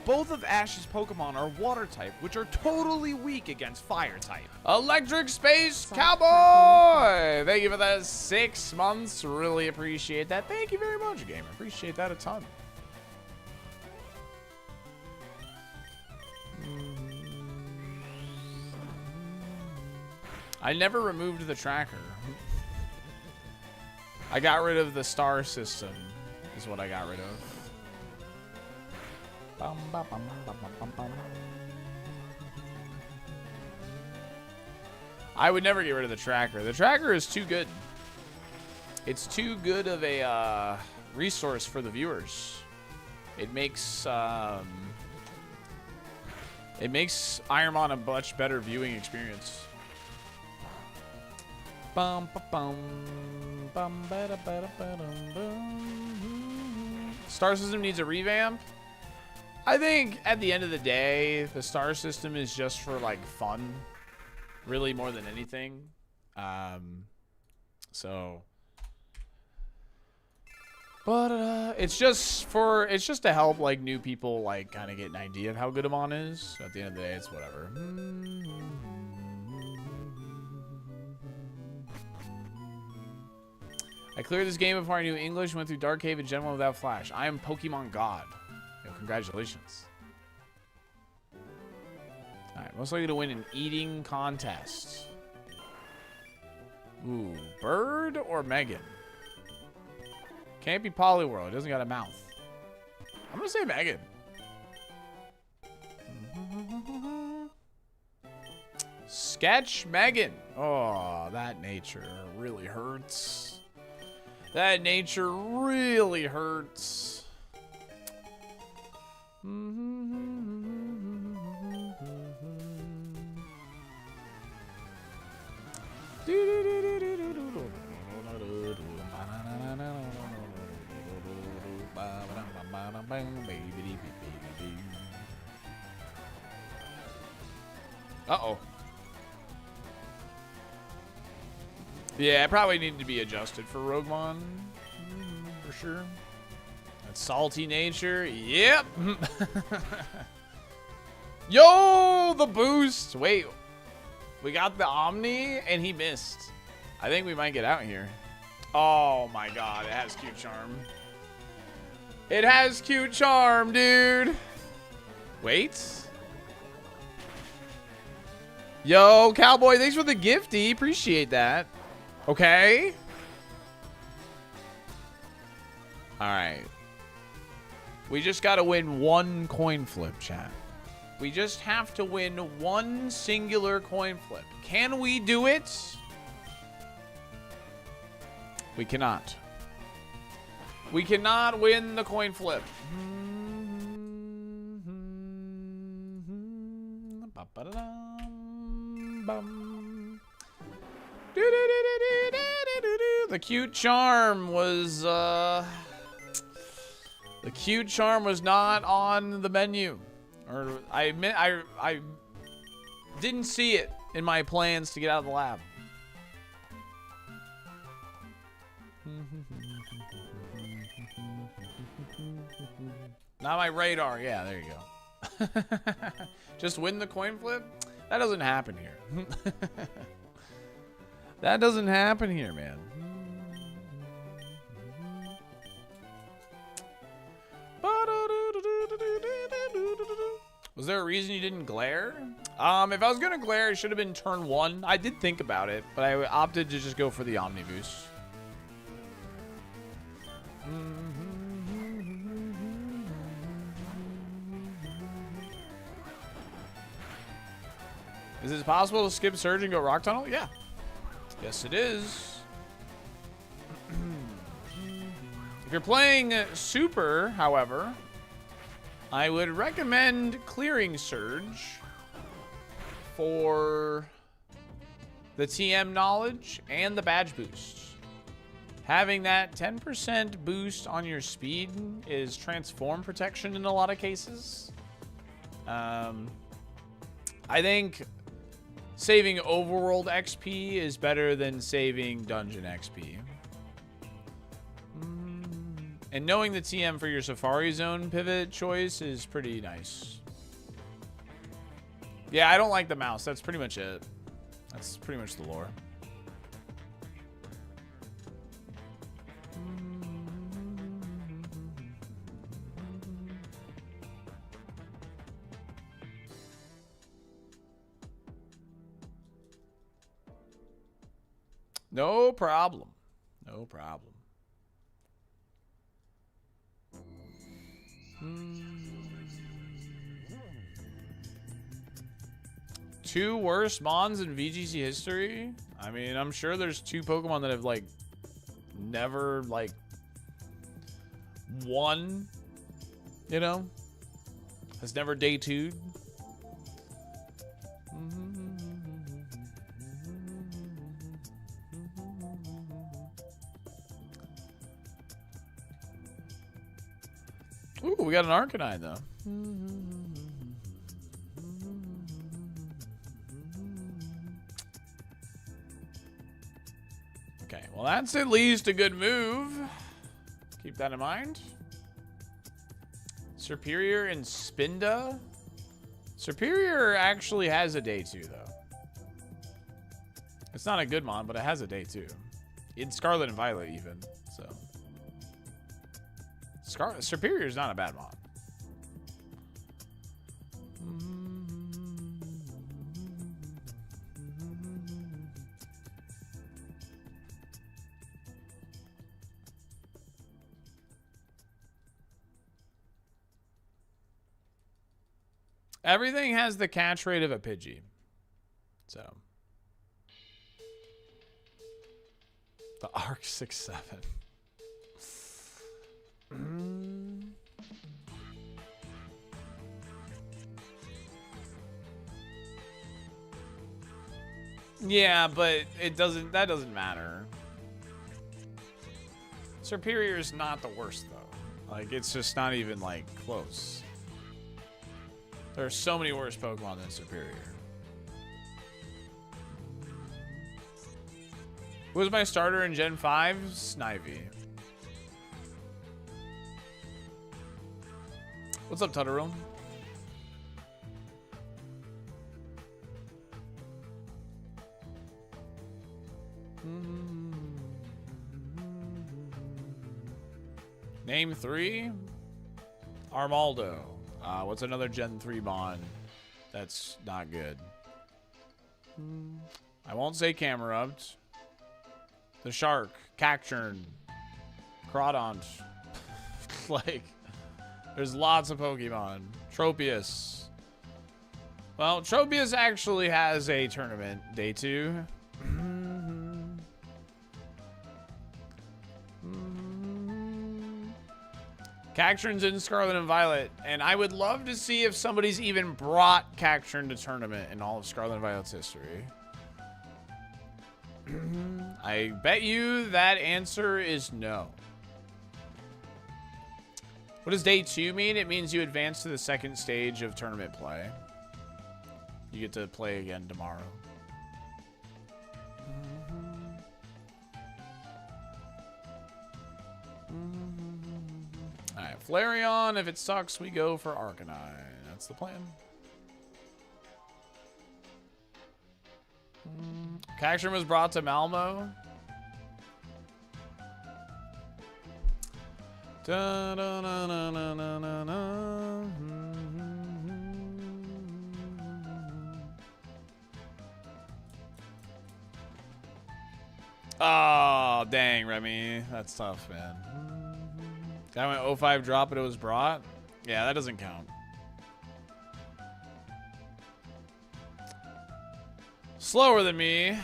Both of Ash's Pokemon are water type, which are totally weak against fire type. Electric Space Cowboy! Thank you for that 6 months. Really appreciate that. Thank you very much, gamer. Appreciate that a ton. I never removed the tracker. I got rid of the star system, is what I got rid of. I would never get rid of the tracker. The tracker is too good. It's too good of a resource for the viewers. It makes ironMON a much better viewing experience. Star system needs a revamp. I think at the end of the day, the star system is just for like fun, really more than anything. It's just to help like new people like kind of get an idea of how good Amon is. At the end of the day, it's whatever. I cleared this game before I knew English and went through Dark Cave and Gen 1 without Flash. I am Pokemon God. Yo, congratulations. Alright, most likely to win an eating contest. Ooh, Bird or Megan? Can't be Poliwhirl. It doesn't got a mouth. I'm gonna say Megan. Sketch Megan. Oh, that nature really hurts. That nature really hurts. Uh-oh. Yeah, it probably needed to be adjusted for Roguemon. For sure. That salty nature. Yep. Yo, the boost. Wait. We got the Omni, and he missed. I think we might get out here. Oh, my God. It has cute charm. It has cute charm, dude. Wait. Yo, Cowboy, thanks for the gifty. Appreciate that. Okay. All right. We just got to win one coin flip, chat. We just have to win one singular coin flip. Can we do it? We cannot. We cannot win the coin flip. The cute charm was the cute charm was not on the menu, or I admit I didn't see it in my plans to get out of the lab. Not my radar. Yeah, there you go. Just win the coin flip? That doesn't happen here. That doesn't happen here, man. Was there a reason you didn't glare? If I was gonna glare, it should have been turn 1. I did think about it, but I opted to just go for the Omni boost. Is it possible to skip Surge and go Rock Tunnel? Yeah. Yes, it is. If you're playing Super, however, I would recommend clearing Surge for the TM knowledge and the badge boost. Having that 10% boost on your speed is transform protection in a lot of cases. I think saving overworld XP is better than saving dungeon XP. And knowing the TM for your Safari Zone pivot choice is pretty nice. Yeah, I don't like the mouse. That's pretty much it. That's pretty much the lore. No problem. No problem. Two worst Mons in VGC history? I mean, I'm sure there's 2 Pokemon that have, like, never, like, won, you know? Has never day 2'd. Ooh, we got an Arcanine, though. Okay, well, that's at least a good move. Keep that in mind. Superior and Spinda. Superior actually has a day 2, though. It's not a good mon, but it has a day 2. In Scarlet and Violet, even, so. Superior is not a bad mon. Everything has the catch rate of a Pidgey. So. The Arc 6-7. Yeah, but it doesn't. That doesn't matter. Superior is not the worst though. Like it's just not even like close. There are so many worse Pokemon than Superior. Who was my starter in Gen 5? Snivy. What's up, Tutterone? Name 3? Armaldo. What's another Gen 3 Mon that's not good? I won't say Camerupt. The Shark. Cacturn. Crawdont. Like, there's lots of Pokemon. Tropius. Well, Tropius actually has a tournament. Day 2. Cacturn's in Scarlet and Violet, and I would love to see if somebody's even brought Cacturn to tournament in all of Scarlet and Violet's history. I bet you that answer is no. What does day 2 mean? It means you advance to the second stage of tournament play. You get to play again tomorrow. Alright, Flareon. If it sucks, we go for Arcanine. That's the plan. Cacturn was brought to Malmo. Da, da, da, da, da, da, da, da. Oh, dang, Remy. That's tough, man. That went 05 drop, but it was brought? Yeah, that doesn't count. Slower than me.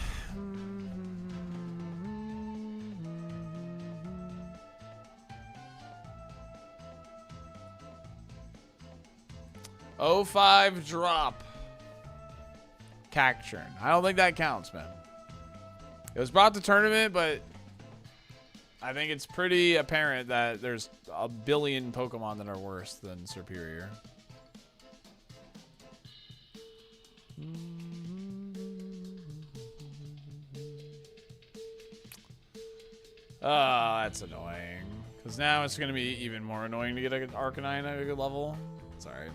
05 drop. Cacturn. I don't think that counts, man. It was brought to tournament, but I think it's pretty apparent that there's a billion Pokemon that are worse than Superior. Oh, that's annoying. Because now it's going to be even more annoying to get an Arcanine at a good level. It's alright.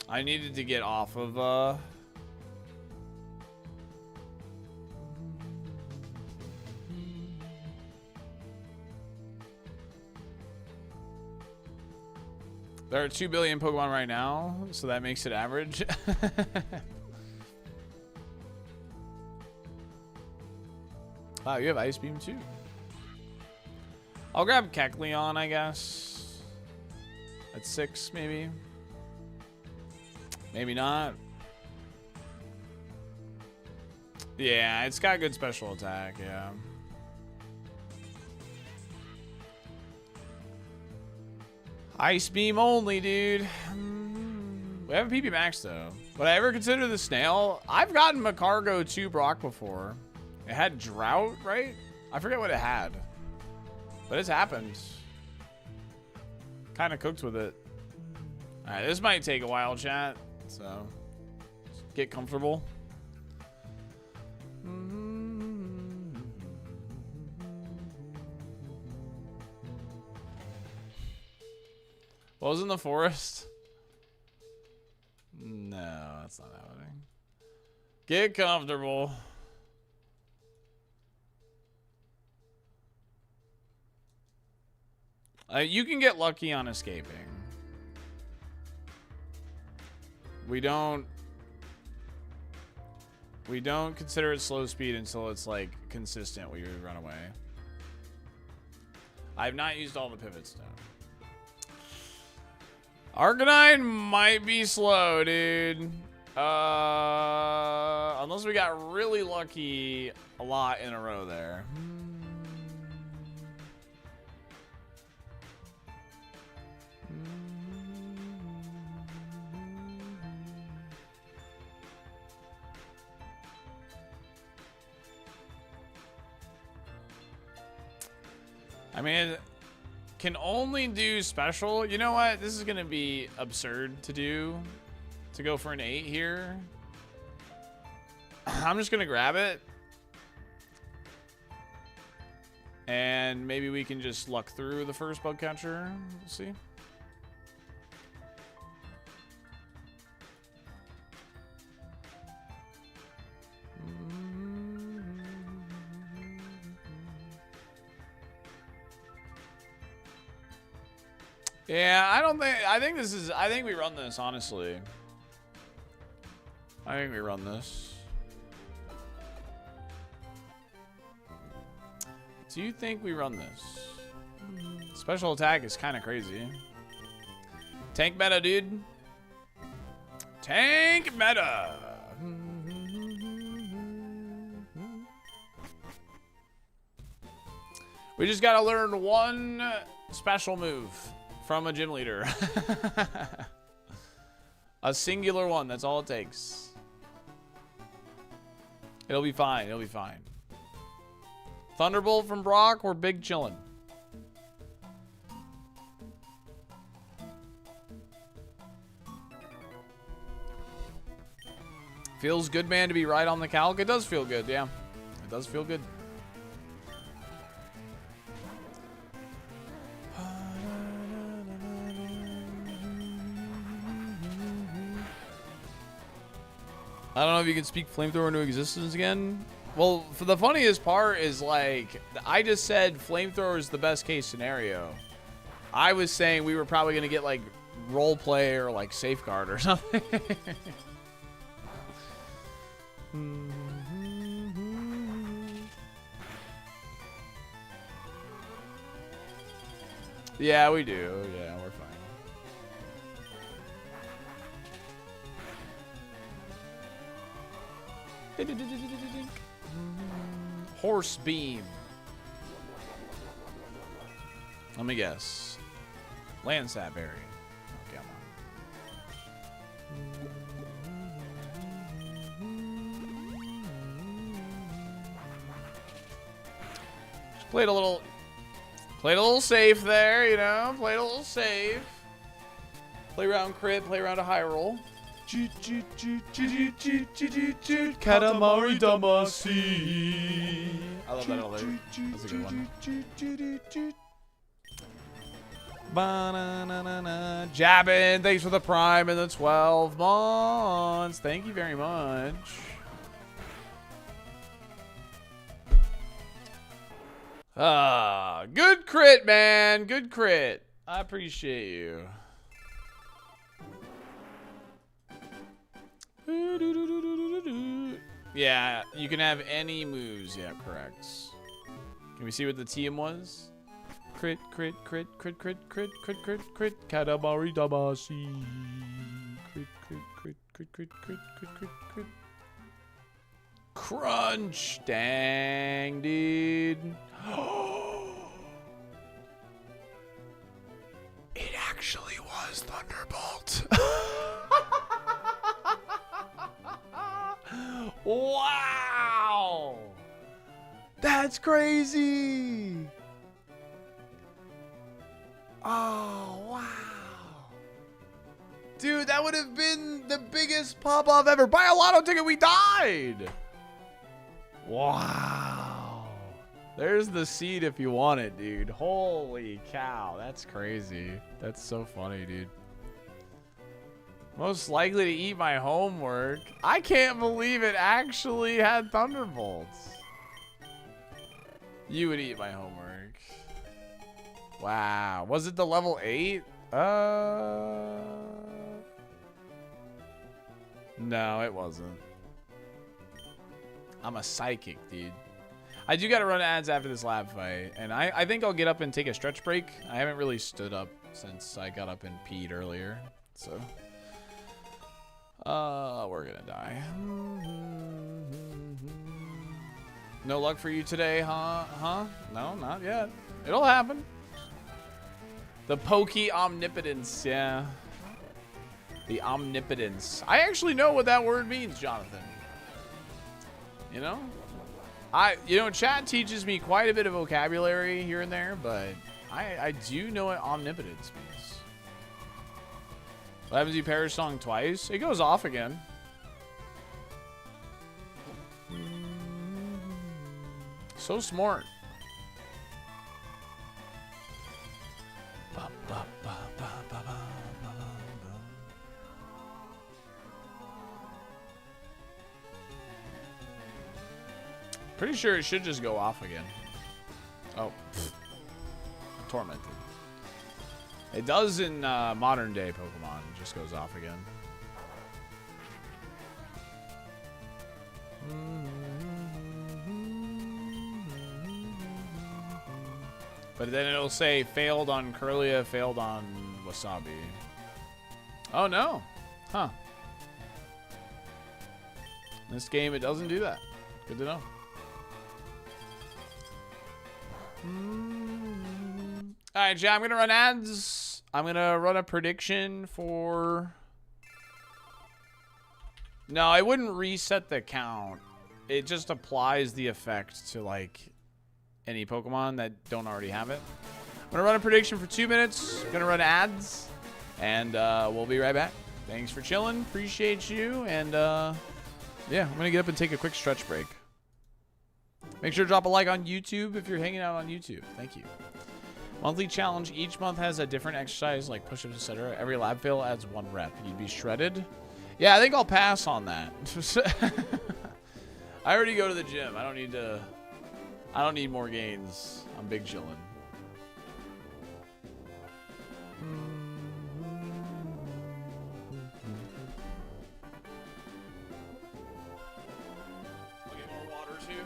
I needed to get off of, There are 2 billion Pokemon right now, so that makes it average. Wow, you have Ice Beam too. I'll grab Kecleon, I guess. At 6, maybe. Maybe not. Yeah, it's got good special attack, yeah. Ice Beam only, dude. We have a PP Max, though. Would I ever consider the Snail? I've gotten Macargo 2 Brock before. It had Drought, right? I forget what it had. But it's happened. Kind of cooked with it. Alright, this might take a while, chat. So, get comfortable. What was in the forest? No, that's not happening. Get comfortable. You can get lucky on escaping. We don't consider it slow speed until it's like consistent where you run away. I've not used all the pivots though. Arcanine might be slow, dude. Unless we got really lucky a lot in a row there. I mean, can only do special. You know what? This is going to be absurd to do. To go for an 8 here. I'm just going to grab it. And maybe we can just luck through the first bug catcher. We'll see. Yeah, I think we run this, honestly. I think we run this. Do you think we run this? Special attack is kind of crazy. Tank meta, dude. Tank meta. We just gotta learn one special move from a gym leader. A singular one, that's all it takes. It'll be fine, it'll be fine. Thunderbolt from Brock, we're big chillin'. Feels good, man, to be right on the calc. It does feel good, yeah. It does feel good. I don't know if you can speak flamethrower into existence again. Well, for the funniest part is, like, I just said flamethrower is the best case scenario. I was saying we were probably going to get, like, role play or, like, safeguard or something. Yeah, we do. Yeah, we're fine. Horse beam. Let me guess. Landsat berry. Okay, just played a little safe there, you know. Played a little safe. Play around crit. Play around a high roll. Katamari Damacy. I love that alert. That's a good one. Ba-na-na-na-na. Jabbin, thanks for the prime and the 12 months. Thank you very much. Good crit, man. Good crit. I appreciate you. Yeah, you can have any moves. Yeah, correct. Can we see what the TM was? Crit, crit, crit, crit, crit, crit, crit, crit, crit, Katamari Damacy. Crit, crit, crit, crit, crit, crit, crit, crit, crit. Crunch! Dang, dude. It actually was Thunderbolt. Wow! That's crazy! Oh, wow. Dude, that would have been the biggest pop-off ever. Buy a lotto ticket, we died! Wow. There's the seed if you want it, dude. Holy cow, that's crazy. That's so funny, dude. Most likely to eat my homework. I can't believe it actually had Thunderbolts. You would eat my homework. Wow. Was it the level 8? No, it wasn't. I'm a psychic, dude. I do got to run ads after this lab fight. And I think I'll get up and take a stretch break. I haven't really stood up since I got up and peed earlier. So... we're gonna die. No luck for you today, huh? No, not yet. It'll happen. The pokey omnipotence, yeah. The omnipotence. I actually know what that word means, Jonathan. You know? Chat teaches me quite a bit of vocabulary here and there, but I do know what omnipotence means. What happens if you perish song twice? It goes off again. So smart. Pretty sure it should just go off again. Oh. Tormented. It does in modern day Pokemon. It just goes off again. But then it'll say failed on Curlia, failed on Wasabi. Oh no. Huh. In this game it doesn't do that. Good to know. Alright, Jay, I'm gonna run ads. I'm gonna run a prediction for... No, I wouldn't reset the count. It just applies the effect to, like, any Pokemon that don't already have it. I'm gonna run a prediction for 2 minutes. I'm gonna run ads. And we'll be right back. Thanks for chilling. Appreciate you. And, yeah, I'm gonna get up and take a quick stretch break. Make sure to drop a like on YouTube if you're hanging out on YouTube. Thank you. Monthly challenge. Each month has a different exercise like push-ups, etc. Every lab fail adds 1 rep. You'd be shredded. Yeah, I think I'll pass on that. I already go to the gym. I don't need more gains. I'm big chillin'. I'll get more water too.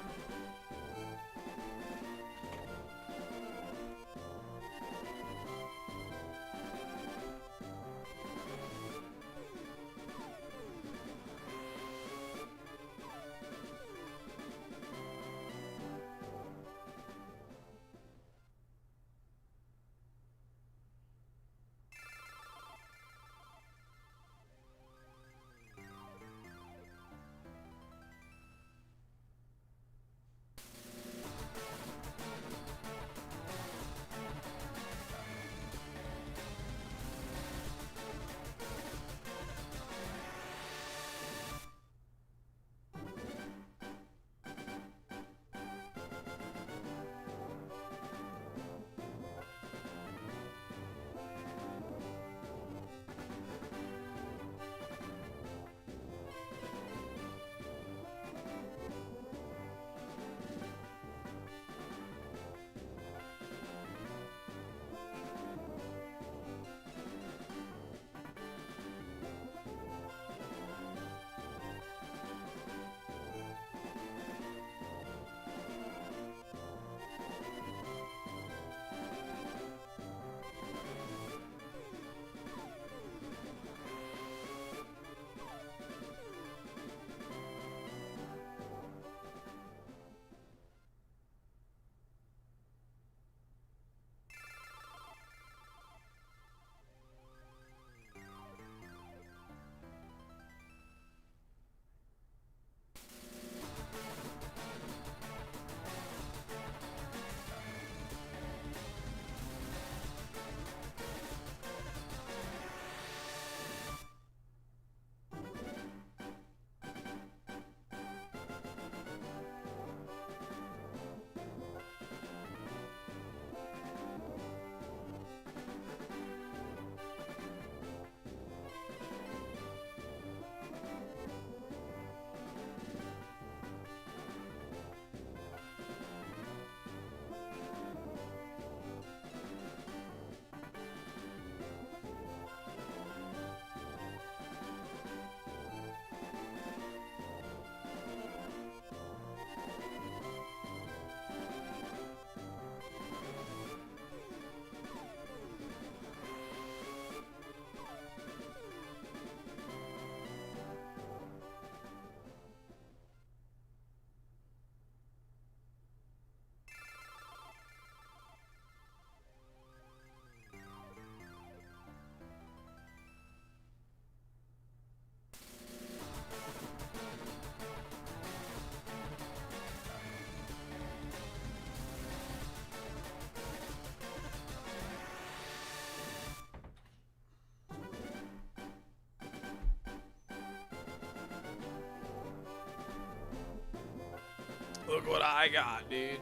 Look what I got, dude.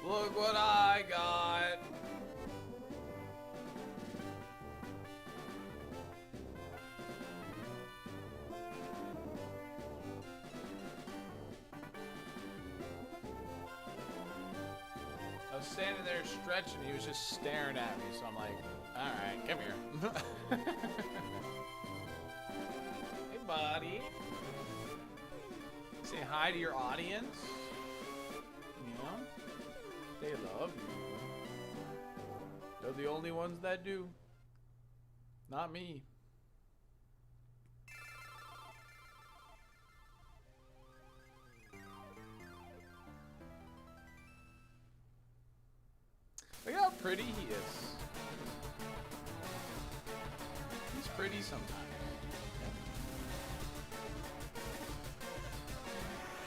Look what I got. I was standing there stretching, he was just staring at me, so I'm like, alright, come here. Hey, buddy. Say hi to your audience. You know? They love you. They're the only ones that do. Not me. Look how pretty he is. He's pretty sometimes.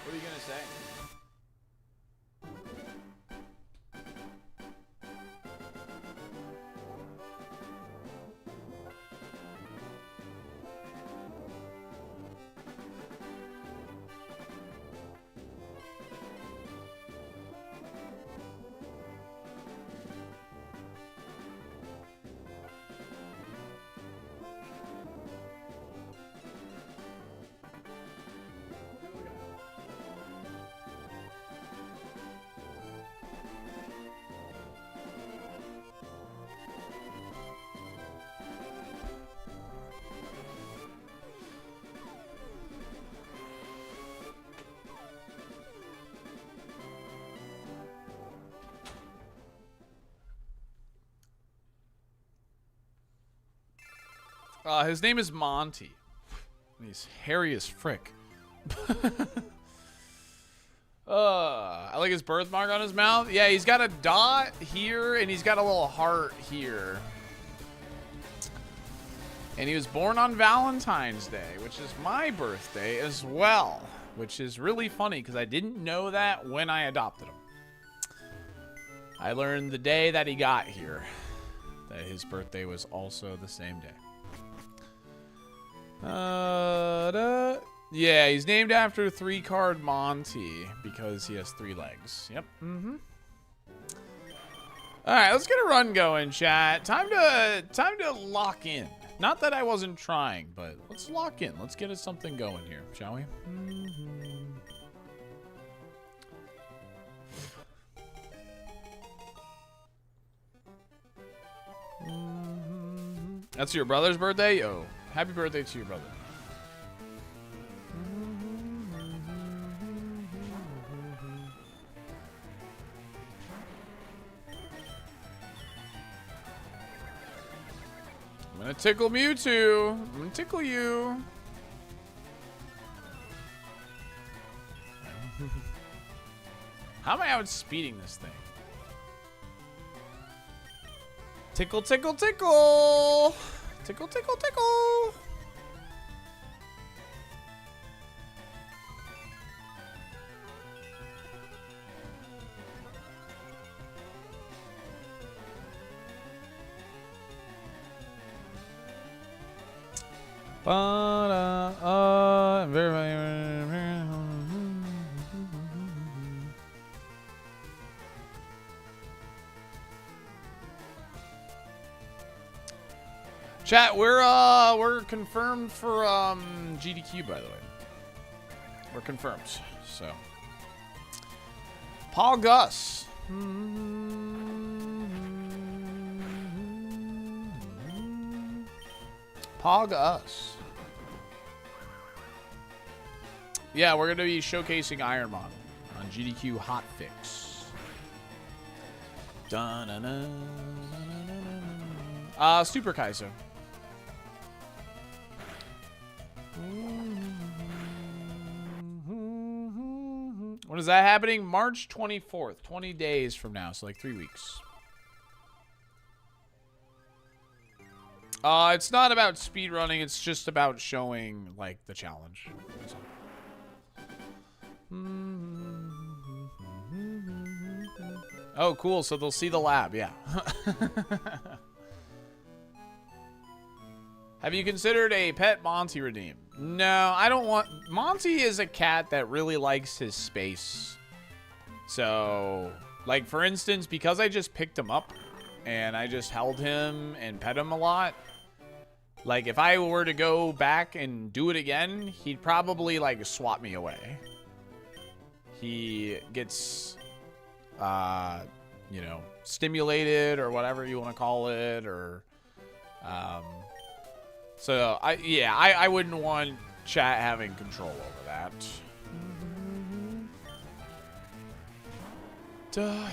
What are you gonna say? His name is Monty. He's hairy as frick. I like his birthmark on his mouth. Yeah, he's got a dot here, and he's got a little heart here. And he was born on Valentine's Day, which is my birthday as well. Which is really funny, because I didn't know that when I adopted him. I learned the day that he got here that his birthday was also the same day. Yeah, he's named after 3-card Monty because he has 3 legs. Yep. All right, let's get a run going, chat. Time to lock in. Not that I wasn't trying, but let's lock in. Let's get us something going here, shall we? That's your brother's birthday? Yo, happy birthday to your brother. I'm gonna tickle Mewtwo. I'm gonna tickle you. How am I outspeeding this thing? Tickle, tickle, tickle. Tickle, tickle, tickle. Chat, we're confirmed for GDQ, by the way. We're confirmed. So Paul Gus. Paul Gus. Yeah, we're going to be showcasing ironMON on GDQ Hotfix. Super KAIZO. When is that happening? March 24th. 20 days from now, so like 3 weeks. It's not about speedrunning, it's just about showing, like, the challenge. Oh, cool, so they'll see the lab, yeah. Have you considered a pet Monty redeem? No, I don't want... Monty is a cat that really likes his space. So, like, for instance, because I just picked him up and I just held him and pet him a lot, like, if I were to go back and do it again, he'd probably, like, swat me away. He gets, you know, stimulated or whatever you want to call it, or, so, I wouldn't want chat having control over that.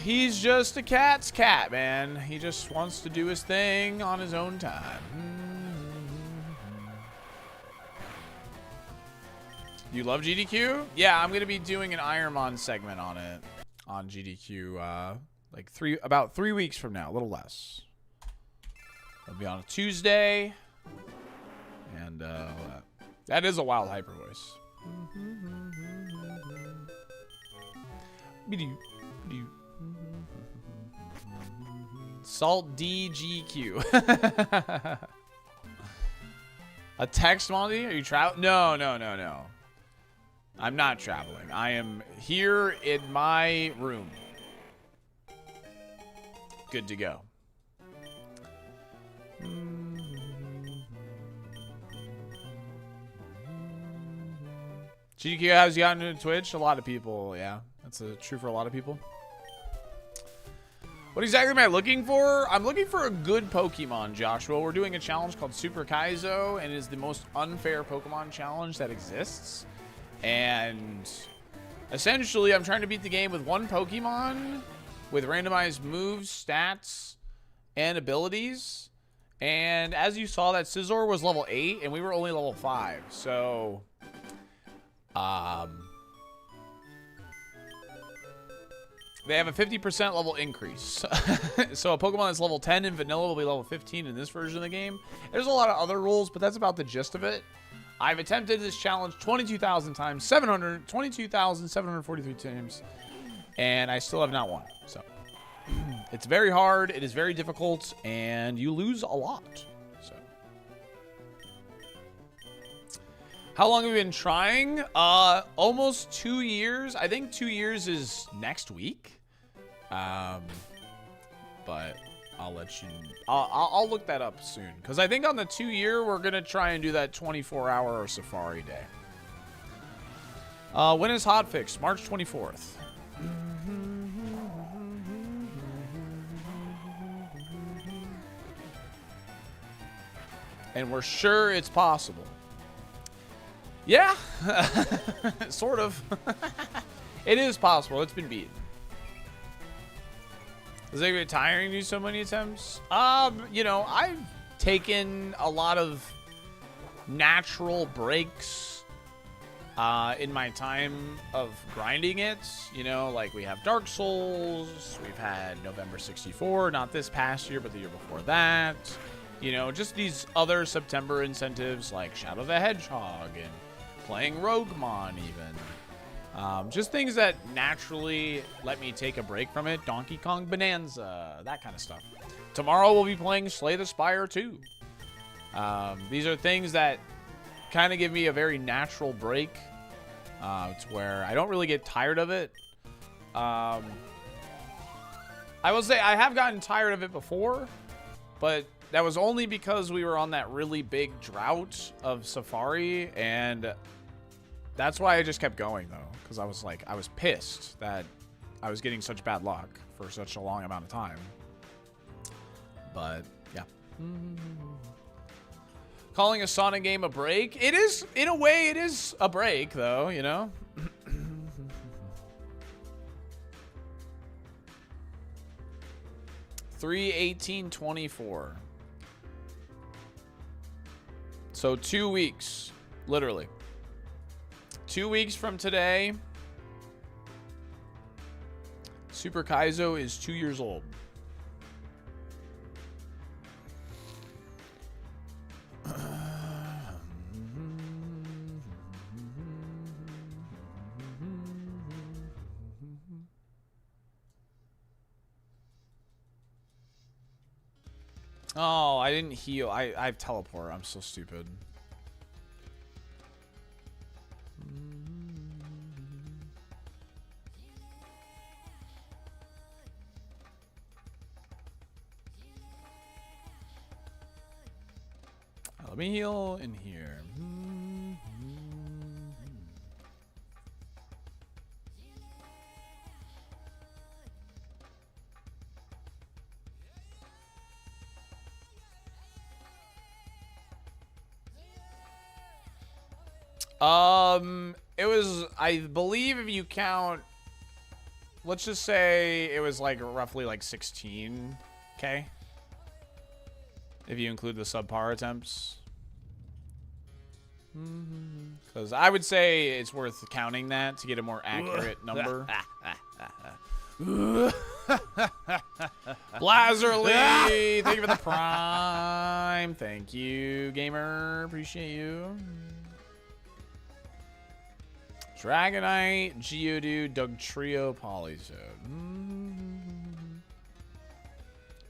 He's just a cat's cat, man. He just wants to do his thing on his own time. You love GDQ? Yeah, I'm gonna be doing an ironMON segment on it on GDQ, like about 3 weeks from now, a little less. It'll be on a Tuesday, and that is a wild hyper voice. Salt DGQ. A text, Monty? Are you traveling? No. I'm not traveling. I am here in my room. Good to go. GDQ, how's you gotten into Twitch? A lot of people, yeah. That's true for a lot of people. What exactly am I looking for? I'm looking for a good Pokemon, Joshua. We're doing a challenge called Super KAIZO, and it is the most unfair Pokemon challenge that exists. And essentially, I'm trying to beat the game with one Pokemon with randomized moves, stats, and abilities. And as you saw, that Scizor was level 8, and we were only level 5. So, they have a 50% level increase. So a Pokemon that's level 10 in vanilla will be level 15 in this version of the game. There's a lot of other rules, but that's about the gist of it. I've attempted this challenge 22,000 times, 22,743 times, and I still have not won. So it's very hard, it is very difficult, and you lose a lot. So how long have you been trying? Almost 2 years. I think 2 years is next week. But I'll let you. I'll look that up soon, because I think on the 2 year we're gonna try and do that 24-hour Safari Day. When is hotfix? March 24th. And we're sure it's possible. Yeah, sort of. It is possible. It's been beaten. Is it get tiring to do so many attempts? You know, I've taken a lot of natural breaks in my time of grinding it. You know, like we have Dark Souls, we've had November 64, not this past year, but the year before that. You know, just these other September incentives like Shadow the Hedgehog and playing Roguemon even. Just things that naturally let me take a break from it. Donkey Kong Bonanza, that kind of stuff. Tomorrow we'll be playing Slay the Spire 2. These are things that kind of give me a very natural break. It's where I don't really get tired of it. I will say I have gotten tired of it before, but that was only because we were on that really big drought of Safari, and that's why I just kept going, though, because I was like, I was pissed that I was getting such bad luck for such a long amount of time. But, yeah. Calling a Sonic game a break? It is, in a way, it is a break, though, you know? 3/18/24. So 2 weeks, literally. 2 weeks from today, Super KAIZO is 2 years old. Oh, I didn't heal. I have teleport. I'm so stupid. let me heal in here. It was, I believe if you count, let's just say it was like roughly like 16K. If you include the subpar attempts. Because I would say it's worth counting that to get a more accurate number. Blazerly, thank you for the prime. Thank you, gamer. Appreciate you. Dragonite, Geodude, Dugtrio, Polysode.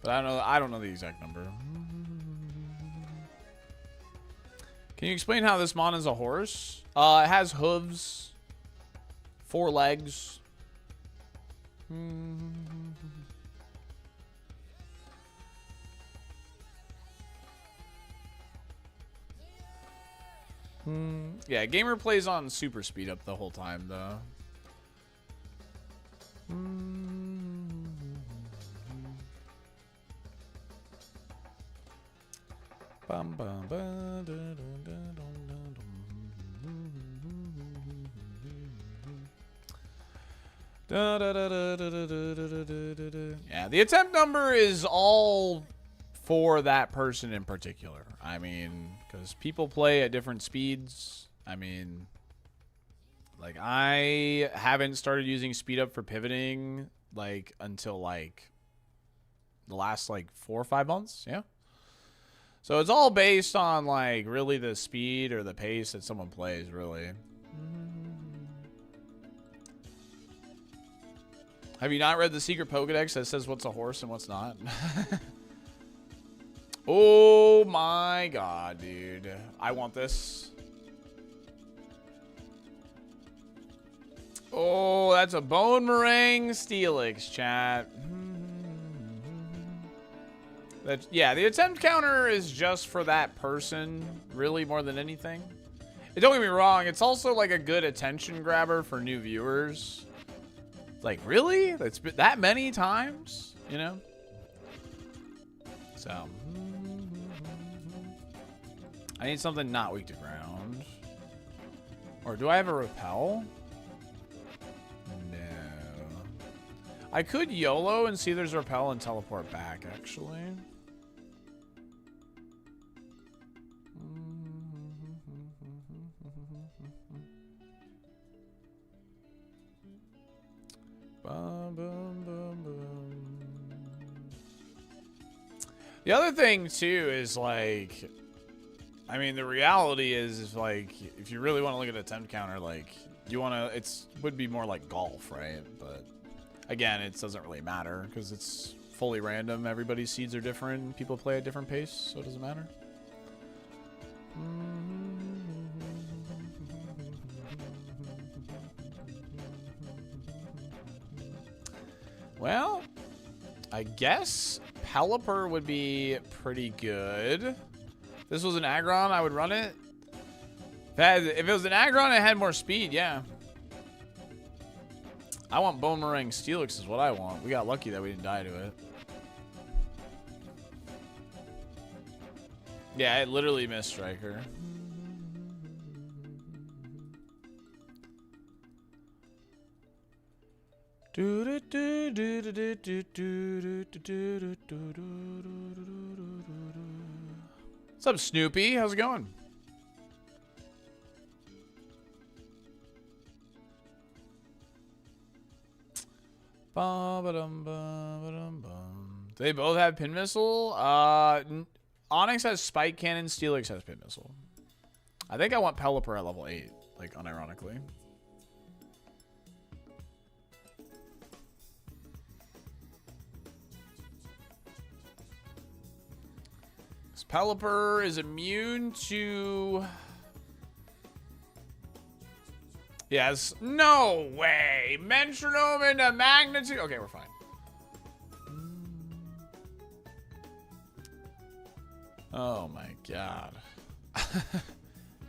But I don't know the exact number. Can you explain how this mon is a horse? It has hooves, 4 legs. Yeah, gamer plays on super speed up the whole time though. Yeah, the attempt number is all for that person in particular. I mean, because people play at different speeds. I mean, like, I haven't started using speed up for pivoting like until like the last like 4 or 5 months. Yeah. So it's all based on like really the speed or the pace that someone plays, really. Have you not read the secret Pokedex that says what's a horse and what's not? Oh my god, dude. I want this. Oh, that's a Bone Meringue Steelix, chat. Yeah, the attempt counter is just for that person, really, more than anything. Don't get me wrong, it's also like a good attention grabber for new viewers. Like, really? That's been that many times, you know? So, I need something not weak to ground. Or do I have a repel? No. I could YOLO and see if there's a repel and teleport back, actually. Bum, bum, bum, bum. The other thing too is like, I mean, the reality is like, if you really want to look at attempt counter, like you want to, would be more like golf, right? But again, it doesn't really matter because it's fully random. Everybody's seeds are different. People play at different pace, so it doesn't matter. Well, I guess Pelipper would be pretty good. If this was an Aggron, I would run it. If it was an Aggron and it had more speed, yeah. I want Bone Meringue Steelix is what I want. We got lucky that we didn't die to it. Yeah, it literally missed Striker. What's up, Snoopy? How's it going? Do they both have Pin Missile? Onyx has Spike Cannon, Steelix has Pin Missile. I think I want Pelipper at level 8, like unironically. Pelipper is immune to... Yes. No way. Metronome into magnitude. Okay, we're fine. Oh my god.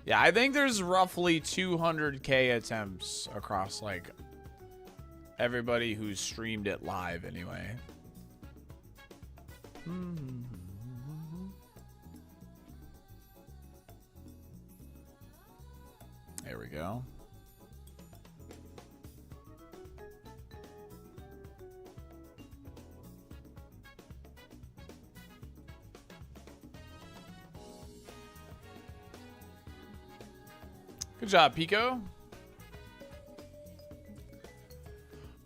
Yeah, I think there's roughly 200k attempts across like everybody who's streamed it live anyway. There we go. Good job, Pico.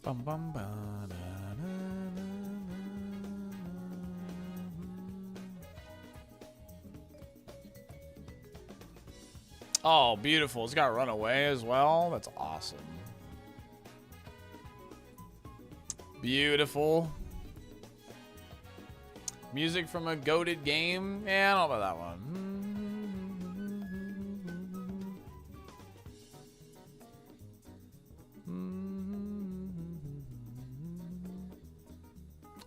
Bum, bum, ba, da, da, da, da. Oh, beautiful. It's got Runaway as well. That's awesome. Beautiful. Music from a goated game. Yeah, I don't know about that one.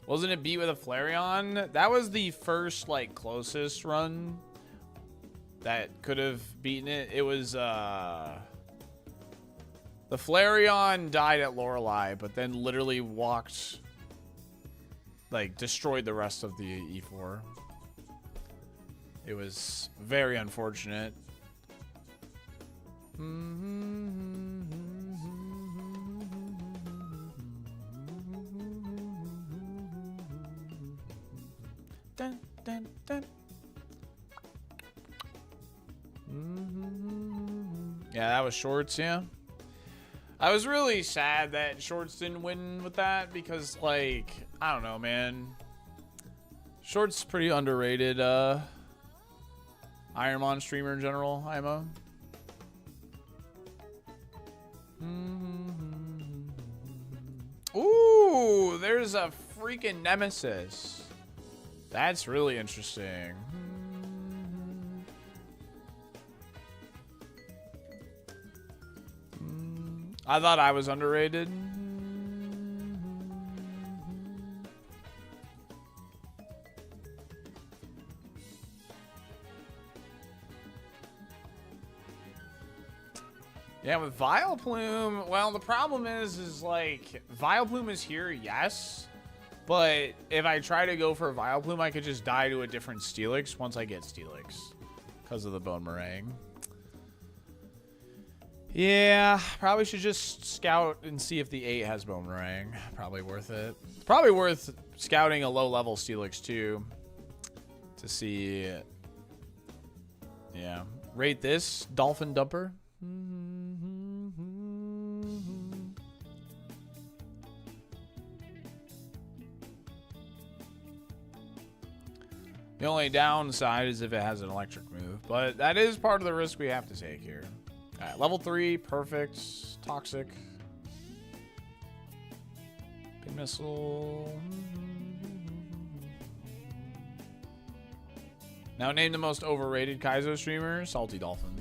Wasn't it beat with a Flareon? That was the first, like, closest run that could have beaten it. It was, the Flareon died at Lorelei, but then literally walked, like, destroyed the rest of the E4. It was very unfortunate. Dun, dun, dun. Yeah, that was Shorts, yeah. I was really sad that Shorts didn't win with that because, like, I don't know, man. Shorts pretty underrated ironMON streamer in general, IMO. Ooh, there's a freaking Nemesis. That's really interesting. I thought I was underrated. Yeah, with Vileplume, well, the problem is like, Vileplume is here, yes. But if I try to go for Vileplume, I could just die to a different Steelix once I get Steelix. Because of the Bone Meringue. Yeah, probably should just scout and see if the 8 has Bone Meringue. Probably worth it. It's probably worth scouting a low-level Steelix too. To see... Yeah. Rate this, Dolphin Dumper. The only downside is if it has an electric move, but that is part of the risk we have to take here. All right, level 3, perfect, toxic. Big missile. Now name the most overrated Kaizo streamer, SaltyDolphin.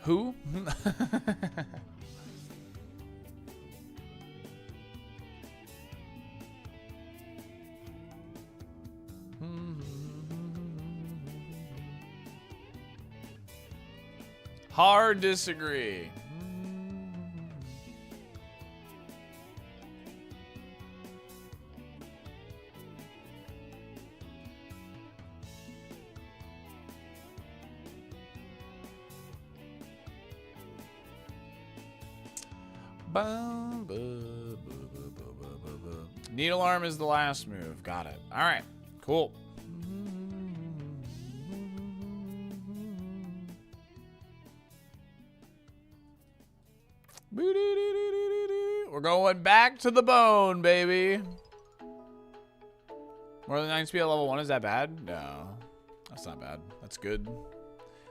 Who? Hard disagree. Needle arm is the last move. Got it. All right. Cool. We're going back to the bone, baby. More than 9 speed at level 1. Is that bad? No. That's not bad. That's good.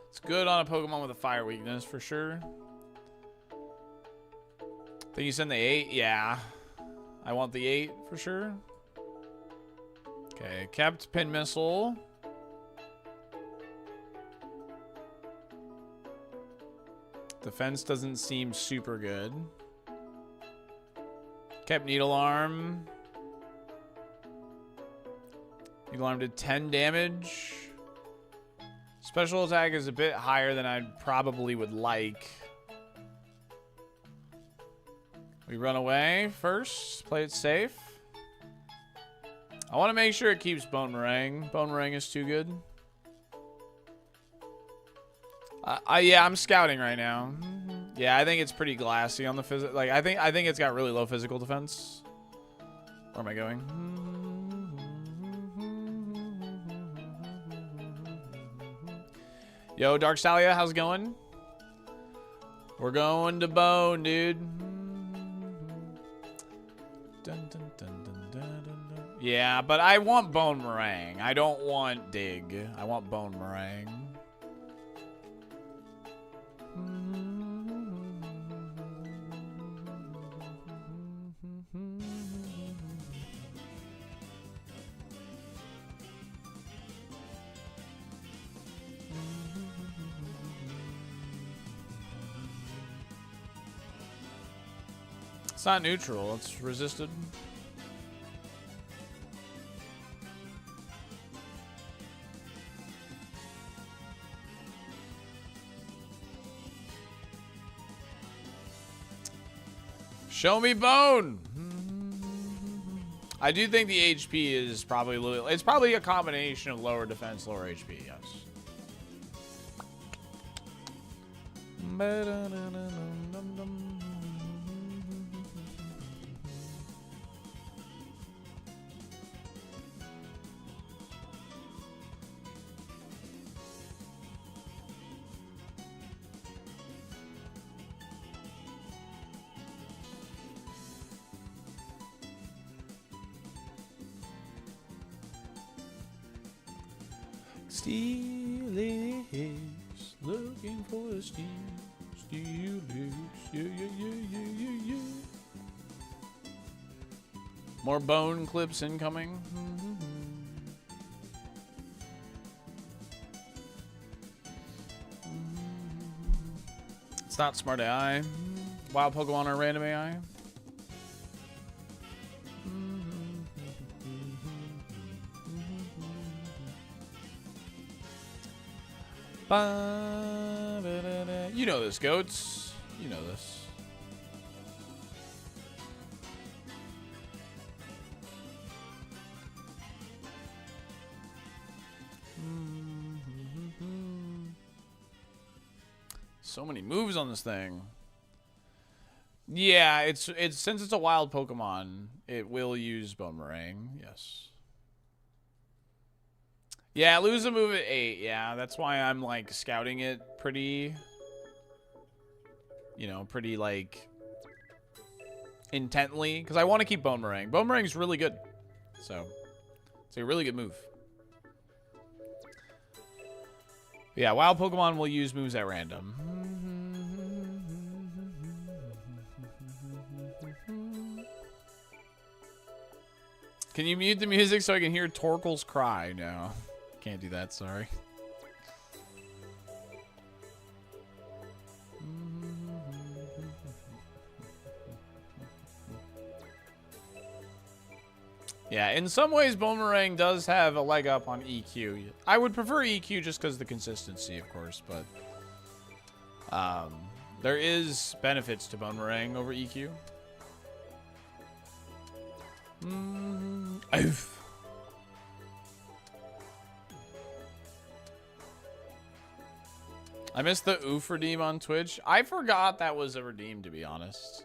It's good on a Pokemon with a fire weakness for sure. Think you send the 8? Yeah. I want the 8 for sure. Okay, kept Pin Missile. Defense doesn't seem super good. Kept Needle Arm. Needle Arm did 10 damage. Special attack is a bit higher than I probably would like. We run away first. Play it safe. I want to make sure it keeps Bone Meringue. Bone Meringue is too good. Yeah, I'm scouting right now. Yeah, I think it's pretty glassy on the physical. Like, I think it's got really low physical defense. Where am I going? Yo, Dark Stalia, how's it going? We're going to Bone, dude. Dun, dun, dun, dun, dun, dun, dun. Yeah, but I want Bone Meringue. I don't want Dig. I want Bone Meringue. It's not neutral, it's resisted. Show me Bone. I do think the HP is probably it's probably a combination of lower defense, lower HP, yes. Steelix, looking for a Steelix, yeah. More bone clips incoming. It's not smart AI. Wild Pokemon or random AI. You know this, goats. You know this. So many moves on this thing. Yeah, it's since it's a wild Pokemon, it will use Bone Meringue. Yes. Yeah, lose a move at 8. Yeah, that's why I'm like scouting it pretty, you know, pretty like intently because I want to keep Bone Meringue. Bone Meringue is really good, so it's a really good move. Yeah, wild Pokemon will use moves at random. Can you mute the music so I can hear Torkoal's cry? No. Can't do that, sorry. Yeah, in some ways, Bone Meringue does have a leg up on EQ. I would prefer EQ just because of the consistency, of course, but there is benefits to Bone Meringue over EQ. Oof. I missed the oof redeem on Twitch. I forgot that was a redeem, to be honest.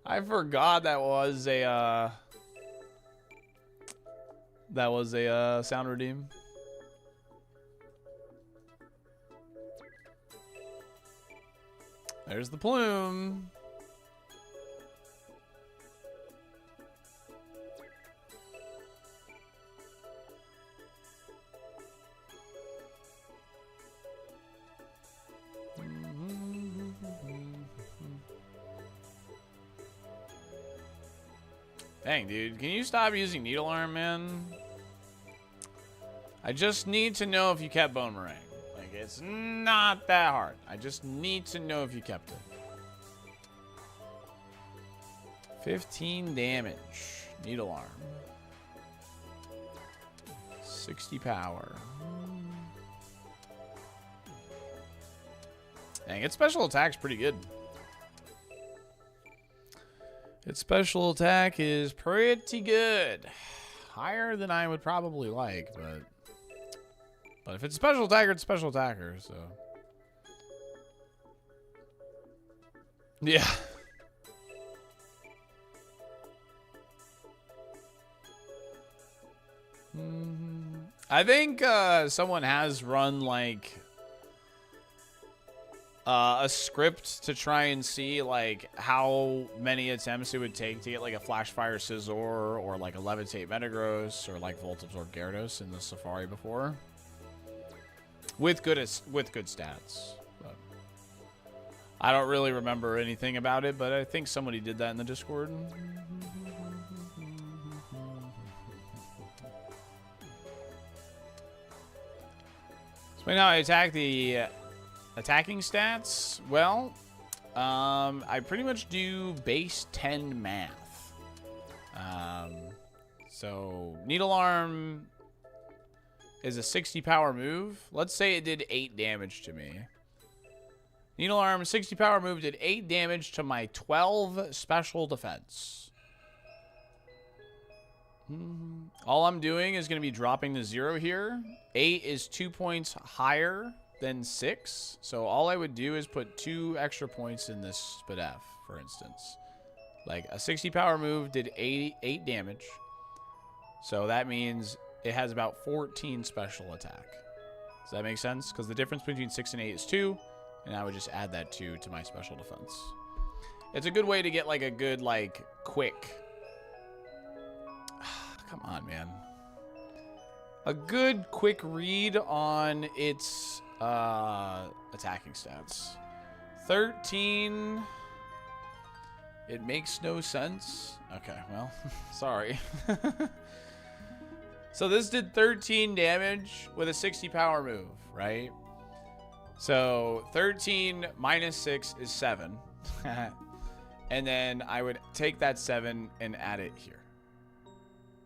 I forgot that was a sound redeem. There's the plume. Dang, dude. Can you stop using Needle Arm, man? I just need to know if you kept Bone Meringue. Like, it's not that hard. I just need to know if you kept it. 15 damage. Needle arm. 60 power. Dang, its special attack's pretty good. Its special attack is pretty good. Higher than I would probably like, but if it's a special attacker, it's a special attacker, so. Yeah. I think someone has run like a script to try and see like how many attempts it would take to get like a Flash Fire Scizor or like a Levitate Metagross or like Volt Absorb Gyarados in the Safari before, with good stats. But I don't really remember anything about it, but I think somebody did that in the Discord. So now I attack the attacking stats. Well, I pretty much do base 10 math. So Needle Arm is a 60 power move. Let's say it did 8 damage to me. Needle Arm, 60 power move, did 8 damage to my 12 special defense. All I'm doing is going to be dropping to 0 here. 8 is 2 points higher than 6. So all I would do is put 2 extra points in this Spadef, for instance. Like a 60 power move did 8 damage. So that means it has about 14 special attack. Does that make sense? Because the difference between 6 and 8 is 2. And I would just add that 2 to my special defense. It's a good way to get like a good, like, quick... Come on, man. A good quick read on its attacking stats. 13. It makes no sense. Okay, well, sorry. So this did 13 damage with a 60 power move, right? So 13 minus 6 is 7. And then I would take that 7 and add it here.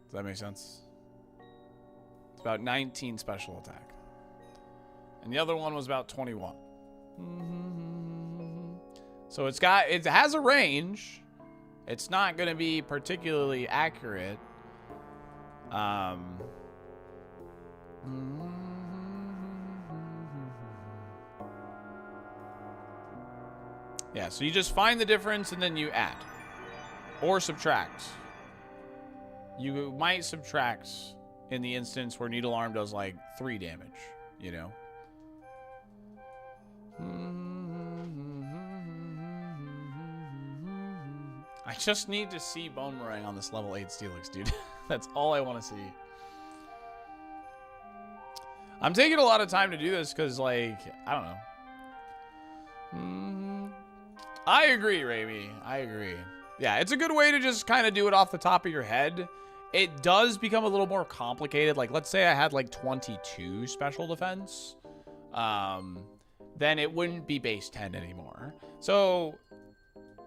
Does that make sense? It's about 19 special attack. And the other one was about 21. So it has a range. It's not going to be particularly accurate. Yeah, so you just find the difference and then you add. Or subtract. You might subtract in the instance where Needle Arm does like 3 damage, you know? I just need to see Bone Meringue on this level 8 Steelix, dude. That's all I want to see. I'm taking a lot of time to do this because, like, I don't know. I agree, Raimi. I agree. Yeah, it's a good way to just kind of do it off the top of your head. It does become a little more complicated. Like, let's say I had like 22 special defense. Then it wouldn't be base 10 anymore. So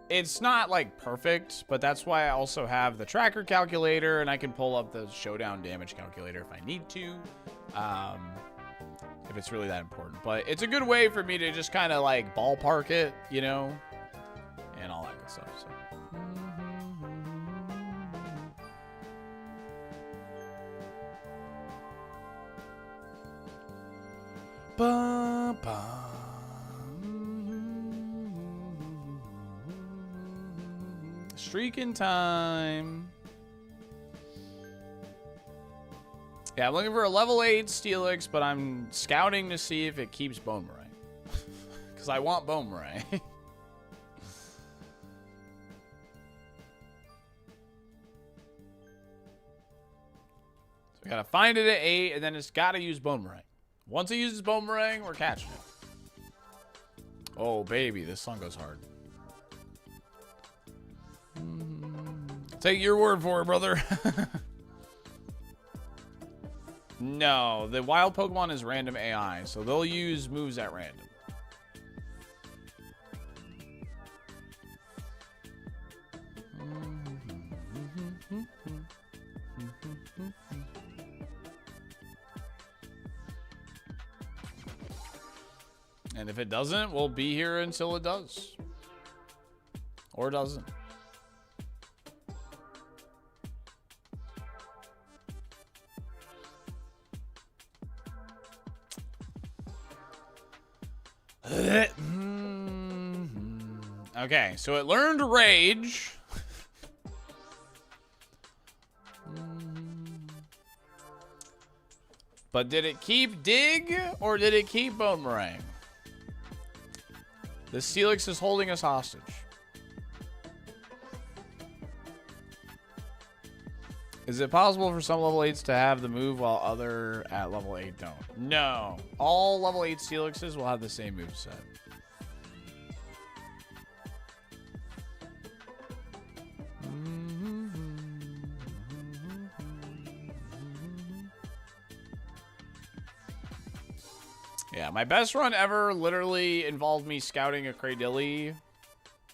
it's not like perfect, but that's why I also have the tracker calculator and I can pull up the showdown damage calculator if I need to. If it's really that important. But it's a good way for me to just kind of like ballpark it, you know, and all that good stuff. So. Ba, ba. Streaking time. Yeah, I'm looking for a level 8 Steelix, but I'm scouting to see if it keeps Bone Meringue. Because I want Bone Meringue. So we gotta find it at 8, and then it's gotta use Bone Meringue. Once it uses Bone Meringue, we're catching it. Oh, baby, this song goes hard. Take your word for it, brother. No, the wild Pokemon is random AI, so they'll use moves at random. And if it doesn't, we'll be here until it does. Or doesn't. Okay, so it learned Rage. But did it keep Dig or did it keep Boomerang? The Steelix is holding us hostage. Is it possible for some level 8s to have the move while other at level 8 don't? No. All level 8 Steelixes will have the same moveset. Yeah, my best run ever literally involved me scouting a Cradilly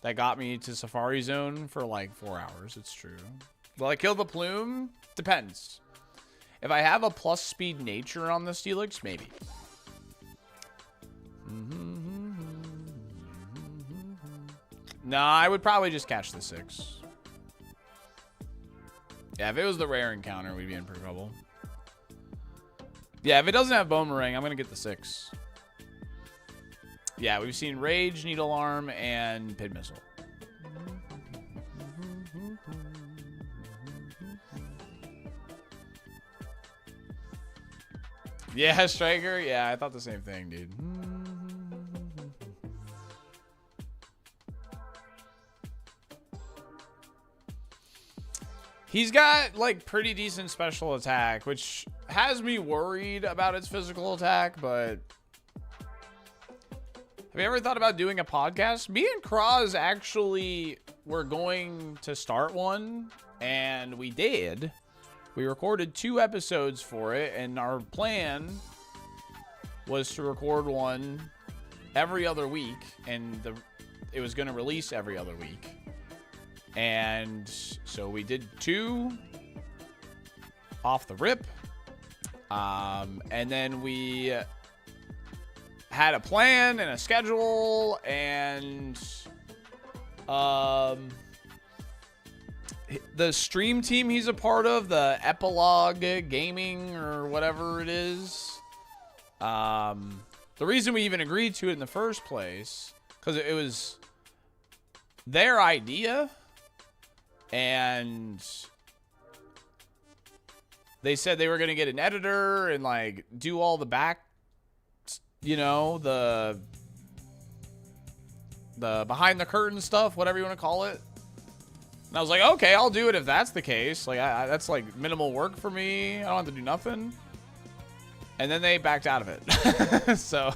that got me to Safari Zone for like 4 hours. It's true. Will I kill the Plume? Depends. If I have a plus speed nature on the Steelix, maybe. Nah, I would probably just catch the 6. Yeah, if it was the rare encounter, we'd be in pretty trouble. Yeah, if it doesn't have Boomerang, I'm going to get the 6. Yeah, we've seen Rage, Needle Arm, and Pin Missile. Yeah, Striker. Yeah, I thought the same thing, dude. He's got, like, pretty decent special attack, which has me worried about its physical attack, but... Have you ever thought about doing a podcast? Me and Kraz actually were going to start one, and we did. We recorded 2 episodes for it, and our plan was to record one every other week, and it was going to release every other week. And so we did 2 off the rip. And then we had a plan and a schedule, and the stream team he's a part of, the Epilogue Gaming or whatever it is, the reason we even agreed to it in the first place, because it was their idea, and they said they were going to get an editor and like do all the back, you know, the behind the curtain stuff, whatever you want to call it. And I was like, okay, I'll do it if that's the case. Like, that's like minimal work for me. I don't have to do nothing. And then they backed out of it. So,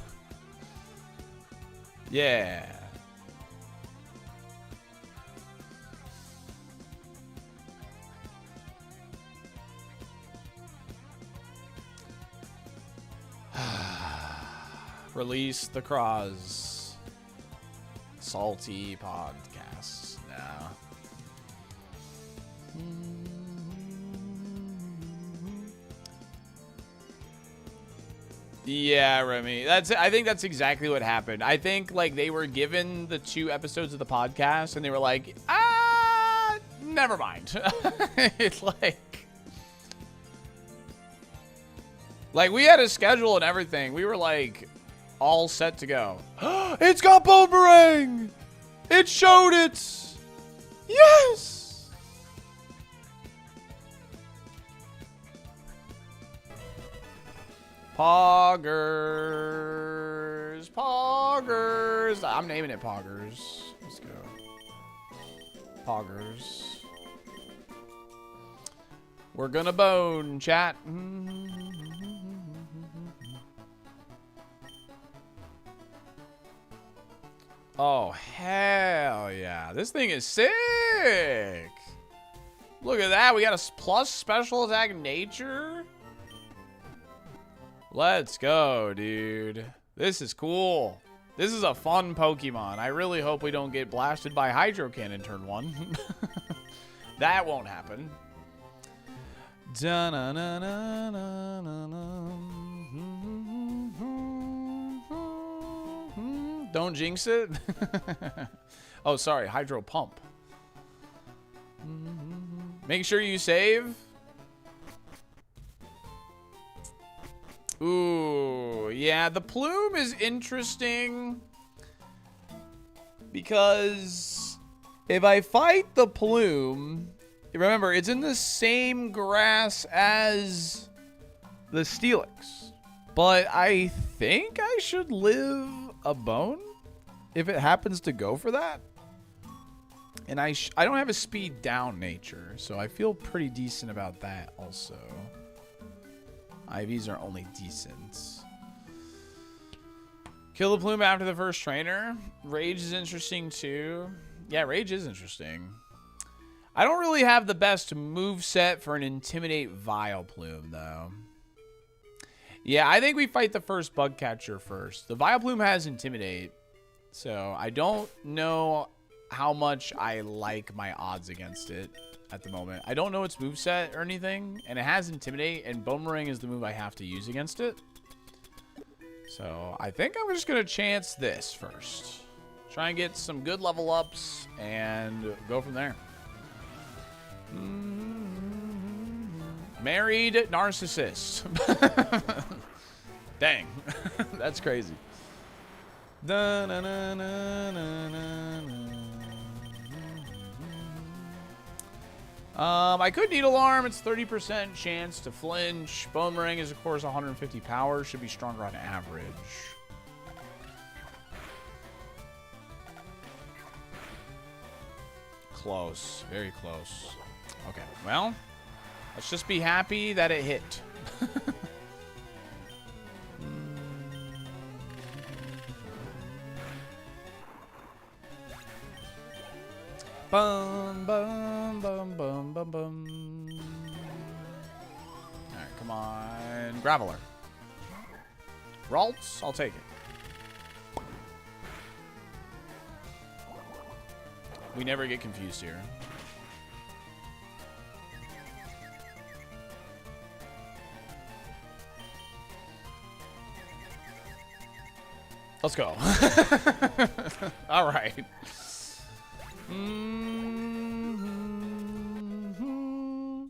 yeah. Release the Kraz Salty Podcasts now. Yeah, Remy. I think that's exactly what happened. I think like they were given the 2 episodes of the podcast and they were like, never mind. It's like we had a schedule and everything. We were like all set to go. It's got Boomerang! It showed it! Yes! Poggers. Poggers. I'm naming it Poggers. Let's go. Poggers. We're gonna bone, chat. Oh, hell yeah. This thing is sick. Look at that. We got a plus special attack nature. Let's go, dude. This is cool. This is a fun Pokemon. I really hope we don't get blasted by Hydro Cannon turn 1. That won't happen. Don't jinx it. Oh, sorry. Hydro pump. Make sure you save. Ooh, yeah. The plume is interesting. Because if I fight the plume... Remember, it's in the same grass as the Steelix. But I think I should live a bone if it happens to go for that. And I don't have a speed down nature, so I feel pretty decent about that also. IVs are only decent. Kill the plume after the first trainer. Rage is interesting too. Yeah, Rage is interesting. I don't really have the best move set for an Intimidate Vileplume, though. Yeah, I think we fight the first Bug Catcher first. The Vileplume has Intimidate, so I don't know how much I like my odds against it at the moment. I don't know its moveset or anything, and it has Intimidate, and Boomerang is the move I have to use against it. So I think I'm just going to chance this first. Try and get some good level ups and go from there. Married narcissist. Dang. That's crazy. I could Needle Arm. It's 30% chance to flinch. Boomerang is, of course, 150 power. Should be stronger on average. Close. Very close. Okay, well, let's just be happy that it hit. Bum, bum, bum, bum, bum, bum. All right, come on. Graveler. Ralts, I'll take it. We never get confused here. Let's go. All right. All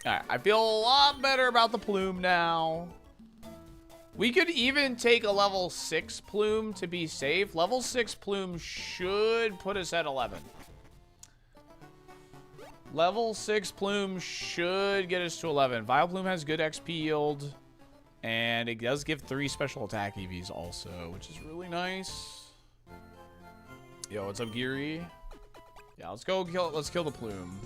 right. I feel a lot better about the plume now. We could even take a level 6 plume to be safe. Level 6 plume should put us at 11. Level 6 plume should get us to 11. Vileplume has good XP yield. And it does give 3 special attack EVs also, which is really nice. Yo, what's up, Geary? Yeah, let's go kill. Let's kill the plume.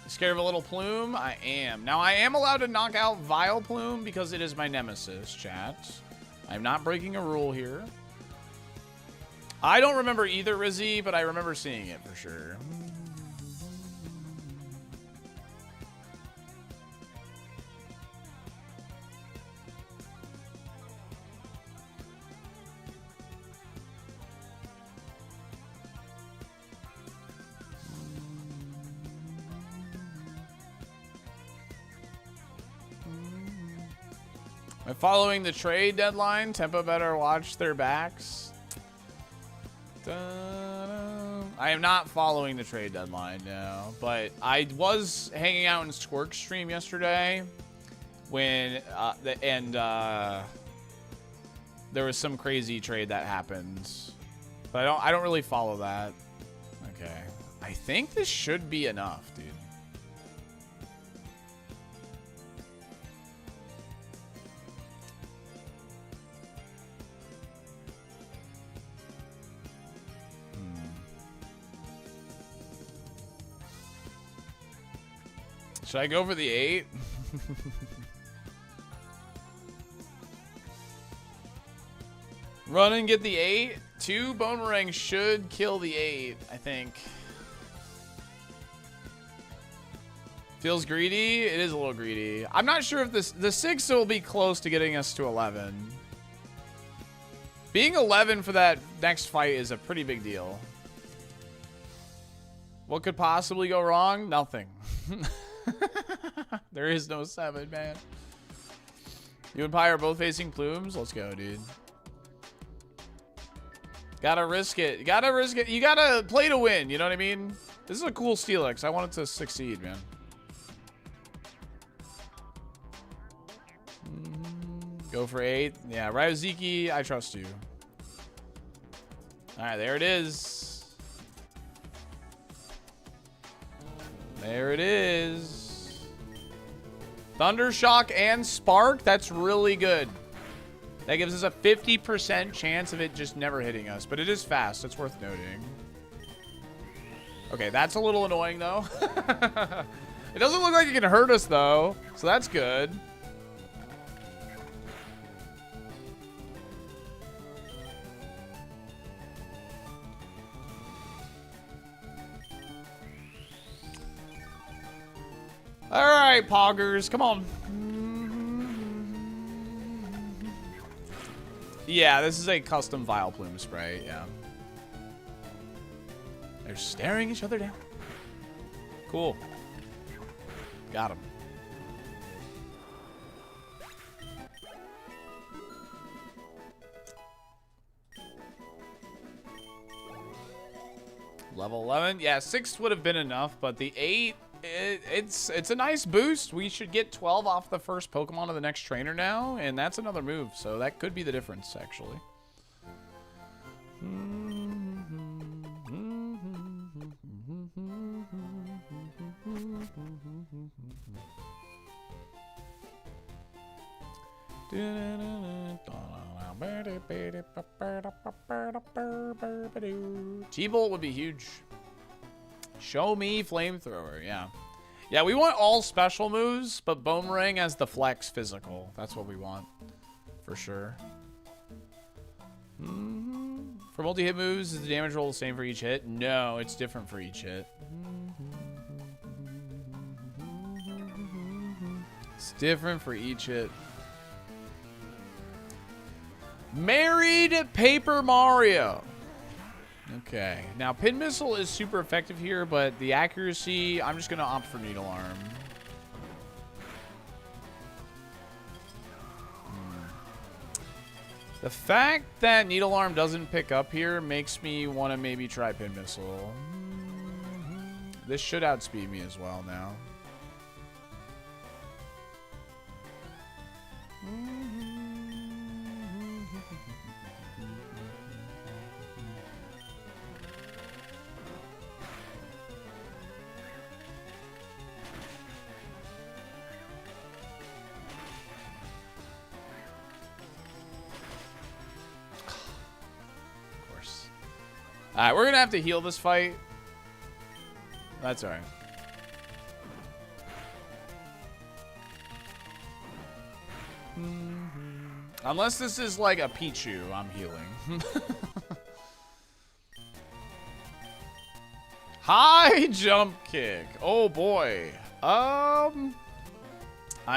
Scared of a little plume? I am. Now, I am allowed to knock out Vileplume because it is my nemesis, chat. I'm not breaking a rule here. I don't remember either, Rizzy, but I remember seeing it for sure. Am I following the trade deadline? Tempo better watch their backs. I am not following the trade deadline, no. But I was hanging out in Squirk's stream yesterday when there was some crazy trade that happened. But I don't really follow that. Okay. I think this should be enough, dude. Should I go for the 8? Run and get the 8. 2 Boomerang should kill the 8, I think. Feels greedy? It is a little greedy. I'm not sure if the 6 will be close to getting us to 11. Being 11 for that next fight is a pretty big deal. What could possibly go wrong? Nothing. There is no 7, man. You and Pi are both facing plumes. Let's go, dude. Gotta risk it. You gotta risk it. You gotta play to win. You know what I mean? This is a cool Steelix. I want it to succeed, man. Go for 8. Yeah, Ryuziki, I trust you. All right, there it is. There it is. Thundershock and Spark. That's really good. That gives us a 50% chance of it just never hitting us. But it is fast. It's worth noting. Okay, that's a little annoying, though. It doesn't look like it can hurt us, though. So that's good. All right, Poggers, come on. Yeah, this is a custom Vileplume spray, yeah. They're staring each other down. Cool. Got him. Level 11. Yeah, 6 would have been enough, but the 8, it's a nice boost. We should get 12 off the first Pokemon of the next trainer now, and that's another move, so that could be the difference, actually. T-Bolt would be huge. Show me Flamethrower, yeah. Yeah, we want all special moves, but Boomerang as the flex physical. That's what we want, for sure. For multi-hit moves, is the damage roll the same for each hit? No, it's different for each hit. It's different for each hit. Married Paper Mario. Okay, now Pin Missile is super effective here, but the accuracy, I'm just going to opt for Needle Arm. The fact that Needle Arm doesn't pick up here makes me want to maybe try Pin Missile. This should outspeed me as well now. Alright, we're gonna have to heal this fight. That's alright. Unless this is like a Pichu, I'm healing. High jump kick. Oh boy. I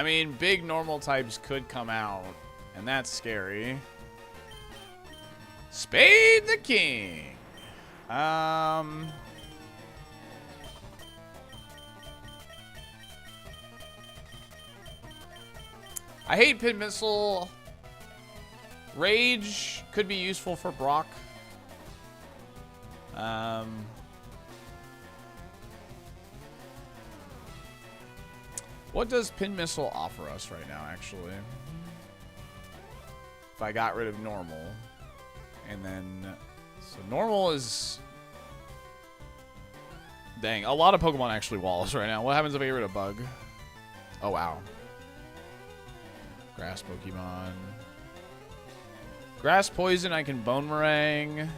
mean, big normal types could come out, and that's scary. Spade the King. I hate Pin Missile. Rage could be useful for Brock. What does Pin Missile offer us right now, actually? If I got rid of normal. And then... So normal is... Dang, a lot of Pokemon actually walls right now. What happens if I get rid of Bug? Oh, wow. Grass Pokemon. Grass Poison, I can Boomerang. Okay,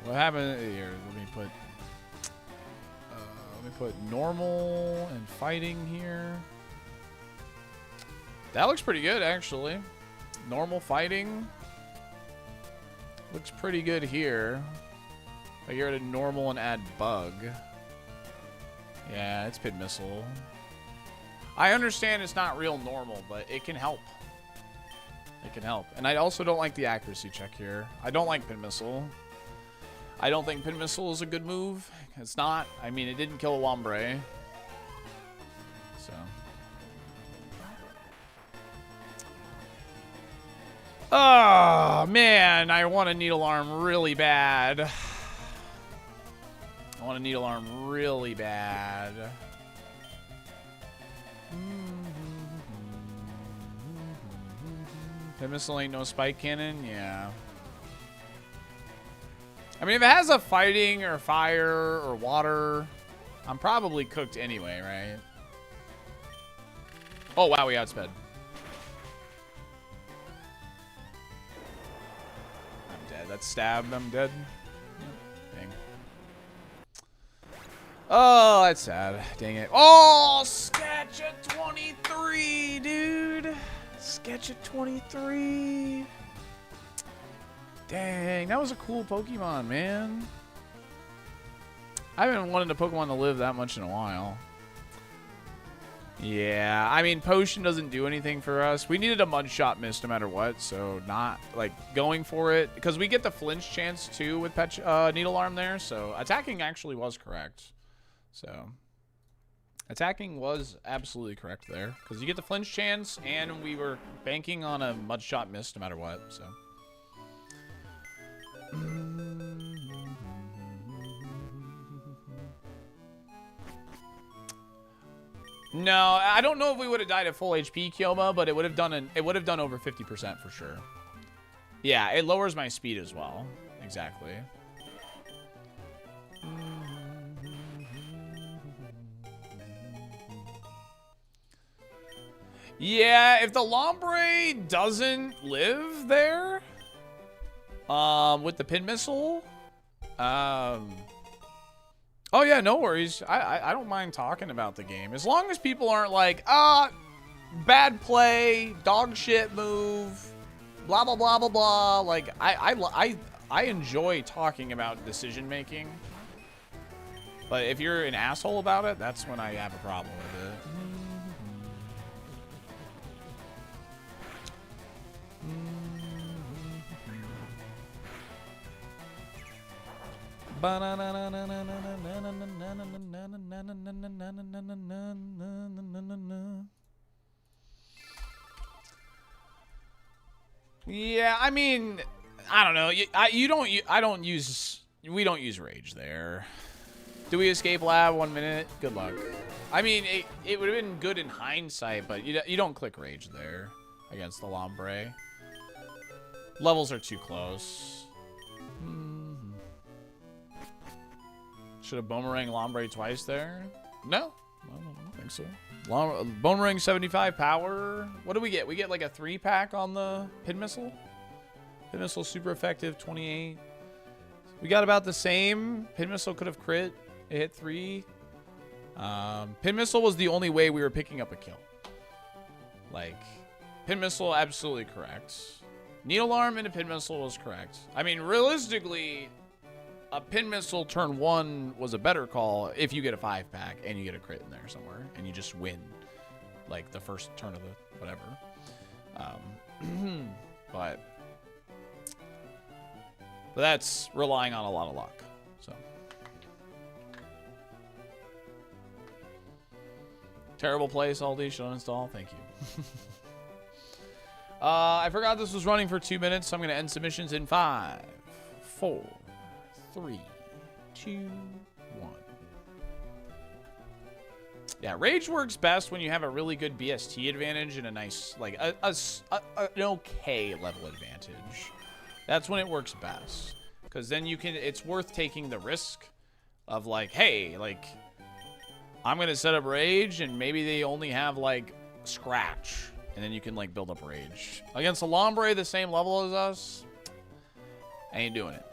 what happened here? Let me put normal and fighting here. That looks pretty good, actually. Normal fighting. Looks pretty good here. I get rid of normal and add Bug. Yeah, it's Pin Missile. I understand it's not real normal, but it can help. It can help. And I also don't like the accuracy check here. I don't like Pin Missile. I don't think Pin Missile is a good move. It's not. I mean, it didn't kill a Lombre. So. Oh, man. I want a Needle Arm really bad. I want a Needle Arm really bad. Pin Missile ain't no spike cannon? Yeah. I mean, if it has a fighting or fire or water, I'm probably cooked anyway, right? Oh, wow, we outsped. I'm dead. That's stabbed. I'm dead. Dang. Oh, that's sad. Dang it. Oh, sketch at 23, dude. Sketch at 23. Dang, that was a cool Pokemon, man. I haven't wanted a Pokemon to live that much in a while. Yeah, I mean, Potion doesn't do anything for us. We needed a Mudshot miss no matter what, so not, like, going for it. Because we get the flinch chance, too, with Needle Arm there, so attacking actually was correct. So, attacking was absolutely correct there. Because you get the flinch chance, and we were banking on a Mudshot miss no matter what, so. No, I don't know if we would have died at full HP, Kyoma, but it would have done over 50% for sure. Yeah, it lowers my speed as well. Exactly. Yeah, if the Lombre doesn't live there, with the Pin Missile, oh yeah, no worries. I don't mind talking about the game as long as people aren't like, bad play, dog shit move, blah blah blah blah blah. Like I enjoy talking about decision making, but if you're an asshole about it, that's when I have a problem with it. Yeah, I mean, I don't know. We don't use rage there. Do we escape lab 1 minute? Good luck. I mean, it would have been good in hindsight, but you don't click rage there against the Lombre. Levels are too close. Should have Boomerang Lombre twice there? No, I don't think so. Boomerang 75 power. What do we get? We get like a 3-pack on the Pin Missile. Pin Missile super effective, 28. We got about the same. Pin Missile could have crit. It hit 3. Pin Missile was the only way we were picking up a kill. Like, Pin Missile, absolutely correct. Needle Arm into Pin Missile was correct. I mean, realistically, a Pin Missile turn 1 was a better call if you get a 5-pack and you get a crit in there somewhere and you just win, like, the first turn of the whatever. But that's relying on a lot of luck. So terrible play, Salty. Should uninstall. Thank you. I forgot this was running for 2 minutes, so I'm going to end submissions in 5, 4, 3, 2, 1. Yeah, Rage works best when you have a really good BST advantage and a nice, like, an okay level advantage. That's when it works best. Because then you can, it's worth taking the risk of, like, hey, like, I'm going to set up Rage and maybe they only have, like, Scratch. And then you can, like, build up Rage. Against a Lombre the same level as us, I ain't doing it.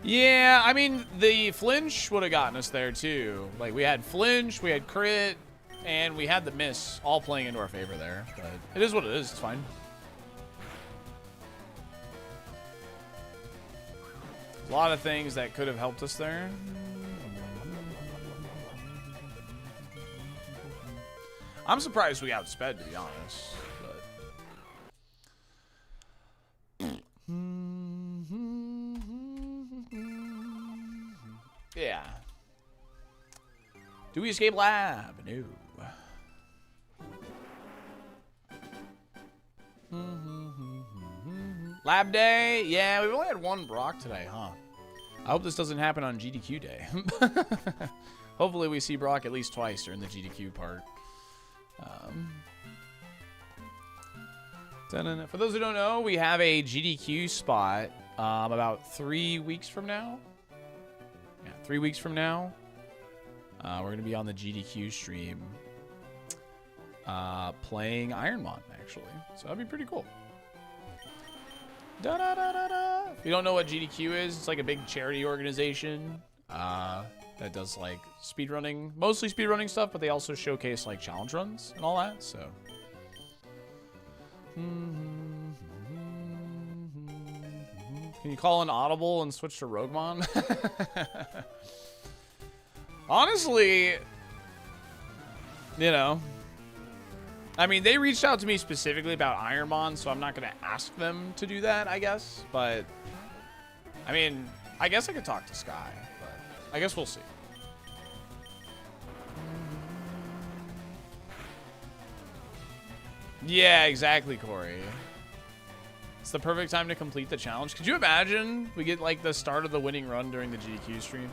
Yeah, I mean, the flinch would have gotten us there, too. Like, we had flinch, we had crit, and we had the miss all playing into our favor there. But it is what it is. It's fine. A lot of things that could have helped us there. I'm surprised we outsped, to be honest. Yeah. Do we escape lab? No. Lab day? Yeah, we've only had one Brock today, huh? I hope this doesn't happen on GDQ day. Hopefully we see Brock at least twice during the GDQ part. For those who don't know, we have a GDQ spot about 3 weeks from now. Yeah, 3 weeks from now. We're going to be on the GDQ stream playing ironMON, actually. So that'd be pretty cool. If you don't know what GDQ is, it's like a big charity organization that does like speedrunning, mostly speedrunning stuff, but they also showcase like challenge runs and all that, so. Can you call an audible and switch to Roguemon? Honestly, you know, I mean, they reached out to me specifically about ironMON, so I'm not going to ask them to do that, I guess. But, I mean, I guess I could talk to Sky, but I guess we'll see. Yeah, exactly, Corey. It's the perfect time to complete the challenge. Could you imagine we get, like, the start of the winning run during the GDQ stream?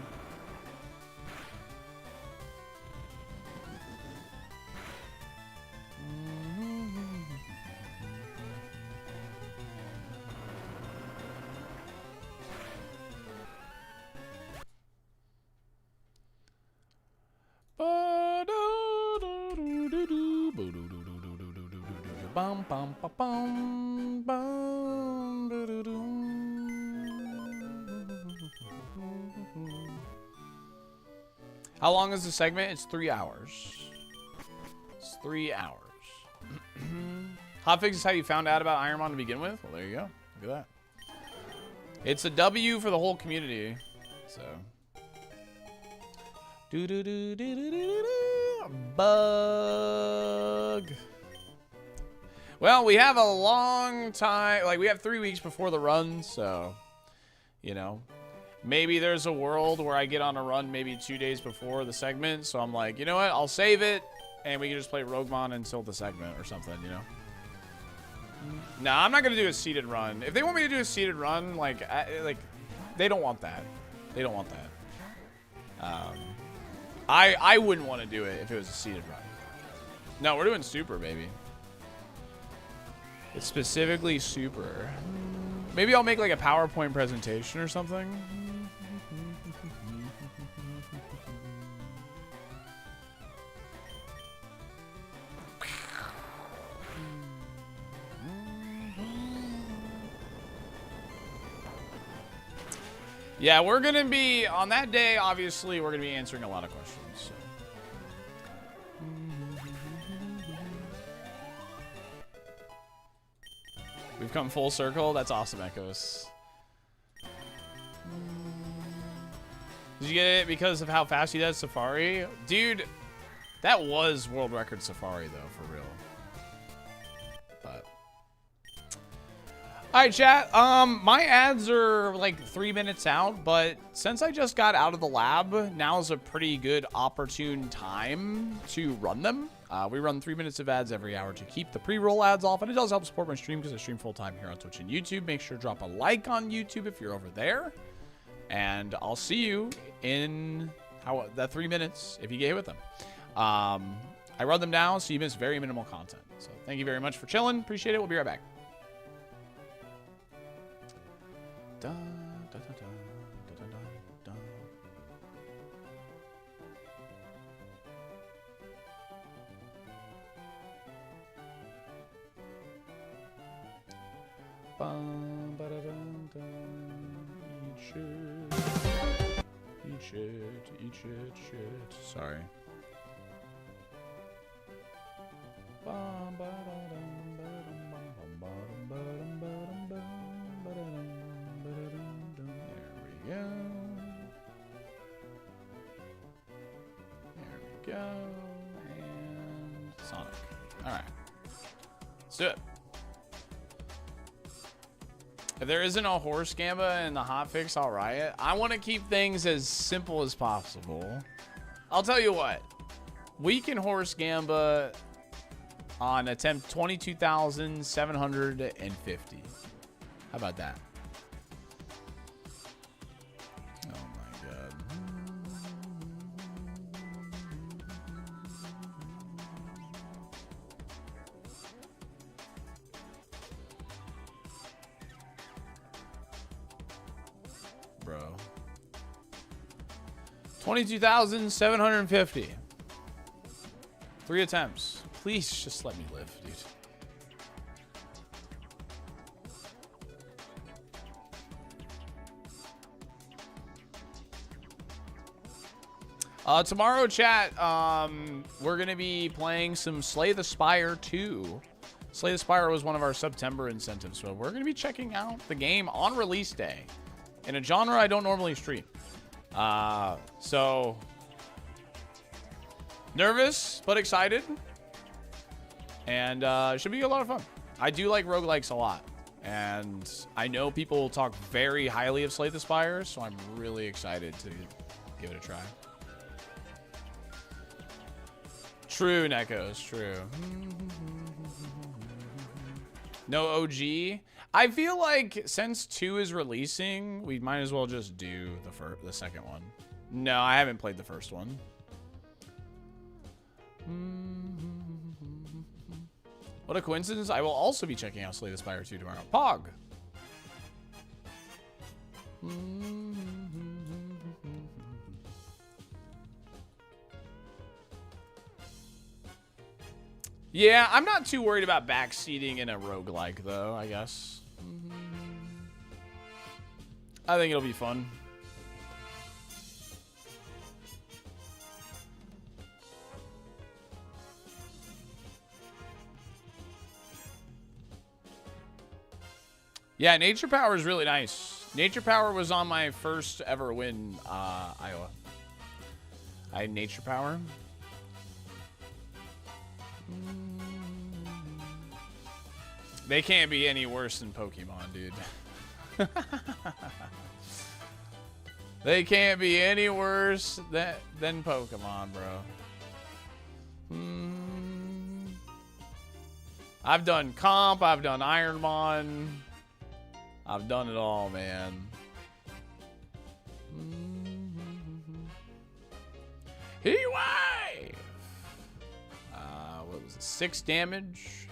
How long is the segment? It's 3 hours. It's 3 hours. Hotfix is how you found out about ironMON to begin with? Well, there you go. Look at that. It's a W for the whole community. So. Bug. Well, we have a long time. Like, we have 3 weeks before the run, so, you know. Maybe there's a world where I get on a run maybe 2 days before the segment, so I'm like, you know what? I'll save it, and we can just play Roguemon until the segment or something, you know? Nah, I'm not going to do a seeded run. If they want me to do a seeded run, like, they don't want that. They don't want that. I wouldn't want to do it if it was a seeded run. No, we're doing super, baby. It's specifically super. Maybe I'll make like a PowerPoint presentation or something. Yeah, we're going to be, on that day, obviously, we're going to be answering a lot of questions. So. We've come full circle. That's awesome, Echoes. Did you get it because of how fast he does Safari? Dude, that was world record Safari, though, for real. But. Alright, chat. My ads are like 3 minutes out, but since I just got out of the lab, now is a pretty good opportune time to run them. We run 3 minutes of ads every hour to keep the pre-roll ads off, and it does help support my stream because I stream full-time here on Twitch and YouTube. Make sure to drop a like on YouTube if you're over there, and I'll see you in that 3 minutes if you get hit with them. I run them now, so you miss very minimal content. So thank you very much for chilling. Appreciate it. We'll be right back. Dun, dun, dun, dun, dun, dun, dun. Bum, ba, da, dun, dun. Eat shit. Eat shit. Eat shit. Shit. Sorry. Bum, ba, da, dun, ba, dum, bum, bum, ba, dum, ba, dum, ba, dum, ba, dum. There we go. And Sonic. All right. Let's do it. If there isn't a horse gamba in the hotfix, I'll riot. I want to keep things as simple as possible. I'll tell you what. We can horse gamba on attempt 22,750. How about that? Oh my god. Bro. 22,750. 3 attempts. Please just let me live, dude. Tomorrow, chat, we're going to be playing some Slay the Spire 2. Slay the Spire was one of our September incentives, so we're going to be checking out the game on release day in a genre I don't normally stream. So, nervous, but excited. And it should be a lot of fun. I do like roguelikes a lot. And I know people talk very highly of Slay the Spire, so I'm really excited to give it a try. True, Nekos, true. No OG. I feel like since 2 is releasing, we might as well just do the second one. No, I haven't played the first one. What a coincidence. I will also be checking out Slay the Spire 2 tomorrow. Pog. Yeah, I'm not too worried about backseating in a roguelike, though, I guess. I think it'll be fun. Yeah, Nature Power is really nice. Nature Power was on my first ever win, Iowa. I had Nature Power. They can't be any worse than Pokemon, dude. They can't be any worse than Pokemon, bro. I've done Comp, I've done ironMON. I've done it all, man. Heatwave! What was it? 6 damage.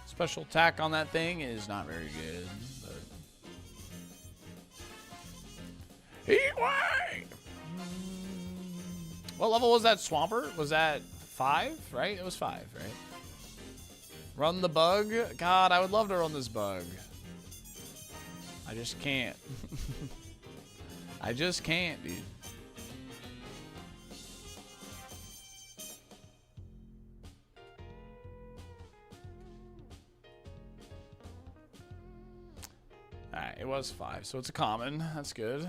Special attack on that thing is not very good. But... Heatwave! What level was that Swampert? Was that 5, right? It was 5, right? Run the bug? God, I would love to run this bug. I just can't. I just can't, dude. Alright, it was 5, so it's a common. That's good.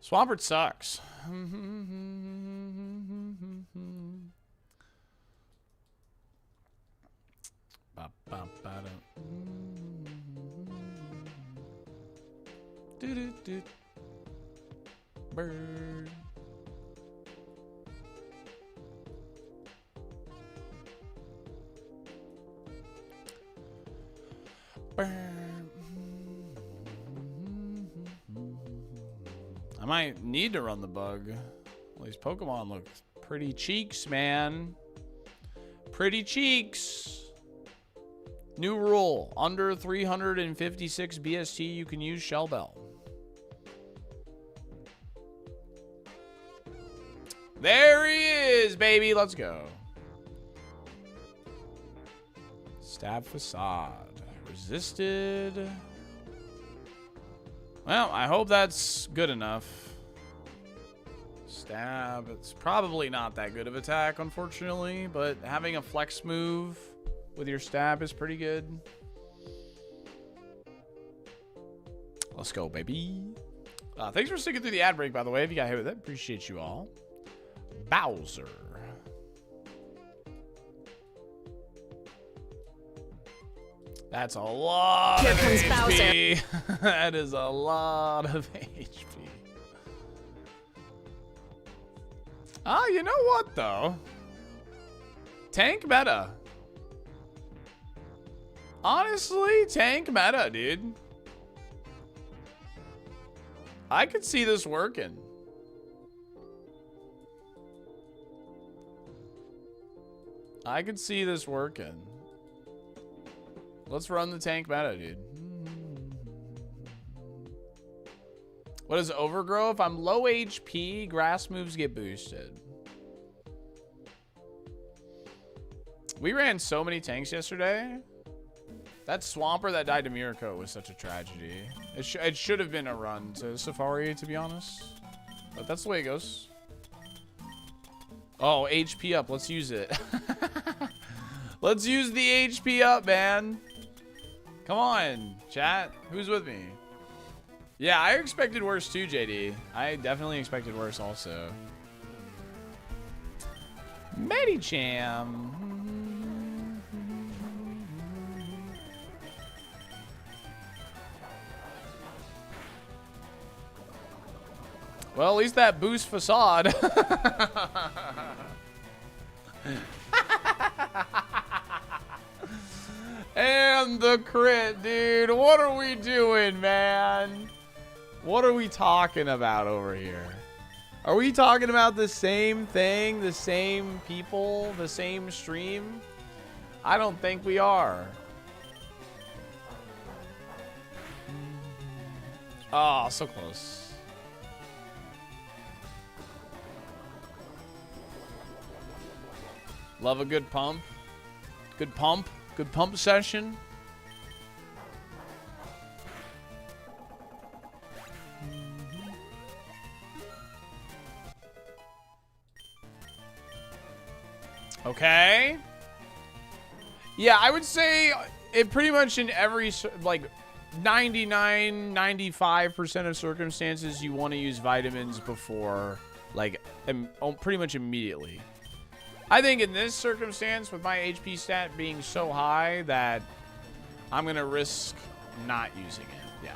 Swampert sucks. Do-do-do. Bird. I might need to run the bug. Well, these Pokemon look pretty cheeks, man. Pretty cheeks. New rule. Under 356 BST, you can use Shell Bell. There he is, baby. Let's go. Stab Facade. Resisted. Well, I hope that's good enough. Stab. It's probably not that good of attack, unfortunately, but having a flex move with your stab is pretty good. Let's go, baby. Thanks for sticking through the ad break, by the way. If you got hit with it, appreciate you all. Bowser. That's a lot Here of comes HP. That is a lot of HP. Ah, you know what, though? Tank meta. Honestly, tank meta, dude. I could see this working. I could see this working. Let's run the tank meta, dude. What is overgrow? If I'm low HP, grass moves get boosted. We ran so many tanks yesterday. That Swamper that died to Mirko was such a tragedy. It should have been a run to Safari, to be honest. But that's the way it goes. Oh, HP up. Let's use it. Let's use the HP up, man. Come on, chat. Who's with me? Yeah, I expected worse too, JD. I definitely expected worse also. Medicham. Well, at least that boosts facade. And the crit, dude. What are we doing, man? What are we talking about over here? Are we talking about the same thing, the same people, the same stream? I don't think we are. Oh, so close. Love a good pump. Good pump. Good pump session. Okay. Yeah, I would say it pretty much in every, like, 99, 95% of circumstances you want to use vitamins before, like, pretty much immediately. I think in this circumstance, with my HP stat being so high, that I'm going to risk not using it. Yeah.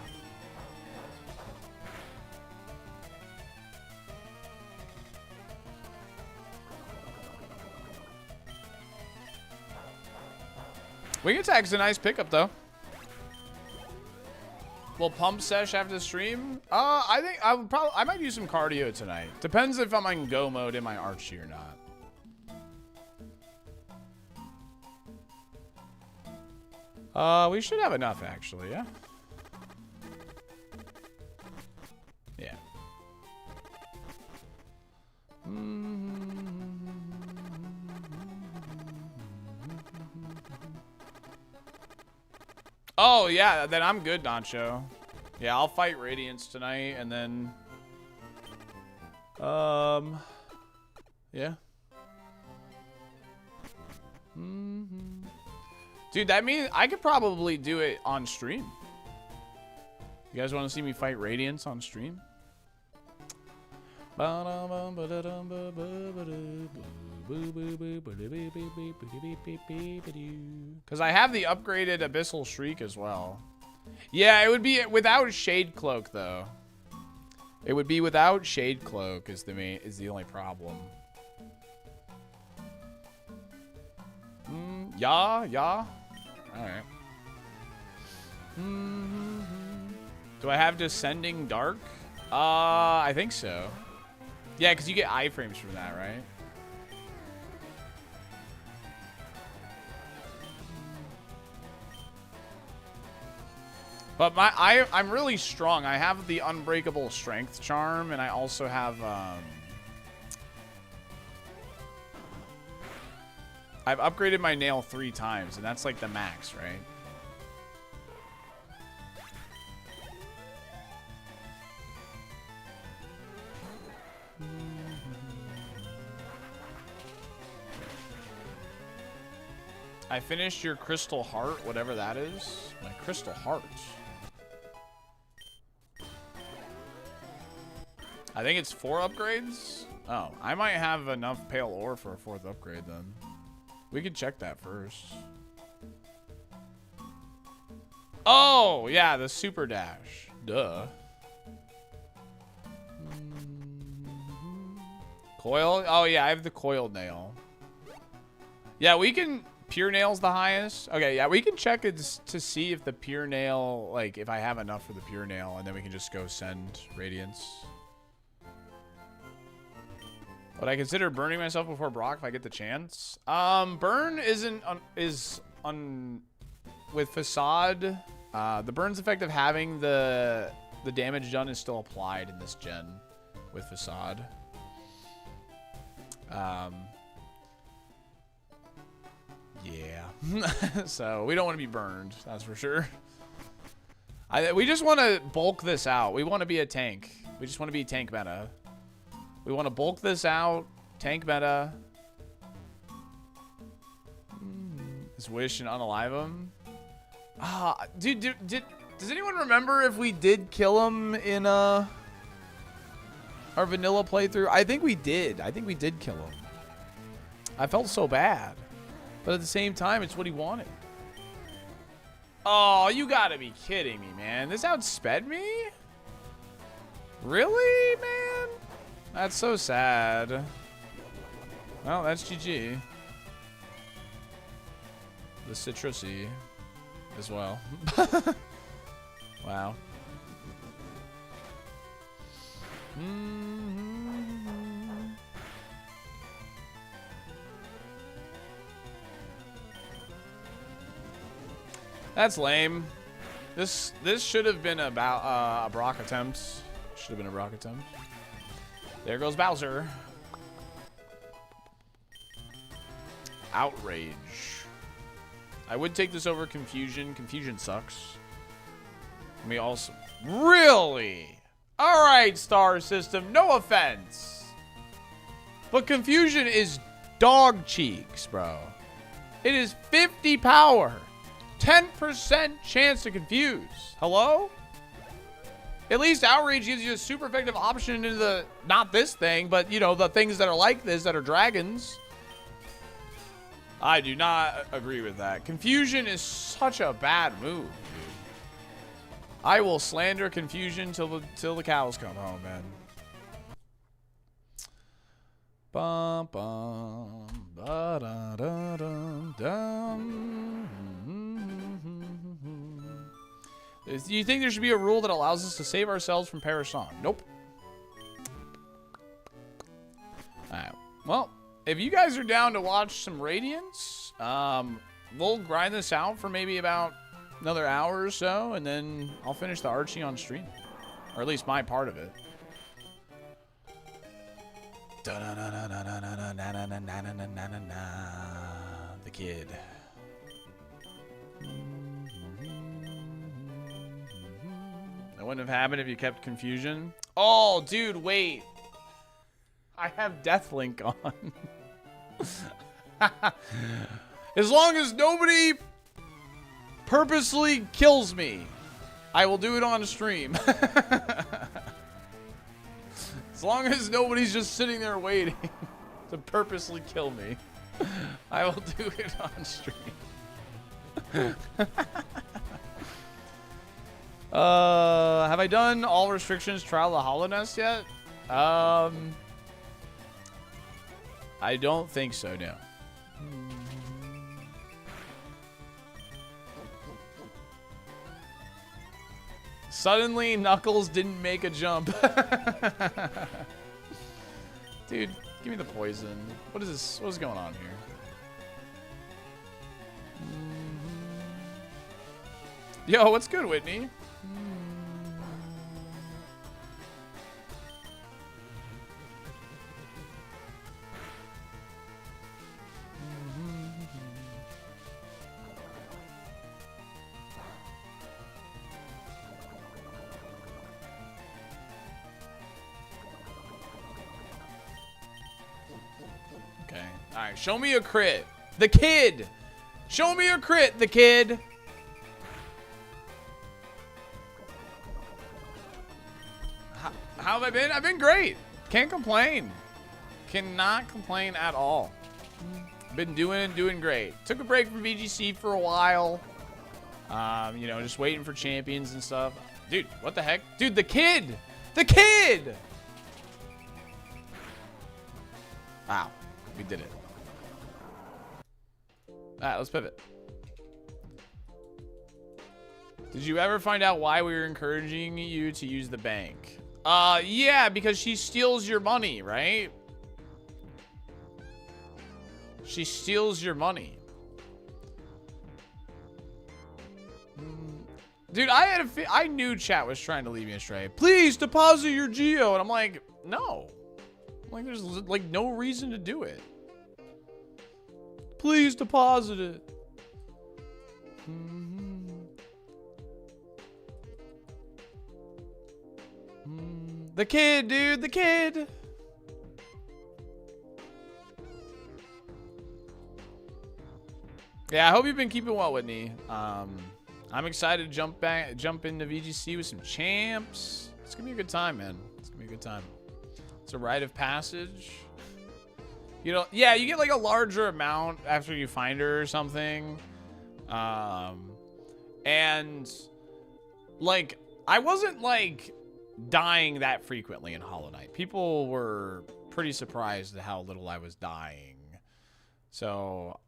Wing Attack's a nice pickup, though. Will pump sesh after the stream? I think I might use some cardio tonight. Depends if I'm in go mode in my Archie or not. We should have enough, actually, yeah? Yeah. Oh, yeah, then I'm good, Nacho. Yeah, I'll fight Radiance tonight, and then... yeah. Dude, that means I could probably do it on stream. You guys want to see me fight Radiance on stream? Because I have the upgraded Abyssal Shriek as well. Yeah, it would be without Shade Cloak, though. It would be without Shade Cloak is the only problem. Yeah. Alright. Do I have Descending Dark? I think so. Yeah, because you get iframes from that, right? But I'm really strong. I have the Unbreakable Strength Charm, and I also have I've upgraded my nail 3 times, and that's like the max, right? I finished your Crystal Heart, whatever that is. My Crystal Heart. I think it's 4 upgrades. Oh, I might have enough Pale Ore for a 4th upgrade then. We could check that first. Oh, yeah, the super dash. Duh. Coil? Oh, yeah, I have the coiled nail. Yeah, we can... Pure nail's the highest. Okay, yeah, we can check it to see if the pure nail, like, if I have enough for the pure nail, and then we can just go send radiance. Would I consider burning myself before Brock if I get the chance? Burn isn't with facade. The burn's effect of having the damage done is still applied in this gen with facade. Yeah. So we don't want to be burned, that's for sure. We just want to bulk this out. We want to be a tank. We just want to be tank meta. We want to bulk this out. Tank meta. This wish and unalive him. Dude, does anyone remember if we did kill him in our vanilla playthrough? I think we did. I think we did kill him. I felt so bad. But at the same time, it's what he wanted. Oh, you gotta be kidding me, man. This outsped me? Really, man? That's so sad. Well, that's GG. The citrusy as well. Wow. That's lame. This should have been about a Brock attempt. Should have been a Brock attempt. There goes Bowser. Outrage. I would take this over Confusion. Confusion sucks. We also... Really? Alright, Star System. No offense. But Confusion is dog cheeks, bro. It is 50 power. 10% chance to confuse. Hello? At least Outrage gives you a super effective option into the... Not this thing, but, you know, the things that are like this that are dragons. I do not agree with that. Confusion is such a bad move, dude. I will slander Confusion till the cows come home, man. Bum, bum, ba, da, da, dum, dum. Do you think there should be a rule that allows us to save ourselves from Parasong? Nope. Alright. Well, if you guys are down to watch some Radiance, we'll grind this out for maybe about another hour or so, and then I'll finish the Archie on stream. Or at least my part of it. The kid. That wouldn't have happened if you kept Confusion. Oh, dude, wait. I have Deathlink on. As long as nobody purposely kills me, I will do it on stream. As long as nobody's just sitting there waiting to purposely kill me, I will do it on stream. Have I done all restrictions Trial of Hollowness yet? I don't think so, no. Suddenly, Knuckles didn't make a jump. Dude, give me the poison. What is this? What is going on here? Yo, what's good, Whitney? Okay. All right. Show me a crit. The kid. Show me a crit, the kid. How have I been? I've been great. Can't complain. Cannot complain at all. Been doing great. Took a break from VGC for a while. You know, just waiting for champions and stuff. Dude, what the heck? Dude, the kid! The kid! Wow, we did it. Alright, let's pivot. Did you ever find out why we were encouraging you to use the bank? Yeah, because she steals your money, right? She steals your money. Dude, I knew chat was trying to lead me astray. Please deposit your Geo. And I'm like, no. Like, there's like no reason to do it. Please deposit it. The kid, dude, the kid. Yeah, I hope you've been keeping well, Whitney. I'm excited to jump into VGC with some champs. It's gonna be a good time, man. It's gonna be a good time. It's a rite of passage. You know, yeah, you get like a larger amount after you find her or something. And like, I wasn't like dying that frequently in Hollow Knight. People were pretty surprised at how little I was dying. So,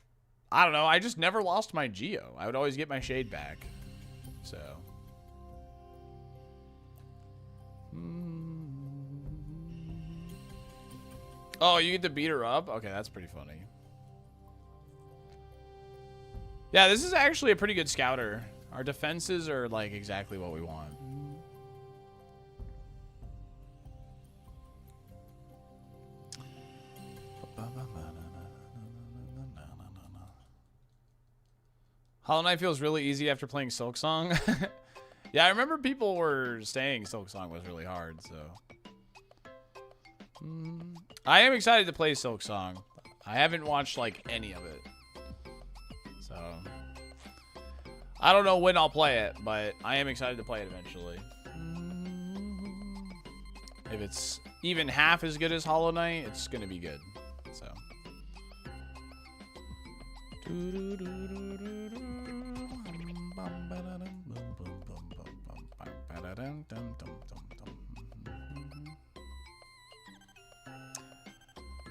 I don't know. I just never lost my Geo. I would always get my shade back. So. Oh, you get to beat her up? Okay, that's pretty funny. Yeah, this is actually a pretty good scouter. Our defenses are like exactly what we want. Hollow Knight feels really easy after playing Silk Song. Yeah, I remember people were saying Silk Song was really hard, so. I am excited to play Silk Song. I haven't watched like any of it. So. I don't know when I'll play it, but I am excited to play it eventually. If it's even half as good as Hollow Knight, it's gonna be good. So.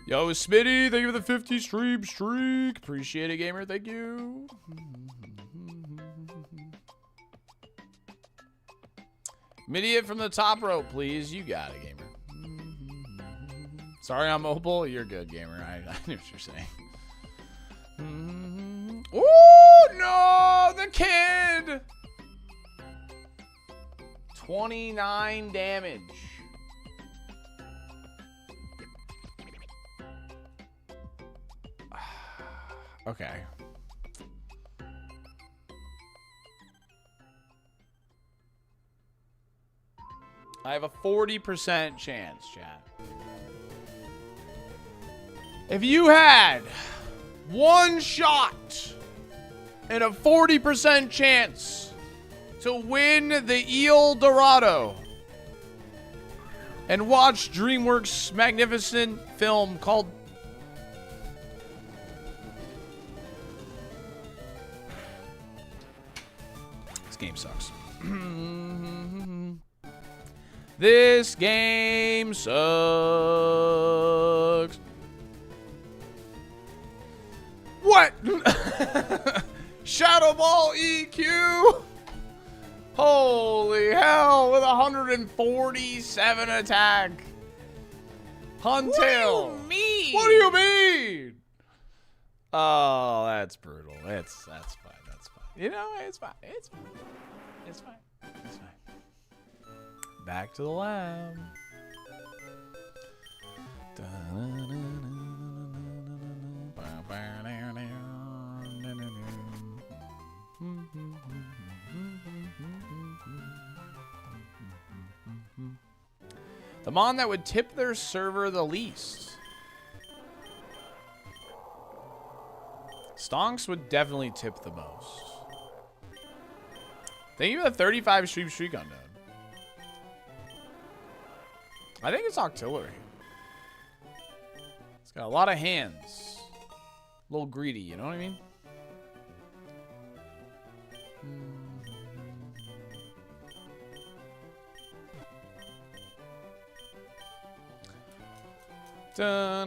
Yo, Smitty, thank you for the 50 stream streak. Appreciate it, gamer. Thank you. Immediate from the top rope, please. You got it, gamer. Sorry I'm mobile. You're good, gamer. I knew what you're saying. Oh, no! The kid! 29 damage. Okay. I have a 40% chance, chat. If you had one shot and a 40% chance to win the El Dorado and watch DreamWorks' magnificent film called This game sucks. This game sucks. What? Shadow Ball EQ? Holy hell, with 147 attack. Huntail. What do you mean? What do you mean? Oh, that's brutal. That's fine. That's fine. You know, it's fine. It's fine. It's fine. It's fine. Back to the lab. The mon that would tip their server the least. Stonks would definitely tip the most. Thank you for the 35 stream streak on that. I think it's Octillery. It's got a lot of hands. A little greedy, you know what I mean? Ha,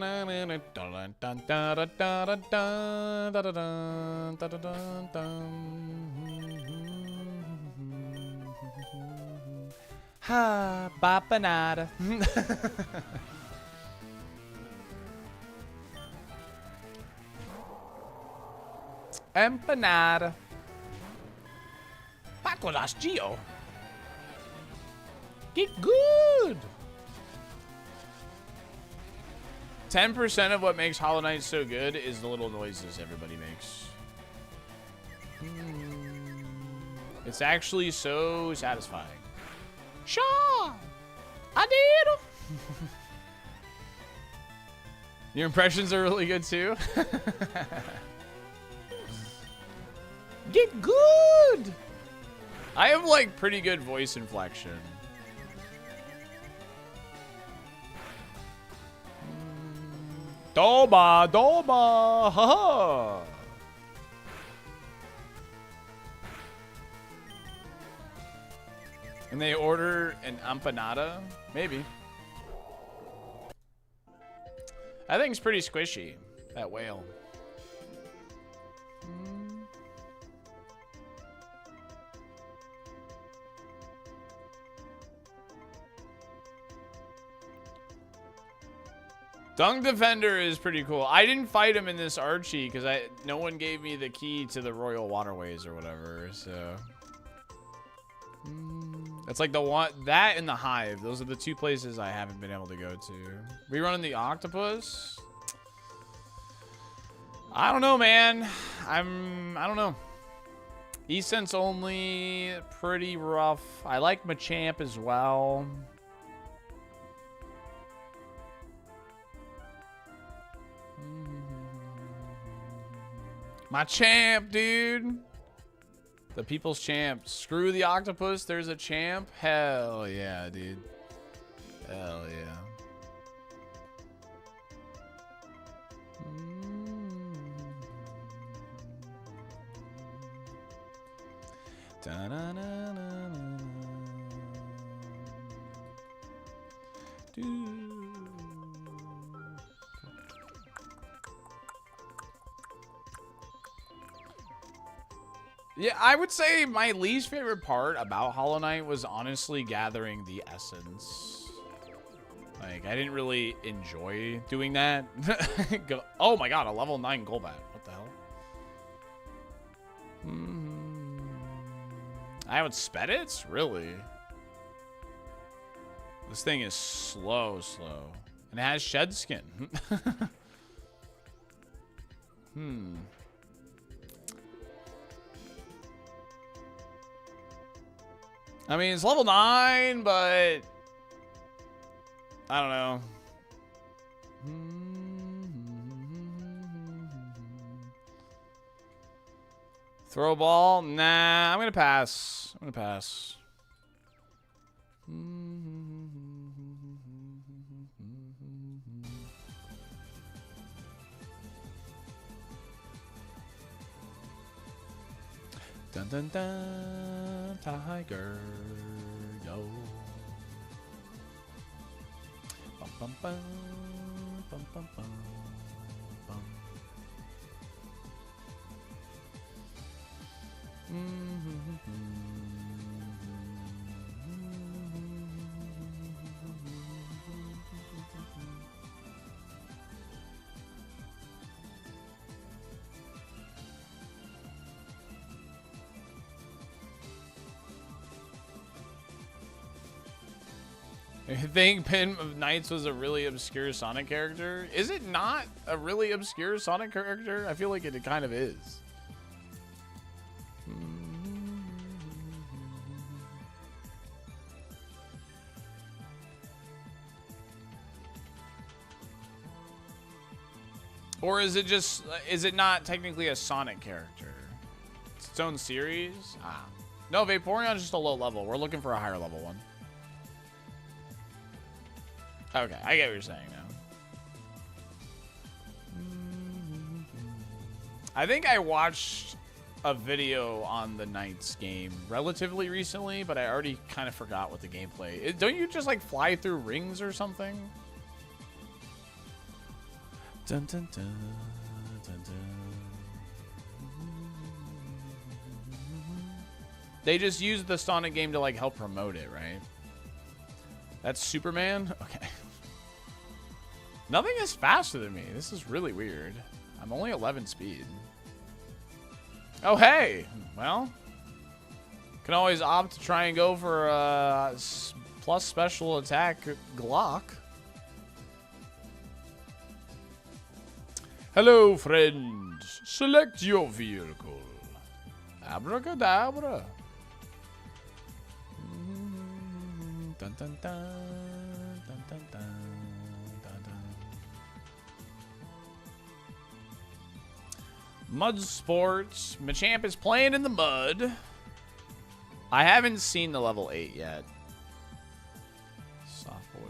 bapanada. Empanada. Pacolas Gio. Get good. 10% of what makes Hollow Knight so good is the little noises everybody makes. It's actually so satisfying. Sure, I did. Your impressions are really good too. Get good. I have like pretty good voice inflection. Doba, doba, haha. And they order an empanada? Maybe. That thing's pretty squishy, that whale. Dung Defender is pretty cool. I didn't fight him in this Archie because no one gave me the key to the Royal Waterways or whatever, so. It's like the one, that and the Hive. Those are the two places I haven't been able to go to. Rerunning the Octopus? I don't know, man. I don't know. Esense only, pretty rough. I like Machamp as well. My champ, dude. The people's champ. Screw the octopus. There's a champ. Hell yeah, dude. Hell yeah. Da-na-na-na-na-na. Dude. Yeah, I would say my least favorite part about Hollow Knight was honestly gathering the essence. Like, I didn't really enjoy doing that. Oh my god, a level 9 Golbat. What the hell? I would Spedits? Really? This thing is slow. And it has shed skin. I mean, it's level 9, but I don't know. Throw a ball? Nah, I'm gonna pass. Dun dun dun, tiger, yo. Bum bum bum, bum bum bum, bum. I think Pin of Knights was a really obscure Sonic character. Is it not a really obscure Sonic character? I feel like it kind of is. Or is it not technically a Sonic character? It's its own series? Ah. No, Vaporeon's just a low level. We're looking for a higher level one. Okay, I get what you're saying now. I think I watched a video on the Knights game relatively recently, but I already kind of forgot what the gameplay is. Don't you just like fly through rings or something? Dun, dun, dun, dun, dun. They just used the Sonic game to like help promote it, right? That's Superman? Okay. Nothing is faster than me. This is really weird. I'm only 11 speed. Oh, hey. Well, can always opt to try and go for plus special attack Glock. Hello, friends. Select your vehicle. Abracadabra. Dun, dun, dun, dun, dun, dun, dun, dun. Mud sports. Machamp is playing in the mud. I haven't seen the level 8 yet. Soft boiled.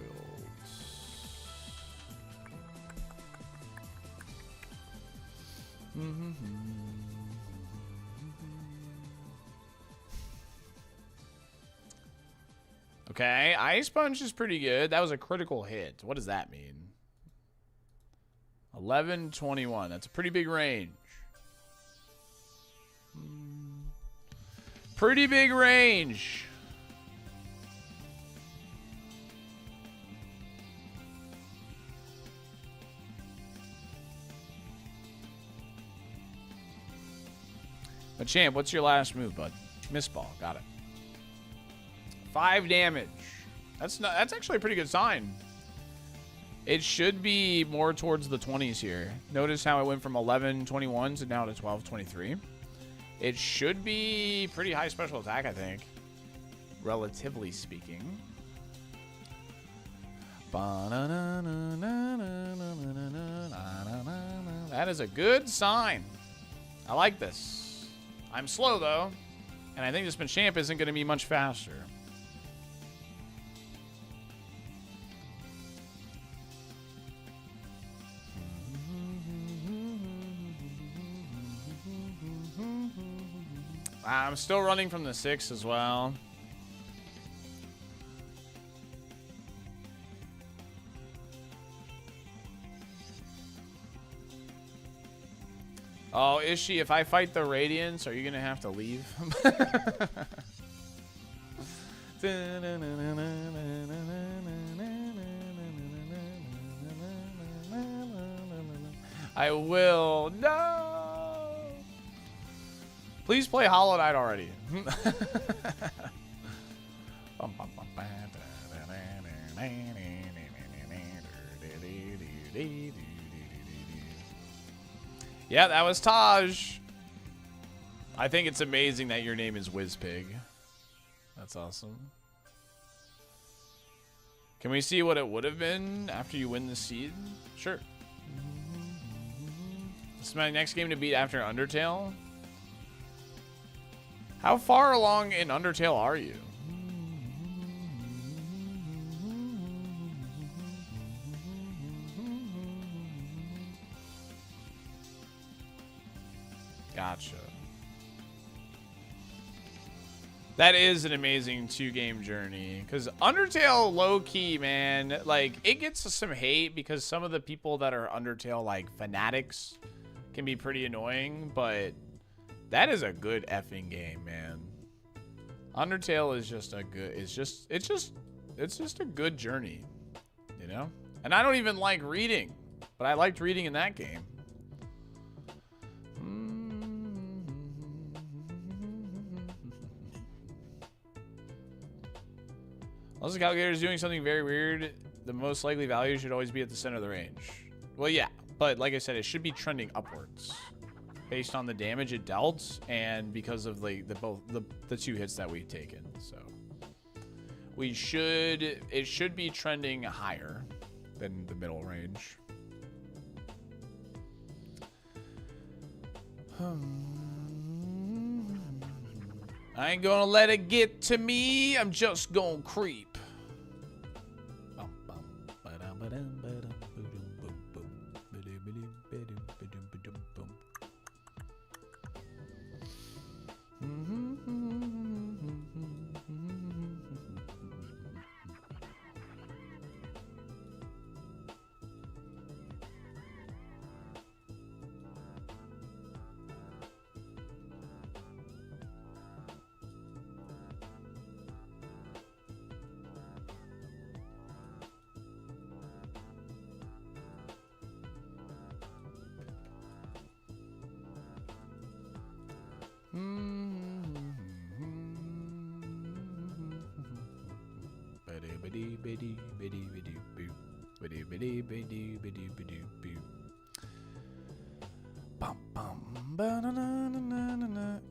Okay, Ice Punch is pretty good. That was a critical hit. What does that mean? 11, 21. That's a pretty big range. Pretty big range. Machamp, what's your last move, bud? Miss ball. Got it. 5 damage. That's actually a pretty good sign. It should be more towards the 20s here. Notice how it went from 11-21 to now to 12-23. It should be pretty high special attack, I think. Relatively speaking. That is a good sign. I like this. I'm slow, though. And I think this Machamp isn't going to be much faster. I'm still running from the 6 as well. Oh, is she? If I fight the Radiance, are you going to have to leave? I will. No! Please play Hollow Knight already. Yeah, that was Taj. I think it's amazing that your name is Whizpig. That's awesome. Can we see what it would have been after you win the seed? Sure. This is my next game to beat after Undertale. How far along in Undertale are you? Gotcha. That is an amazing 2-game journey. Because Undertale, low-key, man, like, it gets some hate because some of the people that are Undertale, like, fanatics can be pretty annoying, but that is a good effing game, man. Undertale is just a good, it's just a good journey, you know? And I don't even like reading, but I liked reading in that game. Unless the calculator is doing something very weird, the most likely value should always be at the center of the range. Well, yeah, but like I said, it should be trending upwards based on the damage it dealt and because of the 2 hits that we've taken. So it should be trending higher than the middle range. I ain't gonna let it get to me. I'm just gonna creep.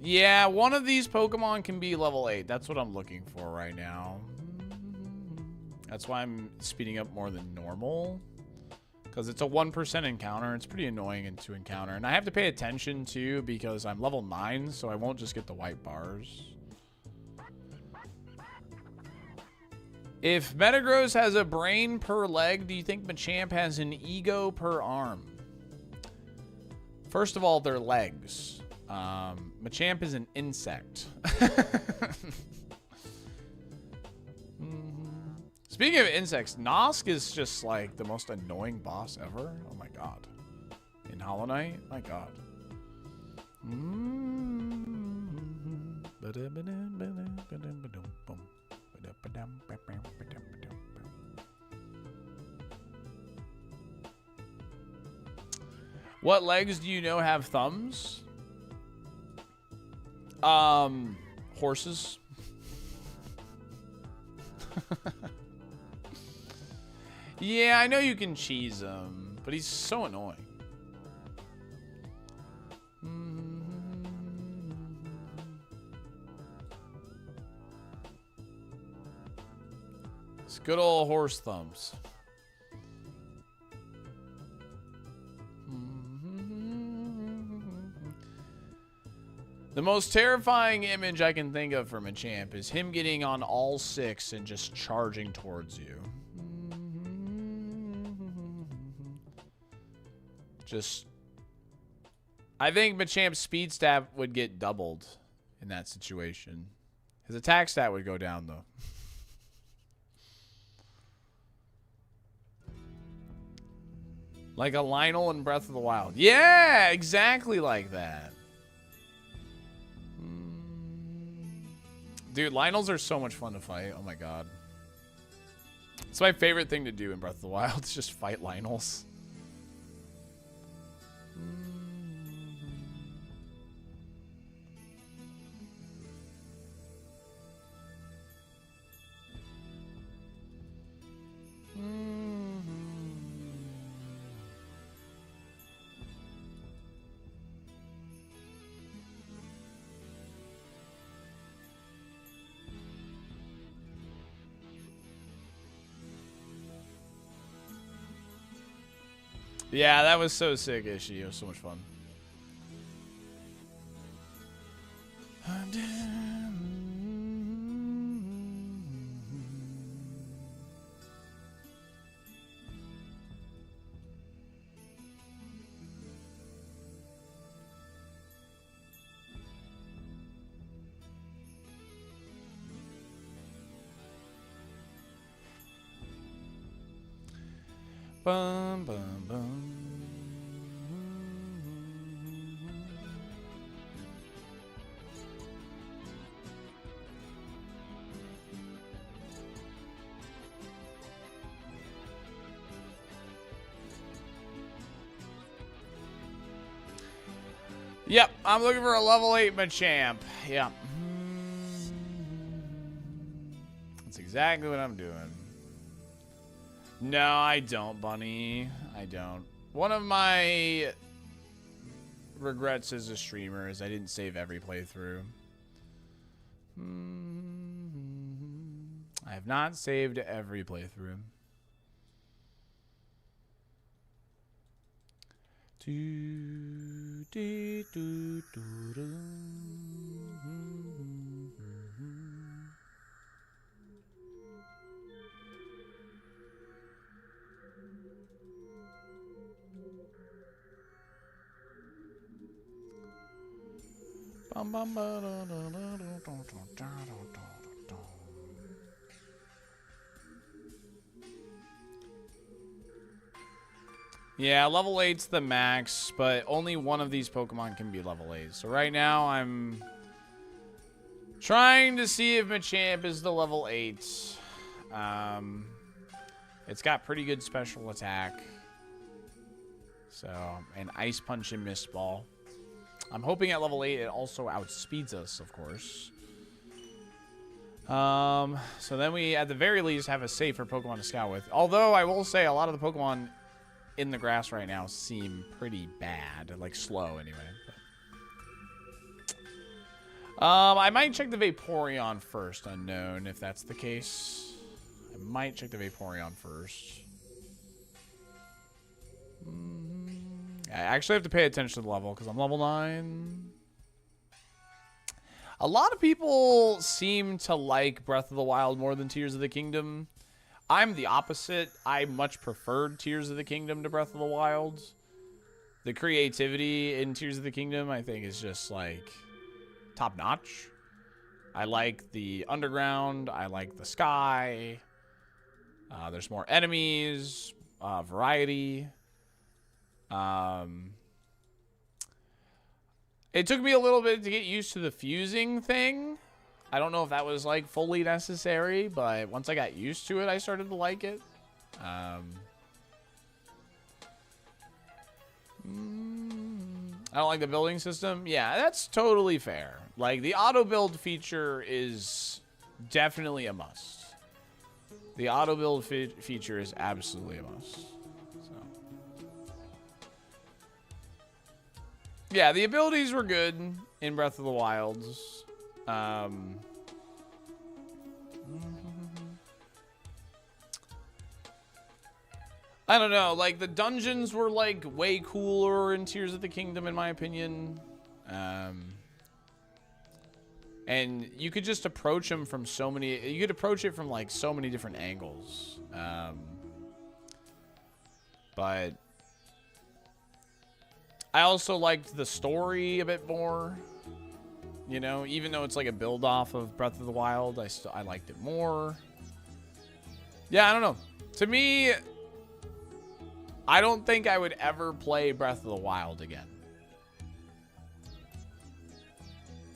Yeah, one of these Pokemon can be level 8. That's what I'm looking for right now. That's why I'm speeding up more than normal. Because it's a 1% encounter. It's pretty annoying to encounter. And I have to pay attention, too, because I'm level 9, so I won't just get the white bars. If Metagross has a brain per leg, do you think Machamp has an ego per arm? First of all, they're legs. Machamp is an insect. Speaking of insects, Nosk is just like the most annoying boss ever. Oh my god. In Hollow Knight? My god. What legs do you know have thumbs? Horses. Yeah, I know you can cheese him, but he's so annoying. It's good old horse thumbs. The most terrifying image I can think of for Machamp is him getting on all 6 and just charging towards you. I think Machamp's speed stat would get doubled in that situation. His attack stat would go down, though. Like a Lionel in Breath of the Wild. Yeah, exactly like that. Dude, Lionels are so much fun to fight. Oh my god. It's my favorite thing to do in Breath of the Wild. Is just fight Lionels. Yeah, that was so sick, Ishii. It was so much fun. Bum, bum, bum. Yep, I'm looking for a level 8 Machamp. Yep. That's exactly what I'm doing. No, I don't, Bunny. I don't. One of my regrets as a streamer is I didn't save every playthrough. I have not saved every playthrough. Yeah, level 8's the max, but only one of these Pokemon can be level 8. So right now I'm trying to see if Machamp is the level 8. It's got pretty good special attack. So, and Ice Punch and Mist Ball. I'm hoping at level 8 it also outspeeds us, of course. So then we, at the very least, have a safer Pokemon to scout with. Although, I will say, a lot of the Pokemon in the grass right now seem pretty bad. Like, slow, anyway. I might check the Vaporeon first, unknown, if that's the case. I might check the Vaporeon first. I actually have to pay attention to the level, because I'm level 9. A lot of people seem to like Breath of the Wild more than Tears of the Kingdom. I'm the opposite. I much preferred Tears of the Kingdom to Breath of the Wild. The creativity in Tears of the Kingdom, I think, is just, like, top-notch. I like the underground. I like the sky. There's more enemies. Variety. It took me a little bit to get used to the fusing thing. I don't know if that was, like, fully necessary, but once I got used to it, I started to like it. I don't like the building system. Yeah, that's totally fair. Like, the auto-build feature is definitely a must. The auto-build feature is absolutely a must. Yeah, the abilities were good in Breath of the Wild. I don't know, like, the dungeons were, like, way cooler in Tears of the Kingdom, in my opinion. And you could just approach them from so many... You could approach it from, like, so many different angles. But... I also liked the story a bit more, you know, even though it's like a build off of Breath of the Wild, I liked it more. Yeah, I don't know. To me, I don't think I would ever play Breath of the Wild again.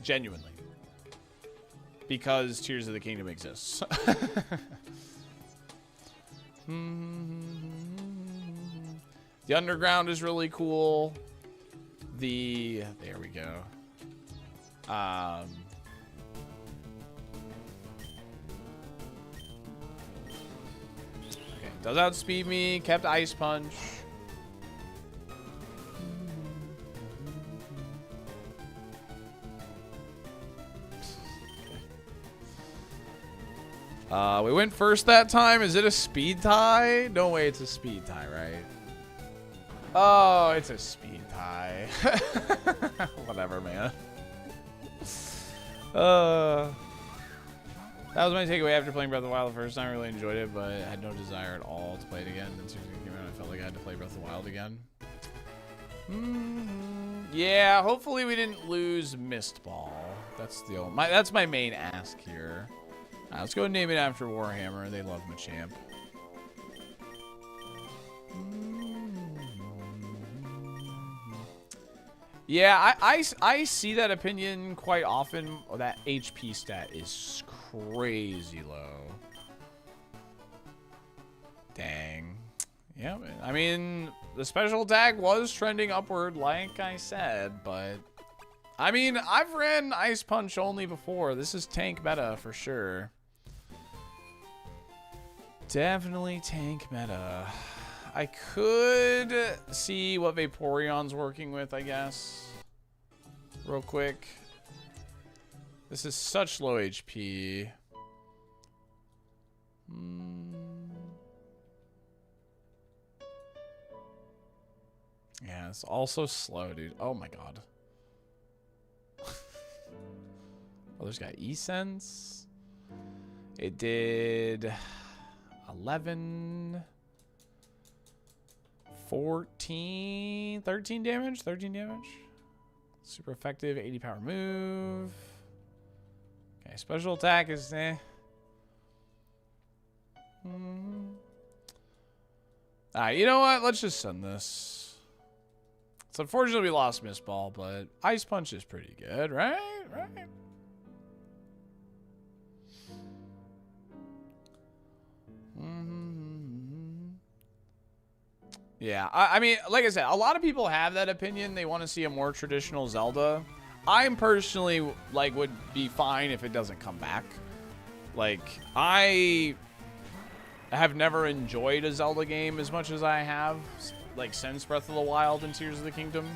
Genuinely. Because Tears of the Kingdom exists. The underground is really cool. There we go. Okay, does outspeed me, kept Ice Punch. We went first that time. Is it a speed tie? No way it's a speed tie, right? Oh, it's a speed tie. Whatever, man. That was my takeaway after playing Breath of the Wild the first time. I really enjoyed it, but I had no desire at all to play it again. And soon as it came out, I felt like I had to play Breath of the Wild again. Yeah, hopefully we didn't lose Mist Ball. That's my main ask here. Let's go name it after Warhammer. They love Machamp. Yeah, I see that opinion quite often. Oh, that HP stat is crazy low. Dang. Yeah, I mean, the special attack was trending upward, like I said, but... I mean, I've ran Ice Punch only before. This is tank meta for sure. Definitely tank meta. I could see what Vaporeon's working with, I guess. Real quick. This is such low HP. Yeah, it's also slow, dude. Oh my god. Oh, there's got E-Sense. It did 11... 13 damage. Super effective, 80 power move. Okay, special attack is Alright, you know what? Let's just send this. It's unfortunate we lost Mist Ball, but Ice Punch is pretty good, right? Right. Yeah, I mean, like I said, a lot of people have that opinion. They want to see a more traditional Zelda. I'm personally, like, would be fine if it doesn't come back. Like, I have never enjoyed a Zelda game as much as I have, like, since Breath of the Wild and Tears of the Kingdom.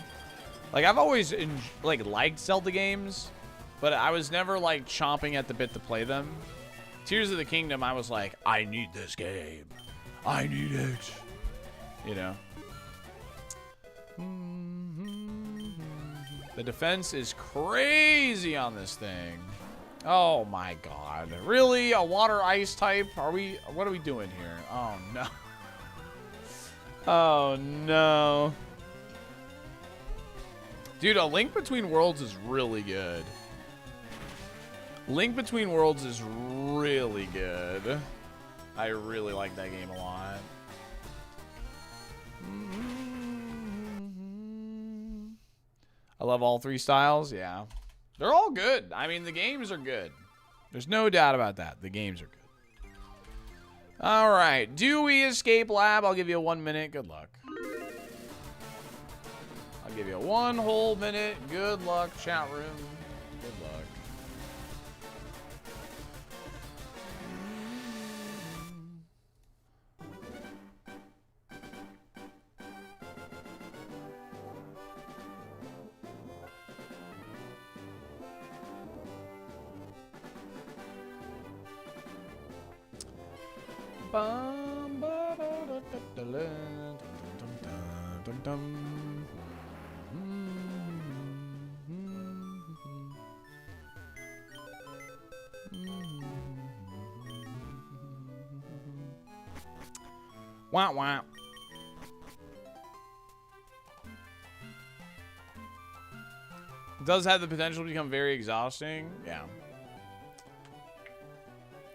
Like, I've always, liked Zelda games, but I was never, like, chomping at the bit to play them. Tears of the Kingdom, I was like, I need this game. I need it. You know? The defense is crazy on this thing. Oh my god. Really? A water ice type? What are we doing here? Oh no. Oh no. Dude, A Link Between Worlds is really good. Link Between Worlds is really good. I really like that game a lot. I love all three styles, yeah. They're all good. I mean, the games are good. There's no doubt about that. The games are good. All right. Dewey Escape Lab. I'll give you 1 minute. Good luck. I'll give you 1 whole minute. Good luck, chat room. Good luck. Bum, ba, da, da, da, da, dum, dum, dum. Wah, wah. It does have the potential to become very exhausting. Yeah.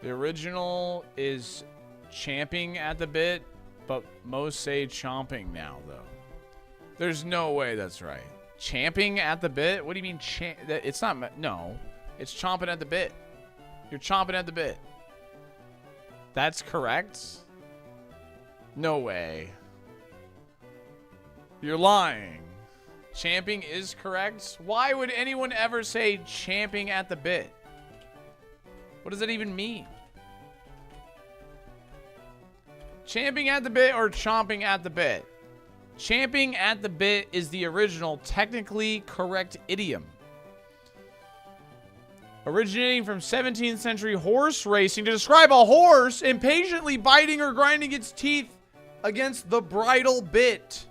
The original is champing at the bit, but most say chomping now, though. There's no way that's right. Champing at the bit? What do you mean it's not... No. It's chomping at the bit. You're chomping at the bit. That's correct? No way. You're lying. Champing is correct? Why would anyone ever say champing at the bit? What does that even mean? Champing at the bit or chomping at the bit? Champing at the bit is the original, technically correct idiom. Originating from 17th century horse racing to describe a horse impatiently biting or grinding its teeth against the bridle bit.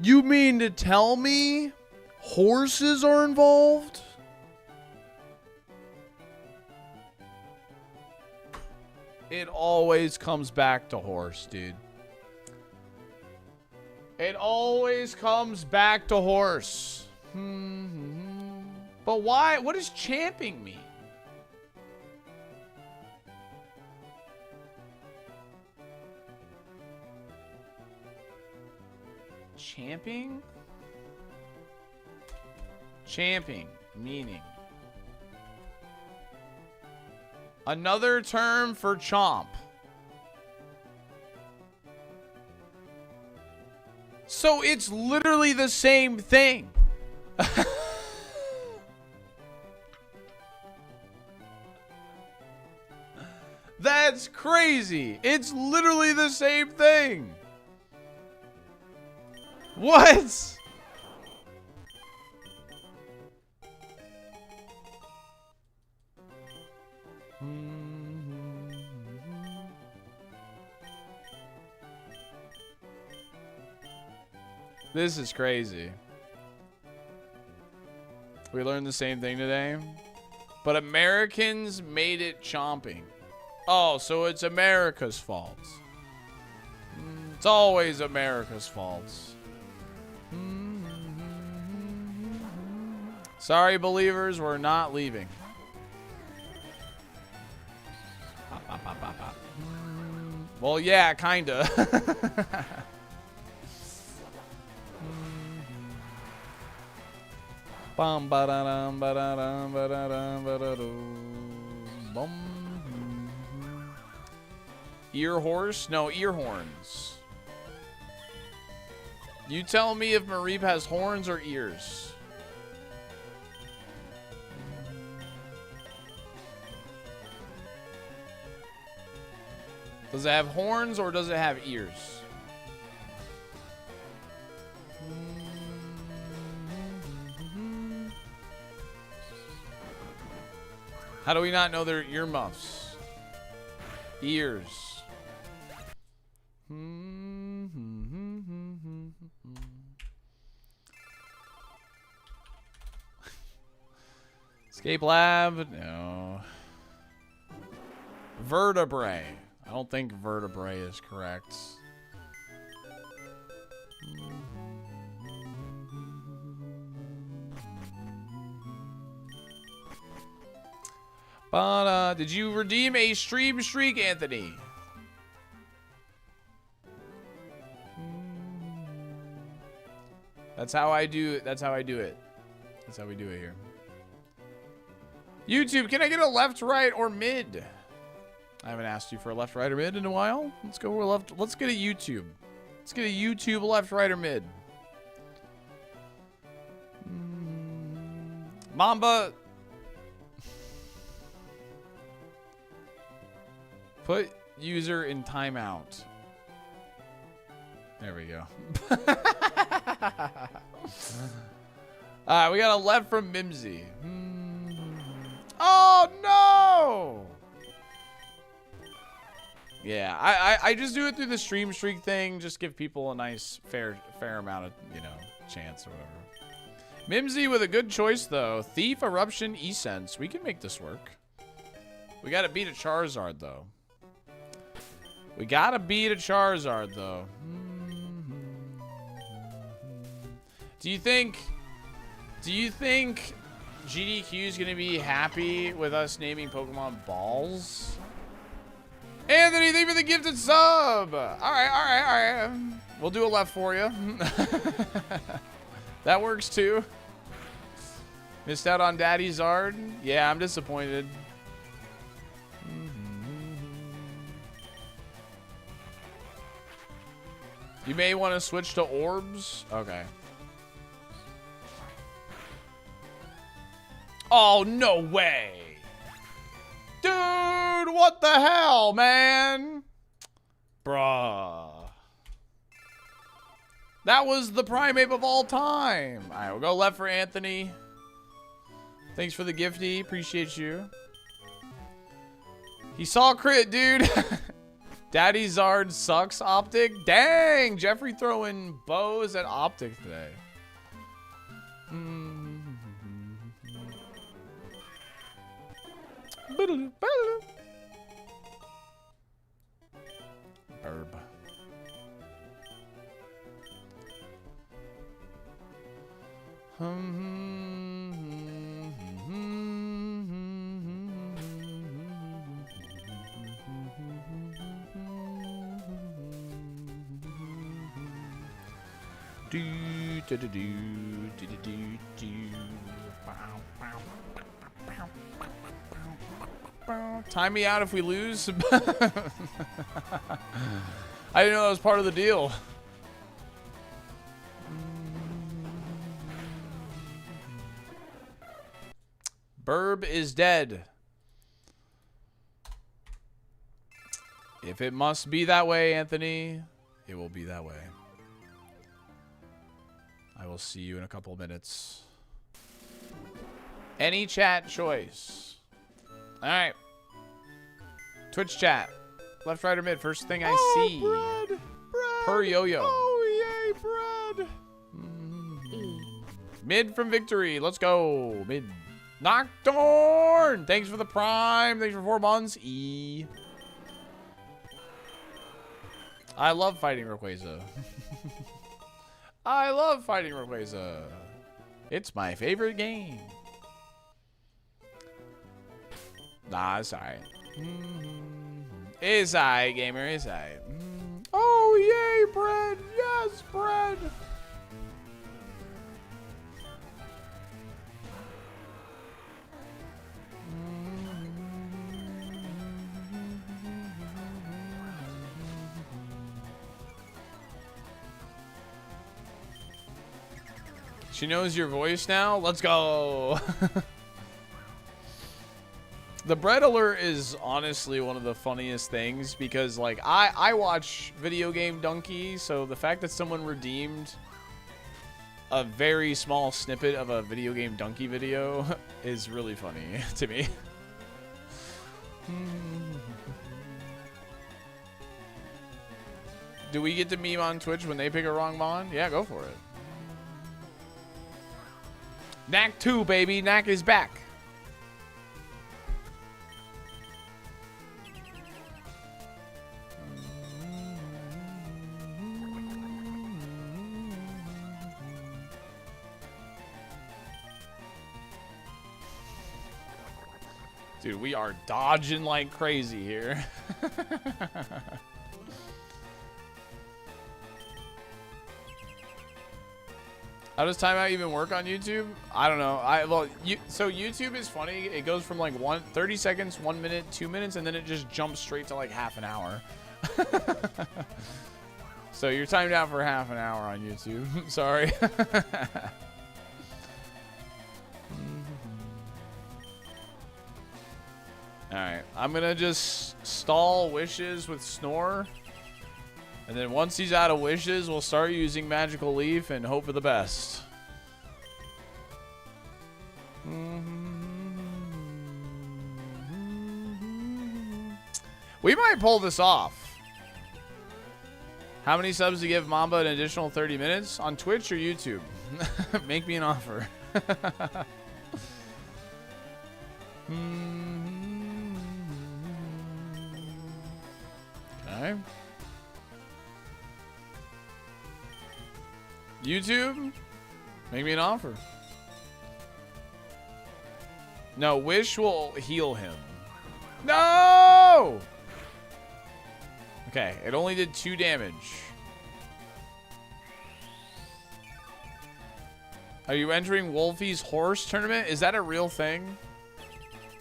You mean to tell me horses are involved? It always comes back to horse, dude. It always comes back to horse. But why? What does champing mean? Champing? Champing, meaning. Another term for chomp. So it's literally the same thing. That's crazy. It's literally the same thing. What? This is crazy. We learned the same thing today. But Americans made it chomping. Oh, so it's America's fault. It's always America's fault. Sorry, believers, we're not leaving. Well, yeah, kinda. Bum ba da dum ba da dum ba da dum ba da dum. Bum. Ear horse? No, ear horns. You tell me if Mareep has horns or ears. Does it have horns or does it have ears? How do we not know they're earmuffs? Ears. Escape lab? No. Vertebrae. I don't think vertebrae is correct. But, did you redeem a stream streak, Anthony? That's how I do it. That's how I do it. That's how we do it here. YouTube, can I get a left, right, or mid? I haven't asked you for a left, right, or mid in a while. Let's go for left. Let's get a YouTube. Let's get a YouTube left, right, or mid. Mamba. Put user in timeout. There we go. We got a left from Mimsy. Oh no! Yeah, I just do it through the stream streak thing. Just give people a nice fair amount of, you know, chance or whatever. Mimsy with a good choice though. Thief, Eruption, E-Sense. We can make this work. We gotta beat a Charizard though. We gotta beat a Charizard though. Do you think GDQ is gonna be happy with us naming Pokemon Balls? Anthony, thank you for the gifted sub. All right. We'll do a left for you. That works too. Missed out on Daddy Zard. Yeah, I'm disappointed. You may want to switch to orbs. Okay. Oh, no way. Dude, what the hell, man? Bruh. That was the Primeape of all time. All right, we'll go left for Anthony. Thanks for the gifty. Appreciate you. He saw crit, dude. Daddy Zard sucks, Optic. Dang, Jeffrey throwing bows at Optic today. Burb. Time me out if we lose. I didn't know that was part of the deal. Burb is dead. If it must be that way, Anthony, it will be that way. I will see you in a couple of minutes. Any chat choice. All right. Twitch chat. Left, right, or mid. First thing I see. Bread. Per yo-yo. Oh, yay, bread. E. Mid from Victory. Let's go. Mid. Nocturne. Thanks for the prime. Thanks for 4 months. E. I love fighting Rayquaza. I love fighting Rayquaza. It's my favorite game. Nah, it's alright. It's alright, gamer. It's alright. Oh, yay, bread. Yes, bread. She knows your voice now. Let's go. The bread alert is honestly one of the funniest things because, like, I watch Video Game Donkey, so the fact that someone redeemed a very small snippet of a Video Game Donkey video is really funny to me. Do we get to meme on Twitch when they pick a wrong mon? Yeah, go for it. Knack 2, baby. Knack is back. Dude, we are dodging like crazy here. How does timeout even work on YouTube? I don't know. So YouTube is funny. It goes from like 30 seconds, 1 minute, 2 minutes, and then it just jumps straight to like half an hour. So you're timed out for half an hour on YouTube. Sorry. Alright, I'm gonna just stall wishes with Snore. And then once he's out of wishes, we'll start using Magical Leaf and hope for the best. We might pull this off. How many subs to give Mamba an additional 30 minutes? On Twitch or YouTube? Make me an offer. Okay. YouTube? Make me an offer. No, Wish will heal him. No! Okay, it only did 2 damage. Are you entering Wolfie's horse tournament? Is that a real thing?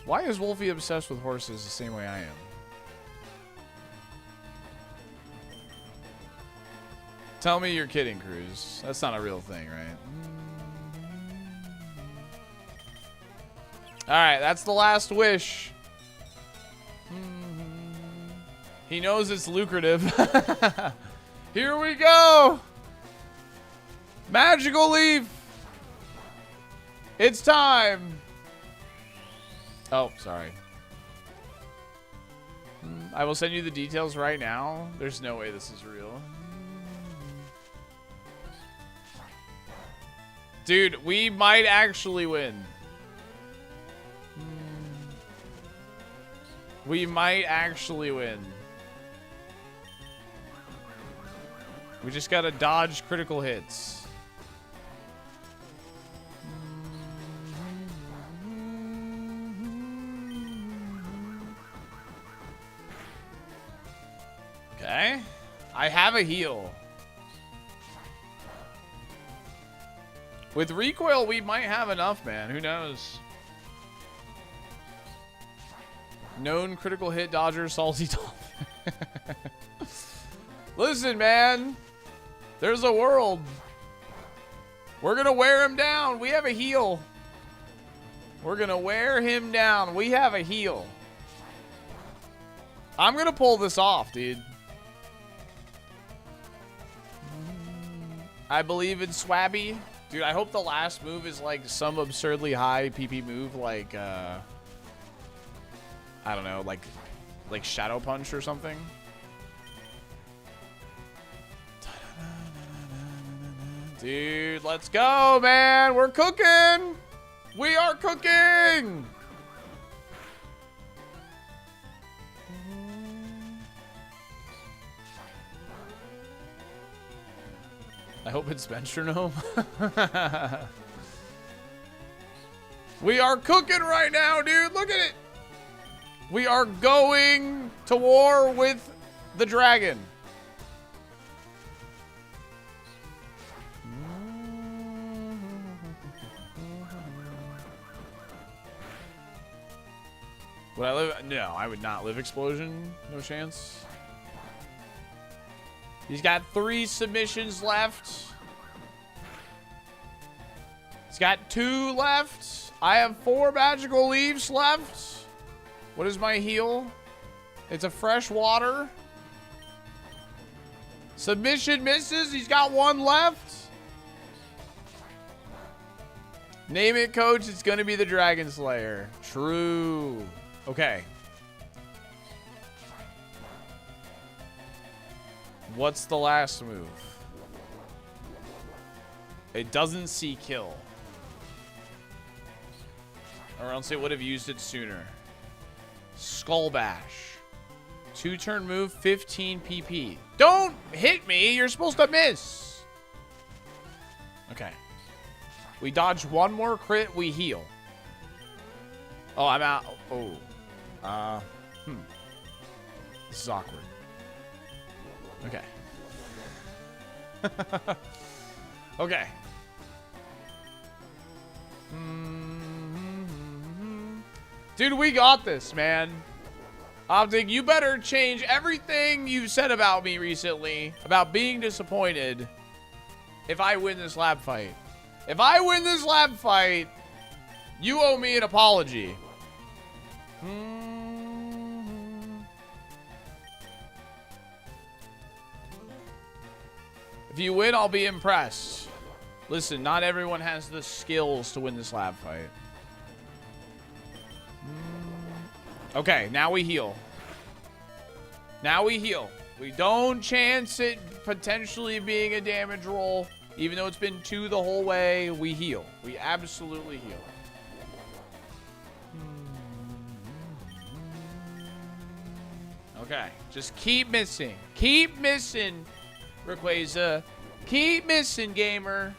Why is Wolfie obsessed with horses the same way I am? Tell me you're kidding, Cruz. That's not a real thing, right? Alright, that's the last wish. He knows it's lucrative. Here we go! Magical Leaf! It's time! Oh, sorry. I will send you the details right now. There's no way this is real. Dude, we might actually win. We might actually win. We just gotta dodge critical hits. Okay. I have a heal. With recoil, we might have enough, man. Who knows? Known critical hit dodger, SaltyDolphin. Listen, man. There's a world. We're going to wear him down. We have a heal. We're going to wear him down. We have a heal. I'm going to pull this off, dude. I believe in Swabby. Dude, I hope the last move is like some absurdly high PP move like, I don't know, like Shadow Punch or something. Dude, let's go, man. We're cooking. We are cooking. I hope it's Metronome. We are cooking right now, dude. Look at it. We are going to war with the dragon. Would I live? No, I would not live Explosion. No chance. He's got 3 submissions left. He's got 2 left. I have 4 magical leaves left. What is my heal? It's a fresh water. Submission misses. He's got one left. Name it, coach. It's going to be the Dragon Slayer. True. Okay. What's the last move? It doesn't see kill. Or else it would have used it sooner. Skull Bash. 2-turn move, 15 PP. Don't hit me. You're supposed to miss. Okay. We dodge one more crit. We heal. Oh, I'm out. Oh. This is awkward. Okay. Okay. Dude, we got this, man. Optic, you better change everything you've said about me recently, about being disappointed, if I win this lab fight. If I win this lab fight, you owe me an apology. If you win, I'll be impressed. Listen, not everyone has the skills to win this lab fight. Okay, now we heal. Now we heal. We don't chance it potentially being a damage roll. Even though it's been 2 the whole way, we heal. We absolutely heal. Okay, just keep missing. Keep missing, Rayquaza. Keep missing, gamer.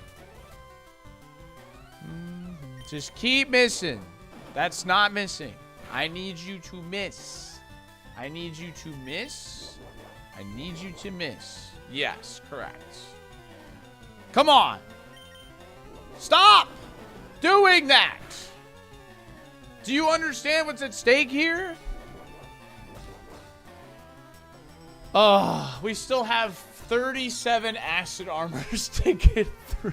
Just keep missing. That's not missing. I need you to miss. I need you to miss. I need you to miss. Yes, correct. Come on. Stop doing that. Do you understand what's at stake here? We still have 37 acid armors to get through.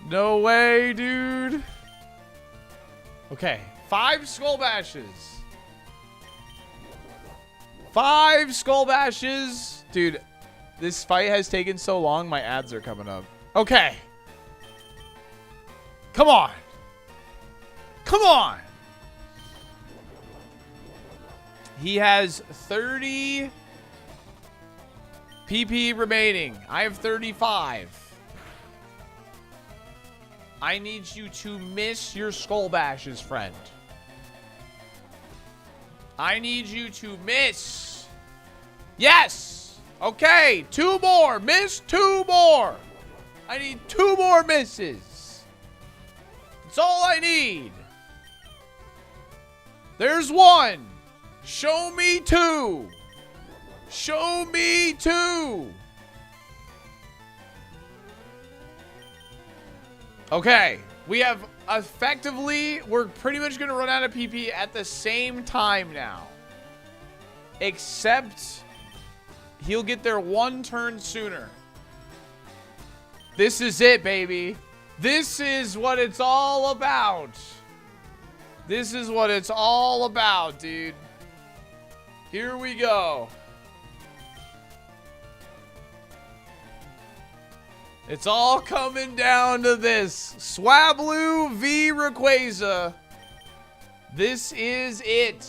No way, dude. Okay, 5 skull bashes. 5 skull bashes. Dude, this fight has taken so long, my ads are coming up. Okay. Come on. Come on. He has 30 PP remaining. I have 35. I need you to miss your skull bashes, friend. I need you to miss. Yes. Okay. 2 more. Miss 2 more. I need 2 more misses. That's all I need. There's 1. Show me 2. Show me 2. Okay, we have effectively, we're pretty much going to run out of PP at the same time now. Except he'll get there 1 turn sooner. This is it, baby. This is what it's all about. This is what it's all about, dude. Here we go. It's all coming down to this. Swablu v Rayquaza. This is it.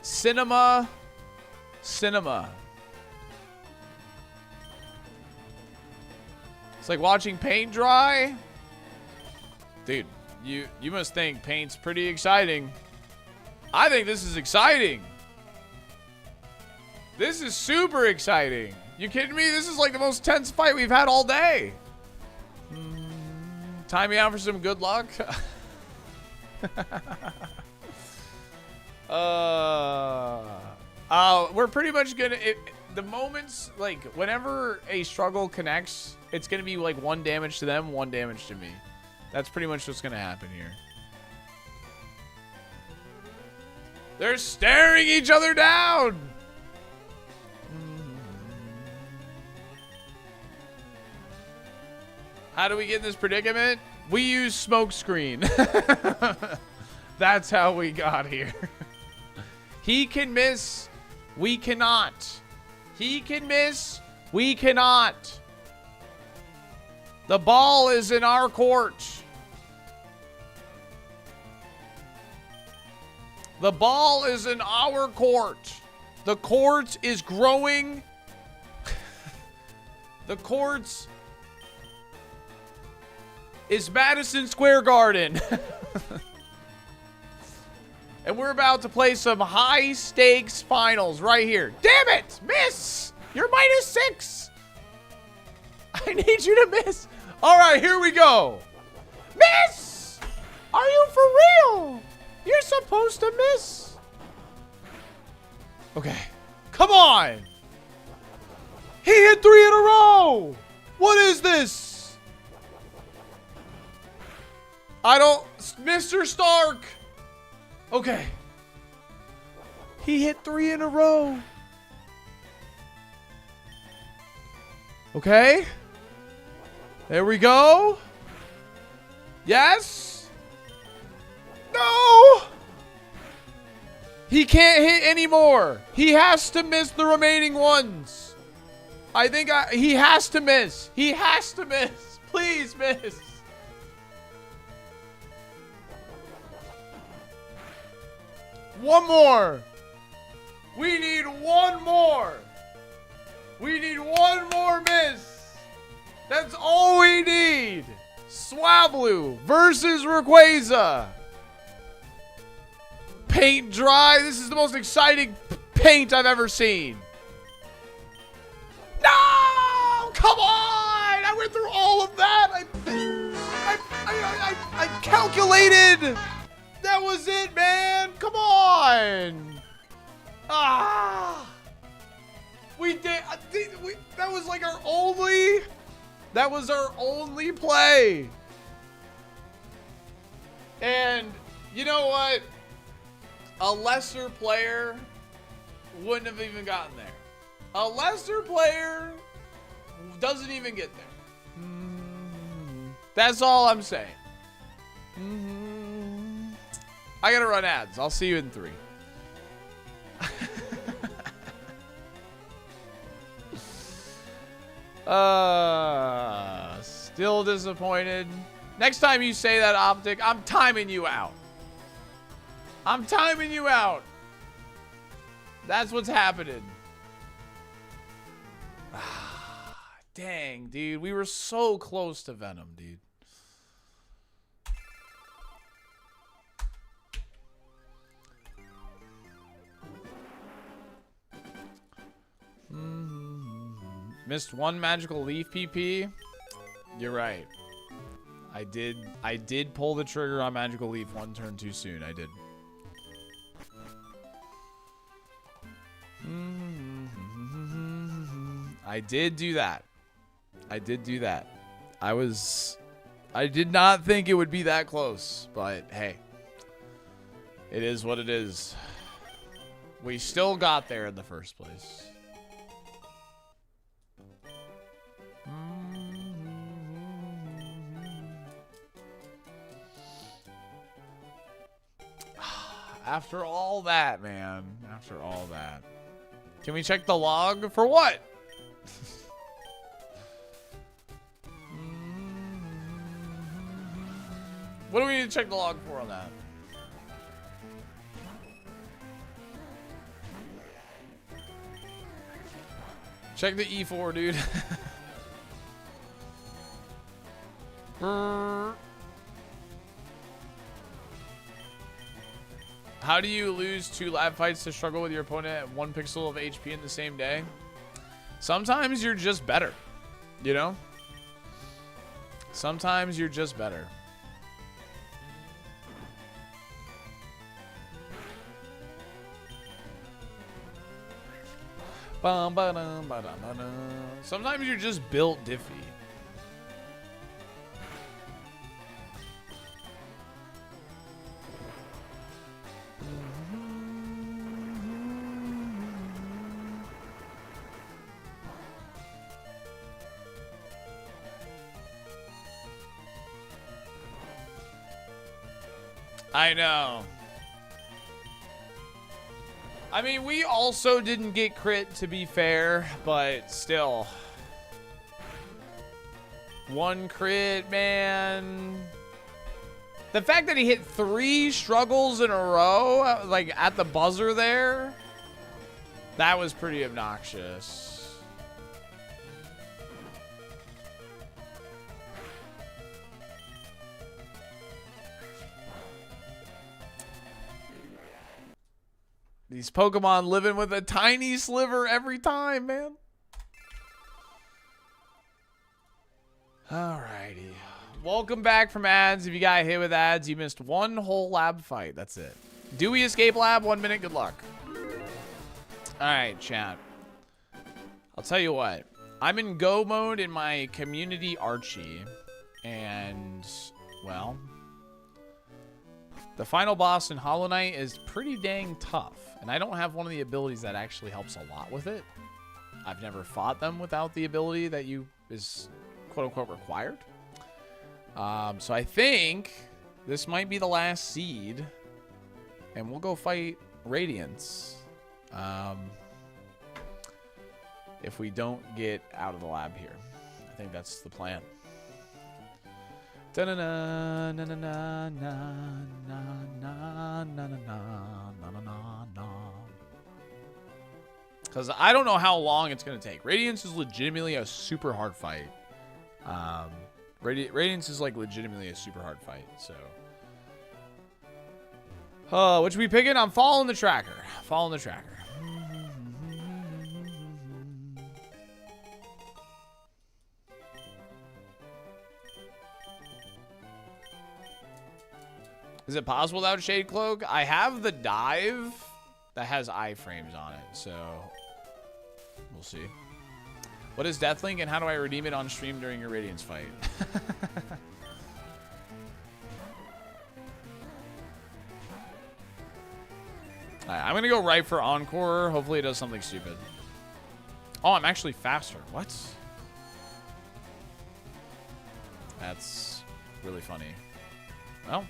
Cinema. Cinema. It's like watching paint dry. Dude, you must think paint's pretty exciting. I think this is exciting. This is super exciting. You kidding me? This is like the most tense fight we've had all day. Time me out for some good luck. We're pretty much gonna... the moments, like, whenever a struggle connects, it's gonna be like 1 damage to them, 1 damage to me. That's pretty much what's gonna happen here. They're staring each other down! How do we get in this predicament? We use smokescreen. That's how we got here. He can miss. We cannot. He can miss. We cannot. The ball is in our court. The ball is in our court. The court is growing. The court is Madison Square Garden. And we're about to play some high stakes finals right here. Damn it! Miss! You're -6. I need you to miss. All right, here we go. Miss! Are you for real? You're supposed to miss. Okay. Come on. He hit 3 in a row. What is this? I don't... Mr. Stark. Okay. He hit 3 in a row. Okay. There we go. Yes. No. He can't hit anymore. He has to miss the remaining ones. I think he has to miss. He has to miss. Please miss. One more. We need one more. We need one more miss. That's all we need. Swablu versus Rayquaza. Paint dry. This is the most exciting paint I've ever seen. No! Come on! I went through all of that. I calculated. That was it, man. Come on. Ah. We did. That was like our only. That was our only play. And you know what? A lesser player wouldn't have even gotten there. A lesser player doesn't even get there. That's all I'm saying. I gotta run ads. I'll see you in 3. Still disappointed. Next time you say that, Optic, I'm timing you out. I'm timing you out. That's what's happening. Dang, dude. We were so close to Venom, dude. Missed one magical leaf PP. You're right. I did pull the trigger on magical leaf one turn too soon. I did. I did do that. I did do that. I did not think it would be that close, but hey. It is what it is. We still got there in the first place. After all that, man. After all that. Can we check the log? For what? What do we need to check the log for on that? Check the E4, dude. How do you lose 2 lab fights to struggle with your opponent at 1 pixel of HP in the same day? Sometimes you're just better, you know? Sometimes you're just better. Sometimes you're just built diffy. I know. I mean, we also didn't get crit, to be fair, but still. One crit, man. The fact that he hit 3 struggles in a row, like at the buzzer there, that was pretty obnoxious. These Pokemon living with a tiny sliver every time, man. Alrighty. Welcome back from ads. If you got hit with ads, you missed one whole lab fight. That's it. Do we escape lab? 1 minute. Good luck. Alright, chat. I'll tell you what. I'm in go mode in my community Archie. And, well, the final boss in Hollow Knight is pretty dang tough. And I don't have one of the abilities that actually helps a lot with it. I've never fought them without the ability that is quote-unquote required. So I think this might be the last seed. And we'll go fight Radiance. If we don't get out of the lab here. I think that's the plan. Because I don't know how long it's going to take. Radiance is legitimately a super hard fight. Radiance is like legitimately a super hard fight. So, which we picking? I'm following the tracker. Following the tracker. Is it possible without Shade Cloak? I have the dive that has iframes on it, so we'll see. What is Deathlink and how do I redeem it on stream during your Radiance fight? Alright, I'm gonna go right for Encore. Hopefully it does something stupid. Oh, I'm actually faster. What? That's really funny. Well,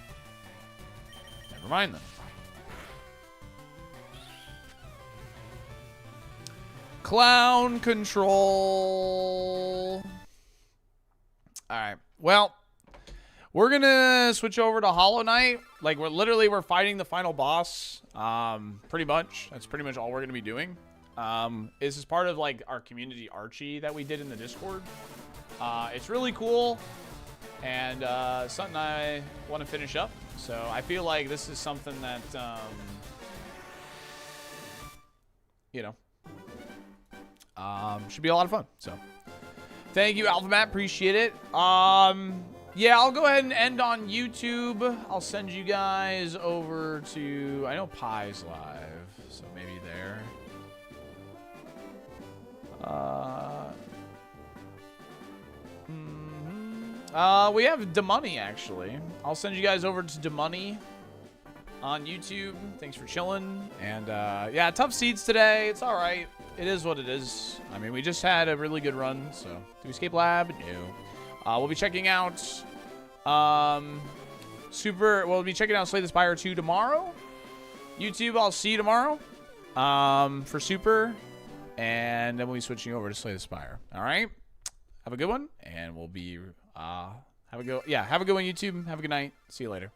never mind then. Clown control. Alright. Well, we're gonna switch over to Hollow Knight. Like, we're fighting the final boss. Pretty much. That's pretty much all we're gonna be doing. This is part of like our community Archie that we did in the Discord. It's really cool. And something I want to finish up. So I feel like this is something that you know, should be a lot of fun. So thank you, AlphaMat. Appreciate it. Yeah, I'll go ahead and end on YouTube. I'll send you guys over to, I know Pie's live, so maybe there. We have DeMoney, actually. I'll send you guys over to DeMoney on YouTube. Thanks for chilling. And, yeah, tough seeds today. It's all right. It is what it is. I mean, we just had a really good run, so. Do we escape lab? No. We'll be checking out, we'll be checking out Slay the Spire 2 tomorrow. YouTube, I'll see you tomorrow, for Super. And then we'll be switching over to Slay the Spire. All right? Have a good one. And we'll be, have a good one, YouTube. Have a good night. See you later.